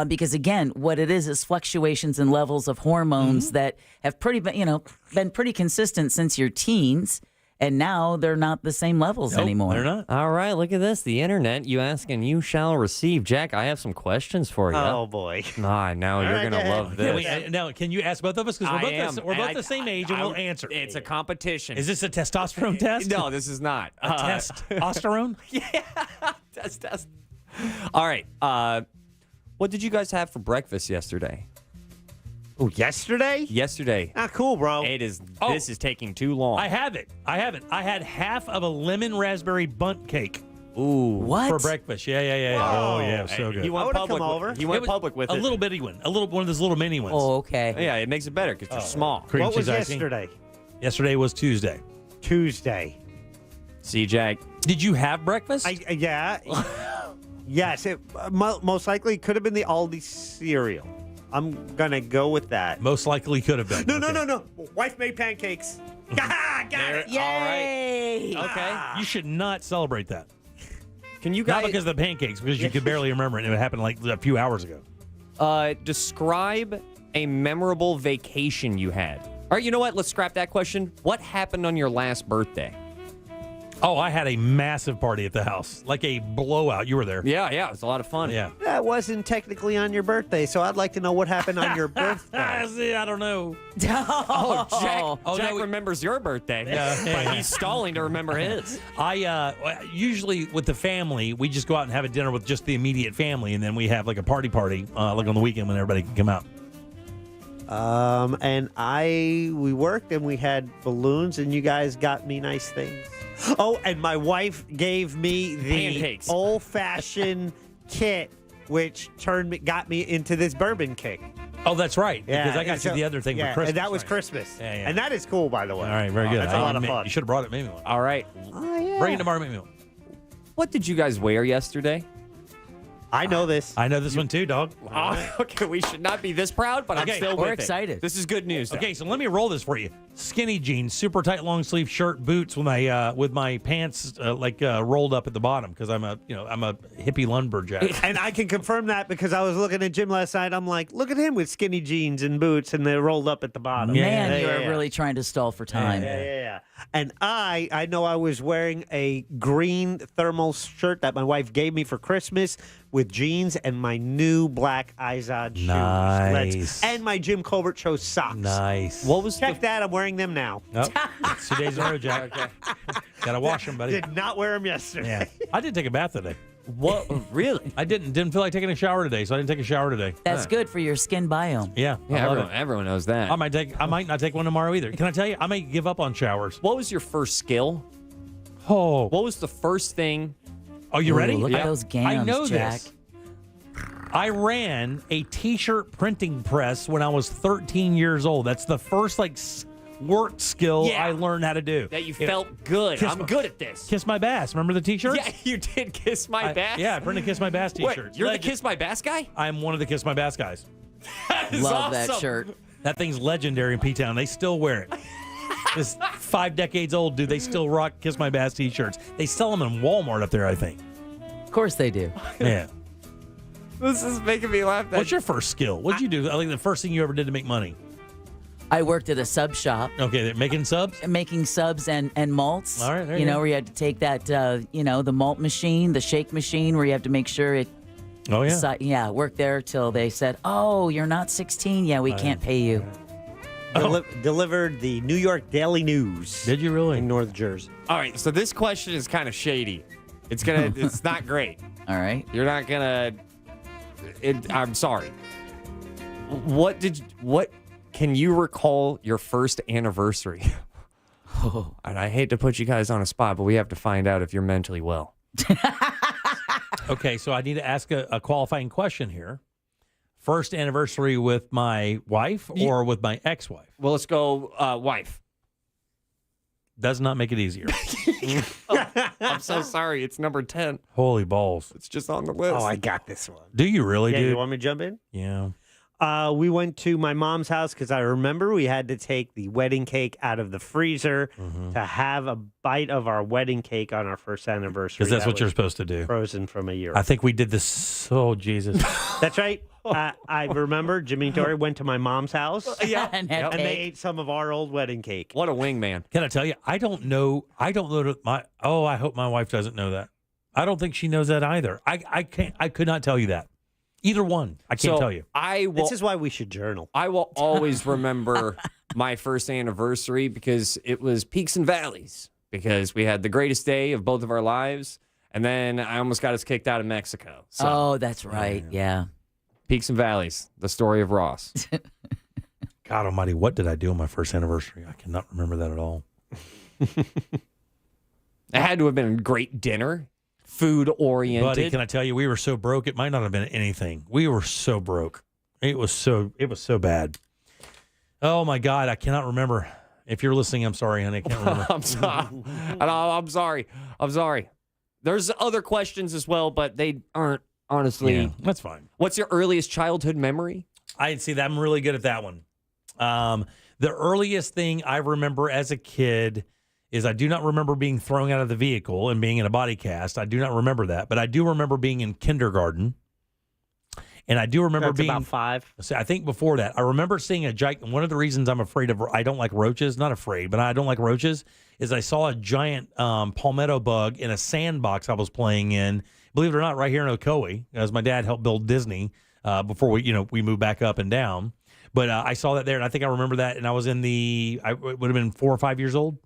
Because again, what it is fluctuations in levels of hormones that have been pretty consistent since your teens. And now they're not the same levels anymore. They're not. All right, look at this. The internet, you ask and you shall receive. Jack, I have some questions for you. Oh, boy. Now you're going to love this. Now, can you ask both of us? Because we're both the same age and we'll answer. It's a competition. Is this a testosterone test? No, this is not. A testosterone? Yeah. Test. All right. What did you guys have for breakfast yesterday? Oh, yesterday? Yesterday. Ah, cool, bro. This is taking too long. I have it. I had half of a lemon raspberry bundt cake. Ooh. What? For breakfast. Yeah. Whoa. Oh, yeah, so good. He went public. He went public with a it. little bitty one. One of those little mini ones. Oh, okay. Yeah, it makes it better because they're small. Cream What was cheese icing. yesterday? Yesterday was Tuesday. See, Jack. Did you have breakfast? Yeah. Yes, it most likely could have been the Aldi cereal. I'm going to go with that. Most likely could have been. No. Wife made pancakes. Got it. Yay! All right. Okay. You should not celebrate that. Can you guys... Not because of the pancakes, because you could barely remember it. And it happened like a few hours ago. Describe a memorable vacation you had. All right, you know what? Let's scrap that question. What happened on your last birthday? Oh, I had a massive party at the house. Like a blowout. You were there. Yeah, it was a lot of fun. Yeah. That wasn't technically on your birthday, so I'd like to know what happened on your birthday. See, I don't know. Jack remembers your birthday, but he's stalling to remember his. I usually with the family, we just go out and have a dinner with just the immediate family, and then we have like a party, like on the weekend when everybody can come out. And we worked and we had balloons, and you guys got me nice things. Oh, and my wife gave me the pancakes. Old-fashioned kit, which got me into this bourbon kick. Oh, that's right. Yeah, because I got you the other thing for Christmas. And that was Christmas. Yeah. And that is cool, by the way. All right, very good. That's a lot of fun. You should have brought it. Maybe one. All right. Oh, yeah. Bring it tomorrow. Maybe one. What did you guys wear yesterday? I know this. I know this one too, dog. Okay, we should not be this proud, but I'm still we're with excited. it. This is good news. Okay, so let me roll this for you. Skinny jeans, super tight long sleeve shirt, boots with my pants rolled up at the bottom because I'm a hippie lumberjack. And I can confirm that because I was looking at Jim last night. I'm like, look at him with skinny jeans and boots, and they're rolled up at the bottom. Man, you are really trying to stall for time. Yeah. And I know I was wearing a green thermal shirt that my wife gave me for Christmas with jeans and my new black Izod shoes. Nice. And my Jim Colbert Show socks. Nice. What was Check that. I'm wearing them now. Oh, it's 2 days in a row, Jack. Gotta wash them, buddy. Did not wear them yesterday. Yeah. I did take a bath today. What? Really? I didn't feel like taking a shower today, so I didn't take a shower today. That's good for your skin biome. Yeah. Yeah, I love everyone knows that. I might not take one tomorrow either. Can I tell you? I might give up on showers. What was your first skill? Oh. What was the first thing? Are you ready? Look at those gams, I know Jack. this. I ran a T-shirt printing press when I was 13 years old. That's the first work skill I learned how to do. That you felt good. I'm good at this. Kiss My Bass. Remember the T-shirts? Yeah, you did Kiss My Bass. Yeah, I printed Kiss My Bass Wait, T-shirts. you're the Kiss My Bass guy? I'm one of the Kiss My Bass guys. Love that shirt. That thing's legendary in P-Town. They still wear it. This 5 decades old, dude. They still rock Kiss My Bass T-shirts. They sell them in Walmart up there, I think. Of course they do. Yeah. This is making me laugh. What's your first skill? What'd you do? I think the first thing you ever did to make money. I worked at a sub shop. Okay, they're making subs? Making subs and malts. All right, there you you know, go. where you had to take that, the malt machine, the shake machine, where you have to make sure it. Oh, yeah. Worked there till they said, oh, you're not 16. Yeah, we can't pay you. Delivered the New York Daily News. Did you really? In North Jersey. All right, so this question is kind of shady. It's not great. All right. You're not gonna. I'm sorry. What can you recall your first anniversary? Oh. And I hate to put you guys on a spot, but we have to find out if you're mentally well. Okay, so I need to ask a qualifying question here. First anniversary with my wife or with my ex-wife? Well, let's go wife. Does not make it easier. I'm so sorry. It's number 10. Holy balls. It's just on the list. Oh, I got this one. Do you really, Yeah, dude? you want me to jump in? Yeah. We went to my mom's house because I remember we had to take the wedding cake out of the freezer to have a bite of our wedding cake on our first anniversary. Because that's That what you're was supposed to do. Frozen from a year. I think we did this. Oh, Jesus. That's right. I remember Jimmy and Tori went to my mom's house. Yeah. And And had they cake. ate some of our old wedding cake. What a wingman. Can I tell you? I don't know I hope my wife doesn't know that. I don't think she knows that either. I could not tell you that. Either one. I can't tell you. This is why we should journal. I will always remember my first anniversary because it was peaks and valleys. Because we had the greatest day of both of our lives, and then I almost got us kicked out of Mexico. So, Oh, that's right. Yeah. peaks and valleys. The story of Ross. God almighty, what did I do on my first anniversary? I cannot remember that at all. It had to have been a great dinner, food oriented. Buddy, can I tell you, we were so broke, it might not have been anything. We were so broke. It was so bad. Oh my God, I cannot remember. If you're listening, I'm sorry, honey. I can't remember. I'm sorry. There's other questions as well, but they aren't, honestly. Yeah, that's fine. What's your earliest childhood memory? I'd see that. I'm really good at that one. The earliest thing I remember as a kid is I do not remember being thrown out of the vehicle and being in a body cast. I do not remember that, but I do remember being in kindergarten. And I do remember That's being about 5. So I think before that, I remember seeing a giant. One of the reasons I'm afraid of, I don't like roaches, not afraid, but I don't like roaches, is I saw a giant palmetto bug in a sandbox I was playing in. Believe it or not, right here in Ocoee, as my dad helped build Disney before we moved back up and down. But I saw that there, and I think I remember that. And I was I would have been 4 or 5 years old.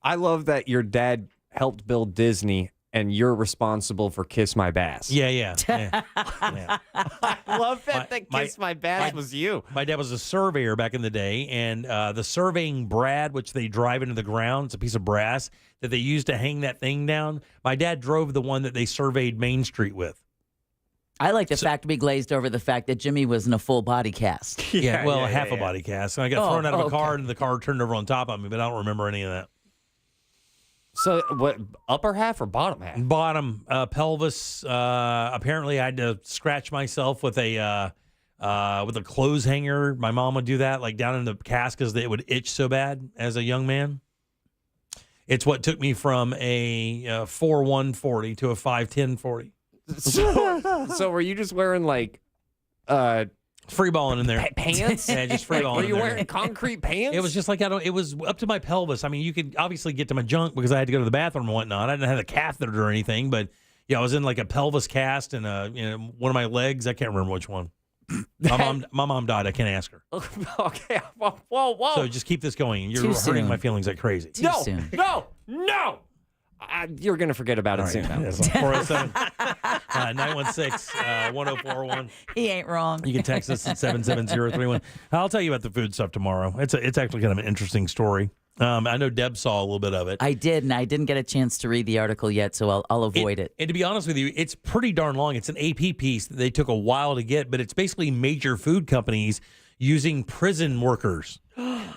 I love that your dad helped build Disney and you're responsible for Kiss My Bass. Yeah. I love that Kiss My Bass was you. My dad was a surveyor back in the day, and the surveying brad, which they drive into the ground, it's a piece of brass that they use to hang that thing down. My dad drove the one that they surveyed Main Street with. I like the fact we glazed over the fact that Jimmy was in a full body cast. Half a body cast. And I got thrown out of a car, and the car turned over on top of me, but I don't remember any of that. So what, upper half or bottom half? Bottom, pelvis. Apparently, I had to scratch myself with a clothes hanger. My mom would do that, like down in the cast, because it would itch so bad as a young man. It's what took me from a 4'1" 40 to a 5'10" 40. So were you just wearing like Free balling in there. Pants? Yeah, just free balling. Were you in there. wearing concrete pants? It was just like it was up to my pelvis. I mean, you could obviously get to my junk because I had to go to the bathroom and whatnot. I didn't have a catheter or anything, but yeah, I was in like a pelvis cast and one of my legs. I can't remember which one. My mom died. I can't ask her. Okay. Whoa. So just keep this going. You're Too hurting soon. my feelings like crazy. Too soon. No. You're going to forget about it soon. Now. 407-916-1041. He ain't wrong. You can text us at 77031. I'll tell you about the food stuff tomorrow. It's actually kind of an interesting story. I know Deb saw a little bit of it. I did, and I didn't get a chance to read the article yet, so I'll avoid it. And to be honest with you, it's pretty darn long. It's an AP piece that they took a while to get, but it's basically major food companies using prison workers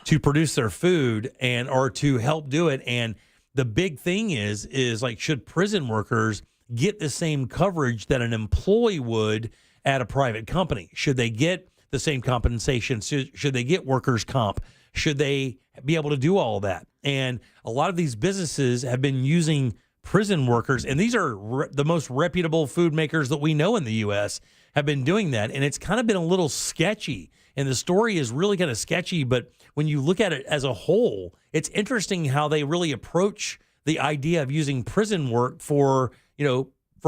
to produce their food or to help do it. And the big thing is like, should prison workers get the same coverage that an employee would at a private company? Should they get the same compensation? Should they get workers' comp? Should they be able to do all of that? And a lot of these businesses have been using prison workers, and these are the most reputable food makers that we know in the U.S. have been doing that, and it's kind of been a little sketchy. And the story is really kind of sketchy, but when you look at it as a whole, it's interesting how they really approach the idea of using prison work for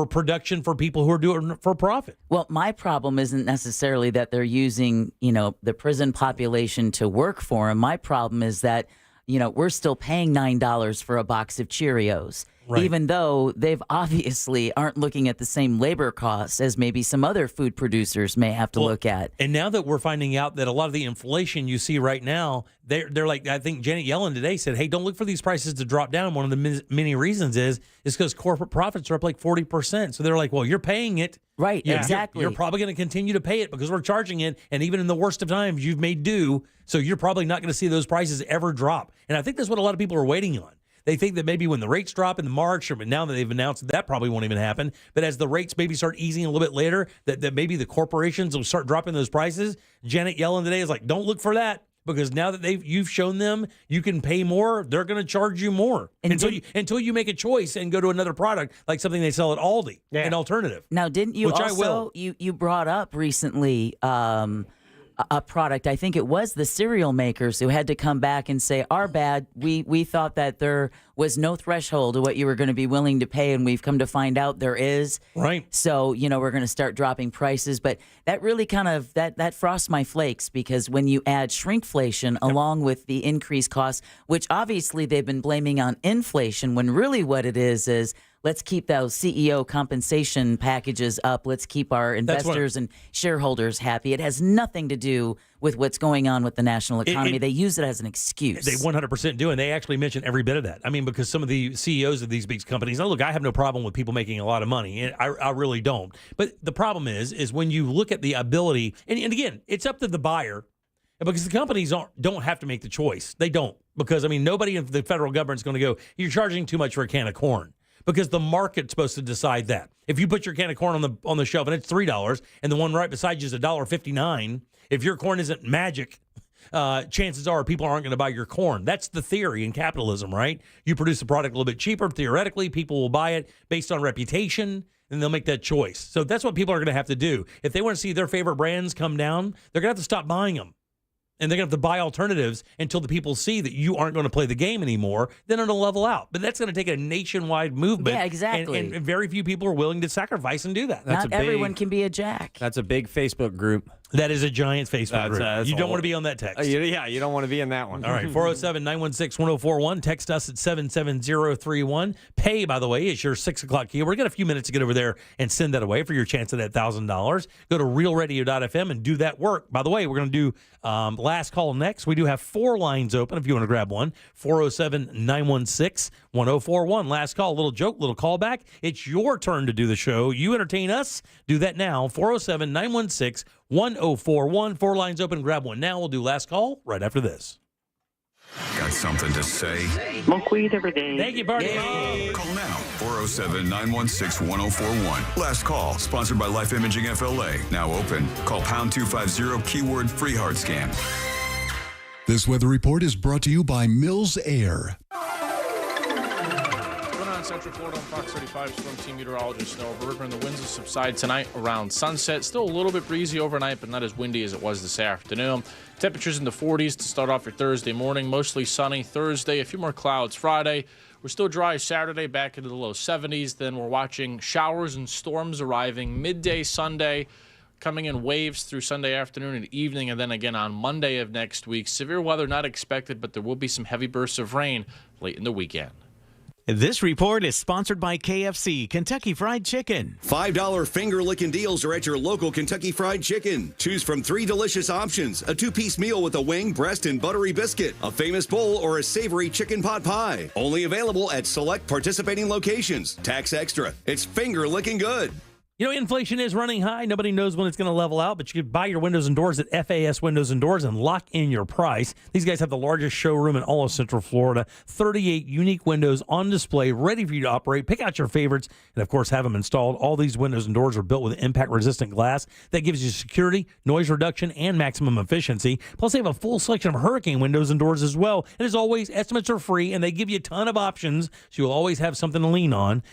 production for people who are doing it for profit. Well, my problem isn't necessarily that they're using, the prison population to work for them. My problem is that, we're still paying $9 for a box of Cheerios. Right. Even though they've obviously aren't looking at the same labor costs as maybe some other food producers may have to look at. And now that we're finding out that a lot of the inflation you see right now, they're like, I think Janet Yellen today said, hey, don't look for these prices to drop down. One of the many reasons is because corporate profits are up like 40%. So they're like, well, you're paying it. Right, Yeah, exactly. You're probably going to continue to pay it because we're charging it. And even in the worst of times, you've made do. So you're probably not going to see those prices ever drop. And I think that's what a lot of people are waiting on. They think that maybe when the rates drop in March, or now that they've announced that probably won't even happen, but as the rates maybe start easing a little bit later, that maybe the corporations will start dropping those prices. Janet Yellen today is like, don't look for that, because now that you've shown them you can pay more, they're going to charge you more until you make a choice and go to another product, like something they sell at Aldi, an alternative. Now, didn't you which I will. you brought up recently a product, I think it was the cereal makers who had to come back and say, our bad, we thought that there was no threshold of what you were going to be willing to pay, and we've come to find out there is. Right. So, we're going to start dropping prices. But that really kind of, that frosts my flakes, because when you add shrinkflation along with the increased costs, which obviously they've been blaming on inflation, when really what it is let's keep those CEO compensation packages up. Let's keep our investors and shareholders happy. It has nothing to do with what's going on with the national economy. They use it as an excuse. They 100% do, and they actually mention every bit of that. I mean, because some of the CEOs of these big companies, now look, I have no problem with people making a lot of money, and I really don't. But the problem is when you look at the ability, and again, it's up to the buyer, because the companies don't have to make the choice. They don't, because, I mean, nobody in the federal government is going to go, you're charging too much for a can of corn. Because the market's supposed to decide that. If you put your can of corn on the shelf and it's $3, and the one right beside you is $1.59, if your corn isn't magic, chances are people aren't going to buy your corn. That's the theory in capitalism, right? You produce a product a little bit cheaper, theoretically, people will buy it based on reputation, and they'll make that choice. So that's what people are going to have to do. If they want to see their favorite brands come down, they're going to have to stop buying them. And they're going to have to buy alternatives until the people see that you aren't going to play the game anymore. Then it'll level out. But that's going to take a nationwide movement. Yeah, exactly. And very few people are willing to sacrifice and do that. Not everyone can be a Jack. That's a big Facebook group. That is a giant Facebook group. You don't want to be on that text. You don't want to be in that one. All right, 407-916-1041. Text us at 77031. Pay, by the way, is your 6 o'clock key. We're got a few minutes to get over there and send that away for your chance at that $1,000. Go to realradio.fm and do that work. By the way, we're going to do last call next. We do have 4 lines open if you want to grab one. 407-916-1041. Last call, a little joke, little callback. It's your turn to do the show. You entertain us. Do that now. 407-916-1041. 4 lines open. Grab one now. We'll do last call right after this. Got something to say? Smoke weed every day. Thank you, Barney. Call now. 407-916-1041. Last call. Sponsored by Life Imaging FLA. Now open. Call pound 250 keyword free hard scan. This weather report is brought to you by Mills Air. What's going on, sir? Central Florida. I'm Fox 35 Storm Team Meteorologist Noah Berger, and the winds will subside tonight around sunset. Still a little bit breezy overnight, but not as windy as it was this afternoon. Temperatures in the 40s to start off your Thursday morning. Mostly sunny Thursday, a few more clouds Friday. We're still dry Saturday, back into the low 70s. Then we're watching showers and storms arriving midday Sunday, coming in waves through Sunday afternoon and evening, and then again on Monday of next week. Severe weather not expected, but there will be some heavy bursts of rain late in the weekend. This report is sponsored by KFC, Kentucky Fried Chicken. $5 finger-licking deals are at your local Kentucky Fried Chicken. Choose from 3 delicious options: a 2-piece meal with a wing, breast, and buttery biscuit, a famous bowl, or a savory chicken pot pie. Only available at select participating locations. Tax extra. It's finger-licking good. You know, inflation is running high. Nobody knows when it's going to level out, but you can buy your windows and doors at FAS Windows and Doors and lock in your price. These guys have the largest showroom in all of Central Florida. 38 unique windows on display, ready for you to operate. Pick out your favorites and, of course, have them installed. All these windows and doors are built with impact-resistant glass that gives you security, noise reduction, and maximum efficiency. Plus, they have a full selection of hurricane windows and doors as well. And as always, estimates are free, and they give you a ton of options, so you'll always have something to lean on.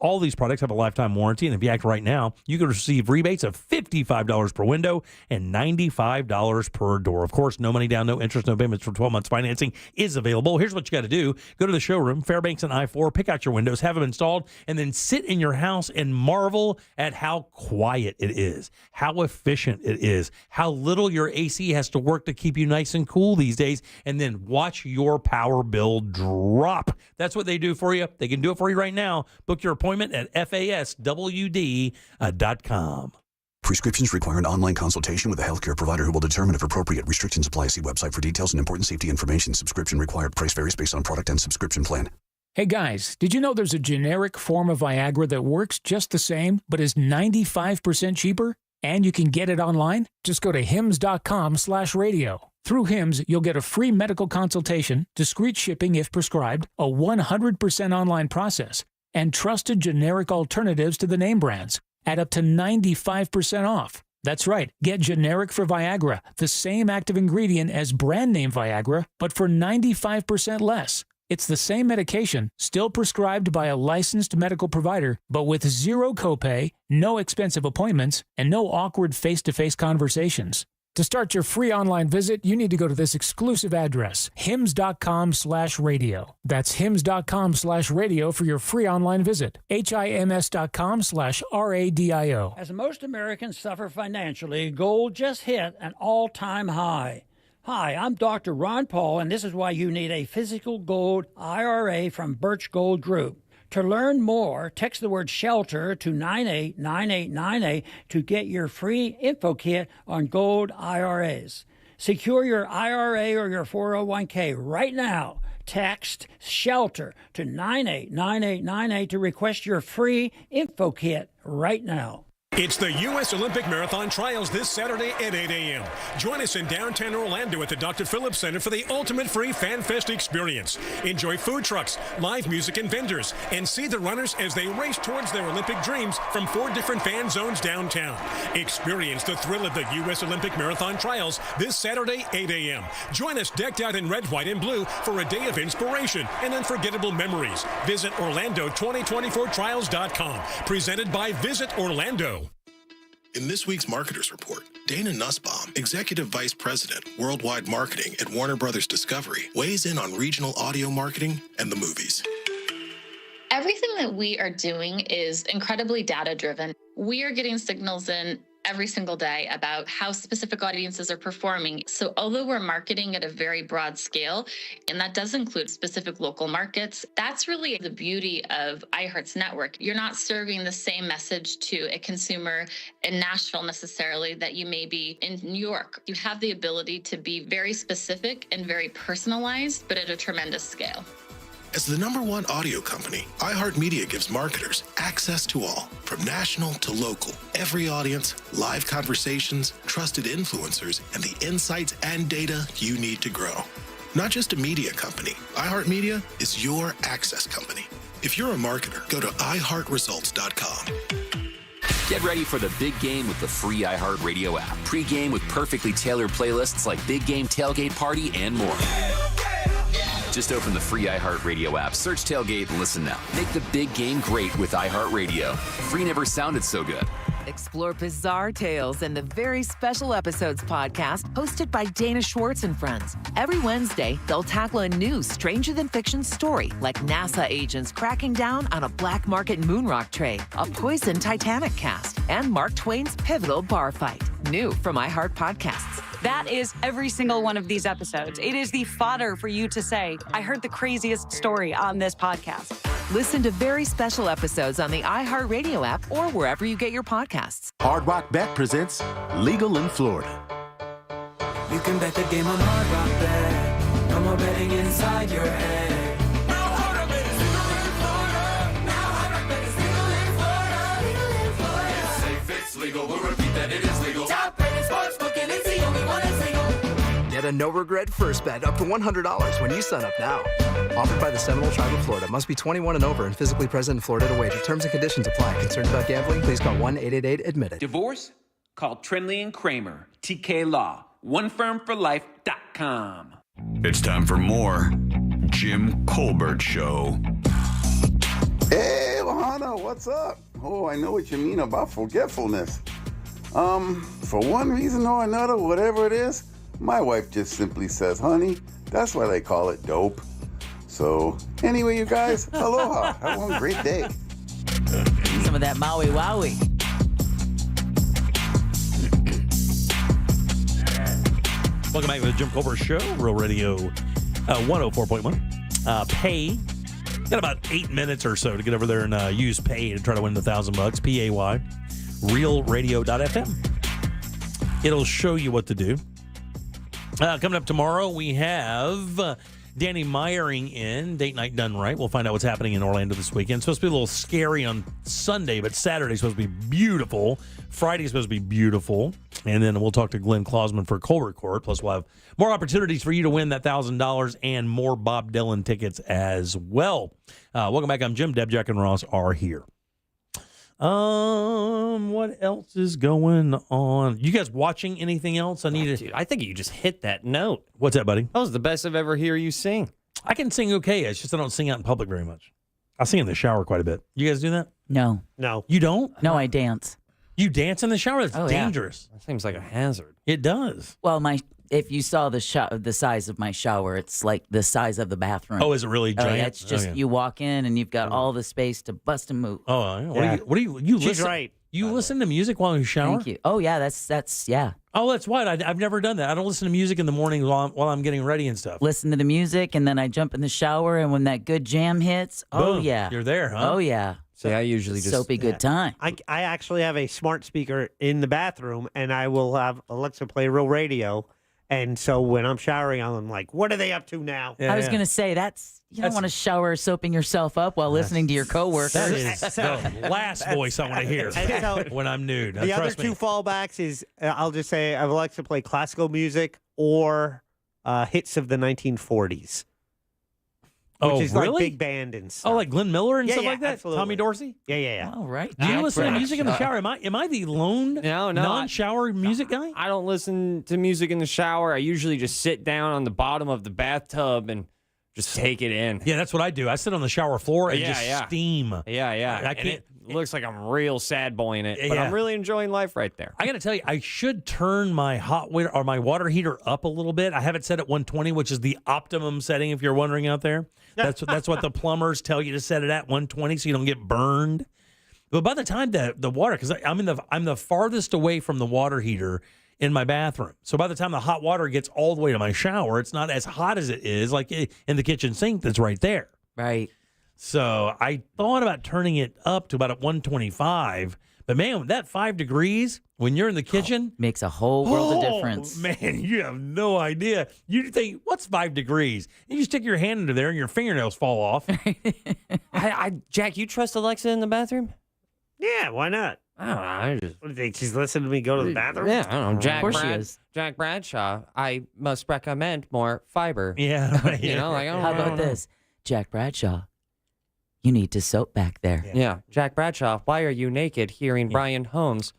All these products have a lifetime warranty, and if you act right now, you can receive rebates of $55 per window and $95 per door. Of course, no money down, no interest, no payments for 12 months. Financing is available. Here's what you got to do. Go to the showroom, Fairbanks and I-4, pick out your windows, have them installed, and then sit in your house and marvel at how quiet it is, how efficient it is, how little your AC has to work to keep you nice and cool these days, and then watch your power bill drop. That's what they do for you. They can do it for you right now. Book your appointment at FASWD.com. Prescriptions require an online consultation with a healthcare provider who will determine if appropriate. Restrictions apply. See website for details and important safety information. Subscription required. Price varies based on product and subscription plan. Hey guys, did you know there's a generic form of Viagra that works just the same, but is 95% cheaper? And you can get it online? Just go to hims.com/radio. Through Hims, you'll get a free medical consultation, discreet shipping if prescribed, a 100% online process, and trusted generic alternatives to the name brands at up to 95% off. That's right, get generic for Viagra, the same active ingredient as brand name Viagra, but for 95% less. It's the same medication, still prescribed by a licensed medical provider, but with zero copay, no expensive appointments, and no awkward face-to-face conversations. To start your free online visit, you need to go to this exclusive address, hims.com/radio. That's hims.com/radio for your free online visit. HIMS.com/RADIO. As most Americans suffer financially, gold just hit an all-time high. Hi, I'm Dr. Ron Paul, and this is why you need a physical gold IRA from Birch Gold Group. To learn more, text the word SHELTER to 989898 to get your free info kit on gold IRAs. Secure your IRA or your 401k right now. Text SHELTER to 989898 to request your free info kit right now. It's the U.S. Olympic Marathon Trials this Saturday at 8 a.m. Join us in downtown Orlando at the Dr. Phillips Center for the ultimate free Fan Fest experience. Enjoy food trucks, live music, and vendors, and see the runners as they race towards their Olympic dreams from 4 different fan zones downtown. Experience the thrill of the U.S. Olympic Marathon Trials this Saturday, 8 a.m. Join us decked out in red, white, and blue for a day of inspiration and unforgettable memories. Visit Orlando2024trials.com. Presented by Visit Orlando. In this week's Marketers Report, Dana Nussbaum, Executive Vice President, Worldwide Marketing at Warner Brothers Discovery, weighs in on regional audio marketing and the movies. Everything that we are doing is incredibly data-driven. We are getting signals in every single day about how specific audiences are performing. So although we're marketing at a very broad scale, and that does include specific local markets, that's really the beauty of iHeart's network. You're not serving the same message to a consumer in Nashville necessarily that you may be in New York. You have the ability to be very specific and very personalized, but at a tremendous scale. As the #1 audio company, iHeartMedia gives marketers access to all, from national to local, every audience, live conversations, trusted influencers, and the insights and data you need to grow. Not just a media company, iHeartMedia is your access company. If you're a marketer, go to iHeartResults.com. Get ready for the big game with the free iHeartRadio app. Pre-game with perfectly tailored playlists like Big Game Tailgate Party and more. Just open the free iHeartRadio app, search Tailgate, and listen now. Make the big game great with iHeartRadio. Free never sounded so good. Explore bizarre tales in the Very Special Episodes podcast hosted by Dana Schwartz and friends. Every Wednesday, they'll tackle a new stranger-than-fiction story, like NASA agents cracking down on a black market moonrock trade, a poison Titanic cast, and Mark Twain's pivotal bar fight. New from iHeart Podcasts. That is every single one of these episodes. It is the fodder for you to say, I heard the craziest story on this podcast. Listen to Very Special Episodes on the iHeartRadio app or wherever you get your podcasts. Hard Rock Bet presents Legal in Florida. You can bet the game on Hard Rock Bet. No more betting inside your head. Now Hard Rock Bet is legal in Florida. Now Hard Rock Bet is legal in Florida. Legal in Florida. It's safe, it's legal. We'll repeat that it is legal. Top rated sportsbook and it's the only one that's legal. Get a no-regret first bet up to $100 when you sign up now. Offered by the Seminole Tribe of Florida. Must be 21 and over and physically present in Florida to wager. Terms and conditions apply. Concerned about gambling? Please call 1-888-ADMIT-IT. Divorce? Call Trinley and Kramer. TK Law. OneFirmForLife.com. It's time for more Jim Colbert Show. Hey, Lahana, what's up? Oh, I know what you mean about forgetfulness. For one reason or another, whatever it is, my wife just simply says, honey, that's why they call it dope. So, anyway, you guys, aloha. Have one great day. Some of that Maui Wowie. Welcome back to the Jim Colbert Show, Real Radio 104.1. Pay. Got about 8 minutes or so to get over there and use Pay to try to win the $1,000. P-A-Y. RealRadio.fm. It'll show you what to do. Coming up tomorrow, we have Danny Meyering in Date Night Done Right. We'll find out what's happening in Orlando this weekend. It's supposed to be a little scary on Sunday, but Saturday's supposed to be beautiful. Friday's supposed to be beautiful. And then we'll talk to Glenn Klausman for Colbert Court. Plus, we'll have more opportunities for you to win that $1,000 and more Bob Dylan tickets as well. Welcome back. I'm Jim. Deb, Jack, and Ross are here. What else is going on? You guys watching anything else? Dude, I think you just hit that note. What's that, buddy? That was the best I've ever heard you sing. I can sing okay. It's just I don't sing out in public very much. I sing in the shower quite a bit. You guys do that? No. No. You don't? No, I dance. You dance in the shower? That's Oh, yeah. dangerous. That seems like a hazard. It does. Well, if you saw the size of my shower, it's like the size of the bathroom. Oh, is it really giant? Oh, yeah, it's just you walk in and you've got all the space to bust and move. Oh, yeah. What do you She's listen? right. You listen to music while you shower? Thank you. Oh, yeah, that's yeah. Oh, that's why I've never done that. I don't listen to music in the morning while I'm getting ready and stuff. Listen to the music, and then I jump in the shower, and when that good jam hits, oh, Boom. yeah. You're there, huh? Oh, yeah. So I usually just Soapy good time. I actually have a smart speaker in the bathroom, and I will have Alexa play Real Radio. And so when I'm showering, I'm like, what are they up to now? I was going to say, you don't want to shower soaping yourself up while listening to your coworkers. That is the last voice I want to hear when I'm nude. The other two fallbacks is I'll just say I would like to play classical music or hits of the 1940s. Which is really? like big band and stuff. Oh, like Glenn Miller and stuff like that? Absolutely. Tommy Dorsey? Yeah. All right. Do you listen to music in the shower? Am I the lone non-shower music guy? I don't listen to music in the shower. I usually just sit down on the bottom of the bathtub and just take it in. Yeah, that's what I do. I sit on the shower floor and just steam. Yeah. I And can't. it looks like I'm real sad boy in it, but Yeah. I'm really enjoying life right there. I got to tell you, I should turn my hot water or my water heater up a little bit. I have it set at 120, which is the optimum setting. If you're wondering out there, that's what the plumbers tell you to set it at 120, so you don't get burned. But by the time the water, because I'm the farthest away from the water heater in my bathroom, so by the time the hot water gets all the way to my shower, it's not as hot as it is like in the kitchen sink that's right there. Right. So I thought about turning it up to about 125. But man, that 5 degrees when you're in the kitchen makes a whole world of difference. Man, you have no idea. You think, what's 5 degrees? And you stick your hand into there and your fingernails fall off. Jack, you trust Alexa in the bathroom? Yeah, why not? I don't know. I just What do you think? She's listening to me go to the bathroom? Yeah, I don't know. Of course she is. Jack Bradshaw, I must recommend more fiber. Yeah. Right. You know, like, I don't How about know. this? Jack Bradshaw, you need to soap back there. Yeah, Jack Bradshaw, why are you naked hearing Brian Holmes?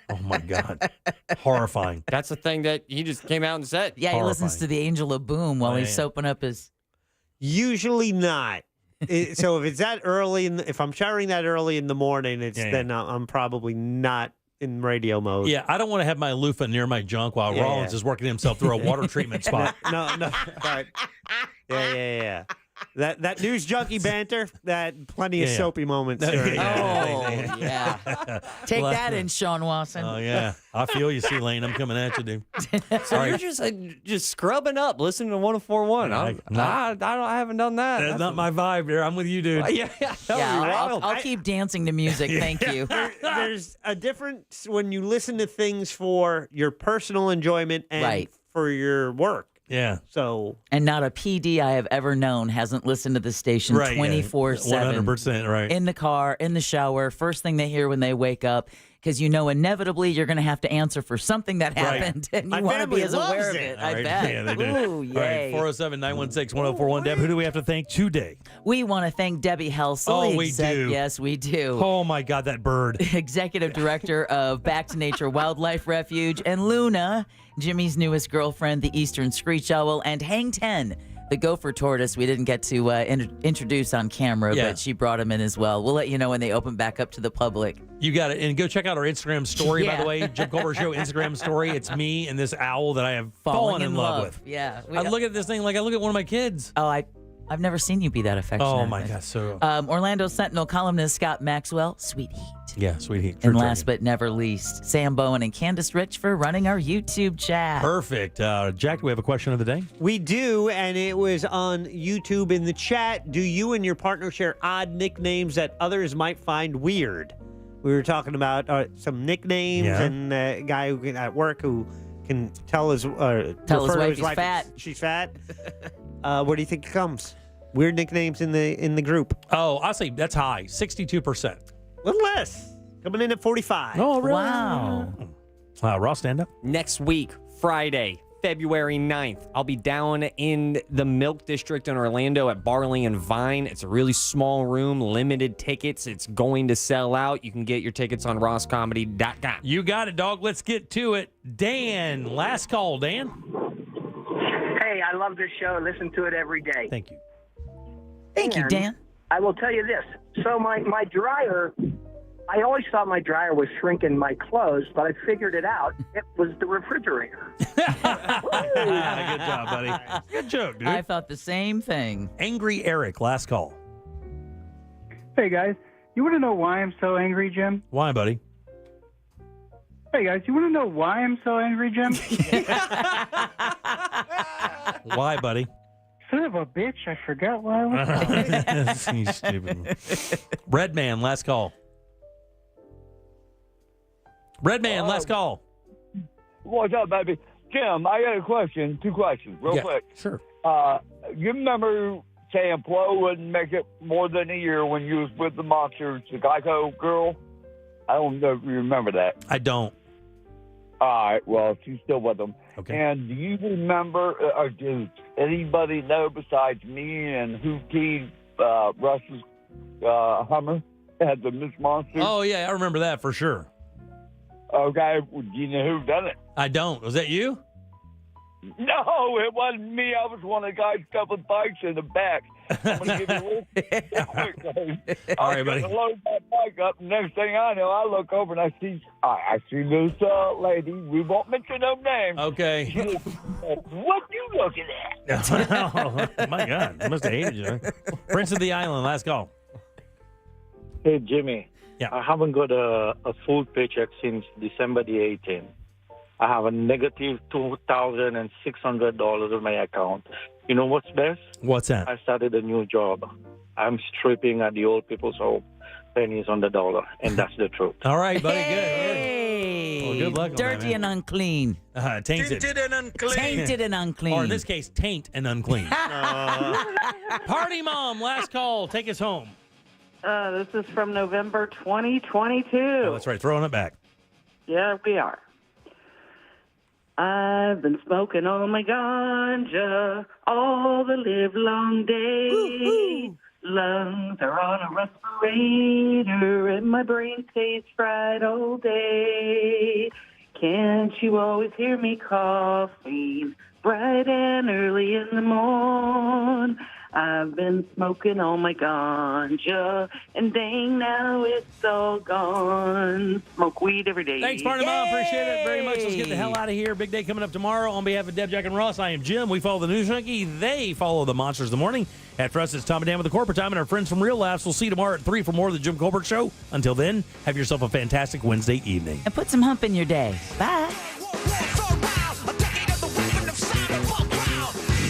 Oh my God. Horrifying. That's the thing that he just came out and said. Yeah, he listens to the Angel of Boom while he's soaping up his. Usually not. So if it's that early, if I'm showering that early in the morning, then I'm probably not in radio mode. Yeah, I don't want to have my loofah near my junk while Rollins is working himself through a water treatment spot. No. But yeah. That news junkie banter, that plenty of soapy moments. During yeah. Take that in, Sean Watson. Oh, yeah. I feel you, C-Lane. I'm coming at you, dude. So you're just scrubbing up, listening to 104.1. I haven't done that. That's not my vibe here. I'm with you, dude. Yeah, I'll keep dancing to music. Thank you. There's a difference when you listen to things for your personal enjoyment and for your work. Yeah. So. And not a PD I have ever known hasn't listened to the station 24/7. 100%, right. In the car, in the shower, first thing they hear when they wake up, because inevitably you're going to have to answer for something that happened, and you want to be as aware of it. I bet. Yeah, they do. Ooh, yay. All right, 407-916-1041. Deb, who do we have to thank today? We want to thank Debbie Helsel. Oh, we do. Yes, we do. Oh, my God, that bird. Executive Director of Back to Nature Wildlife Refuge, and Luna, Jimmy's newest girlfriend, the Eastern Screech Owl, and Hang 10, the gopher tortoise we didn't get to introduce on camera, but she brought him in as well. We'll let you know when they open back up to the public. You got it. And go check out our Instagram story, by the way. Jim Colbert Show Instagram story. It's me and this owl that I have fallen in love with. Yeah. I look at this thing like I look at one of my kids. Oh, I've never seen you be that affectionate. Oh, my God. So. Orlando Sentinel columnist Scott Maxwell, Sweet Heat. Yeah, Sweet Heat. And last but never least, Sam Bowen and Candace Rich for running our YouTube chat. Perfect. Jack, do we have a question of the day? We do, and it was on YouTube in the chat. Do you and your partner share odd nicknames that others might find weird? We were talking about some nicknames and a guy who at work who can tell his wife he's fat. She's fat. What do you think comes? Weird nicknames in the group. Oh, I'll say that's high, 62%. A little less. Coming in at 45. Oh, really? Wow. Ross, stand up. Next week, Friday, February 9th, I'll be down in the Milk District in Orlando at Barley and Vine. It's a really small room, limited tickets. It's going to sell out. You can get your tickets on rosscomedy.com. You got it, dog. Let's get to it. Dan, last call, Dan. Hey, I love this show. Listen to it every day. Thank you. Thank you, Dan. I will tell you this. So my dryer, I always thought my dryer was shrinking my clothes, but I figured it out. It was the refrigerator. Good job, buddy. Good joke, dude. I thought the same thing. Angry Eric, last call. Hey, guys. You want to know why I'm so angry, Jim? Why, buddy? Hey, guys. You want to know why I'm so angry, Jim? Why, buddy? Son of a bitch, I forgot why I was You stupid. Red Man, last call. Red Man, last call. What's up, baby? Jim, I got a question. 2 questions, real quick. Sure. You remember saying Flo wouldn't make it more than a year when you was with the Monsters, the Geico girl? I don't know if you remember that. I don't. All right, well, she's still with them. Okay. And do you remember, or does anybody know besides me and who keyed Russ's Hummer at the Miss Monster? Oh, yeah, I remember that for sure. Okay, well, do you know who done it? I don't. Was that you? No, it wasn't me. I was one of the guys couple bikes in the back. I'm going to give you a quick thing. All right, buddy. I load my bike up, and next thing I know, I look over and I see this lady. We won't mention no names. Okay. What you looking at? Oh, my God. I must have hated you. Prince of the Island, last call. Hey, Jimmy. Yeah. I haven't got a full paycheck since December the 18th. I have a negative $2,600 on my account. You know what's best? What's that? I started a new job. I'm stripping at the old people's home, pennies on the dollar, and that's the truth. All right, buddy. Hey. Good. Well, good luck on that, Dirty man. and unclean. Tainted. and unclean. Tainted and unclean. Or in this case, taint and unclean. Party Mom, last call. Take us home. This is from November 2022. Oh, that's right. Throwing it back. Yeah, we are. I've been smoking on my ganja all the live long day. lungs are on a respirator, and my brain stays fried all day. Can't you always hear me coughing, bright and early in the morn? I've been smoking all my ganja, and dang, now it's all gone. Smoke weed every day. Thanks, Barney Mom. Appreciate it very much. Let's get the hell out of here. Big day coming up tomorrow. On behalf of Deb, Jack, and Ross, I am Jim. We follow the News Junkie. They follow the Monsters of the Morning. After us, it's Tom and Dan with the Corporate Time, and our friends from Real Laughs. We'll see you tomorrow at 3 for more of the Jim Colbert Show. Until then, have yourself a fantastic Wednesday evening. And put some hump in your day. Bye.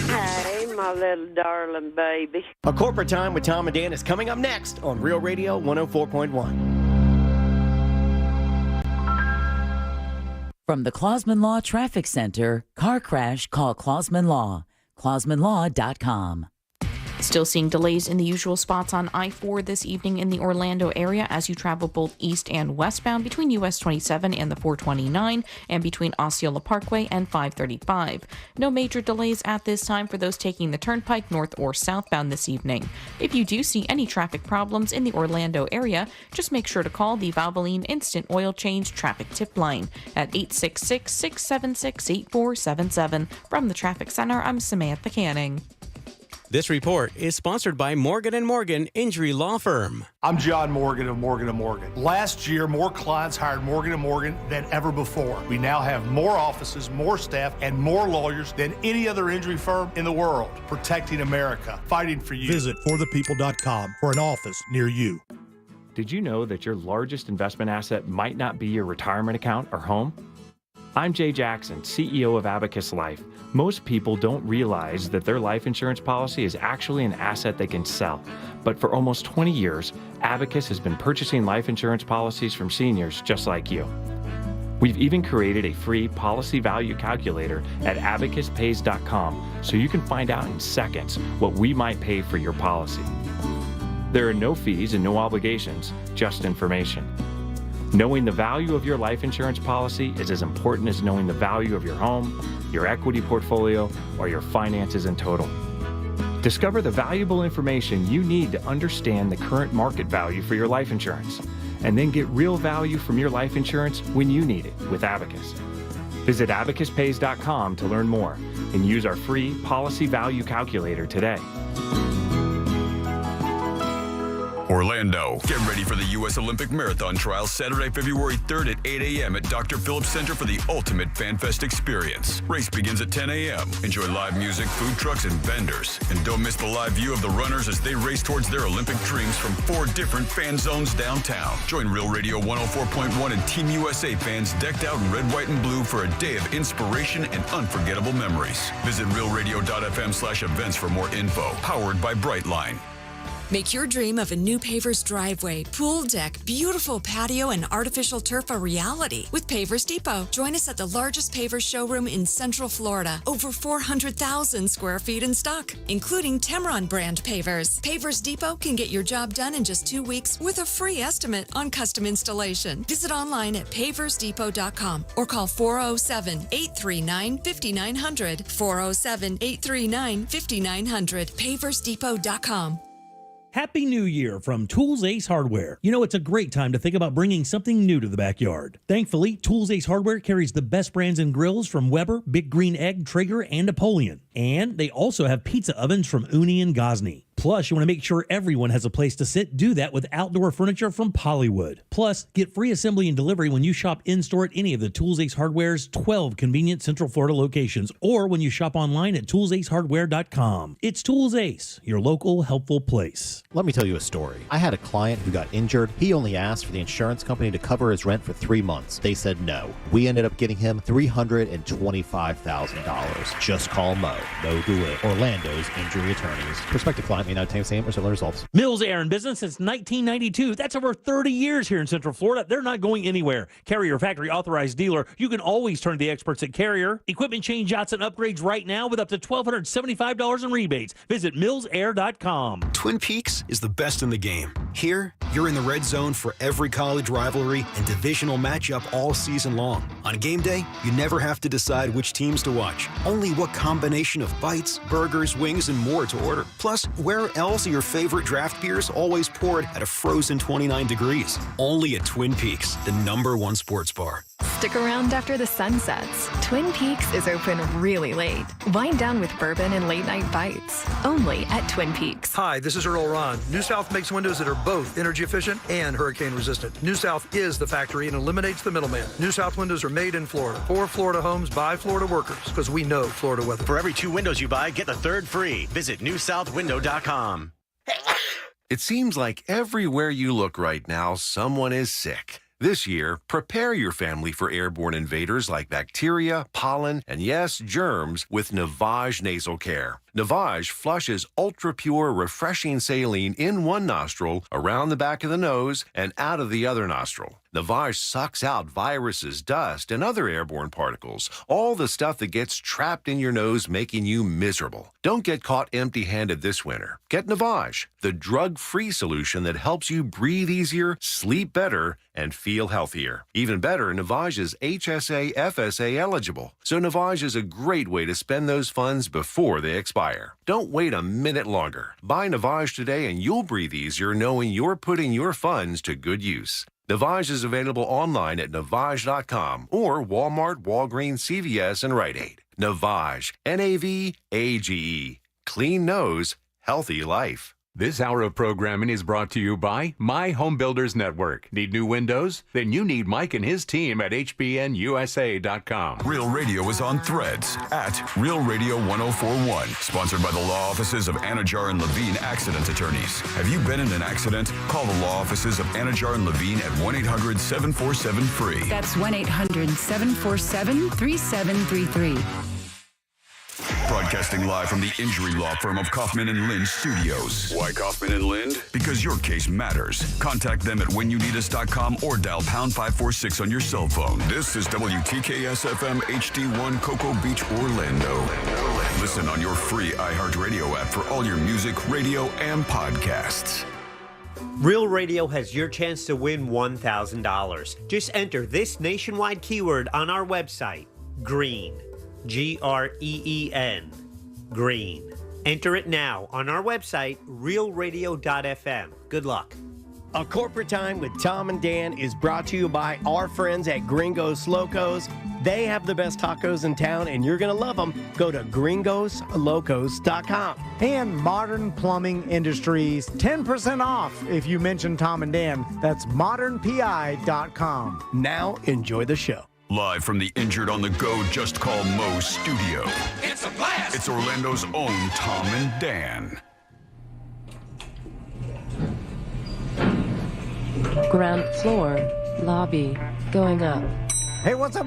Hey, my little darling baby. A Corporate Time with Tom and Dan is coming up next on Real Radio 104.1. From the Clausman Law Traffic Center, car crash, call Clausman Law. ClausmanLaw.com. Still seeing delays in the usual spots on I-4 this evening in the Orlando area as you travel both east and westbound between US 27 and the 429 and between Osceola Parkway and 535. No major delays at this time for those taking the Turnpike north or southbound this evening. If you do see any traffic problems in the Orlando area, just make sure to call the Valvoline Instant Oil Change Traffic Tip Line at 866-676-8477. From the Traffic Center, I'm Samantha Canning. This report is sponsored by Morgan & Morgan Injury Law Firm. I'm John Morgan of Morgan & Morgan. Last year, more clients hired Morgan & Morgan than ever before. We now have more offices, more staff, and more lawyers than any other injury firm in the world. Protecting America, fighting for you. Visit forthepeople.com for an office near you. Did you know that your largest investment asset might not be your retirement account or home? I'm Jay Jackson, CEO of Abacus Life. Most people don't realize that their life insurance policy is actually an asset they can sell. But for almost 20 years, Abacus has been purchasing life insurance policies from seniors just like you. We've even created a free policy value calculator at abacuspays.com so you can find out in seconds what we might pay for your policy. There are no fees and no obligations, just information. Knowing the value of your life insurance policy is as important as knowing the value of your home, your equity portfolio, or your finances in total. Discover the valuable information you need to understand the current market value for your life insurance, and then get real value from your life insurance when you need it with Abacus. Visit abacuspays.com to learn more and use our free policy value calculator today. Orlando. Get ready for the U.S. Olympic Marathon Trials Saturday, February 3rd at 8 a.m. at Dr. Phillips Center for the ultimate FanFest experience. Race begins at 10 a.m. Enjoy live music, food trucks, and vendors. And don't miss the live view of the runners as they race towards their Olympic dreams from 4 different fan zones downtown. Join Real Radio 104.1 and Team USA fans decked out in red, white, and blue for a day of inspiration and unforgettable memories. Visit realradio.fm/events for more info. Powered by Brightline. Make your dream of a new Pavers driveway, pool deck, beautiful patio, and artificial turf a reality with Pavers Depot. Join us at the largest Pavers showroom in Central Florida. Over 400,000 square feet in stock, including Tamron brand pavers. Pavers Depot can get your job done in just 2 weeks with a free estimate on custom installation. Visit online at paversdepot.com or call 407-839-5900. 407-839-5900. paversdepot.com. Happy New Year from Tools Ace Hardware. You know, it's a great time to think about bringing something new to the backyard. Thankfully, Tools Ace Hardware carries the best brands and grills from Weber, Big Green Egg, Traeger, and Napoleon. And they also have pizza ovens from Uni and Gosney. Plus, you want to make sure everyone has a place to sit. Do that with outdoor furniture from Pollywood. Plus, get free assembly and delivery when you shop in-store at any of the Tools Ace Hardware's 12 convenient Central Florida locations or when you shop online at toolsacehardware.com. It's Tools Ace, your local helpful place. Let me tell you a story. I had a client who got injured. He only asked for the insurance company to cover his rent for 3 months. They said no. We ended up getting him $325,000. Just call Mo. Mo DeWitt, Orlando's injury attorneys. Prospective client may not obtain same or similar results. Mills Air in business since 1992. That's over 30 years here in Central Florida. They're not going anywhere. Carrier factory authorized dealer. You can always turn to the experts at Carrier. Equipment change outs and upgrades right now with up to $1,275 in rebates. Visit millsair.com. Twin Peaks is the best in the game. Here, you're in the red zone for every college rivalry and divisional matchup all season long. On game day, you never have to decide which teams to watch, only what combination of bites, burgers, wings, and more to order. Plus, where else are your favorite draft beers always poured at a frozen 29 degrees? Only at Twin Peaks, the #1 sports bar. Stick around after the sun sets. Twin Peaks is open really late. Wind down with bourbon and late-night bites. Only at Twin Peaks. Hi, this is Earl Ron. New South makes windows that are both energy efficient and hurricane resistant. New South is the factory and eliminates the middleman. New South windows are made in Florida for Florida homes by Florida workers because we know Florida weather. For every 2 windows you buy, get the third free. Visit newsouthwindow.com. It seems like everywhere you look right now, someone is sick. This year, prepare your family for airborne invaders like bacteria, pollen, and yes, germs with Navage Nasal Care. Navage flushes ultra-pure, refreshing saline in one nostril, around the back of the nose, and out of the other nostril. Navage sucks out viruses, dust, and other airborne particles, all the stuff that gets trapped in your nose, making you miserable. Don't get caught empty-handed this winter. Get Navage, the drug-free solution that helps you breathe easier, sleep better, and feel healthier. Even better, Navage is HSA, FSA eligible, so Navage is a great way to spend those funds before they expire. Don't wait a minute longer. Buy Navage today and you'll breathe easier knowing you're putting your funds to good use. Navage is available online at Navage.com or Walmart, Walgreens, CVS, and Rite Aid. Navage, Navage. Clean nose, healthy life. This hour of programming is brought to you by My Home Builders Network. Need new windows? Then you need Mike and his team at HBNUSA.com. Real Radio is on Threads at Real Radio 1041. Sponsored by the law offices of Anajar and Levine Accident Attorneys. Have you been in an accident? Call the law offices of Anajar and Levine at 1-800-747-FREE. That's 1-800-747-3733. Broadcasting live from the injury law firm of Kaufman and Lind Studios. Why Kaufman and Lind? Because your case matters. Contact them at whenyouneedus.com or dial pound 546 on your cell phone. This is WTKS-FM HD1 Cocoa Beach, Orlando. Listen on your free iHeartRadio app for all your music, radio, and podcasts. Real Radio has your chance to win $1,000. Just enter this nationwide keyword on our website, GREEN. GREEN. Green. Enter it now on our website, realradio.fm. Good luck. A Corporate Time with Tom and Dan is brought to you by our friends at Gringos Locos. They have the best tacos in town, and you're going to love them. Go to gringoslocos.com. And Modern Plumbing Industries, 10% off if you mention Tom and Dan. That's modernpi.com. Now, enjoy the show. Live from the Injured on the Go Just Call Mo studio. It's a blast! It's Orlando's own Tom and Dan. Ground floor, lobby, going up. Hey, what's up?